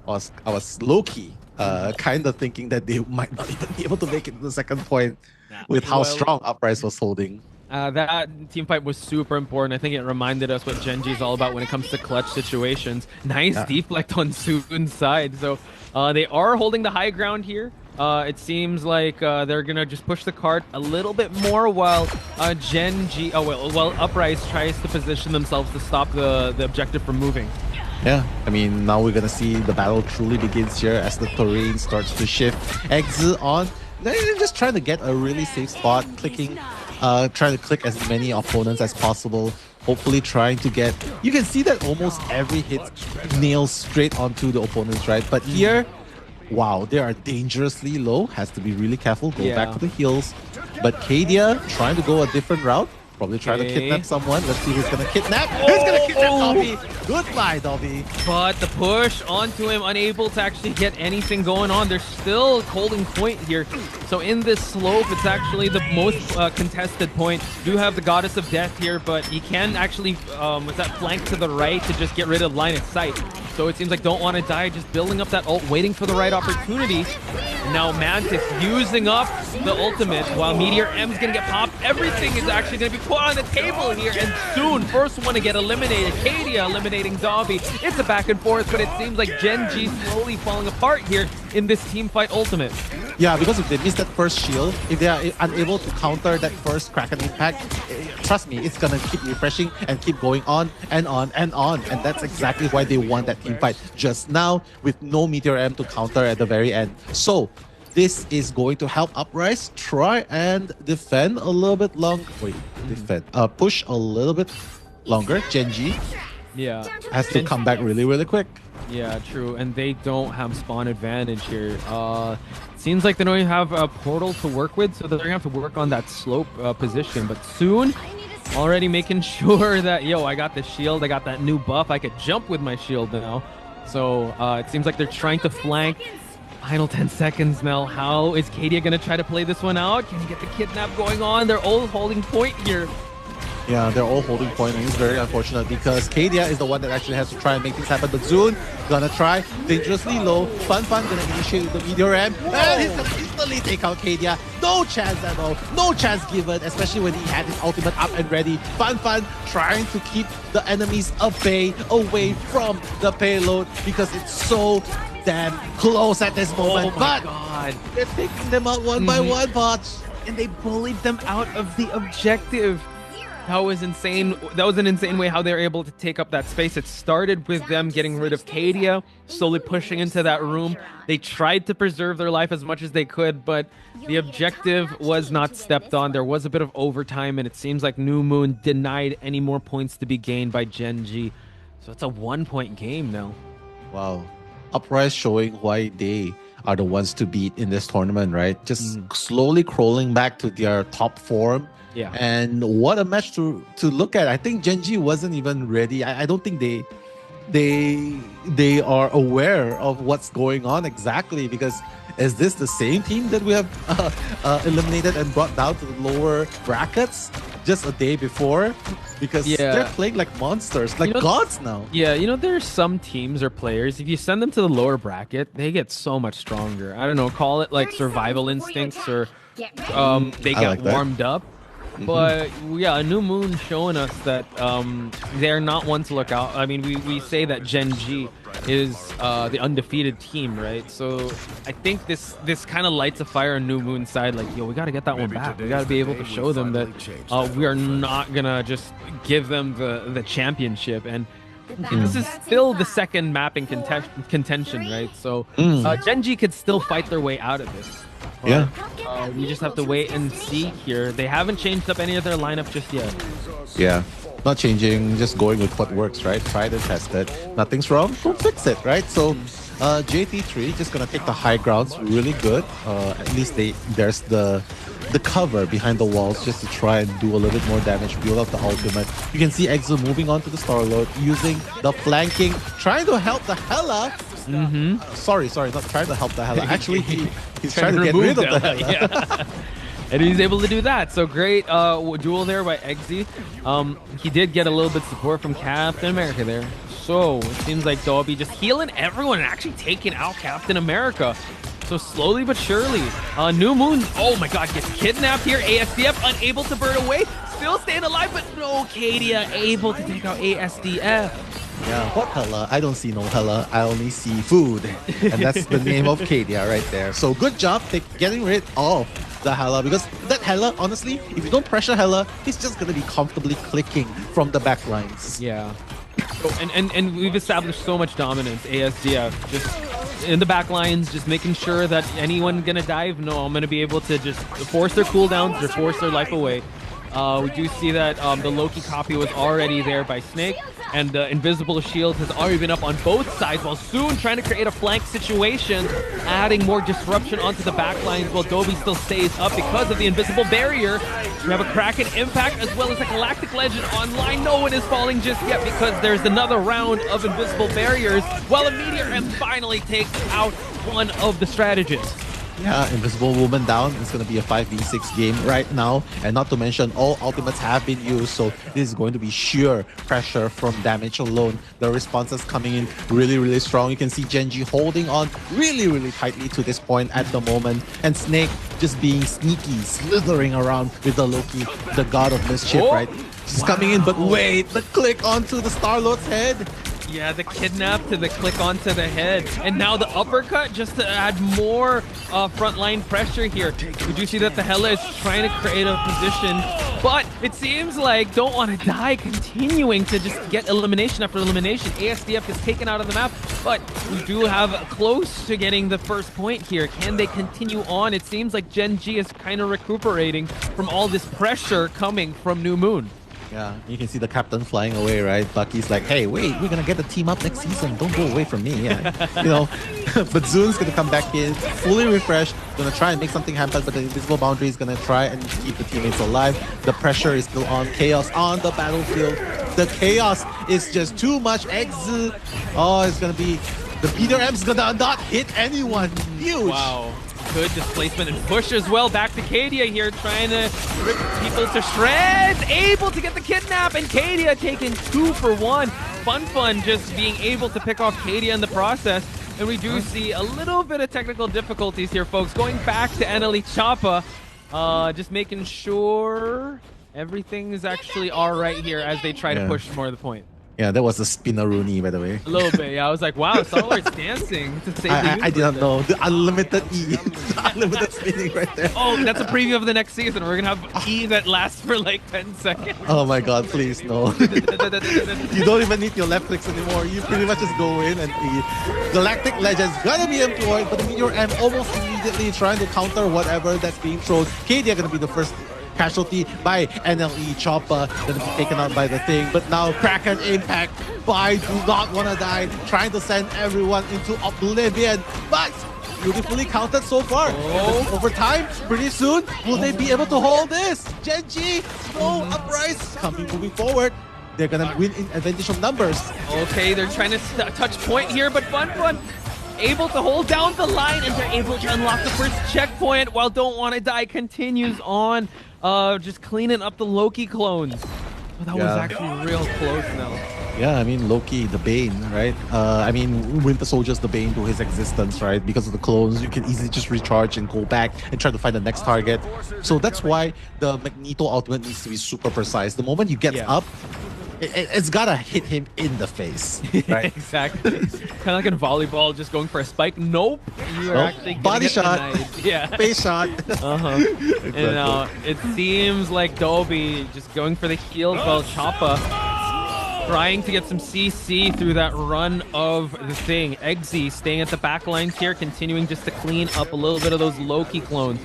Speaker 2: I was low-key kind of thinking that they might not even be able to make it to the second point with how strong Uprise was holding.
Speaker 1: That team fight was super important. I think it reminded us what Genji is all about when it comes to clutch situations. Nice deflect on Soon's side. So they are holding the high ground here. It seems like they're going to just push the cart a little bit more while Genji, while Uprise tries to position themselves to stop the objective from moving.
Speaker 2: Yeah, I mean, now we're going to see the battle truly begins here as the terrain starts to shift. Exit on. They're just trying to get a really safe spot, clicking, trying to click as many opponents as possible. Hopefully trying to get... You can see that almost every hit nails straight onto the opponents, right? But here, wow, they are dangerously low. Has to be really careful. Go back to the heals. But Kadia trying to go a different route. Probably trying to kidnap someone. Let's see who's going to kidnap. Who's going to kidnap Dobby? Goodbye, Dobby.
Speaker 1: But the push onto him, unable to actually get anything going on. They're still holding point here. So in this slope, it's actually the most contested point. Do have the Goddess of Death here, but he can actually, flank to the right to just get rid of line of sight. So it seems like Don't Wanna Die, just building up that ult, waiting for the right opportunity. And now Mantis using up the ultimate while Meteor M's gonna get popped. Everything is actually gonna be put on the table here, and soon, first one to get eliminated. Kadia eliminating Dobby. It's a back and forth, but it seems like Genji slowly falling apart here in this team fight ultimate.
Speaker 2: Yeah, because if they miss that first shield, if they are unable to counter that first Kraken impact, trust me, it's gonna keep refreshing and keep going on and on and on. And that's exactly why they won that team fight just now with no Meteor M to counter at the very end. So this is going to help Uprise try and defend a little bit longer. Wait, push a little bit longer. Genji has to come back really, really quick.
Speaker 1: Yeah, true. And they don't have spawn advantage here. Seems like they don't even have a portal to work with, so they're gonna have to work on that slope position. But soon, already making sure that, I got the shield, I got that new buff, I could jump with my shield now. So it seems like they're trying to flank. Final 10 seconds now. How is Kadia gonna try to play this one out? Can he get the kidnap going on? They're all holding point here.
Speaker 2: Yeah, they're all holding point, and it's very unfortunate because Kadia is the one that actually has to try and make things happen. But Zune gonna try dangerously low. Fun gonna initiate with the Meteor M, and he's gonna instantly take out Kadia. No chance at all. No chance given, especially when he had his ultimate up and ready. Fun trying to keep the enemies away from the payload because it's so damn close at this moment.
Speaker 1: Oh my God.
Speaker 2: They're taking them out one by one, bots.
Speaker 1: And they bullied them out of the objective. That was insane. That was an insane way how they were able to take up that space. It started with them getting rid of Kadia, slowly pushing into that room. They tried to preserve their life as much as they could, but the objective was not stepped on. There was a bit of overtime, and it seems like New Moon denied any more points to be gained by Genji. So it's a 1-point game now.
Speaker 2: Wow. Uprise showing why they are the ones to beat in this tournament, right? Just slowly crawling back to their top form.
Speaker 1: Yeah.
Speaker 2: And what a match to look at. I think Genji wasn't even ready. I don't think they are aware of what's going on exactly, because is this the same team that we have eliminated and brought down to the lower brackets? just a day before because they're playing like monsters, like gods now.
Speaker 1: Yeah, there's some teams or players, if you send them to the lower bracket, they get so much stronger. I don't know, call it like survival instincts or they get warmed up. But yeah, a new moon showing us that they're not one to look out. I mean, we say that Gen G is the undefeated team, right? So I think this kind of lights a fire on New Moon's side. Like, yo, we got to get that one back. We got to be able to show them that we are not gonna just give them the championship. And this is still the second mapping contention, right? So Gen G could still fight their way out of this.
Speaker 2: Yeah.
Speaker 1: We just have to wait and see here. They haven't changed up any of their lineup just yet.
Speaker 2: Yeah. Not changing, just going with what works, right? Tried and tested. Nothing's wrong, don't fix it, right? So JT3 just gonna take the high grounds really good. At least there's the cover behind the walls just to try and do a little bit more damage, build up the ultimate. You can see Exo moving on to the Starlord, using the flanking, trying to help the Hela. Sorry, not trying to help the Hela. Actually, he's trying to get rid of the Hela.
Speaker 1: Yeah. And he's able to do that. So great duel there by Eggsy. He did get a little bit support from Captain America there. So it seems like Dobby just healing everyone and actually taking out Captain America. So slowly but surely, New Moon, oh my god, gets kidnapped here. ASDF unable to burn away. Still staying alive, but no, Kadia able to take out ASDF.
Speaker 2: Yeah, what Hela? I don't see no Hela. I only see food. And that's the name of Kadia right there. So good job getting rid of the Hela, because that Hela, honestly, if you don't pressure Hela, he's just going to be comfortably clicking from the back lines.
Speaker 1: Yeah. Oh, and we've established so much dominance. ASDF just in the back lines, just making sure that anyone going to dive, no, I'm going to be able to just force their cooldowns or force their life away. We do see that the Loki copy was already there by Snake, and the invisible shield has already been up on both sides, while soon trying to create a flank situation, adding more disruption onto the back lines while Dobby still stays up because of the invisible barrier. We have a Kraken impact as well as a Galactic Legend online. No one is falling just yet because there's another round of invisible barriers, while a Meteor M finally takes out one of the strategists.
Speaker 2: Yeah, Invisible Woman down. It's going to be a 5v6 game right now. And not to mention, all ultimates have been used. So this is going to be sheer pressure from damage alone. The responses coming in really, really strong. You can see Gen G holding on really, really tightly to this point at the moment. And Snake just being sneaky, slithering around with the Loki, the god of mischief, right? Just coming in, but wait, the click onto the Star-Lord's head.
Speaker 1: Yeah, the kidnap to the click onto the head. And now the uppercut just to add more frontline pressure here. We do see that the Hela is trying to create a position, but it seems like don't want to die, continuing to just get elimination after elimination. ASDF is taken out of the map, but we do have close to getting the first point here. Can they continue on? It seems like Gen G is kind of recuperating from all this pressure coming from New Moon.
Speaker 2: Yeah, you can see the captain flying away, right? Bucky's like, hey, wait, we're gonna get the team up next season. Don't go away from me. Yeah, you know. But Zoon's gonna come back in, fully refreshed, gonna try and make something happen, but the invisible boundary is gonna try and keep the teammates alive. The pressure is still on. Chaos on the battlefield. The chaos is just too much. Exu. Oh, it's gonna be the Peter M's gonna not hit anyone. Huge.
Speaker 1: Wow. Good displacement and push as well. Back to Kadia here, trying to rip people to shreds. Able to get the kidnap, and Kadia taking 2 for 1. Fun just being able to pick off Kadia in the process. And we do see a little bit of technical difficulties here, folks. Going back to NLE Choppa, just making sure everything is actually all right here as they try to push more of the point.
Speaker 2: Yeah, that was a spinneroonie, by the way.
Speaker 1: A little bit, yeah. I was like, wow, Star-Lord's dancing to save the
Speaker 2: I didn't know. The unlimited E. The unlimited spinning right there.
Speaker 1: Oh, that's a preview of the next season. We're going to have E that lasts for like 10 seconds.
Speaker 2: Oh my god, please, no. You don't even need your left clicks anymore. You pretty much just go in and E. Galactic Legend's gonna be employed, but the Meteor M almost immediately trying to counter whatever that's being thrown. Kadia gonna be the first casualty by NLE Choppa, gonna be taken out by the thing, but now Kraken impact by Do Not Wanna Die, trying to send everyone into oblivion, but beautifully counted so far. Over time, pretty soon, will they be able to hold this? Gen G, no uprise, moving forward. They're gonna win in advantage of numbers.
Speaker 1: Okay, they're trying to touch point here, but Fun able to hold down the line, and they're able to unlock the first checkpoint while Don't Wanna Die continues on, just cleaning up the Loki clones. Oh, that was actually real close now.
Speaker 2: Yeah, I mean, Loki, the Bane, right? I mean, Winter Soldier's the Bane to his existence, right? Because of the clones, you can easily just recharge and go back and try to find the next target. So that's why the Magneto ultimate needs to be super precise. The moment you get up, it's gotta hit him in the face, right?
Speaker 1: Exactly. Kind of like in volleyball, just going for a spike. Nope. You are actually
Speaker 2: body shot.
Speaker 1: Yeah.
Speaker 2: Face shot.
Speaker 1: Exactly. And it seems like Dobby just going for the heals while Choppa trying to get some CC through that run of the thing. Eggsy staying at the back lines here, continuing just to clean up a little bit of those Loki clones.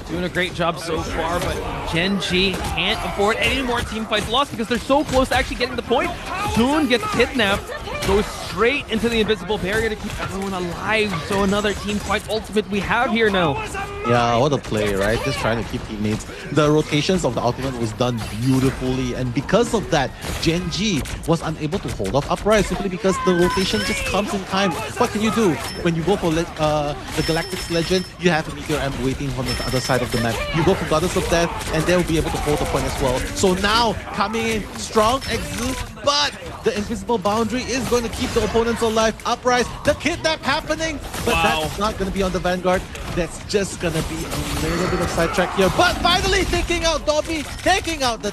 Speaker 1: Doing a great job so far, but Gen G can't afford any more team fights lost because they're so close to actually getting the point. Soon gets kidnapped, goes straight into the invisible barrier to keep everyone alive. So another team fight ultimate we have here now.
Speaker 2: Yeah, what a play, right? Just trying to keep teammates. The rotations of the ultimate was done beautifully, and because of that, Gen G was unable to hold off Uprise simply because the rotation just comes in time. What can you do? When you go for the Galactic's Legend, you have a Meteor M waiting on the other side of the map. You go for Goddess of Death, and they'll be able to hold the point as well. So now, coming in strong, Exu, but the invisible boundary is going to keep the opponents alive. Uprise, the kidnap happening, but that's not going to be on the Vanguard. That's just going to be a little bit of sidetrack here. But finally taking out Dobby, taking out the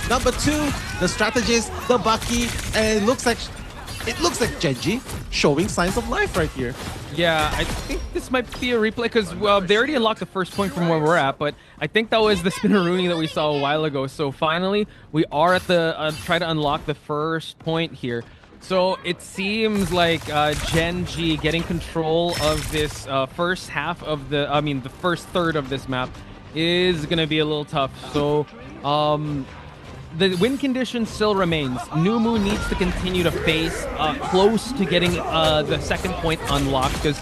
Speaker 2: number two, the strategist, the Bucky, and it looks like Gen G showing signs of life right here.
Speaker 1: Yeah, I think this might be a replay because, well, they already unlocked the first point from where we're at, but I think that was the Spinneroonie that we saw a while ago. So finally, we are at the try to unlock the first point here. So it seems like Gen G getting control of this first half of the first third of this map is going to be a little tough. So the win condition still remains. New Moon needs to continue to face close to getting the second point unlocked because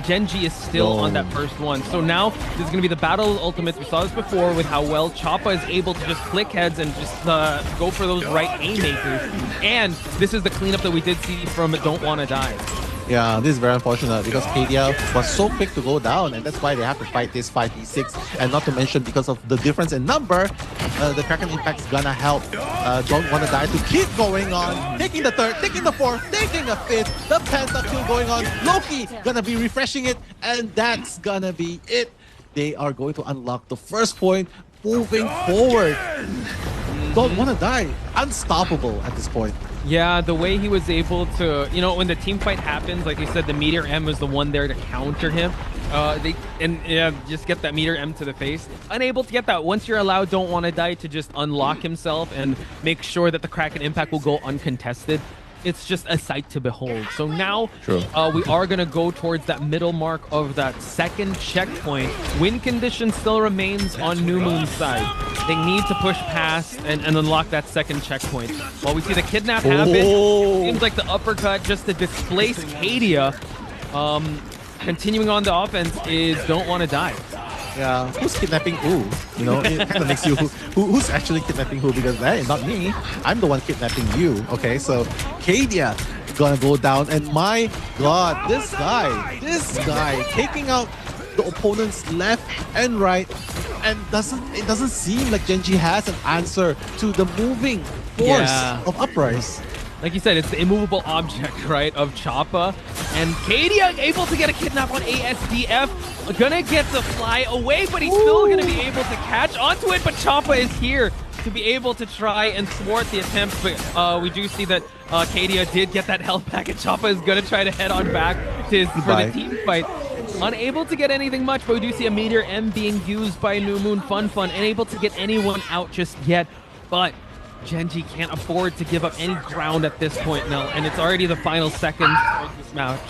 Speaker 1: Gen G is still on that first one. So now this is going to be the battle of ultimates. We saw this before with how well Choppa is able to just click heads and just go for those right haymakers. And this is the cleanup that we did see from Don't Wanna Die.
Speaker 2: Yeah, this is very unfortunate because Kadia was so quick to go down, and that's why they have to fight this 5v6. And not to mention, because of the difference in number, the Kraken Impact's gonna help Don't Wanna Die to keep going on, taking the third, taking the fourth, taking the fifth, the pentakill going on. Loki gonna be refreshing it, and that's gonna be it. They are going to unlock the first point, moving forward. Don't Wanna Die, unstoppable at this point.
Speaker 1: Yeah, the way he was able to, when the team fight happens, like you said, the Meteor M was the one there to counter him. Just get that Meteor M to the face. Unable to get that. Once you're allowed Don't Wanna Die to just unlock himself and make sure that the Kraken Impact will go uncontested, it's just a sight to behold. So now we are going to go towards that middle mark of that second checkpoint. Win condition still remains on New Moon's side. They need to push past and unlock that second checkpoint. While we see the kidnap happen, seems like the uppercut just to displace Kadia. Continuing on the offense is Don't Wanna Die.
Speaker 2: Yeah, who's kidnapping who? It kind of makes you who's actually kidnapping who, because hey, not me. I'm the one kidnapping you. Okay, so Kadia gonna go down, and my god, this guy taking out the opponents left and right, and it doesn't seem like Gen G has an answer to the moving force of Uprise.
Speaker 1: Like you said, it's the immovable object, right, of Choppa. And Kadia able to get a kidnap on ASDF. Gonna get the fly away, but he's still gonna be able to catch onto it. But Choppa is here to be able to try and thwart the attempt. But we do see that Kadia did get that health back, and Choppa is gonna try to head on back to for the team fight. Unable to get anything much, but we do see a Meteor M being used by New Moon Fun, unable to get anyone out just yet. But Gen G can't afford to give up any ground at this point now, and it's already the final seconds of this match.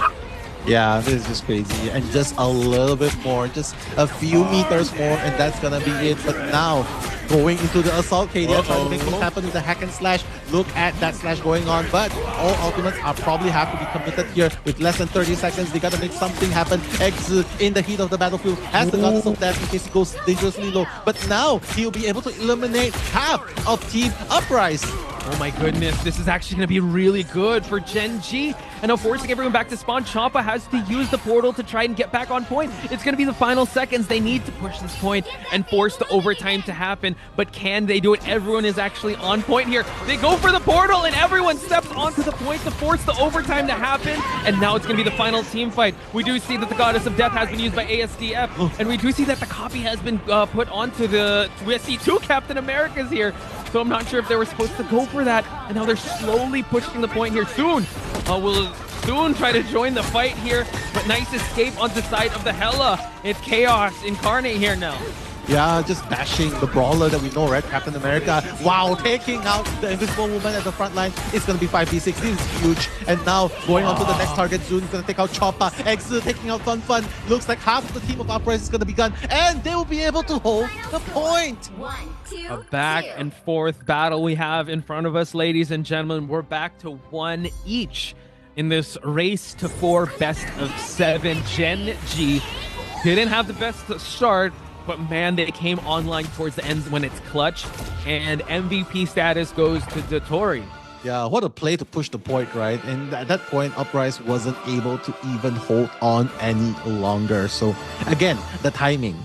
Speaker 2: Yeah, this is just crazy. And just a little bit more, just a few meters more, and that's gonna be it. But now, going into the assault, Kadia trying to make things happen with the hack and slash. Look at that slash going on, but all ultimates are probably have to be committed here with less than 30 seconds. They gotta make something happen. X in the heat of the battlefield has the Goddess of Death in case he goes dangerously low. But now he'll be able to eliminate half of Team Uprise.
Speaker 1: Oh my goodness, this is actually going to be really good for Gen G. And now forcing everyone back to spawn, Champa has to use the portal to try and get back on point. It's going to be the final seconds. They need to push this point and force the overtime to happen. But can they do it? Everyone is actually on point here. They go for the portal and everyone steps onto the point to force the overtime to happen. And now it's going to be the final team fight. We do see that the Goddess of Death has been used by ASDF. And we do see that the copy has been put onto the... We see two Captain Americas here. So I'm not sure if they were supposed to go for that. And now they're slowly pushing the point here. Soon will soon try to join the fight here. But nice escape on the side of the Hela. It's Chaos incarnate here now.
Speaker 2: Yeah, just bashing the brawler that we know, right? Captain America. Wow, taking out the Invisible Woman at the front line. It's going to be 5v6. This is huge. And now going on to the next target. Zoon is going to take out Choppa. Exu taking out Fun Fun. Looks like half of the team of Uprise is going to be gone. And they will be able to hold the point.
Speaker 1: A back and forth battle we have in front of us, ladies and gentlemen. We're back to 1 each in this race to 4 best of 7. Gen G didn't have the best start, but man, they came online towards the end when it's clutch, and MVP status goes to Dotori.
Speaker 2: Yeah, what a play to push the point, right? And at that point, Uprise wasn't able to even hold on any longer. So again, the timing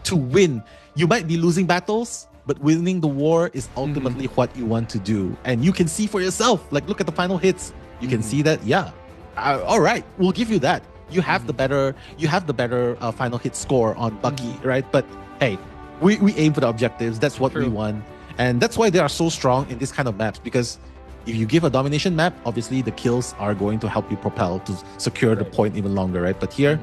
Speaker 2: to win. You might be losing battles, but winning the war is ultimately what you want to do. And you can see for yourself, like look at the final hits. You can see that, yeah, all right, we'll give you that. You have the better final hit score on Bucky, right? But hey, we aim for the objectives. That's what we want. And that's why they are so strong in this kind of maps, because if you give a domination map, obviously the kills are going to help you propel to secure the point even longer, right? But here,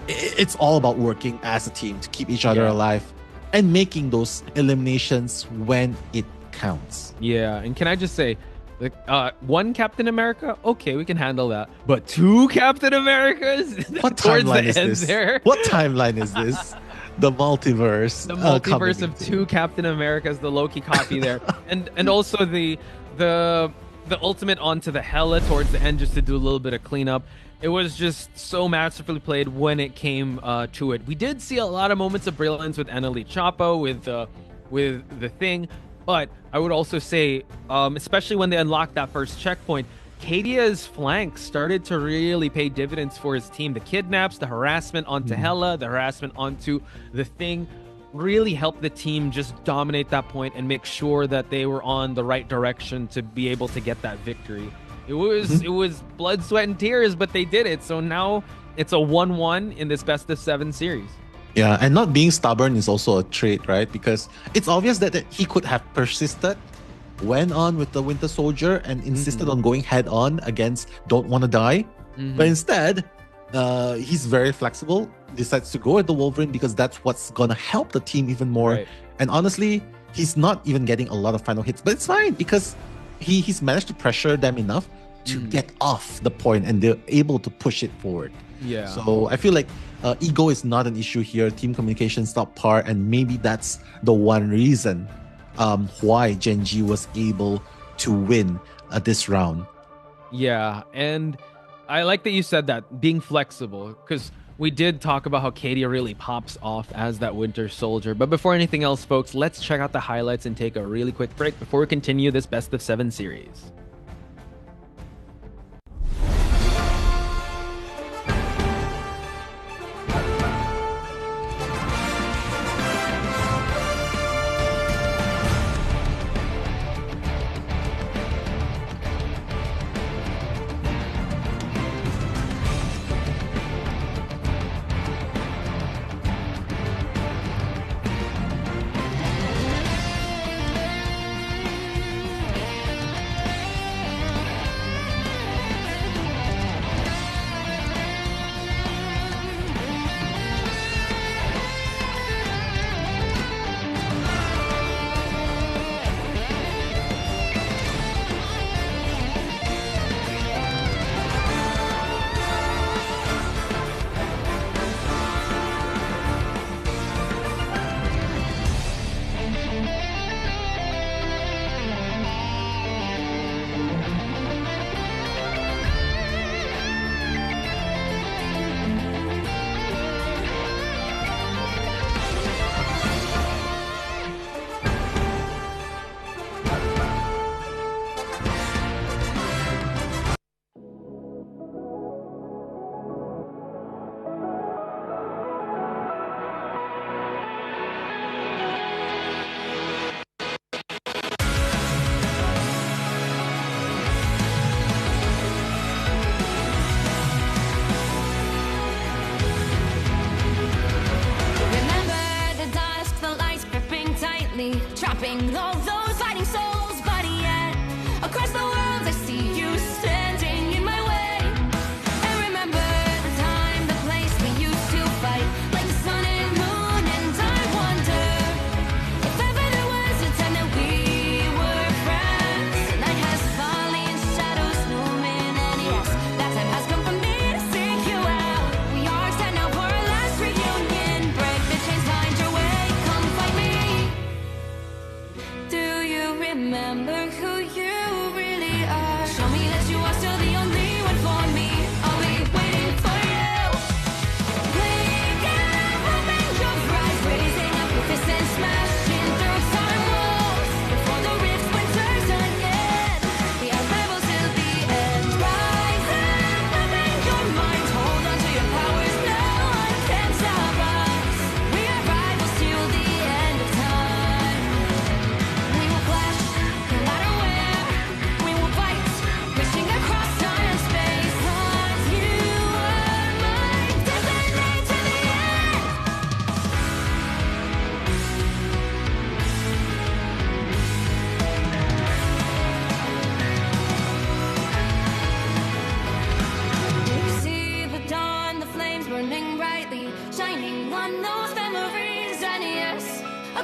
Speaker 2: it's all about working as a team to keep each other alive and making those eliminations when it counts.
Speaker 1: Yeah, and can I just say, one Captain America, okay, we can handle that. But 2 Captain Americas?
Speaker 2: What timeline is this? What timeline is this? The multiverse.
Speaker 1: The multiverse of 2 Captain Americas, the Loki copy there. and also the ultimate onto the Hela towards the end just to do a little bit of cleanup. It was just so masterfully played when it came to it. We did see a lot of moments of brilliance with Eneli Chapo, with the Thing. But I would also say, especially when they unlocked that first checkpoint, Kadia's flank started to really pay dividends for his team. The kidnaps, the harassment onto Hela, the harassment onto the Thing really helped the team just dominate that point and make sure that they were on the right direction to be able to get that victory. It was blood, sweat, and tears, but they did it. So now it's a 1-1 in this best of 7 series.
Speaker 2: Yeah, and not being stubborn is also a trait, right? Because it's obvious that he could have persisted, went on with the Winter Soldier and insisted on going head on against Don't Wanna Die. But instead, he's very flexible, decides to go at the Wolverine because that's what's gonna help the team even more. Right. And honestly, he's not even getting a lot of final hits, but it's fine because he's managed to pressure them enough to get off the point and they're able to push it forward. Yeah. So I feel like ego is not an issue here. Team communication is not par, and maybe that's the one reason why Gen G was able to win this round.
Speaker 1: Yeah, and I like that you said that, being flexible, because we did talk about how Kadia really pops off as that Winter Soldier. But before anything else, folks, let's check out the highlights and take a really quick break before we continue this best of 7 series.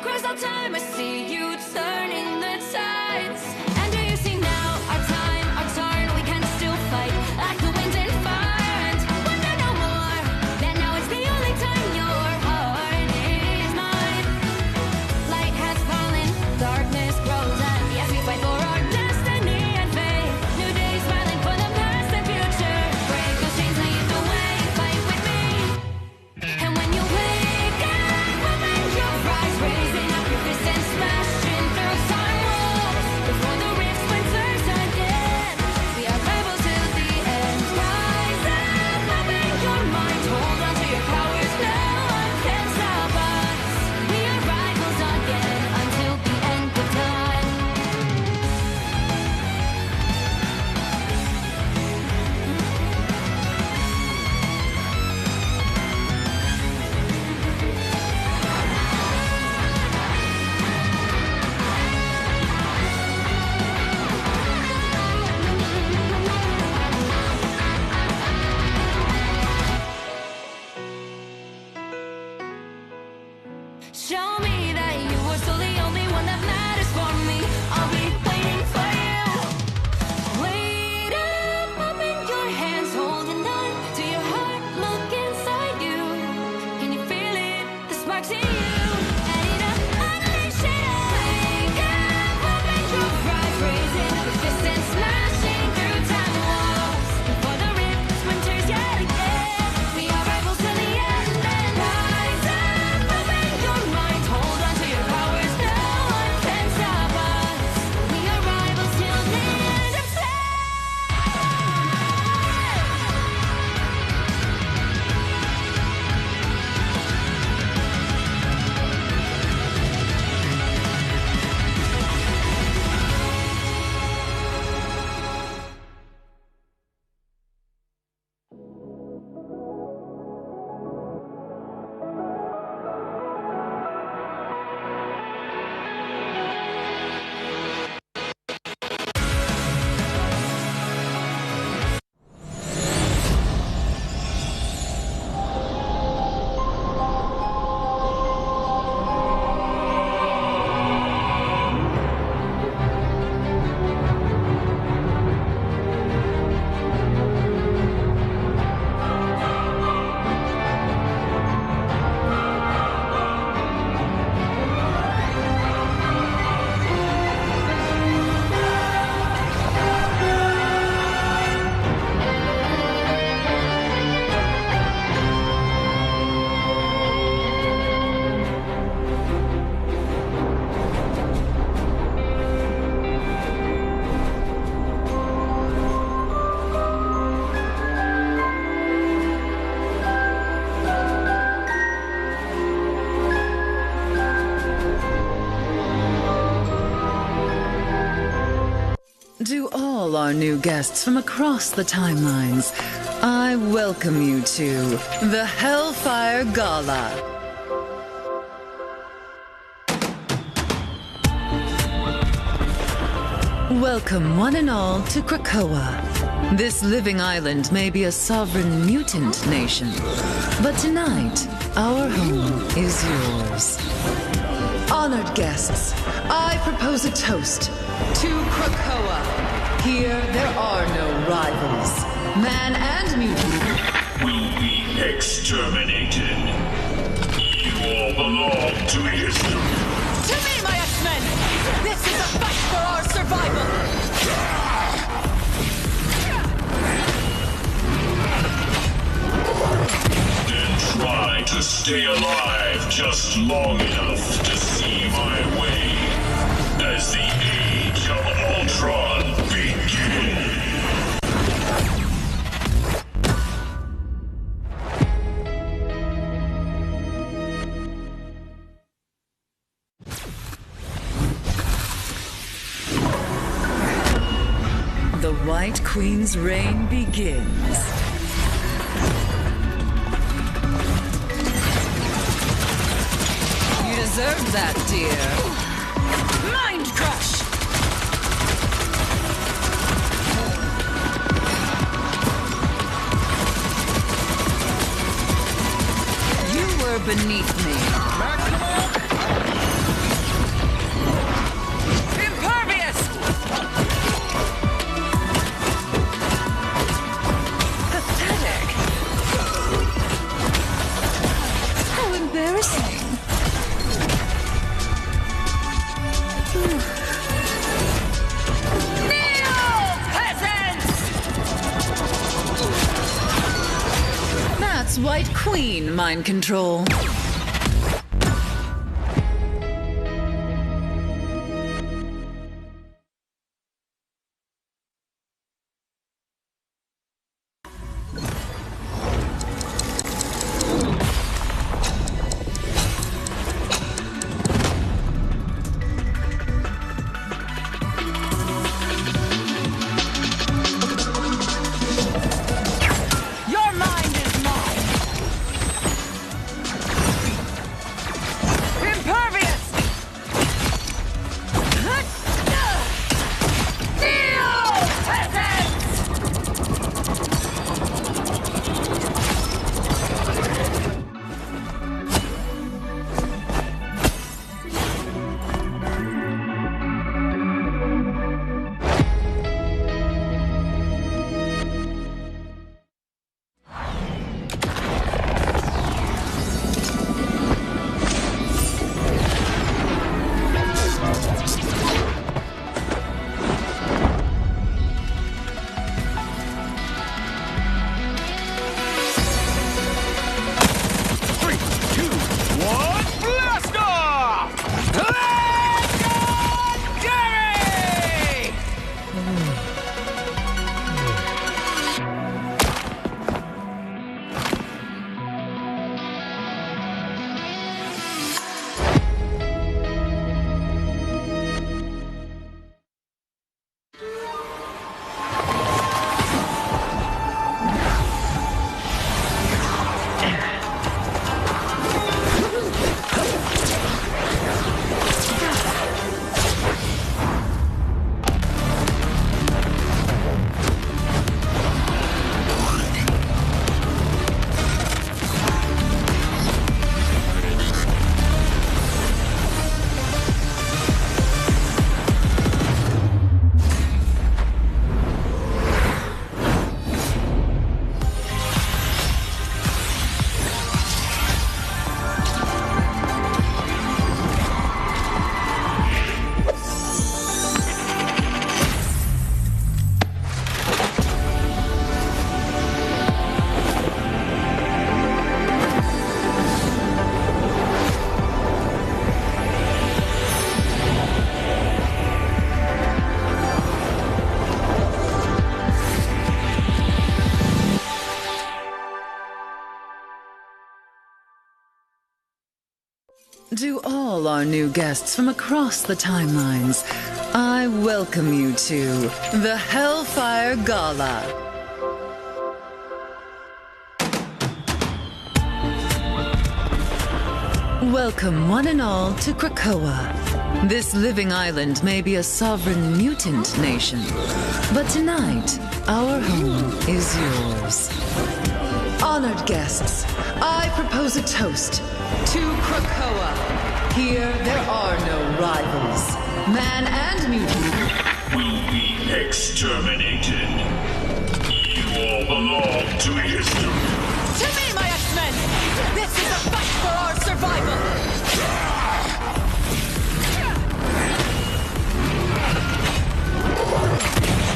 Speaker 4: Across all time, I see you turning the tides. And do you see now our time, our turn? We can still fight like the wind and fire. And wonder no more that now is the only time your heart is mine. Light has fallen, darkness grows, and yes, we fight for our destiny and faith. New days smiling for the past and future. Break those chains, lead the way, fight with me. And when you wake up, open your eyes, raising up your fists and smashing through time walls. Before the rift splinters again, we are rebels till the end. Rise up, open your mind, hold on to your powers, no one can stop us. We are rivals again until the end of time. Show me that you are still the only one that matters for me. I'll be waiting for you. Wait up, open your hands, holding on to your heart. Look inside you. Can you feel it? The sparks in you. And unleash it. Wake up, open your eyes, raising up your fists and smashing through time walls. Before the rift splinters yet again, we are rivals till the end. And rise up, open your mind, hold on to your powers, no one can stop us. We are rivals till the end of time.
Speaker 5: To all our new guests from across the timelines, I welcome you to the Hellfire Gala. Welcome one and all to Krakoa. This living island may be a sovereign mutant nation, but tonight, our home is yours. Honored guests, I propose a toast to Krakoa. Here, there are no rivals. Man and mutant
Speaker 6: Will be exterminated. You all belong to history.
Speaker 3: To me, my X-Men! This is a fight for our survival!
Speaker 6: Then try to stay alive just long enough to see my way as the Age of Ultron begins.
Speaker 5: The White Queen's reign begins. You deserve that, dear.
Speaker 3: Mind crush!
Speaker 5: You were beneath me. White Queen mind control.
Speaker 3: Your mind is mine! Impervious! Kneel, peasants! Blast off! Legendary!
Speaker 5: To all our new guests from across the timelines, I welcome you to the Hellfire Gala. Welcome one and all to Krakoa. This living island may be a sovereign mutant nation, but tonight, our home is yours. Honored guests, I propose a toast to Krakoa. Here, there are no rivals. Man and mutant
Speaker 6: Will be exterminated. You all belong to history.
Speaker 3: To me, my X-Men! This is a fight for our survival!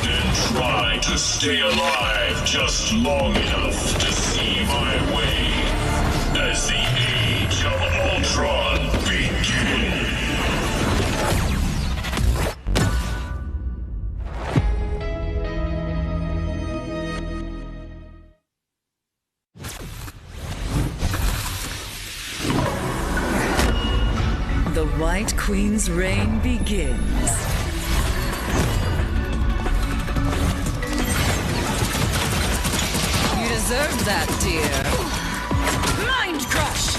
Speaker 6: Then try to stay alive just long enough to see my way as the Age of Ultron begins.
Speaker 5: The White Queen's reign begins. You deserved that, dear.
Speaker 3: Mind crush!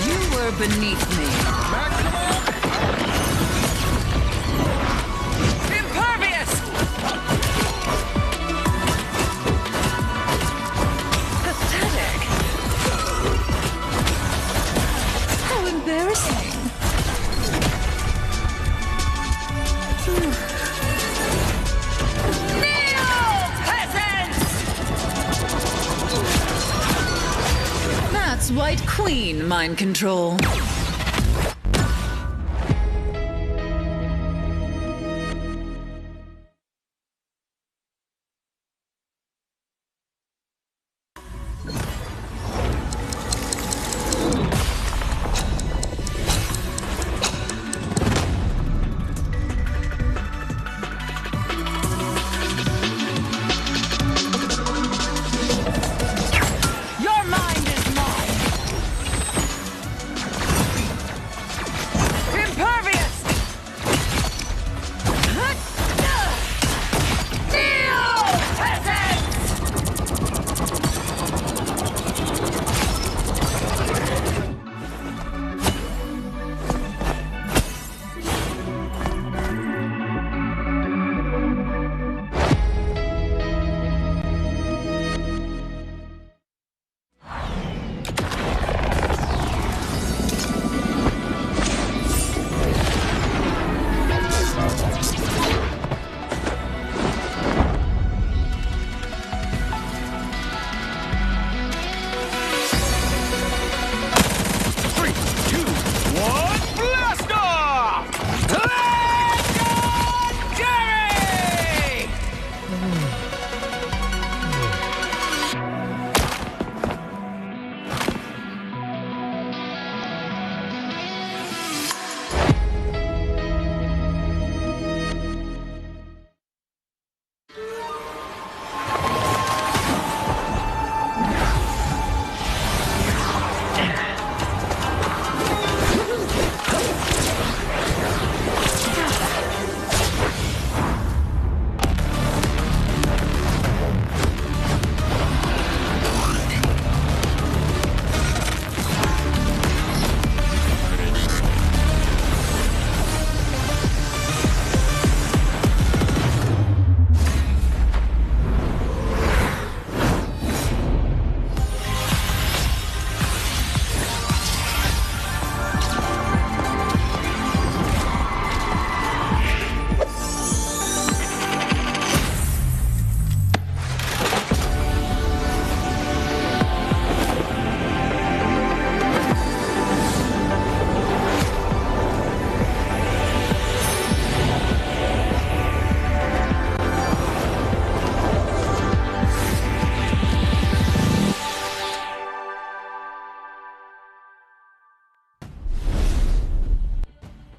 Speaker 5: You were beneath me.
Speaker 3: Impervious!
Speaker 5: Pathetic. How embarrassing.
Speaker 3: Kneel, peasants!
Speaker 5: That's White Queen mind control.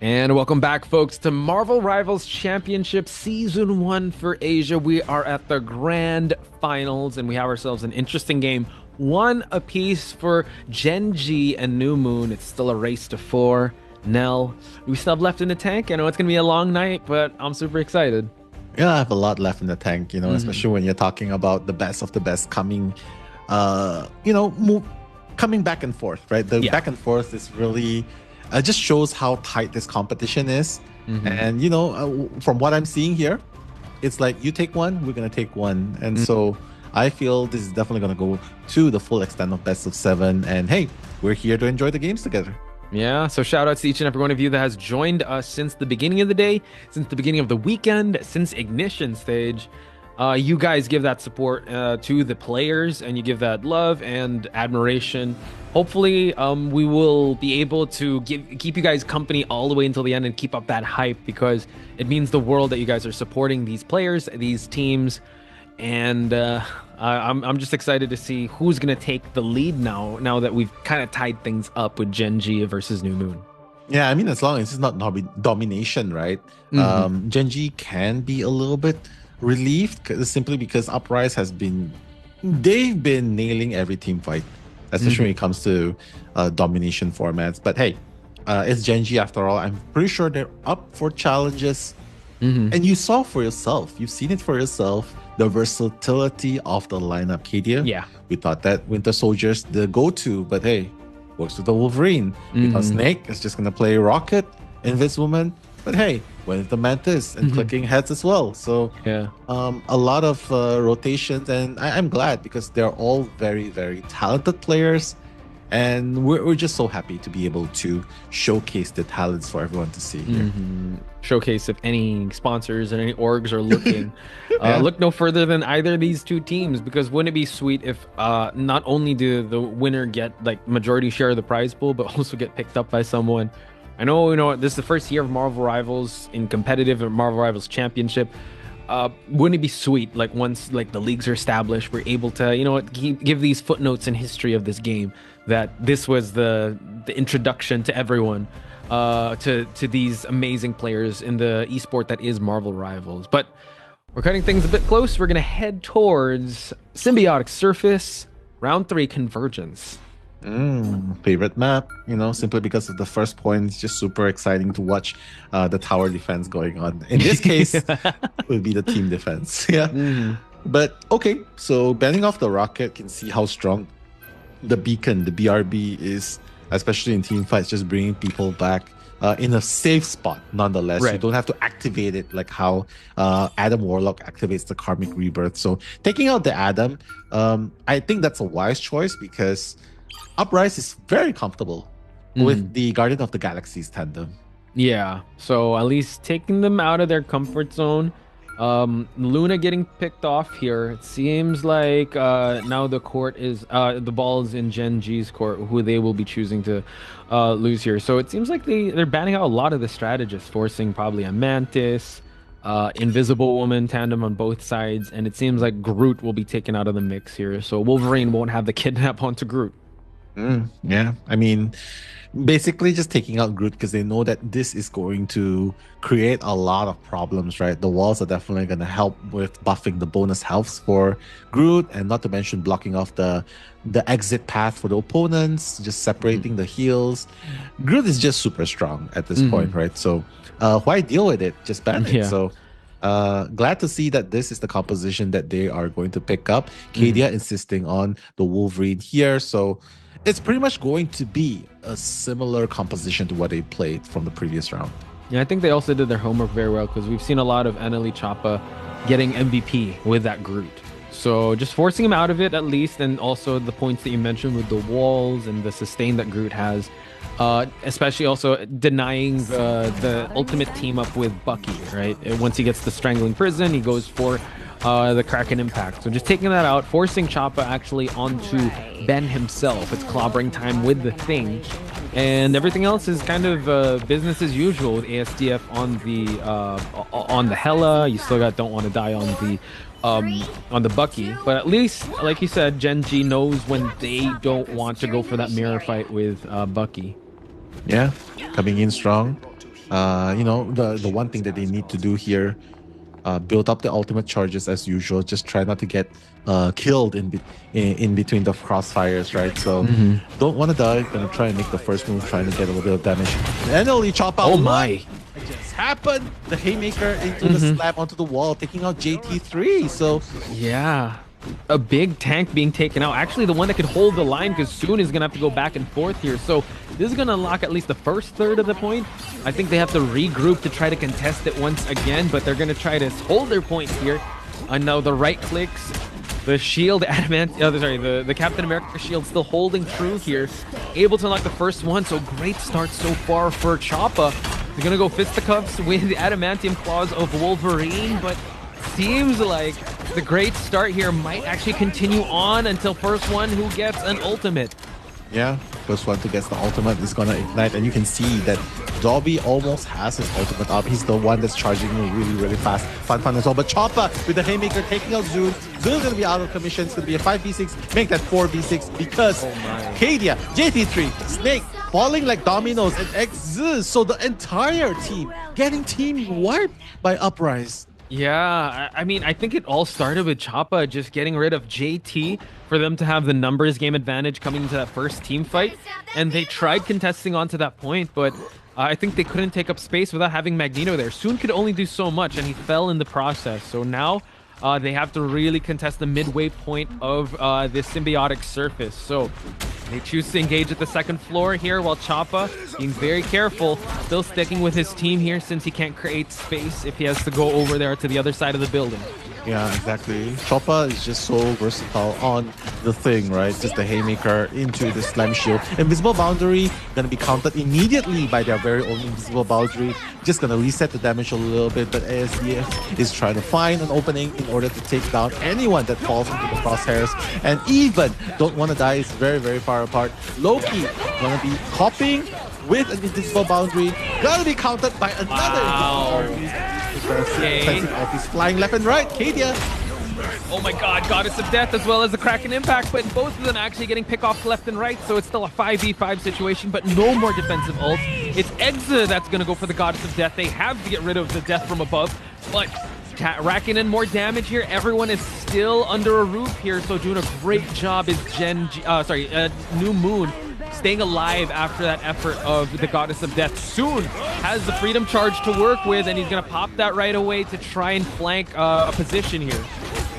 Speaker 1: And welcome back, folks, to Marvel Rivals Championship Season 1 for Asia. We are at the grand finals, and we have ourselves an interesting game. One apiece for Gen G and New Moon. It's still a race to 4. Nell, we still have left in the tank. I know it's going to be a long night, but I'm super excited.
Speaker 2: Yeah, I have a lot left in the tank, especially when you're talking about the best of the best coming, coming back and forth, right? The back and forth is really... just shows how tight this competition is. And, from what I'm seeing here, it's like you take one, we're going to take one. And so I feel this is definitely going to go to the full extent of best of 7. And hey, we're here to enjoy the games together.
Speaker 1: Yeah, so shout outs to each and every one of you that has joined us since the beginning of the day, since the beginning of the weekend, since Ignition stage. You guys give that support to the players, and you give that love and admiration. Hopefully, we will be able to keep you guys company all the way until the end and keep up that hype, because it means the world that you guys are supporting these players, these teams, and I'm just excited to see who's gonna take the lead now that we've kind of tied things up with Gen G versus New Moon.
Speaker 2: Yeah, I mean, as long as it's not domination, right? Gen G can be a little bit relieved simply because Uprise they've been nailing every team fight, especially when it comes to domination formats. But hey, it's Gen G after all. I'm pretty sure they're up for challenges. And you saw for yourself, you've seen it for yourself, the versatility of the lineup, Kadia.
Speaker 1: Yeah,
Speaker 2: we thought that Winter Soldier's the go-to, but hey, works with the Wolverine. Because Snake is just gonna play Rocket, Invincible, but hey, went with the Mantis and clicking heads as well. So
Speaker 1: yeah,
Speaker 2: a lot of rotations, and I'm glad because they're all very, very talented players, and we're just so happy to be able to showcase the talents for everyone to see here.
Speaker 1: Showcase if any sponsors and any orgs are looking. Look no further than either of these two teams, because wouldn't it be sweet if not only do the winner get like majority share of the prize pool, but also get picked up by someone. I know, this is the first year of Marvel Rivals in competitive Marvel Rivals Championship. Wouldn't it be sweet, like once like the leagues are established, we're able to, give these footnotes in history of this game, that this was the introduction to everyone, to these amazing players in the esport that is Marvel Rivals. But we're cutting things a bit close. We're gonna head towards Symbiotic Surface, round 3 Convergence.
Speaker 2: Favorite map, simply because of the first point. It's just super exciting to watch the tower defense going on. In this case, it would be the team defense. But okay, so banning off the rocket, can see how strong the beacon, the BRB, is, especially in team fights, just bringing people back in a safe spot nonetheless. You don't have to activate it like how Adam Warlock activates the Karmic Rebirth. So taking out the Adam, I think that's a wise choice, because Uprise is very comfortable with the Guardian of the Galaxies tandem. Yeah,
Speaker 1: so at least taking them out of their comfort zone. Luna getting picked off here. It seems like now the court is the ball is in Gen G's court, who they will be choosing to lose here. So it seems like they're banning out a lot of the strategists, forcing probably a Mantis, Invisible Woman tandem on both sides, and it seems like Groot will be taken out of the mix here. So Wolverine won't have the kidnap onto Groot.
Speaker 2: Yeah, I mean, basically just taking out Groot because they know that this is going to create a lot of problems, right? The walls are definitely going to help with buffing the bonus healths for Groot, and not to mention blocking off the exit path for the opponents, just separating the heals. Groot is just super strong at this point, right? So why deal with it? Just ban it. So glad to see that this is the composition that they are going to pick up. Kadia insisting on the Wolverine here, so it's pretty much going to be a similar composition to what they played from the previous round.
Speaker 1: Yeah, I think they also did their homework very well, because we've seen a lot of Annalie Chapa getting MVP with that Groot. So just forcing him out of it at least, and also the points that you mentioned with the walls and the sustain that Groot has. Especially also denying the ultimate team up with Bucky, right? Once he gets the Strangling Prison, he goes for the Kraken Impact. So just taking that out, forcing Choppa actually onto Ben himself. It's clobbering time with the Thing. And everything else is kind of business as usual with ASDF on the Hela. You still got Don't Want to Die on the Bucky. But at least, like you said, Gen G knows when they don't want to go for that mirror fight with Bucky.
Speaker 2: Yeah, coming in strong. You know, the one thing that they need to do here, build up the ultimate charges as usual. Just try not to get killed in between the crossfires, right? So don't want to die. Gonna try and make the first move, trying to get a little bit of damage. And only chop out.
Speaker 1: Oh my!
Speaker 2: It just happened. The haymaker into the slab onto the wall, taking out JT3. So
Speaker 1: Yeah. A big tank being taken out. Actually, the one that could hold the line, because Soon is going to have to go back and forth here. So this is going to unlock at least the first third of the point. I think they have to regroup to try to contest it once again, but they're going to try to hold their point here. And now the right clicks, the shield the Captain America shield still holding true here. Able to unlock the first one, so great start so far for Choppa. They're going to go fisticuffs with the adamantium claws of Wolverine, but seems like the great start here might actually continue on until first one who gets an ultimate.
Speaker 2: yeah, first one to get the ultimate is gonna ignite, and you can see that Dobby almost has his ultimate up. He's the one that's charging really, really fast. Fun as well. But Choppa with the haymaker taking out Zoon. Zoon's gonna be out of commission. It's gonna be a 5v6. Make that 4v6 because Kadia, JT3, Snake falling like dominoes, and X. So the entire team getting team wiped by Uprise.
Speaker 1: Yeah, I mean, I think it all started with Choppa just getting rid of JT for them to have the numbers game advantage coming into that first team fight. And they tried contesting onto that point, but I think they couldn't take up space without having Magneto there. Soon could only do so much, and he fell in the process. So now they have to really contest the midway point of this symbiotic surface. So they choose to engage at the second floor here, while Choppa being very careful, still sticking with his team here since he can't create space if he has to go over there to the other side of the building.
Speaker 2: Yeah, exactly. Choppa is just so versatile on the thing, right? Just the haymaker into the slam shield. Invisible boundary gonna be countered immediately by their very own invisible boundary. Just gonna reset the damage a little bit, but ASDF is trying to find an opening in order to take down anyone that falls into the crosshairs. And even Don't Wanna Die is very, very far apart. Loki gonna be hopping with an invisible boundary. Gonna be countered by another invisible boundary. He's flying left and right. Kadia.
Speaker 1: Oh my god, Goddess of Death as well as the Kraken Impact, but both of them actually getting pick-offs left and right, so it's still a 5v5 situation, but no more defensive ults. It's Exa that's going to go for the Goddess of Death. They have to get rid of the Death from above, but racking in more damage here. Everyone is still under a roof here, so doing a great job is New Moon staying alive after that effort of the Goddess of Death. Soon has the Freedom Charge to work with, and he's going to pop that right away to try and flank a position here.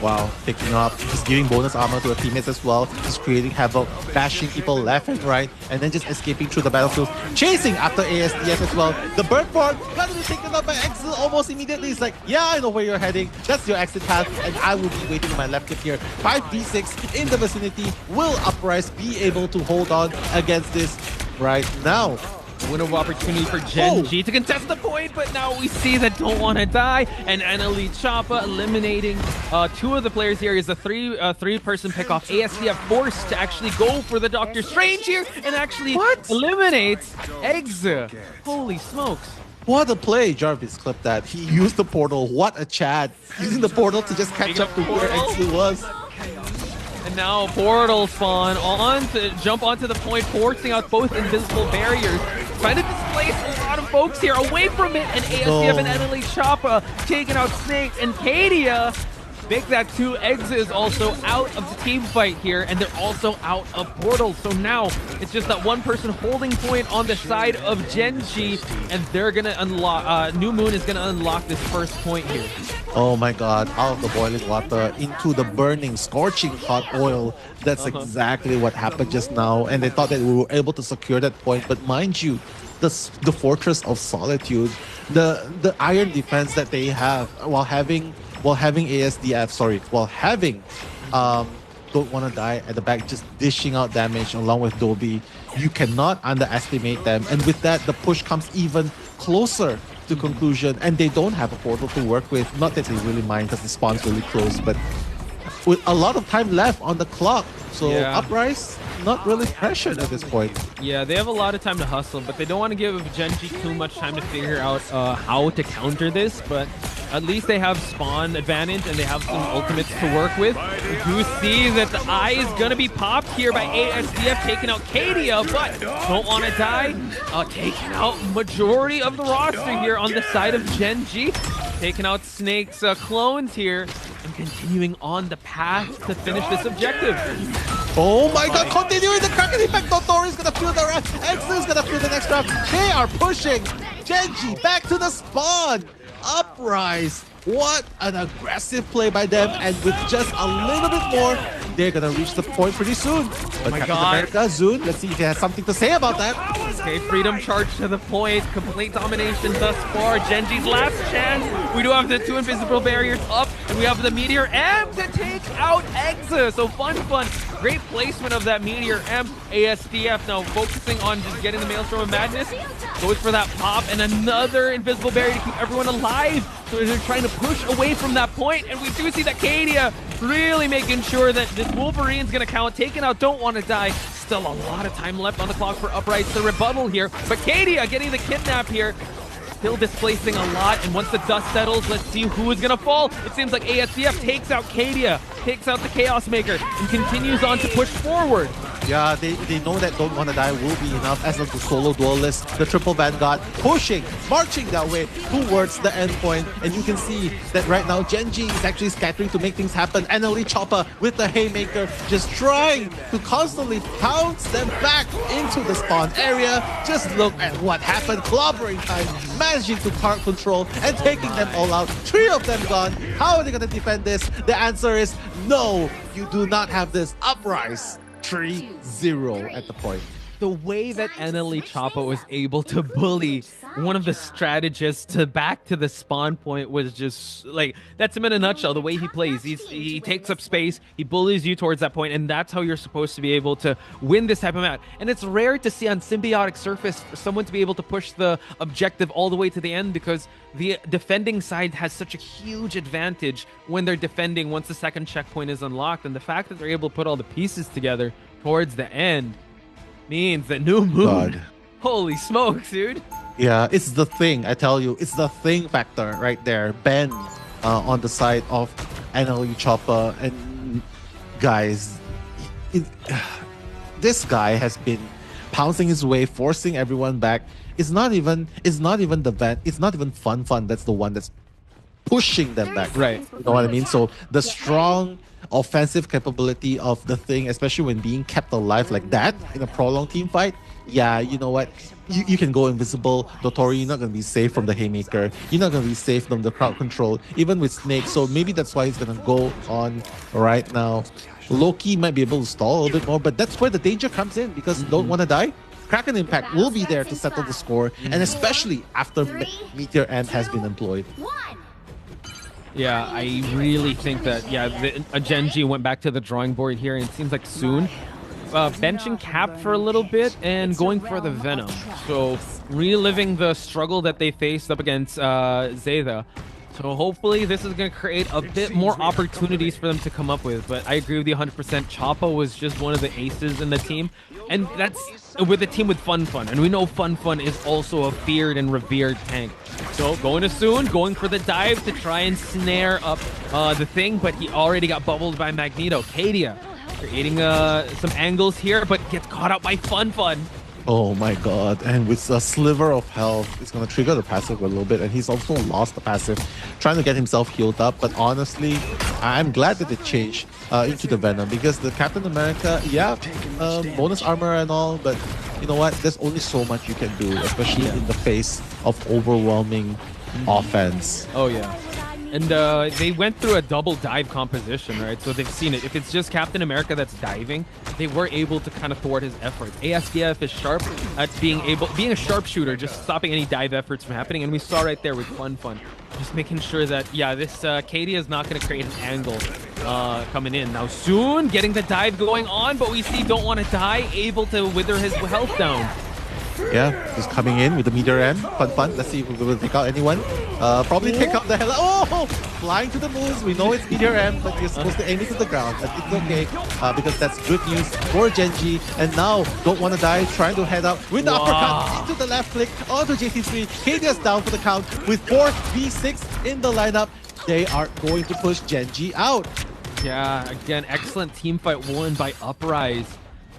Speaker 2: Wow, picking up, just giving bonus armor to the teammates as well, just creating havoc, bashing people left and right, and then just escaping through the battlefield, chasing after ASDF as well. The bird form got to be taken up by Exil almost immediately. It's like, yeah, I know where you're heading. That's your exit path, and I will be waiting on my left hip here. 5d6 in the vicinity. Will Uprise be able to hold on against this right now?
Speaker 1: Window of opportunity for Genji to contest the point, but now we see that Don't Wanna Die, and Annalie Choppa eliminating two of the players here. Is a three-person pick-off. ASDF forced to actually go for the Doctor Strange here and actually eliminates Exa. Holy smokes.
Speaker 2: What a play. Jarvis clipped that. He used the portal. What a Chad. Using the portal to just catch up to where Exa was.
Speaker 1: And now Portal Spawn on to jump onto the point, forcing out both invisible barriers. Trying to displace a lot of folks here away from it, and ASDF and Annalie Choppa taking out Snake and Kadia. Make that 2. Exa is also out of the team fight here, and they're also out of Portal. So now it's just that one person holding point on the side of Genji, and they're gonna unlock. New Moon is gonna unlock this first point here.
Speaker 2: Oh my god, out of the boiling water into the burning, scorching hot oil. That's exactly what happened just now. And they thought that we were able to secure that point. But mind you, the Fortress of Solitude, the iron defense that they have while having Don't Wanna Die at the back, just dishing out damage along with Dobby. You cannot underestimate them. And with that, the push comes even closer to conclusion, and they don't have a portal to work with. Not that they really mind because the spawn's really close, but with a lot of time left on the clock. So Uprise, not really pressured at this point.
Speaker 1: Yeah, they have a lot of time to hustle, but they don't want to give Genji too much time to figure out how to counter this. But At least they have spawn advantage and they have some ultimates to work with. We do see that the eye is going to be popped here by ASDF, taking out Kadia, but don't want to die. Taking out majority of the roster here on the side of Gen G. Taking out Snake's clones here and continuing on the path to finish this objective.
Speaker 2: Oh my god, continuing the Kraken Impact. Dotori is gonna feel the rest. Exu is gonna feel the next round. They are pushing Genji back to the spawn. Uprise. What an aggressive play by them, and with just a little bit more, they're gonna reach the point pretty soon. But
Speaker 1: my
Speaker 2: Captain
Speaker 1: God.
Speaker 2: America, Zune, let's see if he has something to say about that.
Speaker 1: Okay, freedom charge to the point. Complete domination thus far. Genji's last chance. We do have the 2 invisible barriers up, and we have the Meteor M to take out Exa. So fun. Great placement of that Meteor M. ASDF now focusing on just getting the Maelstrom of Madness. Goes for that pop and another invisible barrier to keep everyone alive. So they're trying to push away from that point, and we do see that Kadia really making sure that this Wolverine's gonna count. Taking out Don't Want to Die. Still a lot of time left on the clock for Upright to rebuttal here, but Kadia getting the kidnap here. Still displacing a lot, and once the dust settles, let's see who is gonna fall. It seems like ASDF takes out Kadia, takes out the Chaos Maker, and continues on to push forward.
Speaker 2: Yeah, they know that Don't Wanna Die will be enough as the solo duelist, the triple vanguard, pushing, marching that way towards the end point. And you can see that right now Genji is actually scattering to make things happen. NLE Chopper with the Haymaker just trying to constantly pounce them back into the spawn area. Just look at what happened. Clobbering time, managing to card control and taking them all out. 3 of them gone. How are they gonna defend this? The answer is no, you do not have this. Uprise. 3-0 at the point.
Speaker 1: The way that NLE Choppa was able to bully one of the strategists to back to the spawn point was just like, that's him in a nutshell. The way he plays, he takes up space, he bullies you towards that point, and that's how you're supposed to be able to win this type of match. And it's rare to see on Symbiotic Surface for someone to be able to push the objective all the way to the end, because the defending side has such a huge advantage when they're defending once the second checkpoint is unlocked. And the fact that they're able to put all the pieces together towards the end means that New Moon,
Speaker 2: God.
Speaker 1: Holy smokes, dude.
Speaker 2: Yeah, it's the thing. I tell you, it's the thing factor right there. Ben on the side of NLE Chopper, and guys, this guy has been pouncing his way, forcing everyone back. It's not even fun. That's the one that's pushing them back.
Speaker 1: Right.
Speaker 2: You know what I mean? So the strong offensive capability of the thing, especially when being kept alive like that in a prolonged team fight, yeah, you know what? You can go invisible. Dotori, you're not going to be safe from the Haymaker. You're not going to be safe from the crowd control, even with Snake. So maybe that's why he's going to go on right now. Loki might be able to stall a little bit more, but that's where the danger comes in, because Don't Want to Die. Kraken Impact will be there to settle the score, and especially after Meteor M has been employed.
Speaker 1: Yeah, I really think that, Genji went back to the drawing board here, and it seems like soon. Benching Cap for a little bit and going for the Venom. So reliving the struggle that they faced up against Zeta. So hopefully this is going to create a bit more opportunities for them to come up with. But I agree with you 100%. Choppa was just one of the aces in the team. And that's with a team with Fun. And we know Fun is also a feared and revered tank. So going to Soon, going for the dive to try and snare up the thing. But he already got bubbled by Magneto. Kadia creating some angles here, but gets caught out by Fun.
Speaker 2: Oh my god, and with a sliver of health, it's going to trigger the passive a little bit, and he's also lost the passive, trying to get himself healed up. But honestly, I'm glad that it changed into the Venom, because the Captain America, bonus armor and all, but you know what, there's only so much you can do, especially in the face of overwhelming offense.
Speaker 1: Oh yeah. And they went through a double dive composition, right? So they've seen it. If it's just Captain America that's diving, they were able to kind of thwart his efforts. ASDF is sharp at being a sharpshooter, just stopping any dive efforts from happening. And we saw right there with Fun, just making sure that, this Kadia is not going to create an angle coming in. Now Soon getting the dive going on, but we see Don't Want to Die able to wither his health down.
Speaker 2: Yeah, just coming in with the meteor M. Fun. Let's see if we will take out anyone. Probably take out the hell. Oh! Flying to the moons. We know it's meteor M, but you're supposed to aim it to the ground. But it's okay because that's good news for Genji. And now, don't want to die, trying to head up with the uppercut into the left click onto JT3. Kadia's down for the count with 4v6 in the lineup. They are going to push Genji out.
Speaker 1: Yeah, again, excellent team fight won by Uprise.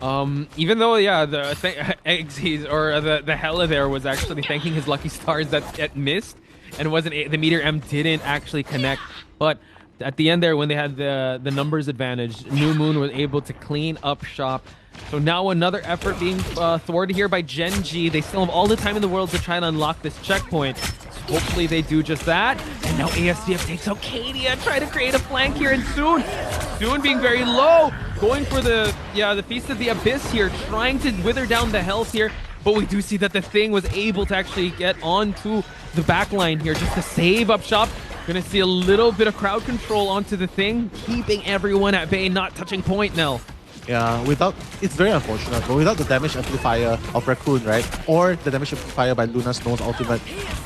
Speaker 1: Even though, yeah, the Exes or the Hella there was actually thanking his lucky stars that it missed and wasn't the meteor M didn't actually connect. But at the end there, when they had the numbers advantage, New Moon was able to clean up shop. So now another effort being thwarted here by Genji. They still have all the time in the world to try and unlock this checkpoint. So hopefully they do just that. And now ASDF takes out Kadia, trying to create a flank here, and Soon being very low, going for the Feast of the Abyss here, trying to wither down the health here. But we do see that the Thing was able to actually get onto the back line here just to save up shop. Gonna see a little bit of crowd control onto the Thing, keeping everyone at bay, not touching point now.
Speaker 2: Yeah, it's very unfortunate, but without the damage amplifier of Raccoon, right? Or the damage amplifier by Luna Snow's ultimate,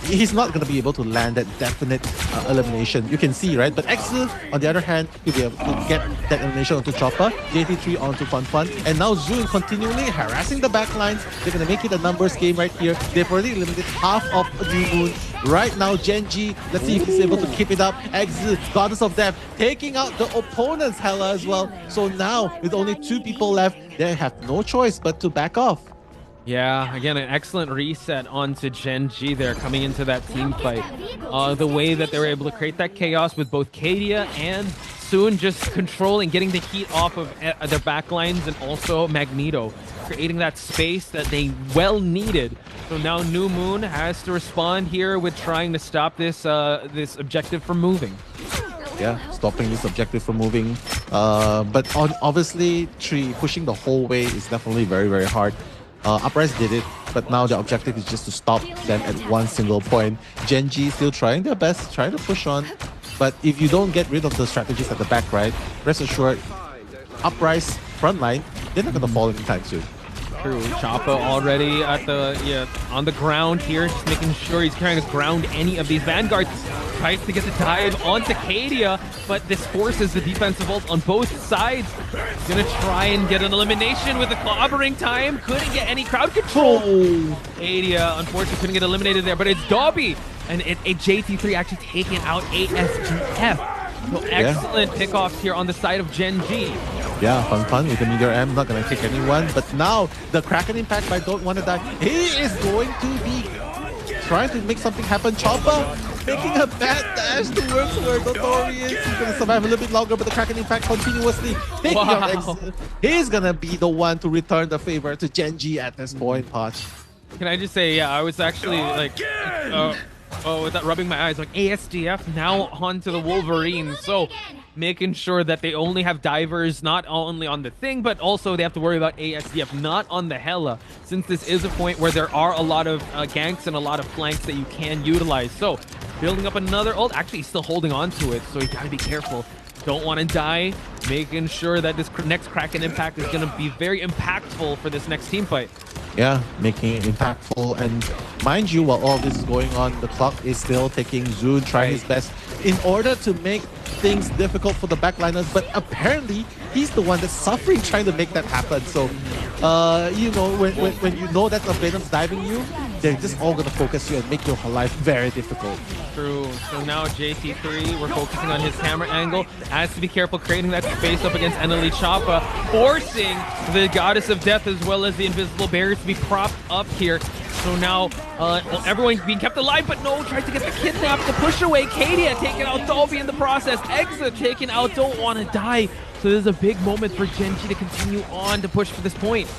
Speaker 2: he's not going to be able to land that definite elimination. You can see, right? But Exil, on the other hand, he'll be able to get that elimination onto Chopper, JT3 onto Fun, and now Zoon continually harassing the backlines. They're going to make it a numbers game right here. They've already eliminated half of New Moon. Right now, Genji, let's see if he's able to keep it up. Exil, Goddess of Death, taking out the opponent's Hela as well. So now, with only 2 people left, they have no choice but to back off.
Speaker 1: Yeah, again, an excellent reset onto Genji there coming into that team fight. The way that they were able to create that chaos with both Kadia and Soon just controlling, getting the heat off of their backlines, and also Magneto, creating that space that they well needed. So now New Moon has to respond here with trying to stop this this objective from moving.
Speaker 2: Yeah, stopping this objective from moving. But obviously, pushing the whole way is definitely very, very hard. Uprise did it, but now the objective is just to stop them at one single point. Genji still trying their best, trying to push on. But if you don't get rid of the strategies at the back, right, rest assured, Uprise frontline, they're not going to fall anytime soon.
Speaker 1: True. Choppa already at on the ground here, just making sure he's trying to ground any of these vanguards. Tries to get the dive onto Kadia, but this forces the defensive ult on both sides. Gonna try and get an elimination with the clobbering time. Couldn't get any crowd control. Kadia, unfortunately, couldn't get eliminated there, but it's Dobby. And a JT3 actually taking out ASGF. So excellent pickoffs here on the side of Genji.
Speaker 2: Yeah, Fun with the Meteor M, not going to kick anyone. But now, the Kraken Impact by Don't Wanna Die, he is going to be trying to make something happen. Choppa making a bad dash towards where Notorious. He's going to survive a little bit longer, but the Kraken Impact continuously taking out Exit. He's going to be the one to return the favor to Genji at this point, Poch.
Speaker 1: Can I just say, yeah, I was actually like... without rubbing my eyes, like ASDF now onto the Wolverine. So making sure that they only have divers not only on the Thing, but also they have to worry about ASDF not on the Hela, since this is a point where there are a lot of ganks and a lot of flanks that you can utilize. So building up another ult, actually still holding on to it, so you gotta be careful. Don't want to die, making sure that this next Kraken Impact is going to be very impactful for this next team fight.
Speaker 2: Yeah, making it impactful. And mind you, while all this is going on, the clock is still ticking. Zoon trying his best in order to make things difficult for the backliners, but apparently he's the one that's suffering trying to make that happen. So, you know, when you know that the Venom's diving you, they're just all going to focus you and make your life very difficult.
Speaker 1: True. So now JT3, we're focusing on his camera angle. Has to be careful creating that space up against Eneli Choppa, forcing the Goddess of Death as well as the Invisible Barriers to be propped up here. So now everyone's being kept alive, but no, tries to get the kidnap to push away. Kadia taking out Dolby in the process. Exa taken out Don't Want to Die. So this is a big moment for Genji to continue on to push for this point.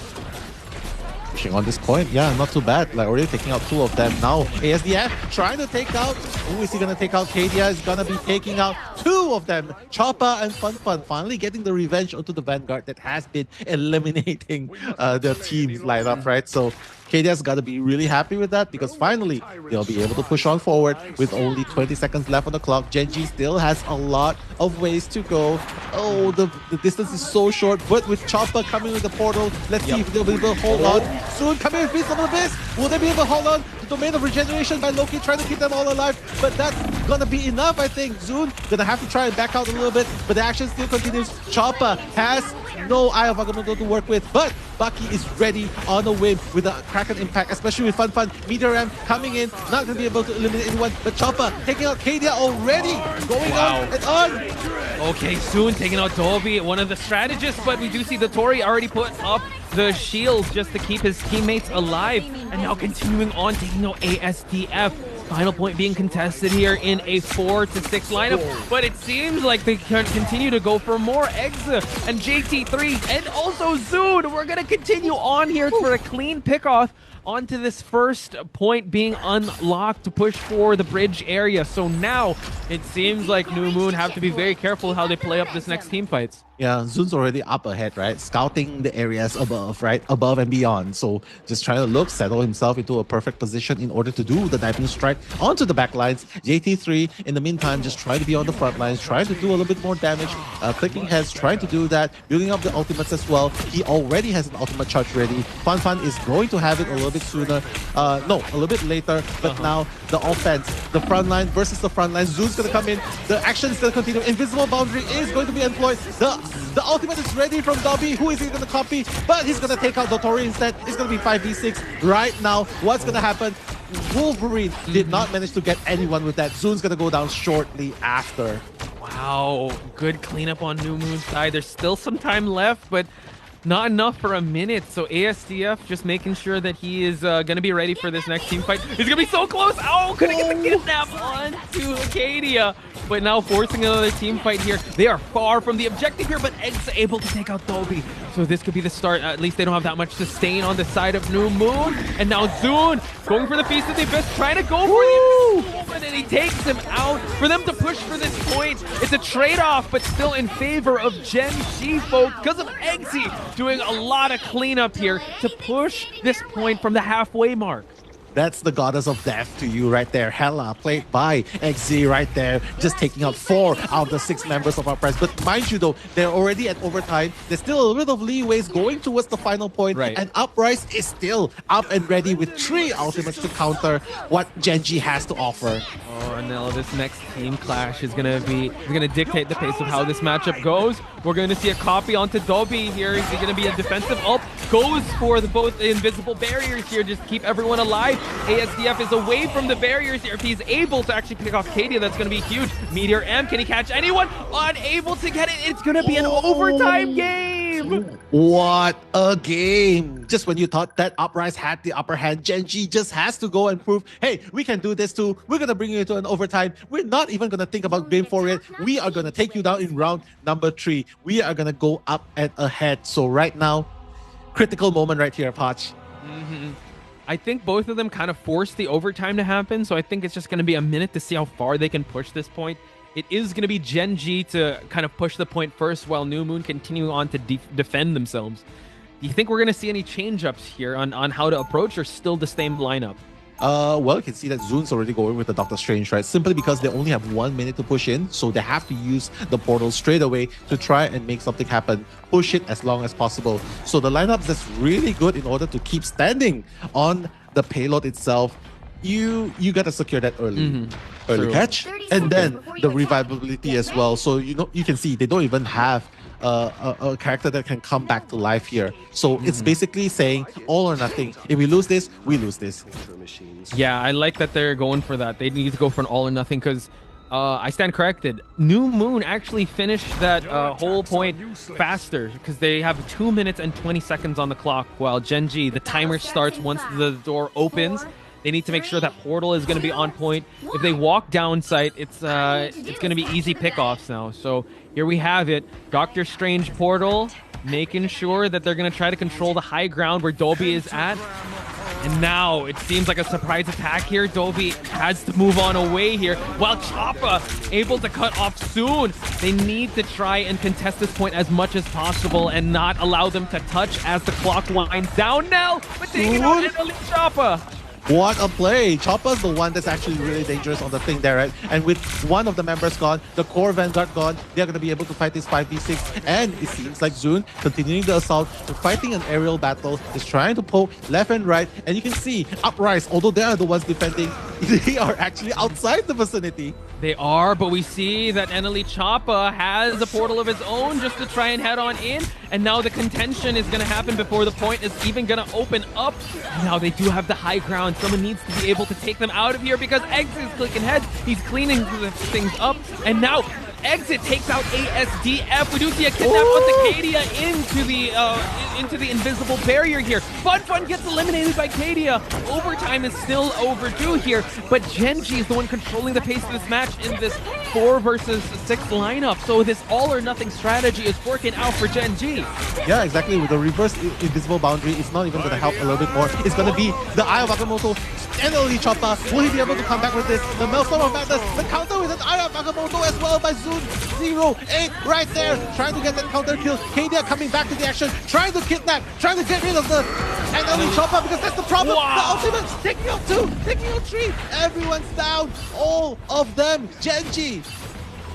Speaker 2: Pushing on this point, yeah, not too bad. Like already taking out 2 of them. Now ASDF trying to take out. Who is he gonna take out? Kadia is gonna be taking out 2 of them. Choppa and Fun finally getting the revenge onto the Vanguard that has been eliminating their team's lineup, right? So KD's got to be really happy with that because finally they'll be able to push on forward with only 20 seconds left on the clock. Genji still has a lot of ways to go. Oh, the distance is so short, but with Chopper coming with the portal, let's see if they'll be able to hold on. Soon coming with Beast of the Abyss. Will they be able to hold on? The Domain of Regeneration by Loki trying to keep them all alive, but that's gonna be enough, I think. Zune gonna have to try and back out a little bit, but the action still continues. Chopper has no Eye of Agamotto to work with, but Bucky is ready on a whim with a Kraken impact, especially with Fun. Meteor Ram coming in, not gonna be able to eliminate anyone, but Chopper taking out Kadia already, going on and on.
Speaker 1: Okay, soon taking out Dolby, one of the strategists, but we do see the Tori already put up the shield just to keep his teammates alive, and now continuing on, taking out ASDF. Final point being contested here in a 4-6 lineup, but it seems like they can continue to go for more Exa and JT3 and also Zoon. We're gonna continue on here for a clean pickoff onto this first point being unlocked to push for the bridge area. So now it seems like New Moon have to be very careful how they play up this next team fights.
Speaker 2: Yeah, Zoon's already up ahead, right? Scouting the areas above, right? Above and beyond. So just trying to look, settle himself into a perfect position in order to do the diving strike onto the back lines. JT3, in the meantime, just trying to be on the front lines, trying to do a little bit more damage. Clicking heads, trying to do that, building up the ultimates as well. He already has an ultimate charge ready. Fun is going to have it a little bit sooner. No, a little bit later. But now the offense, the front line versus the front line. Zoon's going to come in. The action is going to continue. Invisible Boundary is going to be employed. The ultimate is ready from Dobby. Who is he going to copy? But he's going to take out Dotori instead. It's going to be 5v6 right now. What's going to happen? Wolverine did not manage to get anyone with that. Zoon's going to go down shortly after.
Speaker 1: Wow, good cleanup on New Moon's side. There's still some time left, but not enough for a minute. So ASDF just making sure that he is going to be ready for this next team fight. He's going to be so close. Oh, couldn't get the kidnap on to Acadia. But now forcing another team fight here. They are far from the objective here, but Egg's able to take out Dobby. So this could be the start. At least they don't have that much sustain on the side of New Moon. And now Zoon going for the Feast of the Abyss, trying to go for the Abyss, and he takes him out. For them to push for this point, it's a trade-off, but still in favor of Gen G, folks, because of Eggsy doing a lot of cleanup here to push this point from the halfway mark.
Speaker 2: That's the goddess of death to you right there. Hela, played by XZ right there, just taking out 4 out of the 6 members of our press. But mind you though, they're already at overtime. There's still a little bit of leeways going towards the final point.
Speaker 1: Right.
Speaker 2: And Uprise is still up and ready with 3 ultimates to counter what Genji has to offer.
Speaker 1: Oh, and now this next team clash is gonna dictate the pace of how this matchup goes. We're gonna see a copy onto Dobby here. Is he gonna be a defensive ult? Goes for both the invisible barriers here, just keep everyone alive. ASDF is away from the barriers here. If he's able to actually pick off Kadia, that's gonna be huge. Meteor M, can he catch anyone? Unable to get it. It's gonna be an overtime game.
Speaker 2: What a game! Just when you thought that Uprise had the upper hand, Genji just has to go and prove, hey, we can do this too. We're gonna bring you into an overtime. We're not even gonna think about game 4 yet. We are gonna take you down in round number 3. We are gonna go up and ahead. So right now, critical moment right here, Pach.
Speaker 1: I think both of them kind of forced the overtime to happen, so I think it's just going to be a minute to see how far they can push this point. It is going to be Gen G to kind of push the point first while New Moon continue on to defend themselves. Do you think we're going to see any change-ups here on how to approach, or still the same lineup?
Speaker 2: Well, you can see that Zoon's already going with the Doctor Strange, right? Simply because they only have 1 minute to push in, so they have to use the portal straight away to try and make something happen. Push it as long as possible. So the lineup that's really good in order to keep standing on the payload itself. You gotta secure that early catch, and then the revivability as well. So you can see they don't even have a character that can come back to life here. So it's basically saying all or nothing. If we lose this, we lose this.
Speaker 1: Yeah, I like that they're going for that. They need to go for an all or nothing because I stand corrected. New Moon actually finished that whole point faster because they have 2 minutes and 20 seconds on the clock, while Genji, the timer starts once the door opens. They need to make sure that portal is going to be on point. If they walk down site, it's going to be easy pickoffs now. So here we have it. Doctor Strange portal making sure that they're going to try to control the high ground where Dolby is at. And now it seems like a surprise attack here. Dolby has to move on away here, while Choppa able to cut off soon. They need to try and contest this point as much as possible and not allow them to touch as the clock winds down. Now, but taking out Italy Choppa.
Speaker 2: What a play! Choppa's the one that's actually really dangerous on the thing there, right? And with one of the members gone, the core Vanguard gone, they're going to be able to fight this 5v6. And it seems like Zune, continuing the assault, fighting an aerial battle, is trying to poke left and right. And you can see Uprise, although they are the ones defending, they are actually outside the vicinity.
Speaker 1: They are, but we see that Eneli Choppa has a portal of his own just to try and head on in. And now the contention is going to happen before the point is even going to open up. Now they do have the high ground. Someone needs to be able to take them out of here because Eggs is clicking heads. He's cleaning things up. And now Exit takes out ASDF. We do see a kidnap onto Kadia into the invisible barrier here. Fun gets eliminated by Kadia. Overtime is still overdue here, but Genji is the one controlling the pace of this match in this 4 versus 6 lineup. So this all or nothing strategy is working out for Genji.
Speaker 2: Yeah, exactly. With the reverse invisible boundary, it's not even going to help a little bit more. It's going to be the Eye of Agamotto and Eneli Choppa. Will he be able to come back with this? The Maelstrom of Madness, the counter with an Eye of Agamotto as well by Zune. 0-8 right there, trying to get that counter kill. Kadia coming back to the action, trying to kidnap, trying to get rid of the Eneli Choppa because that's the problem.
Speaker 1: Wow.
Speaker 2: The ultimate taking out 2, taking out 3. Everyone's down, all of them. Genji.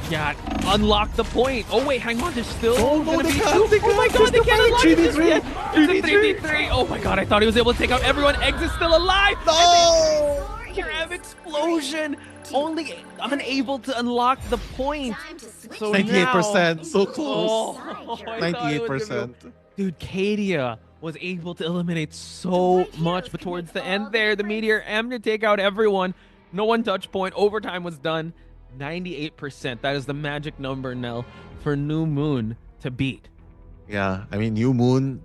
Speaker 1: Yeah, unlock the point. Oh wait, hang on, there's still
Speaker 2: no, they can't.
Speaker 1: Oh my god, they can't unlock it just
Speaker 2: 3v3.
Speaker 1: yet. It's a 3v3. Oh my god, I thought he was able to take out everyone. Eggs is still alive.
Speaker 2: No!
Speaker 1: Grab explosion. Only unable to unlock the point. So
Speaker 2: 98%,
Speaker 1: now,
Speaker 2: so close.
Speaker 1: 98%. Dude, Kadia was able to eliminate so much, but towards the end there, the Meteor M to take out everyone. No one touch point. Overtime was done. 98%. That is the magic number, Nell, for New Moon to beat.
Speaker 2: Yeah, I mean, New Moon,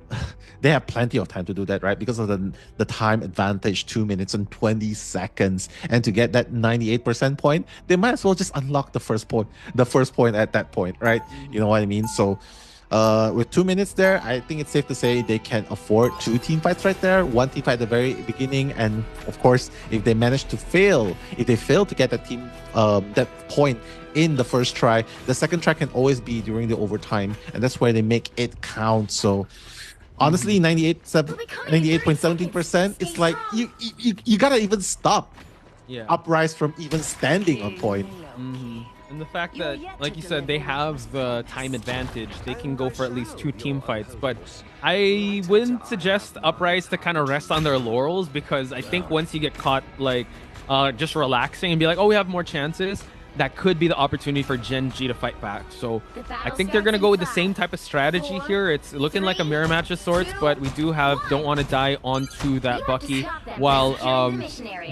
Speaker 2: they have plenty of time to do that, right? Because of the time advantage, 2 minutes and 20 seconds. And to get that 98% point, they might as well just unlock the first point at that point, right? You know what I mean? So with 2 minutes there, I think it's safe to say they can afford 2 team fights right there. 1 team fight at the very beginning. And of course, if they manage to fail, if they fail to get that team, that point in the first try, the second try can always be during the overtime, and that's where they make it count. So honestly, 98.17%, it's like you gotta even stop Uprise from even standing on point.
Speaker 1: And the fact that, like you said, they have the time advantage, they can go for at least 2 team fights. But I wouldn't suggest Uprise to kind of rest on their laurels, because I think once you get caught like just relaxing and be like, oh, we have more chances, that could be the opportunity for Genji to fight back. So I think they're going to go with the same type of strategy here. It's looking like a mirror match of sorts, but we do have Don't Want to Die onto that Bucky, while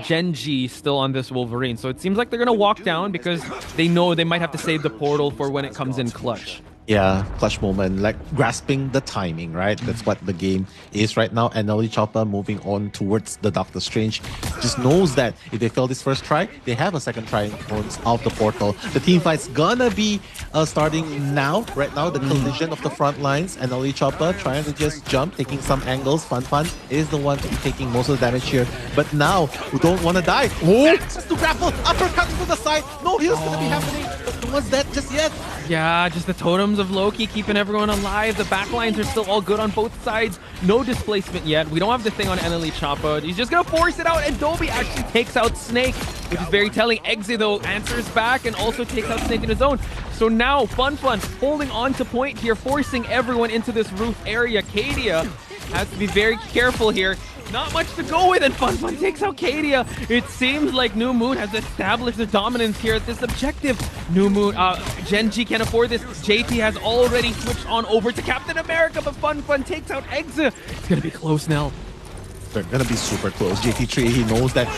Speaker 1: Genji still on this Wolverine. So it seems like they're going to walk down because they know they might have to save the portal for when it comes in clutch.
Speaker 2: Yeah, clutch moment, like grasping the timing, right? That's what the game is right now. And Eneli Choppa moving on towards the Doctor Strange just knows that if they fail this first try, they have a second try in front of the portal. The team fight's gonna be starting now, right now, the collision of the front lines. And Eneli Choppa trying to just jump, taking some angles. Fun is the one to be taking most of the damage here. But now, we don't want to die. Access to grapple, uppercut to the side. No heal's gonna be happening, but no one's dead just yet.
Speaker 1: Yeah, just the totems of Loki keeping everyone alive. The backlines are still all good on both sides. No displacement yet. We don't have the thing on Eneli Choppa. He's just going to force it out, and Dolby actually takes out Snake, which is very telling. Exe, though, answers back and also takes out Snake in his own. So now, Fun holding on to point here, forcing everyone into this roof area. Kadia has to be very careful here. Not much to go with, and Fun takes out Kadia. It seems like New Moon has established the dominance here at this objective. New Moon, Genji can't afford this. JT has already switched on over to Captain America, but Fun takes out Exa. It's gonna be close now.
Speaker 2: They're gonna be super close. JT3, he knows that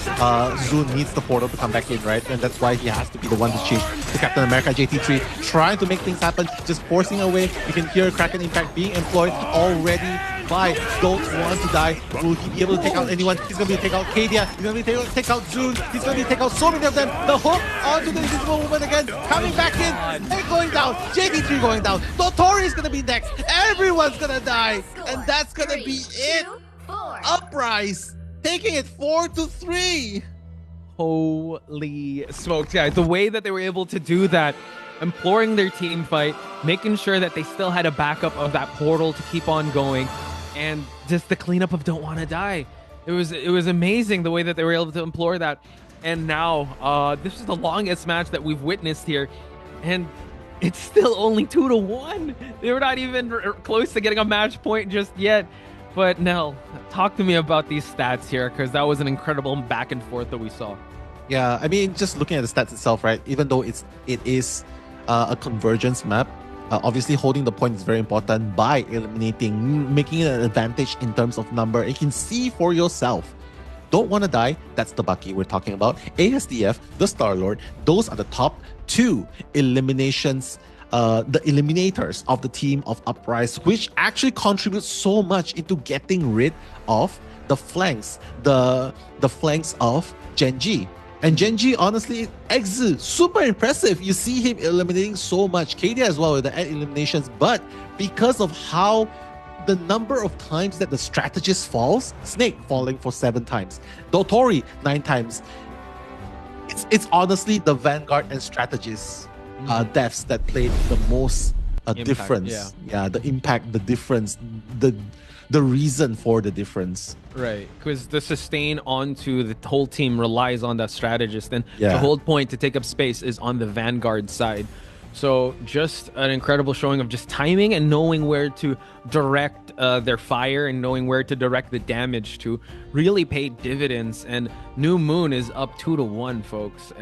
Speaker 2: Zune needs the portal to come back in, right? And that's why he has to be the one to change to Captain America. JT3 trying to make things happen, just forcing away. You can hear Kraken Impact being employed already. by. Don't want to die. Will he be able to take out anyone? He's going to be take out Kadia. He's going to be take out June. He's going to be take out so many of them. The hook onto the Invisible Woman again. Coming back in. And going down. JD3 going down. Dotori is going to be next. Everyone's going to die. And that's going to be it. Uprise taking it 4-3.
Speaker 1: Holy smokes, guys. The way that they were able to do that, imploring their team fight, making sure that they still had a backup of that portal to keep on going, and just the cleanup of Don't Wanna Die. It was amazing the way that they were able to implore that. And now, this is the longest match that we've witnessed here, and it's still only 2-1. They were not even close to getting a match point just yet. But Nell, talk to me about these stats here, because that was an incredible back and forth that we saw.
Speaker 2: Yeah, I mean, just looking at the stats itself, right? Even though it is a convergence map, obviously holding the point is very important by eliminating, making it an advantage in terms of number. You can see for yourself. Don't Wanna Die, that's the Bucky we're talking about. ASDF, the Star-Lord, those are the top 2 eliminations, the eliminators of the team of Uprise, which actually contributes so much into getting rid of the flanks, the flanks of Genji. And Genji, honestly, super impressive. You see him eliminating so much. Kadia as well with the eliminations, but because of how the number of times that the strategist falls, Snake falling for 7 times, Dotori 9 times, it's honestly the Vanguard and strategist deaths that played the most difference. Yeah, the impact, the difference, the reason for the difference.
Speaker 1: Right, because the sustain onto the whole team relies on that strategist, and the whole point to take up space is on the Vanguard side. So just an incredible showing of just timing and knowing where to direct their fire and knowing where to direct the damage to really paid dividends. And New Moon is up 2-1, folks.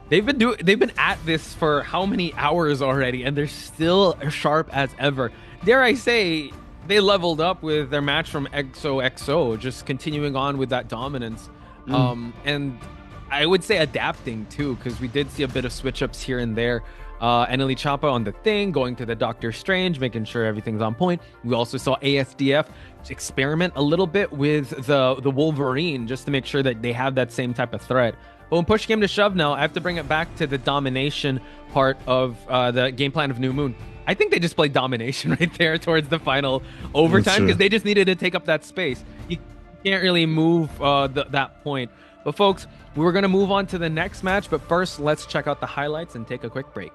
Speaker 1: They've been at this for how many hours already, and they're still sharp as ever. Dare I say, they leveled up with their match from XOXO, just continuing on with that dominance. And I would say adapting too, because we did see a bit of switch ups here and there. Eneli Chapa on the thing, going to the Doctor Strange, making sure everything's on point. We also saw ASDF experiment a little bit with the Wolverine, just to make sure that they have that same type of threat. But when push came to shove now, I have to bring it back to the domination part of the game plan of New Moon. I think they just played domination right there towards the final overtime, because they just needed to take up that space. You can't really move that point. But folks, we're going to move on to the next match. But first, let's check out the highlights and take a quick break.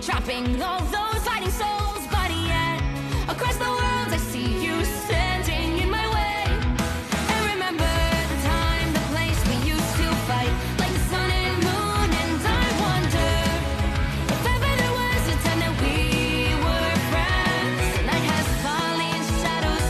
Speaker 4: Trapping all those fighting souls, but yet across the world I see you standing in my way. And remember the time, the place we used to fight, like the sun and moon. And I wonder if ever there was a time that we were friends. The night has fallen, shadows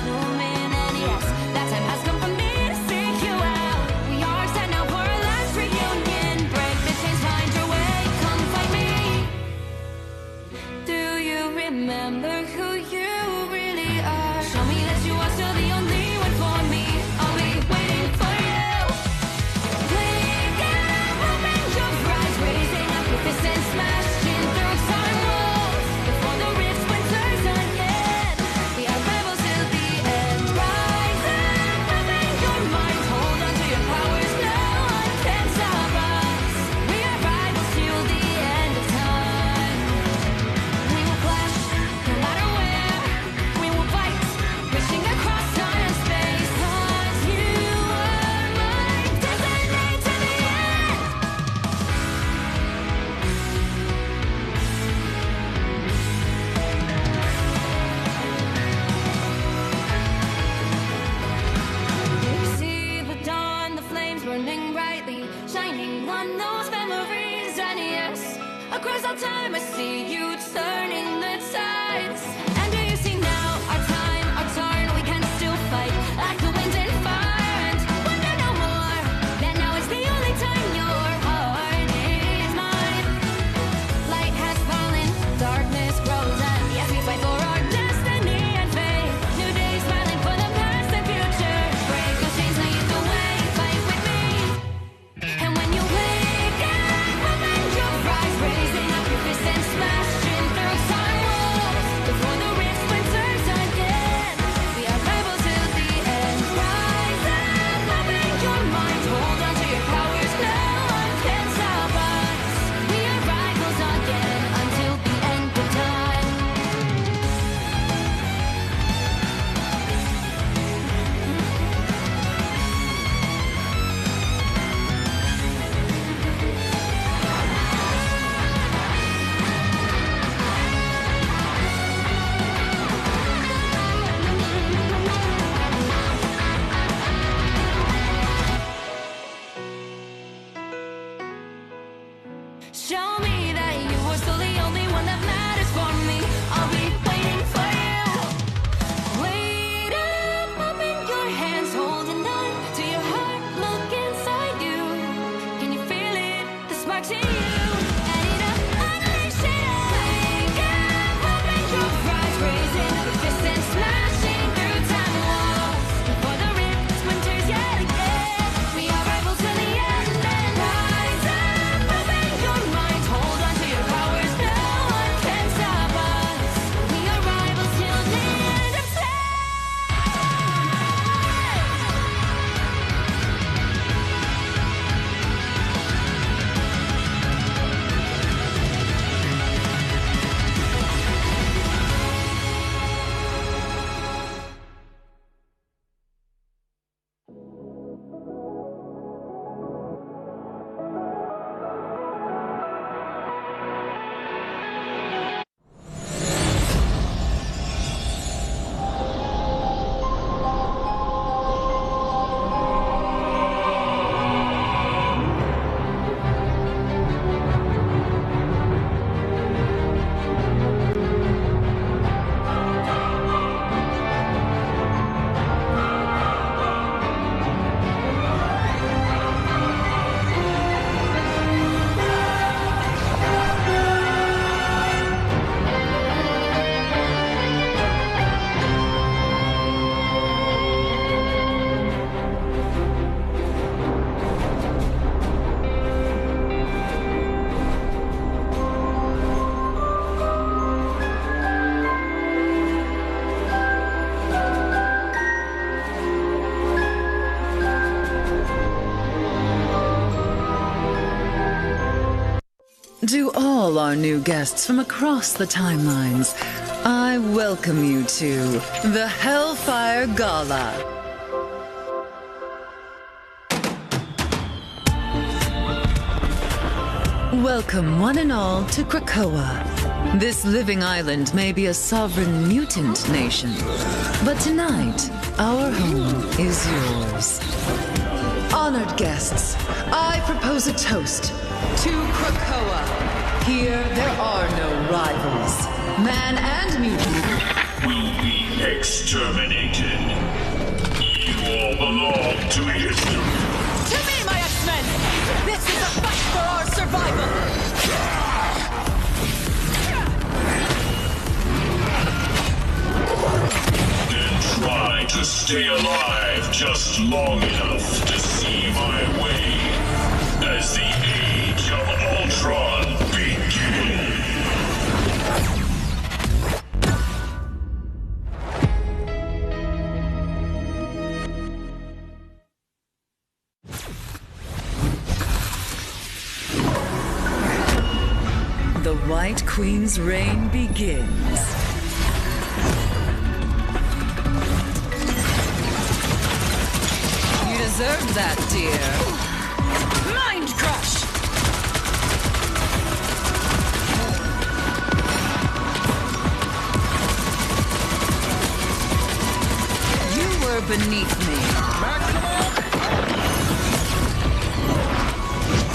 Speaker 4: on those memories, and yes, across all time I see you turning the tides. And do you see now our time, our turn? We can still fight like the wind and fire, and wonder no more that now is the only time your heart is mine. Light has fallen, darkness grows, and yes, we fight for our destiny and fate. New days smiling for the past and future. Break those chains, lead the way, fight with me. And when you wake up, open your eyes, raising up your fist and smashing through time walls. Before the rift winters again, we are rivals till the end. Rise up, open your mind, hold on to your powers, no one can stop us. We are rivals again until the end of time. Show me that you are still the only one that matters for me. I'll be waiting for you. Wait up, open your hands, holding on to your heart. Look inside you. Can you feel it? The sparks in you. And it up, unleash it. Wake up, open your eyes, raising up your fists and smashing through time walls. Before the rift winters yet again, we are rivals till the end. And rise up, open your mind, hold on to your powers, no one can stop us. We are rivals till the end of time.
Speaker 5: To all our new guests from across the timelines, I welcome you to the Hellfire Gala. Welcome one and all to Krakoa. This living island may be a sovereign mutant nation, but tonight, our home is yours. Honored guests, I propose a toast to Krakoa. Here, there are no rivals. Man and mutant
Speaker 6: Will be exterminated. You all belong to history.
Speaker 3: To me, my X-Men! This is a fight for our survival!
Speaker 6: And try to stay alive just long enough to see my way as the age of Ultron begins.
Speaker 5: The White Queen's reign begins. You deserved that, dear.
Speaker 3: Mind crush!
Speaker 5: You were beneath me.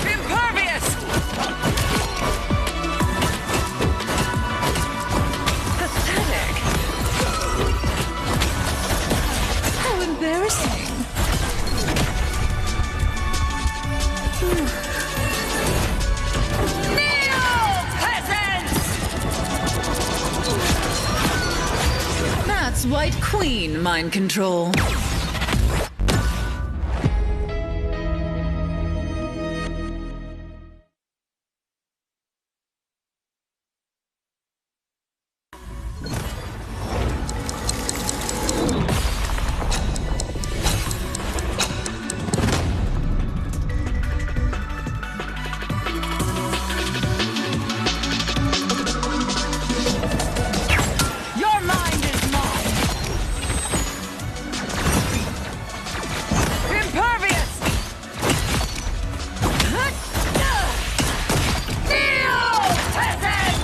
Speaker 3: Prepare!
Speaker 5: Queen mind control.
Speaker 3: Your mind is mine. Impervious. Kneel, peasants!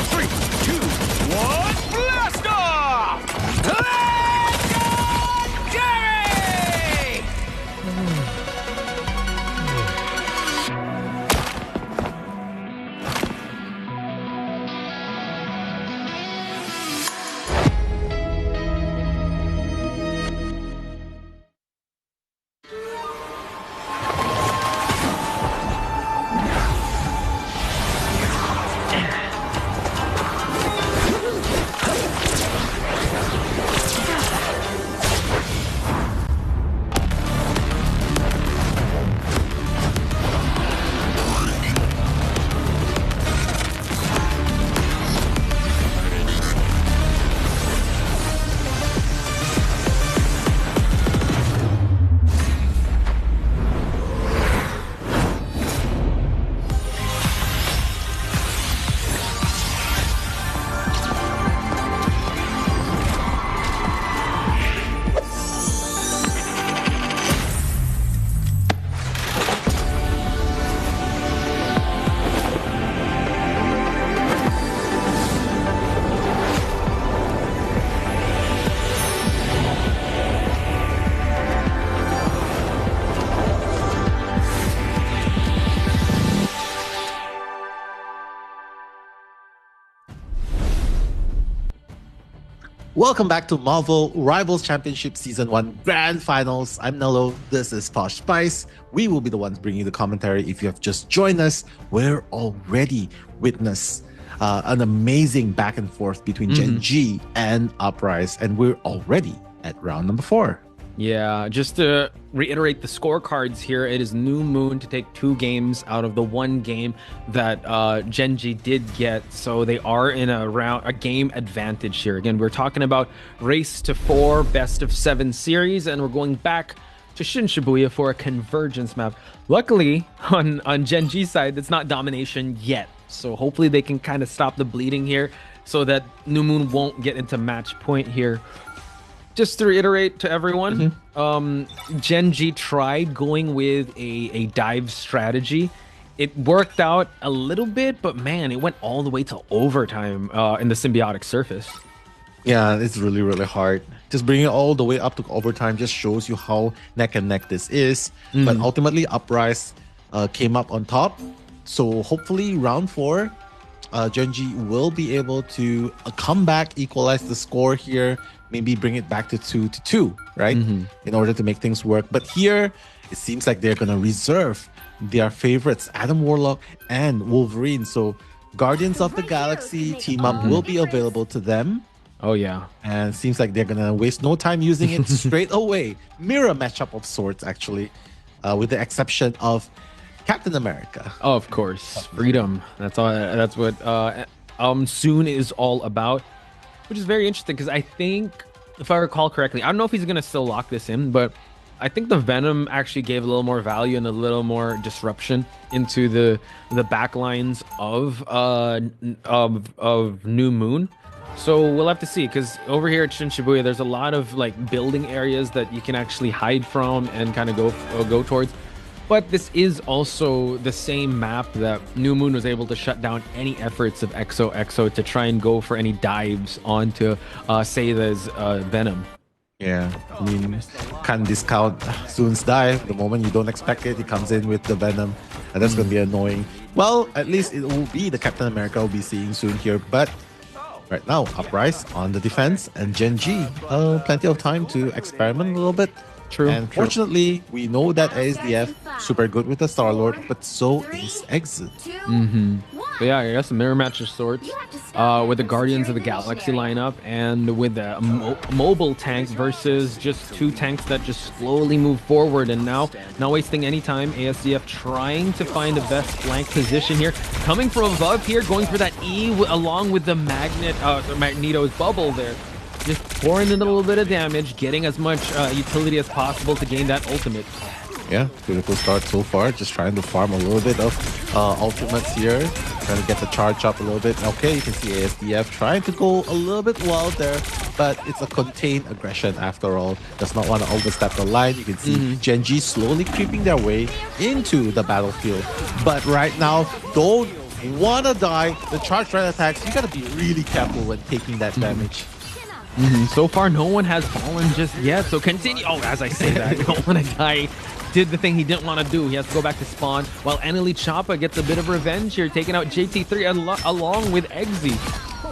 Speaker 7: Three, two, one, blast off! Legendary!
Speaker 2: Welcome back to Marvel Rivals Championship Season 1 Grand Finals. I'm Nello. This is Posh Spice. We will be the ones bringing you the commentary. If you have just joined us, we're already witnessed an amazing back and forth between Gen G and Uprise, and we're already at round number 4.
Speaker 1: Yeah, just to reiterate the scorecards here, it is New Moon to take 2 games out of the 1 game that Genji did get. So they are in a game advantage here. Again, we're talking about Race to 4 best of 7 series, and we're going back to Shin Shibuya for a convergence map. Luckily, on Genji's side, it's not domination yet. So hopefully they can kind of stop the bleeding here so that New Moon won't get into match point here. Just to reiterate to everyone, Genji tried going with a dive strategy. It worked out a little bit, but man, it went all the way to overtime in the symbiotic surface.
Speaker 2: Yeah, it's really, really hard. Just bringing it all the way up to overtime just shows you how neck and neck this is. But ultimately, Uprise came up on top. So hopefully, round 4, Genji will be able to come back, equalize the score here, maybe bring it back to 2-2, right? In order to make things work. But here, it seems like they're going to reserve their favorites, Adam Warlock and Wolverine. So Guardians of the Galaxy team up will be available to them.
Speaker 1: Oh, yeah.
Speaker 2: And it seems like they're going to waste no time using it straight away. Mirror matchup of sorts, actually, with the exception of Captain America.
Speaker 1: Oh, of course. Freedom. That's all. That's what Soon is all about. Which is very interesting because I think, if I recall correctly, I don't know if he's going to still lock this in, but I think the Venom actually gave a little more value and a little more disruption into the backlines of New Moon. So we'll have to see, because over here at Shin Shibuya, there's a lot of like building areas that you can actually hide from and kind of go towards. But this is also the same map that New Moon was able to shut down any efforts of EXO to try and go for any dives onto Seida's Venom.
Speaker 2: Yeah, I mean, can't discount Soon's dive. The moment you don't expect it, he comes in with the Venom, and that's going to be annoying. Well, at least it will be the Captain America we'll be seeing soon here, but right now, Uprise on the defense, and Gen G, plenty of time to experiment a little bit.
Speaker 1: True.
Speaker 2: And fortunately, we know that ASDF super good with the Star-Lord, but so is Exit.
Speaker 1: But yeah, I guess a mirror match of sorts with the Guardians of the Galaxy lineup and with a mobile tank versus just two tanks that just slowly move forward. And now, not wasting any time, ASDF trying to find the best flank position here. Coming from above here, going for that E along with the Magneto's bubble there. Just pouring in a little bit of damage, getting as much utility as possible to gain that ultimate.
Speaker 2: Yeah, beautiful start so far. Just trying to farm a little bit of ultimates here. Trying to get the charge up a little bit. Okay, you can see ASDF trying to go a little bit wild there, but it's a contained aggression after all. Does not want to overstep the line. You can see Gen G slowly creeping their way into the battlefield. But right now, don't want to die. The charge right attacks, you got to be really careful when taking that damage.
Speaker 1: So far, no one has fallen just yet. So continue. Oh, as I say that, don't want to die. Did the thing he didn't want to do. He has to go back to spawn. While Eneli Choppa gets a bit of revenge here, taking out JT3 along with Eggsy.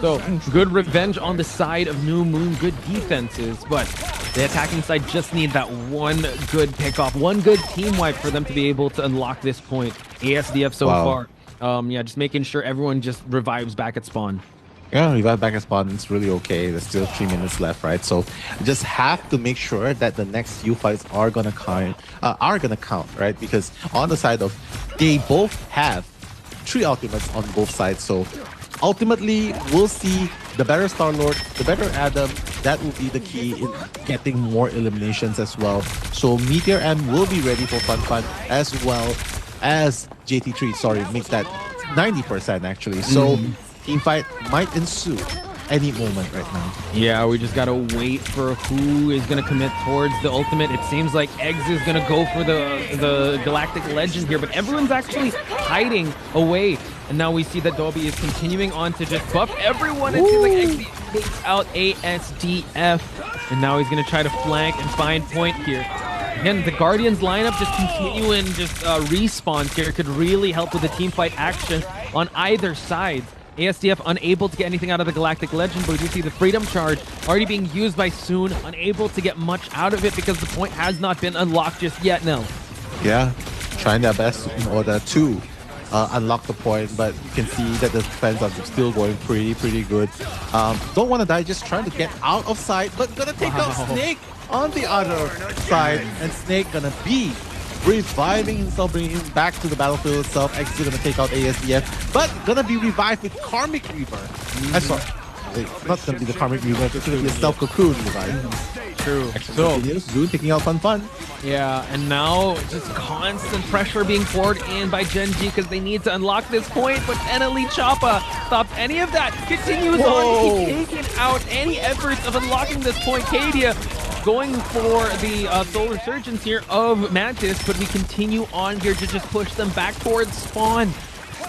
Speaker 1: So good revenge on the side of New Moon. Good defenses, but the attacking side just need that one good pickoff, one good team wipe for them to be able to unlock this point. ASDF so far, yeah, just making sure everyone just revives back at spawn.
Speaker 2: Yeah, revive back at spawn, it's really okay. There's still 3 minutes left, right? So just have to make sure that the next few fights are gonna count, right? Because on the side of, they both have 3 ultimates on both sides. So ultimately, we'll see the better Star-Lord, the better Adam. That will be the key in getting more eliminations as well. So Meteor M will be ready for Fun as well as JT3. Sorry, makes that 90% actually. So team fight might ensue any moment right now.
Speaker 1: Yeah, we just gotta wait for who is gonna commit towards the ultimate. It seems like Eggs is gonna go for the Galactic Legend here, but everyone's actually hiding away. And now we see that Dobby is continuing on to just buff everyone. It seems like Eggs takes out ASDF, and now he's gonna try to flank and find point here. Again, the Guardians lineup just continuing just respawns here could really help with the team fight action on either side. ASDF unable to get anything out of the Galactic Legend, but we do see the Freedom Charge already being used by Soon, unable to get much out of it because the point has not been unlocked just yet, Nell.
Speaker 2: Yeah, trying their best in order to unlock the point, but you can see that the defense are still going pretty good. Don't want to die, just trying to get out of sight, but gonna take out Snake on the other side, and Snake gonna be reviving himself, bringing him back to the battlefield itself. X is gonna take out ASDF, but gonna be revived with Karmic Reaver. I'm sorry, not gonna be the Karmic Reaver, it's gonna be a Stealth Cocoon revive.
Speaker 1: True.
Speaker 2: So Zoon taking out Fun.
Speaker 1: Yeah, and now just constant pressure being poured in by Gen G because they need to unlock this point, but Eneli Choppa stops any of that, continues on, he's taking out any efforts of unlocking this point. Cadia going for the Solar Surgeons here of Mantis, but we continue on here to just push them back towards spawn.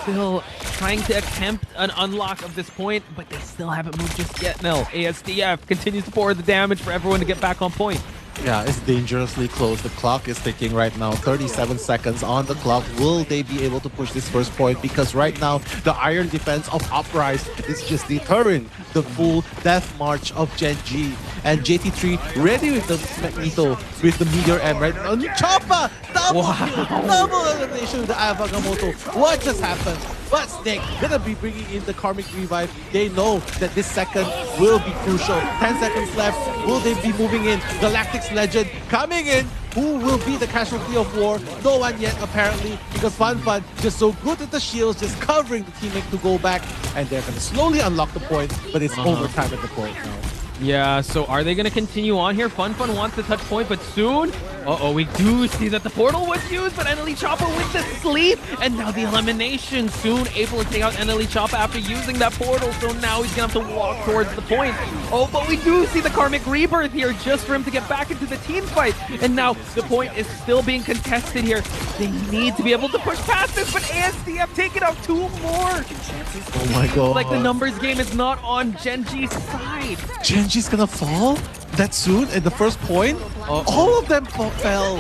Speaker 1: Still trying to attempt an unlock of this point, but they still haven't moved just yet. No, ASDF continues to pour the damage for everyone to get back on point.
Speaker 2: Yeah, it's dangerously close. The clock is ticking right now. 37 seconds on the clock. Will they be able to push this first point? Because right now, the iron defense of Uprise is just deterring the full death march of Gen G. And JT3 ready with the Magneto, with the Meteor M, right? And Choppa! Double elimination with the Aya Agamotto. What just happened? But Snake gonna be bringing in the Karmic Revive. They know that this second will be crucial. 10 seconds left. Will they be moving in? Galactic's Legend coming in. Who will be the casualty of war? No one yet, apparently, because Fun just so good at the shields, just covering the teammate to go back, and they're gonna slowly unlock the point, but it's overtime at the point now.
Speaker 1: Yeah, so are they going to continue on here? Fun wants the touch point, but soon... Uh-oh, we do see that the portal was used, but Eneli Choppa with the sleep, and now the elimination. Soon able to take out Eneli Choppa after using that portal, so now he's going to have to walk towards the point. Oh, but we do see the Karmic Rebirth here just for him to get back into the team fight, and now the point is still being contested here. They need to be able to push past this, but ASDF taking out 2 more.
Speaker 2: Oh my god.
Speaker 1: Like the numbers game is not on Genji's side.
Speaker 2: Genji's gonna fall that soon at the first point? All of them fell.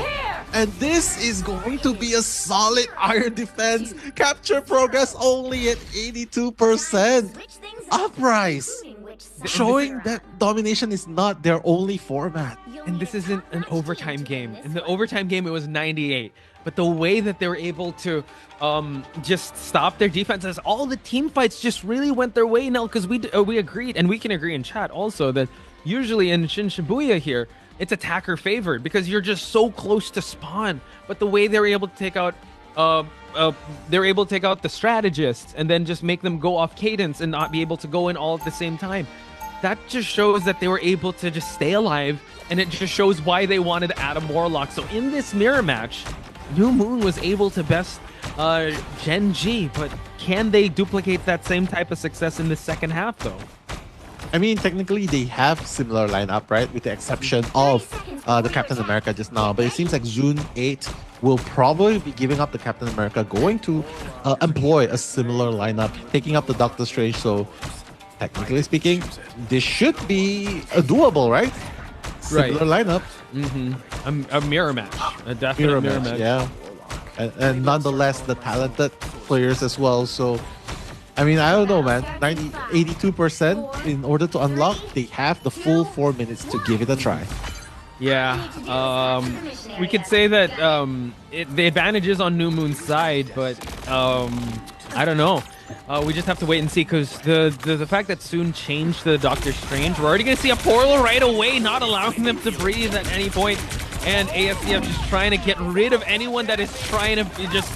Speaker 2: And this is going to be a solid iron defense. Capture progress only at 82%. Uprise. Showing that domination is not their only format.
Speaker 1: And this isn't an overtime game. In the overtime game, it was 98. But the way that they were able to just stop their defenses, all the team fights just really went their way now, because we agreed, and we can agree in chat also, that usually in Shin Shibuya here, it's attacker favored because you're just so close to spawn. But the way they were able to take out the strategists and then just make them go off cadence and not be able to go in all at the same time, that just shows that they were able to just stay alive, and it just shows why they wanted to add a Warlock. So in this mirror match, New Moon was able to best Genji, but can they duplicate that same type of success in the second half though?
Speaker 2: I mean, technically they have similar lineup, right? With the exception of the Captain America just now. But it seems like June 8 will probably be giving up the Captain America, going to employ a similar lineup, taking up the Doctor Strange. So technically speaking, this should be doable, right? Similar lineup.
Speaker 1: A mirror match. A definite mirror match.
Speaker 2: Yeah. And nonetheless, the talented players as well. So, I mean, I don't know, man. 82% in order to unlock, they have the full 4 minutes to give it a try.
Speaker 1: Yeah, we could say that the advantage is on New Moon's side, but I don't know. We just have to wait and see, because the fact that Soon changed the Doctor Strange, we're already going to see a portal right away, not allowing them to breathe at any point. And ASDF just trying to get rid of anyone that is trying to just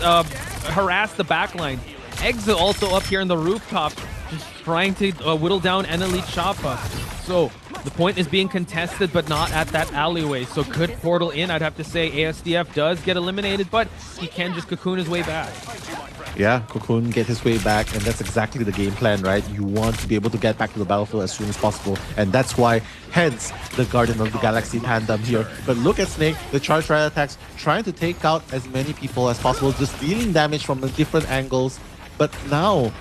Speaker 1: harass the backline. Eggs are also up here in the rooftop, just trying to whittle down Eneli Choppa. So the point is being contested, but not at that alleyway. So could portal in? I'd have to say ASDF does get eliminated, but he can just cocoon his way back.
Speaker 2: Yeah, Cocoon get his way back, and that's exactly the game plan, right? You want to be able to get back to the battlefield as soon as possible, and that's why, hence, the Guardian of the Galaxy tandem here. But look at Snake, the charge right attacks, trying to take out as many people as possible, just dealing damage from the different angles. But now,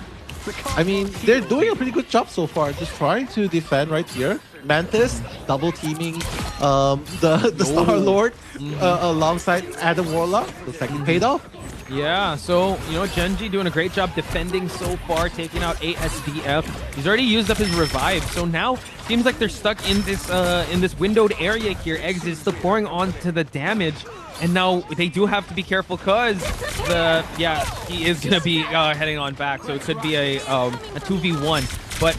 Speaker 2: I mean, they're doing a pretty good job so far, just trying to defend right here. Mantis double teaming the Star-Lord alongside Adam Warlock. Looks like it paid off.
Speaker 1: Yeah, so, you know, Genji doing a great job defending so far, taking out ASDF. He's already used up his revive, so now seems like they're stuck in this windowed area here. Eggs is still pouring onto the damage, and now they do have to be careful, because he is going to be heading on back, so it could be a 2v1. But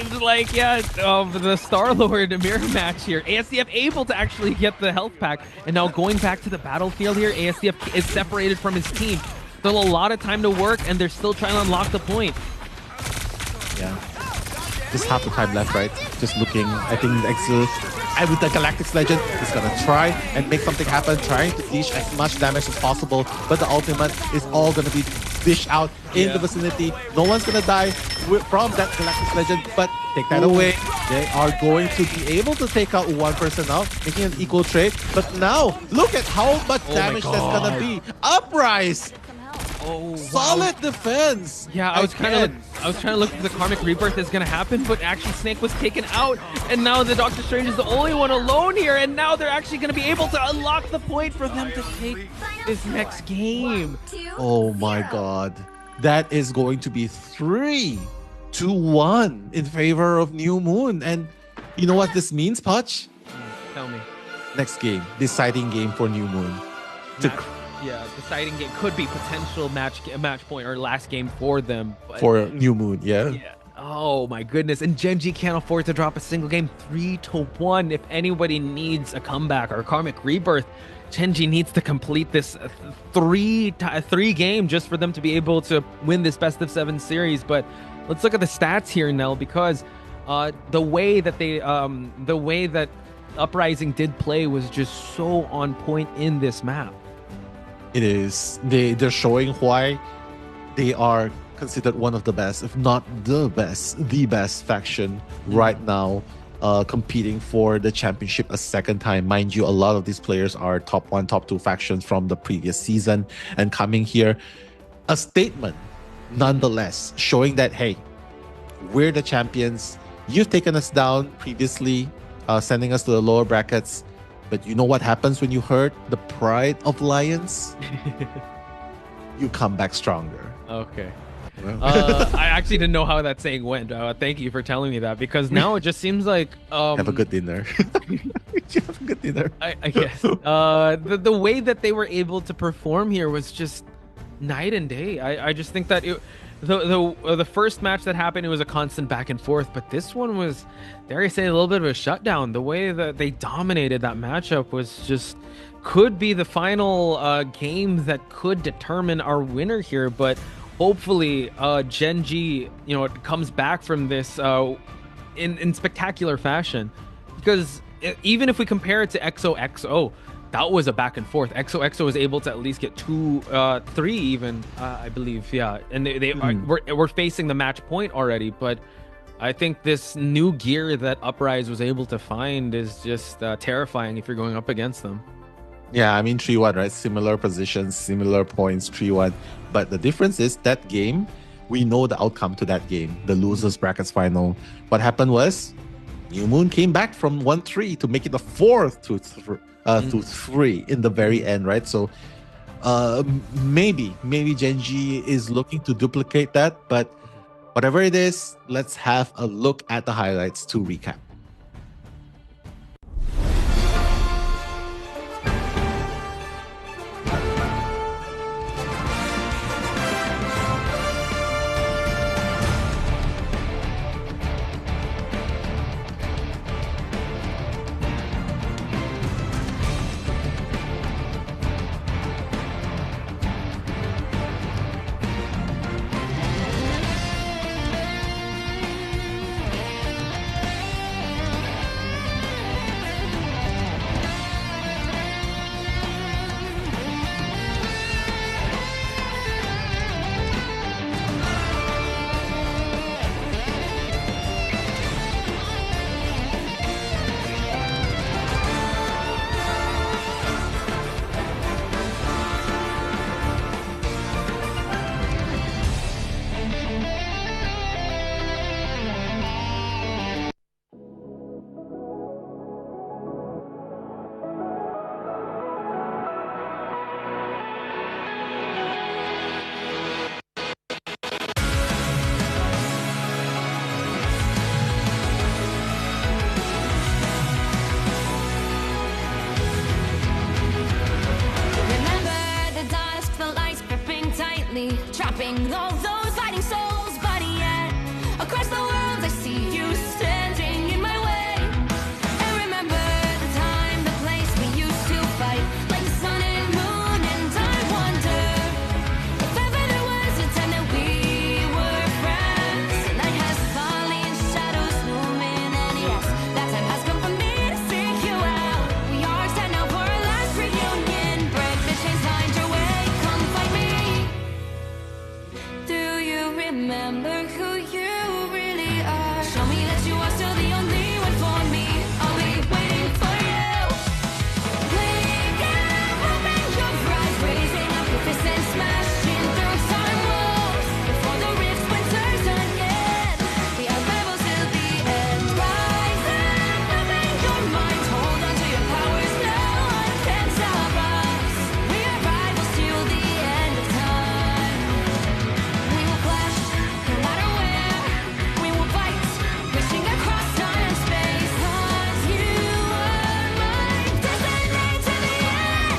Speaker 1: it's like, the Star-Lord mirror match here. ASDF able to actually get the health pack, and now going back to the battlefield here, ASDF is separated from his team. Still a lot of time to work, and they're still trying to unlock the point.
Speaker 2: Yeah. Just half the time left, right? Just looking. I think Exil, and with the Galactic Legend, is gonna try and make something happen, trying to dish as much damage as possible, but the ultimate is all gonna be dished out in the vicinity. No one's gonna die from that Galactic Legend, but take that away. They are going to be able to take out one person out, making an equal trade. But now, look at how much damage that's gonna be. Uprise!
Speaker 1: Oh, wow.
Speaker 2: Solid defense.
Speaker 1: Yeah, I was trying to look if the Karmic Rebirth is gonna happen, but actually Snake was taken out, and now the Doctor Strange is the only one alone here, and now they're actually gonna be able to unlock the point for them to take this next game.
Speaker 2: Oh my god. That is going to be 3-1 in favor of New Moon. And you know what this means, Putch?
Speaker 1: Tell me.
Speaker 2: Next game, deciding game for New Moon.
Speaker 1: Deciding game could be potential match point or last game for them. But
Speaker 2: for New Moon, yeah.
Speaker 1: Oh my goodness. And Genji can't afford to drop a single game. 3-1. If anybody needs a comeback or a Karmic Rebirth, Genji needs to complete this three game just for them to be able to win this best of 7 series. But let's look at the stats here, Nell, because the way that Uprising did play was just so on point in this map.
Speaker 2: It is. They're showing why they are considered one of the best, if not the best faction right now, competing for the championship a second time. Mind you, a lot of these players are top 1, top 2 factions from the previous season and coming here. A statement, nonetheless, showing that, hey, we're the champions. You've taken us down previously, sending us to the lower brackets. But you know what happens when you hurt the pride of lions? You come back stronger.
Speaker 1: Okay. I actually didn't know how that saying went. Thank you for telling me that, because now it just seems like
Speaker 2: have a good dinner. Have a good dinner.
Speaker 1: I guess the way that they were able to perform here was just night and day. I just think that the first match that happened, it was a constant back and forth, but this one was, dare I say, a little bit of a shutdown. The way that they dominated that matchup was just, could be the final game that could determine our winner here. But hopefully Genji, comes back from this in spectacular fashion, because even if we compare it to XOXO, that was a back and forth. XOXO was able to at least get 2, 3 even, I believe. Yeah. And we're facing the match point already. But I think this new gear that Uprise was able to find is just terrifying if you're going up against them.
Speaker 2: Yeah, I mean 3-1, right? Similar positions, similar points, 3-1. But the difference is that game, we know the outcome to that game, the losers brackets final. What happened was New Moon came back from 1-3 to make it a 4th to 3 in the very end, right? So maybe Genji is looking to duplicate that, but whatever it is, let's have a look at the highlights to recap.
Speaker 4: Trapping all those fighting souls, but yet across the world I see you standing in my way. And remember the time, the place we used to fight, like the sun and moon, and I wonder if ever there was a time that we were friends. The night has fallen, shadows looming, and yes, that time has come for me to seek you out. We are set now for our last reunion. Break the chains, find your way, come fight me. Do you remember who you really are? Show me that you are still the only one for me. I'll be waiting for you. Wake up, open your eyes, raising up your fists and smashing through time walls. Before the rift splinters again, the unravels till the end. Rise up, open your mind, hold on to your powers. No one can stop us. We are rivals till the end of time. We will clash, no matter where. We will fight, reaching across time and space. 'Cause you are my destiny to the end.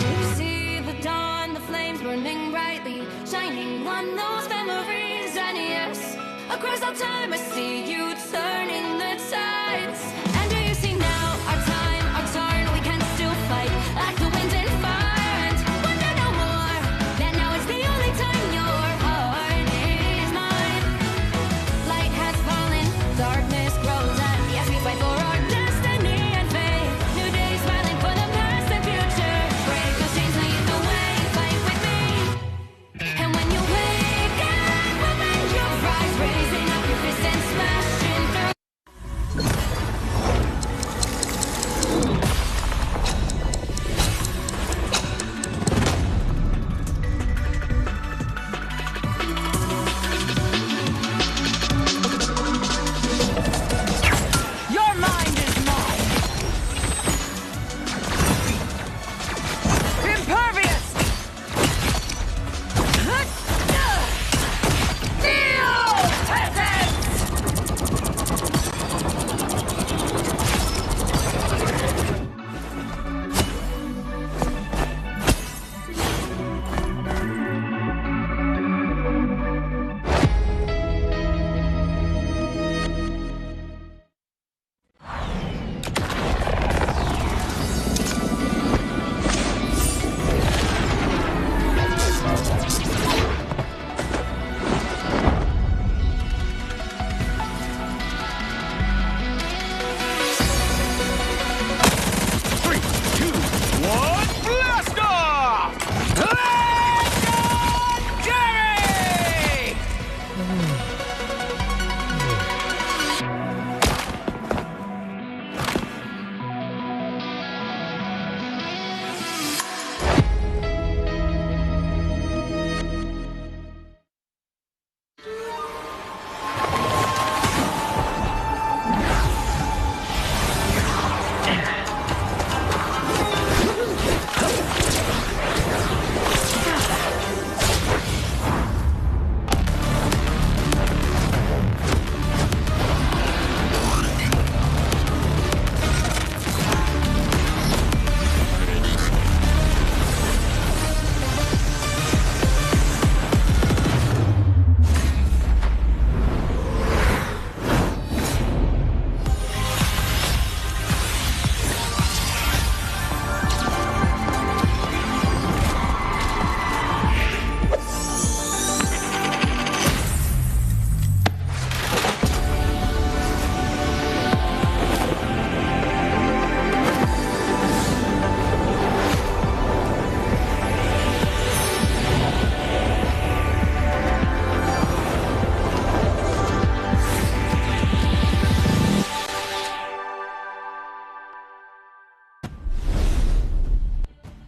Speaker 4: You see the dawn, the flames burning brightly, shining on those memories. And yes, across all time I see you turning the tides. And do you see now our time, our turn? We can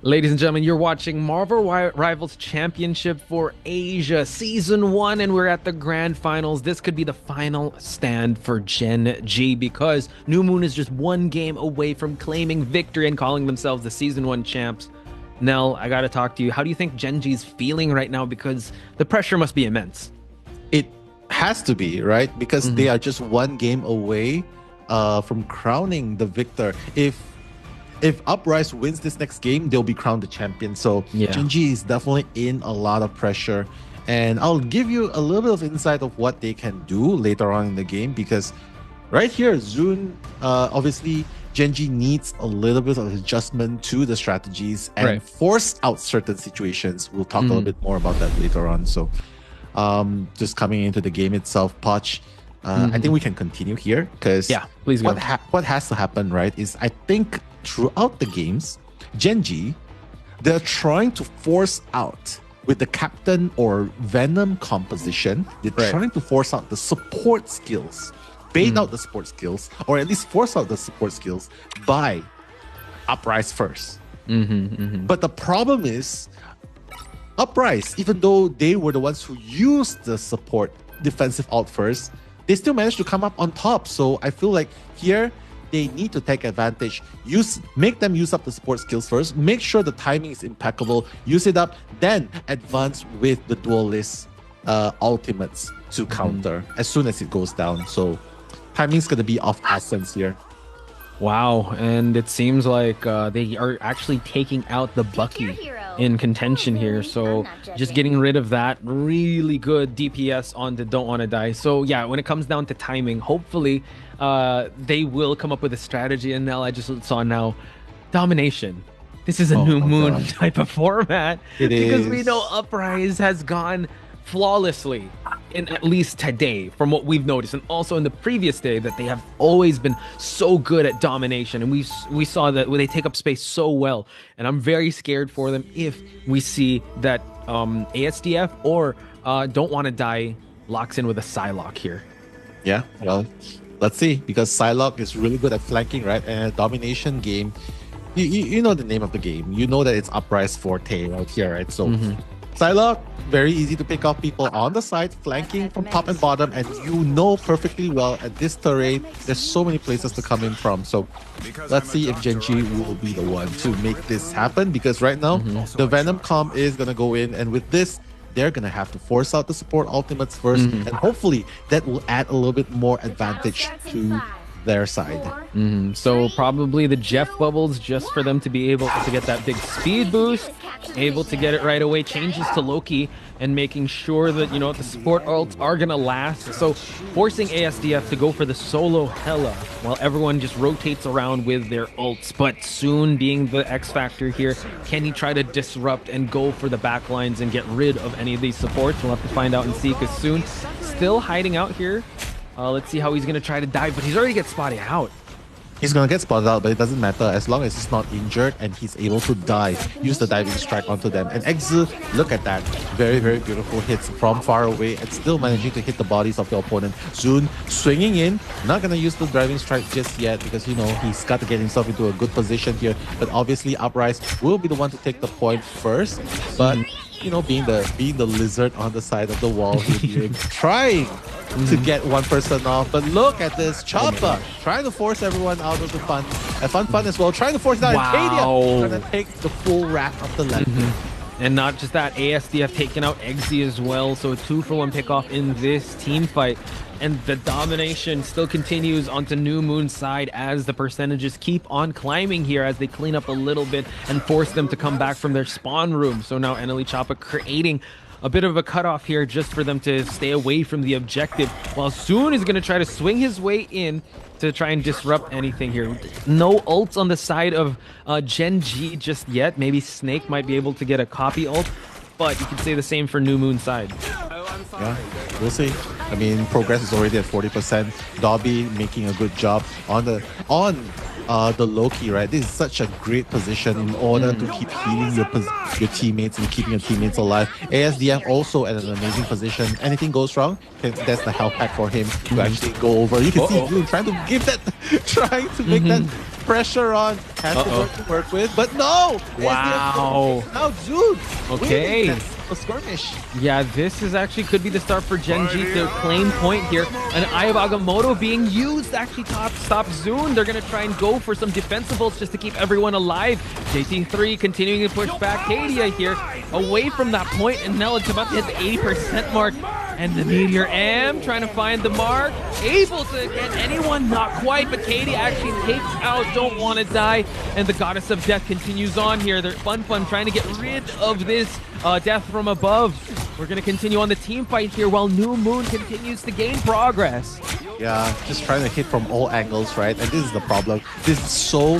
Speaker 1: Ladies and gentlemen, you're watching Marvel Rivals Championship for Asia Season 1, and we're at the grand finals. This could be the final stand for Gen G because New Moon is just one game away from claiming victory and calling themselves the Season 1 champs. Nell, I gotta talk to you. How do you think Gen G's feeling right now? Because the pressure must be immense.
Speaker 2: It has to be, right? Because they are just one game away from crowning the victor. If Uprise wins this next game, they'll be crowned the champion. So Gen G is definitely in a lot of pressure. And I'll give you a little bit of insight of what they can do later on in the game, because right here, Zune, obviously, Gen G needs a little bit of adjustment to the strategies and force out certain situations. We'll talk a little bit more about that later on. So just coming into the game itself, Poch, I think we can continue here because
Speaker 1: please go.
Speaker 2: What has to happen, right, is I think throughout the games, Gen G, they're trying to force out with the Captain or Venom composition, they're trying to force out the support skills, bait out the support skills, or at least force out the support skills by Uprise first. But the problem is, Uprise, even though they were the ones who used the support defensive ult first, they still managed to come up on top. So I feel like here, they need to take advantage. Make them use up the support skills first. Make sure the timing is impeccable. Use it up, then advance with the duelist ultimates to counter as soon as it goes down. So timing's gonna be of essence here.
Speaker 1: Wow, and it seems like they are actually taking out the Bucky in contention here. So just getting rid of that really good DPS on the Don't Wanna Die. So yeah, when it comes down to timing, hopefully they will come up with a strategy. And now I just saw now domination. This is a New Moon type of format because we know Uprise has gone flawlessly in at least today from what we've noticed, and also in the previous day, that they have always been so good at domination, and we saw that they take up space so well. And I'm very scared for them if we see that ASDF or Don't Wanna Die locks in with a Psylocke here.
Speaker 2: Yeah, well, let's see, because Psylocke is really good at flanking, right? And a domination game, you know the name of the game, you know that it's Uprise forte right here, right? So Psylocke, very easy to pick off people on the side, flanking from top and bottom, and you know perfectly well at this terrain, there's so many places to come in from. So let's see if Gen G will be the one to make this happen, because right now, the Venom comp is going to go in, and with this, they're going to have to force out the support ultimates first, and hopefully that will add a little bit more advantage to their side.
Speaker 1: So probably the Jeff bubbles just for them to be able to get that big speed boost, able to get it right away, changes to Loki, and making sure that, you know, the support ults are gonna last. So forcing ASDF to go for the solo Hela while everyone just rotates around with their ults. But soon being the X factor here, can he try to disrupt and go for the backlines and get rid of any of these supports? We'll have to find out and see, because soon still hiding out here. Let's see how he's going to try to dive, but he's already get spotted out.
Speaker 2: He's going to get spotted out, but it doesn't matter as long as he's not injured and he's able to dive, use the diving strike onto them. And Exu, look at that. Very, very beautiful hits from far away and still managing to hit the bodies of the opponent. Zune swinging in, not going to use the diving strike just yet because, you know, he's got to get himself into a good position here. But obviously, Uprise will be the one to take the point first. But, you know, being the lizard on the side of the wall, he'll be trying to get one person off. But look at this, Choppa trying to force everyone out of the fun. Fun as well, trying to force down Arcadia, trying to take the full wrath of the left.
Speaker 1: And not just that, ASDF taking out Eggsy as well. So a 2-for-1 pickoff in this team fight. And the domination still continues onto New Moon's side as the percentages keep on climbing here as they clean up a little bit and force them to come back from their spawn room. So now Eneli Choppa creating a bit of a cutoff here just for them to stay away from the objective, while Soon is going to try to swing his way in to try and disrupt anything here. No ults on the side of Gen G just yet. Maybe Snake might be able to get a copy ult, but you could say the same for New Moon's side.
Speaker 2: Yeah, we'll see. I mean, progress is already at 40%. Dobby making a good job on the Loki, right? This is such a great position in order to keep healing your teammates and keeping your teammates alive. ASDF also at an amazing position. Anything goes wrong, that's the health pack for him to actually go over. You can see Blue trying to give that, trying to make that pressure on. Has to work with, but no!
Speaker 1: Wow.
Speaker 2: Now Zoon.
Speaker 1: Okay.
Speaker 2: A skirmish.
Speaker 1: Yeah, this is actually could be the start for Genji to claim point here. An Eye of Agamotto being used to actually stop Zoon. They're going to try and go for some defensibles just to keep everyone alive. JT3 continuing to push back Kadia here away from that point, and now it's about to hit the 80% mark. And the Meteor M trying to find the mark. Able to get anyone, not quite, but Katie actually takes out Don't Wanna Die. And the Goddess of Death continues on here. They're Fun trying to get rid of this death from above. We're going to continue on the team fight here while New Moon continues to gain progress.
Speaker 2: Yeah, just trying to hit from all angles, right? And this is the problem. There's so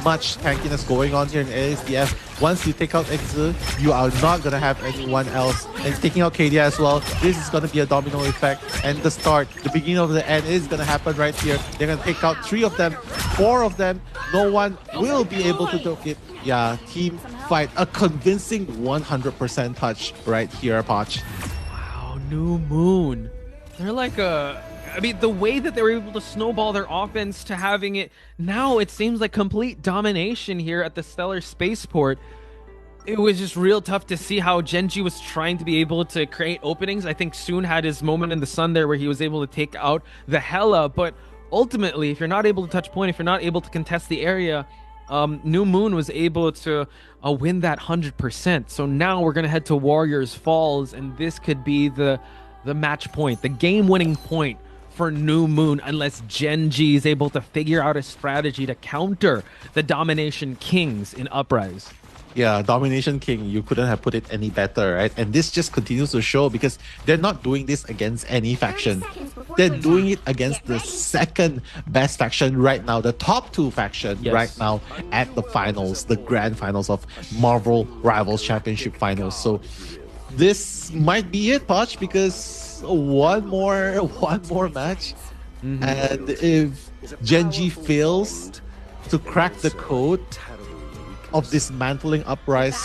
Speaker 2: much tankiness going on here in ASDF. Once you take out Exu, you are not going to have anyone else. And taking out KD as well, this is going to be a domino effect. And the beginning of the end is going to happen right here. They're going to take out 3 of them, 4 of them. No one will be able to do it. Yeah, team fight. A convincing 100% touch right here, Poch.
Speaker 1: Wow, New Moon. They're like I mean, the way that they were able to snowball their offense to having it now, it seems like complete domination here at the Stellar Spaceport. It was just real tough to see how Genji was trying to be able to create openings. I think Soon had his moment in the sun there where he was able to take out the Hela, but ultimately, if you're not able to touch point, if you're not able to contest the area, New Moon was able to win that 100%. So now we're going to head to Warriors Falls, and this could be the match point, the game-winning point for New Moon, unless Genji is able to figure out a strategy to counter the Domination Kings in Uprise.
Speaker 2: Yeah, Domination King, you couldn't have put it any better, right? And this just continues to show because they're not doing this against any faction. They're doing it against the second best faction right now, the top 2 faction right now at the finals, the grand finals of Marvel Rivals Championship finals. So this might be it, Poch, because one more match. And if Genji fails to crack the code of dismantling Uprise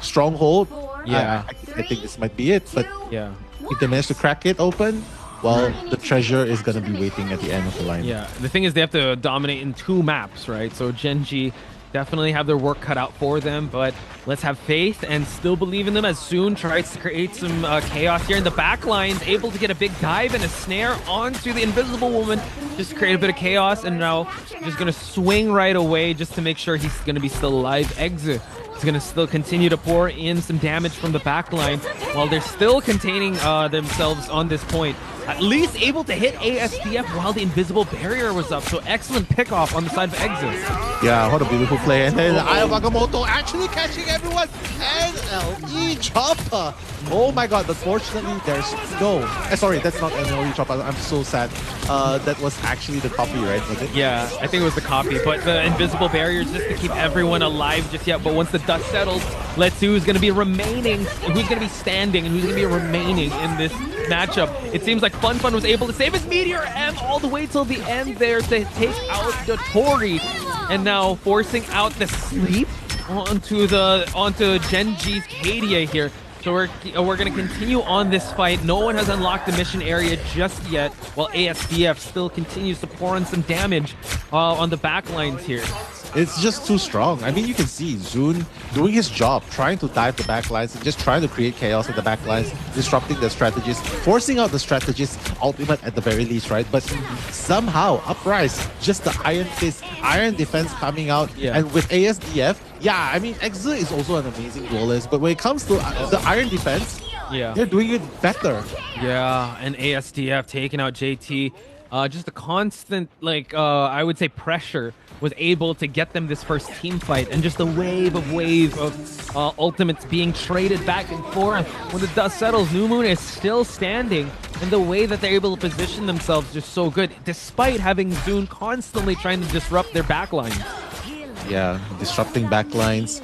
Speaker 2: stronghold, I think this might be it. But
Speaker 1: yeah,
Speaker 2: if they manage to crack it open, well, the treasure is going to be waiting at the end of the line.
Speaker 1: Yeah, the thing is they have to dominate in 2 maps, right? So Genji definitely have their work cut out for them, but let's have faith and still believe in them as Zoon tries to create some chaos here in the back lines, able to get a big dive and a snare onto the Invisible Woman, just to create a bit of chaos, and now just going to swing right away just to make sure he's going to be still alive. Exit is going to still continue to pour in some damage from the back line while they're still containing themselves on this point. At least able to hit ASDF while the invisible barrier was up. So excellent pickoff on the side of Exit.
Speaker 2: Yeah, what a beautiful play. And then Eye of Agamotto actually catching everyone. And LE Chopper. Oh my god, but fortunately there's no... sorry, that's not an LE Chopper. I'm so sad. That was actually the copy, right? Was it?
Speaker 1: Yeah, I think it was the copy. But the invisible barrier is just to keep everyone alive just yet. But once the dust settles, let's see who's going to be remaining, who's going to be standing, and who's going to be remaining in this matchup. It seems like Fun was able to save his Meteor M all the way till the end there to take out the Tori, and now forcing out the sleep onto Genji's Kadia here. So we're going to continue on this fight. No one has unlocked the mission area just yet, while ASDF still continues to pour in some damage on the back lines here.
Speaker 2: It's just too strong. I mean, you can see Zoon doing his job, trying to dive the backlines and just trying to create chaos at the backlines, disrupting the strategists, forcing out the strategist ultimate at the very least, right? But somehow, Uprise, just the Iron Fist, Iron Defense coming out, and with ASDF, yeah, I mean, Exa is also an amazing duelist, but when it comes to the Iron Defense, they're doing it better.
Speaker 1: Yeah, and ASDF taking out JT. Just a constant, I would say, pressure was able to get them this first team fight, and just a wave of ultimates being traded back and forth. When the dust settles, New Moon is still standing, and the way that they're able to position themselves just so good, despite having Zoon constantly trying to disrupt their backlines.
Speaker 2: Yeah, disrupting backlines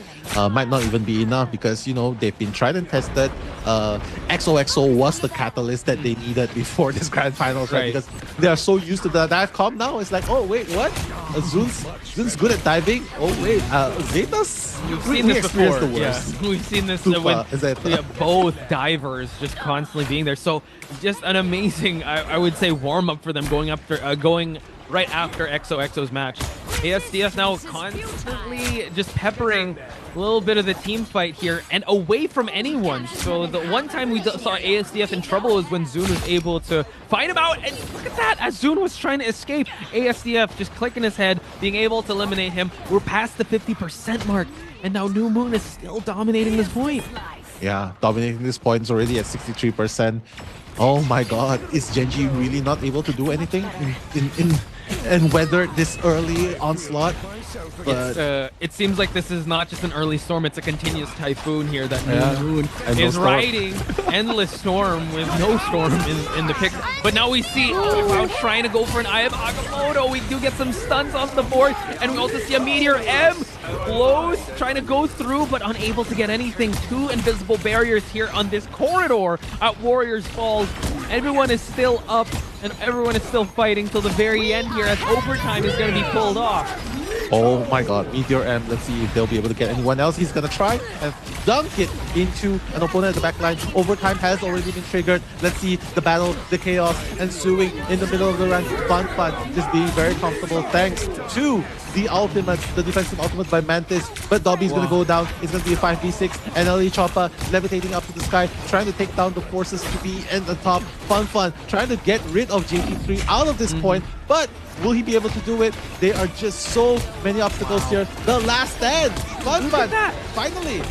Speaker 2: might not even be enough because, you know, they've been tried and tested. XOXO was the catalyst that they needed before this grand finals, right? Because they are so used to the dive comp now. It's like, oh, wait, what? Zoon's good at diving? Oh, wait, Zeta's?
Speaker 1: We've seen this before.
Speaker 2: The worst.
Speaker 1: Yeah, we've seen this with both divers just constantly being there. So just an amazing, I would say, warm-up for them going right after XOXO's match. ASDF now constantly just peppering a little bit of the team fight here and away from anyone. So the one time we saw ASDF in trouble was when Zune was able to find him out. And look at that, as Zune was trying to escape, ASDF just clicking his head, being able to eliminate him. We're past the 50% mark, and now New Moon is still dominating this point.
Speaker 2: Yeah, dominating this point is already at 63%. Oh my god, is Genji really not able to do anything and weather this early onslaught? But
Speaker 1: it seems like this is not just an early storm, it's a continuous typhoon here that New Moon
Speaker 2: And no
Speaker 1: is
Speaker 2: storm.
Speaker 1: riding. Endless storm with no storm in the pick. But now we see Rivars trying to go for an Eye of Agamotto. We do get some stuns off the board, and we also see a Meteor M blows, trying to go through, but unable to get anything. Two invisible barriers here on this corridor at Warriors Falls. Everyone is still up, and everyone is still fighting till the very end here, as overtime is going to be pulled off.
Speaker 2: oh my god, Meteor M, let's see if they'll be able to get anyone else. He's gonna try and dunk it into an opponent at the back line. Overtime has already been triggered. Let's see the battle, the chaos ensuing in the middle of the run. Fun, just being very comfortable thanks to the ultimate, the defensive ultimate by Mantis. But Dobby's gonna go down. It's gonna be a 5v6. NLE Choppa levitating up to the sky, trying to take down the forces to be in the top. Fun, trying to get rid of JP3 out of this point. But will he be able to do it? There are just so many obstacles here. The last stand. Fun, finally.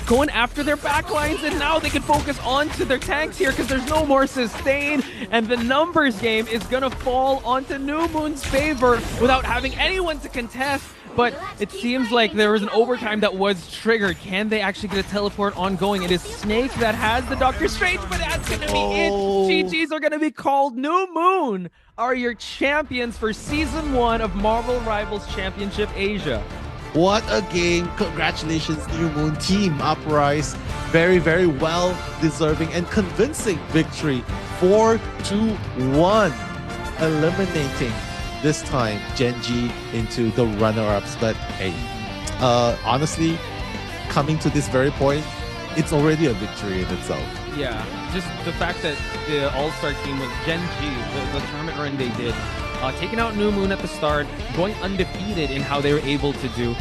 Speaker 1: Going after their backlines, and now they can focus onto their tanks here because there's no more sustain, and the numbers game is gonna fall onto New Moon's favor without having anyone to contest. But it seems like there was an overtime that was triggered. Can they actually get a teleport ongoing? It is Snake that has the Doctor Strange, but that's gonna be it. GGs are gonna be called. New Moon are your champions for Season 1 of Marvel Rivals Championship Asia.
Speaker 2: What a game. Congratulations, New Moon team. Uprise. Very, very well deserving and convincing victory. 4-1. Eliminating this time Genji into the runner-ups. But hey, honestly, coming to this very point, it's already a victory in itself.
Speaker 1: Yeah, just the fact that the All-Star team was Genji, the tournament run they did, taking out New Moon at the start, going undefeated in how they were able to do,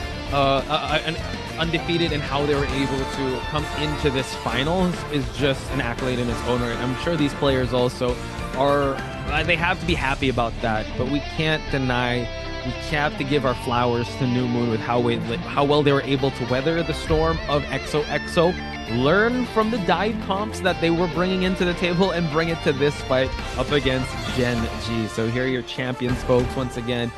Speaker 1: undefeated in how they were able to come into this finals is just an accolade in its own right. I'm sure these players also are, they have to be happy about that, but we can't deny, we have to give our flowers to New Moon with how well they were able to weather the storm of XOXO, learn from the dive comps that they were bringing into the table and bring it to this fight up against Gen G. So here are your champions, folks, once again.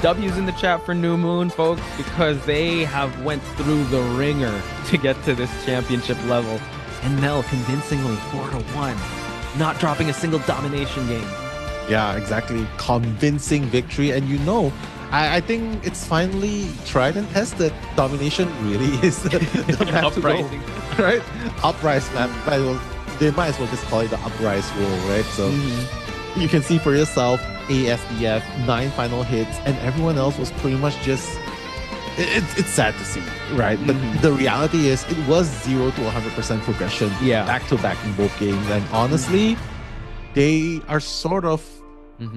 Speaker 1: W's in the chat for New Moon, folks, because they have went through the ringer to get to this championship level. And Nell convincingly 4-1, not dropping a single domination game.
Speaker 2: Yeah, exactly. Convincing victory. And you know, I think it's finally tried and tested. Domination really is the map to go, right? Uprise map. They might as well just call it the Uprise rule, right? So you can see for yourself, ASDF, 9 final hits, and everyone else was pretty much just... It's sad to see, right? But the reality is it was 0 to 100% progression back-to-back in both games. And honestly, they are sort of...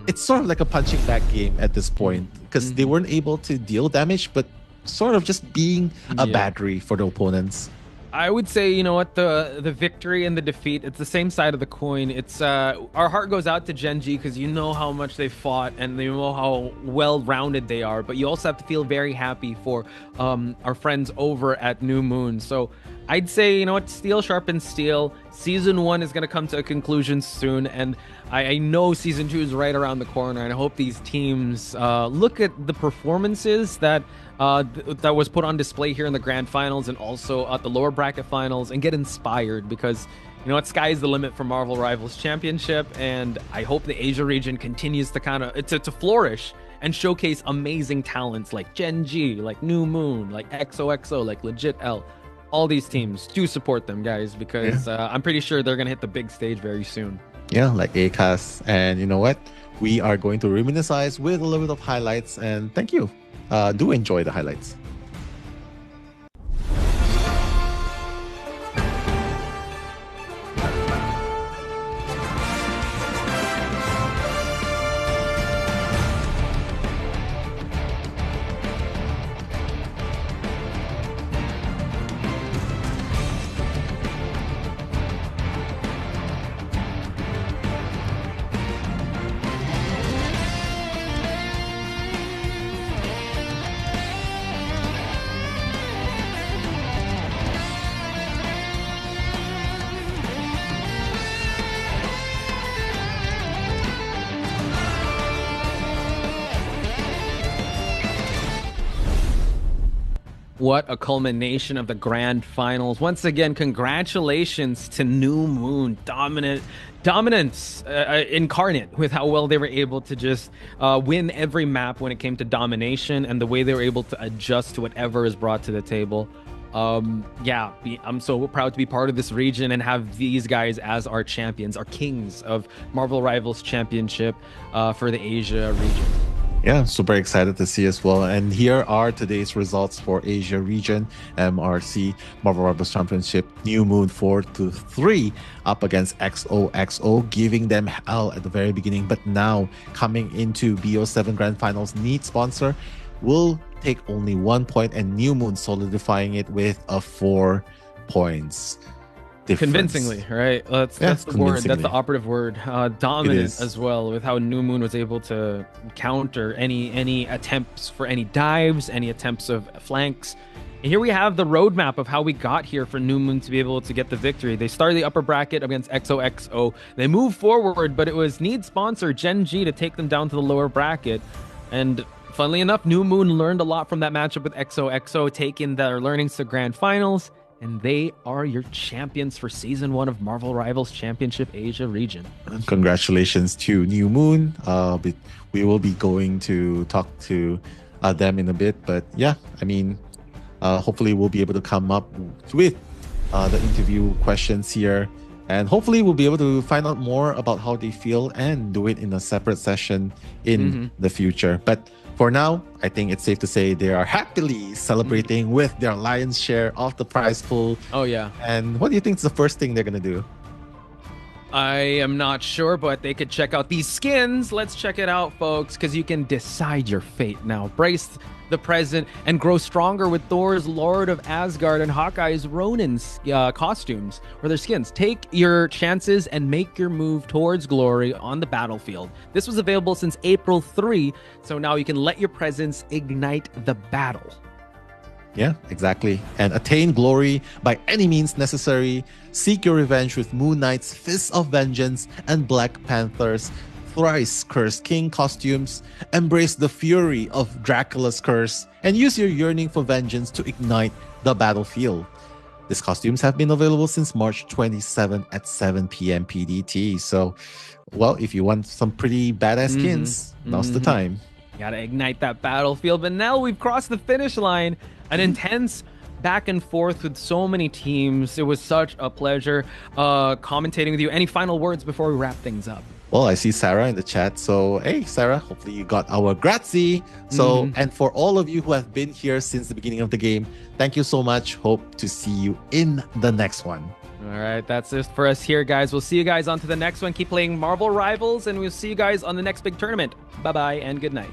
Speaker 2: It's sort of like a punching bag game at this point because they weren't able to deal damage, but sort of just being a battery for the opponents.
Speaker 1: I would say, you know what, the victory and the defeat, it's the same side of the coin. It's our heart goes out to Genji because you know how much they fought and you know how well-rounded they are, but you also have to feel very happy for our friends over at New Moon. So I'd say, you know what, steel sharpens steel. Season 1 is going to come to a conclusion soon, and I know Season 2 is right around the corner, and I hope these teams look at the performances that that was put on display here in the grand finals and also at the lower bracket finals and get inspired because, you know what, sky's the limit for Marvel Rivals Championship, and I hope the Asia region continues to kind of to flourish and showcase amazing talents like Gen G, like New Moon, like XOXO, like Legit L. All these teams, do support them, guys, because I'm pretty sure they're going to hit the big stage very soon.
Speaker 2: Yeah, like ACAS. And you know what? We are going to reminisce with a little bit of highlights. And thank you. Do enjoy the highlights.
Speaker 1: What a culmination of the grand finals. Once again, congratulations to New Moon. Dominance incarnate with how well they were able to just win every map when it came to domination and the way they were able to adjust to whatever is brought to the table. I'm so proud to be part of this region and have these guys as our champions, our kings of Marvel Rivals Championship for the Asia region.
Speaker 2: Yeah, super excited to see as well. And here are today's results for Asia region. MRC Marvel Rivals Championship, New Moon 4-3 up against XOXO, giving them hell at the very beginning. But now coming into BO7 Grand Finals, Need Sponsor will take only 1 point, and New Moon solidifying it with a 4 points.
Speaker 1: Convincingly, right? That's the word. That's the operative word. Dominant as well, with how New Moon was able to counter any attempts for any dives, any attempts of flanks. And here we have the roadmap of how we got here for New Moon to be able to get the victory. They started the upper bracket against XOXO. They moved forward, but it was Need Sponsor Gen G to take them down to the lower bracket. And funnily enough, New Moon learned a lot from that matchup with XOXO, taking their learnings to Grand Finals. And they are your champions for Season 1 of Marvel Rivals Championship Asia region.
Speaker 2: Congratulations to New Moon. We will be going to talk to them in a bit. But yeah, I mean, hopefully we'll be able to come up with the interview questions here. And hopefully we'll be able to find out more about how they feel and do it in a separate session in the future. But for now, I think it's safe to say they are happily celebrating with their lion's share of the prize pool.
Speaker 1: Oh, yeah.
Speaker 2: And what do you think is the first thing they're going to do?
Speaker 1: I am not sure, but they could check out these skins. Let's check it out, folks, because you can decide your fate now. Brace the present and grow stronger with Thor's Lord of Asgard and Hawkeye's Ronin's costumes or their skins. Take your chances and make your move towards glory on the battlefield. This was available since April 3, so now you can let your presence ignite the battle.
Speaker 2: Yeah, exactly. And attain glory by any means necessary. Seek your revenge with Moon Knight's Fist of Vengeance and Black Panther's Thrice Cursed King costumes. Embrace the fury of Dracula's curse and use your yearning for vengeance to ignite the battlefield. These costumes have been available since March 27 at 7 p.m. PDT. So, well, if you want some pretty badass skins, now's the time.
Speaker 1: Gotta ignite that battlefield. But now we've crossed the finish line. An intense back and forth with so many teams. It was such a pleasure commentating with you. Any final words before we wrap things up?
Speaker 2: Well, I see Sarah in the chat. So, hey, Sarah, hopefully you got our grazie. So, and for all of you who have been here since the beginning of the game, thank you so much. Hope to see you in the next one.
Speaker 1: All right, that's it for us here, guys. We'll see you guys on to the next one. Keep playing Marvel Rivals, and we'll see you guys on the next big tournament. Bye-bye, and good night.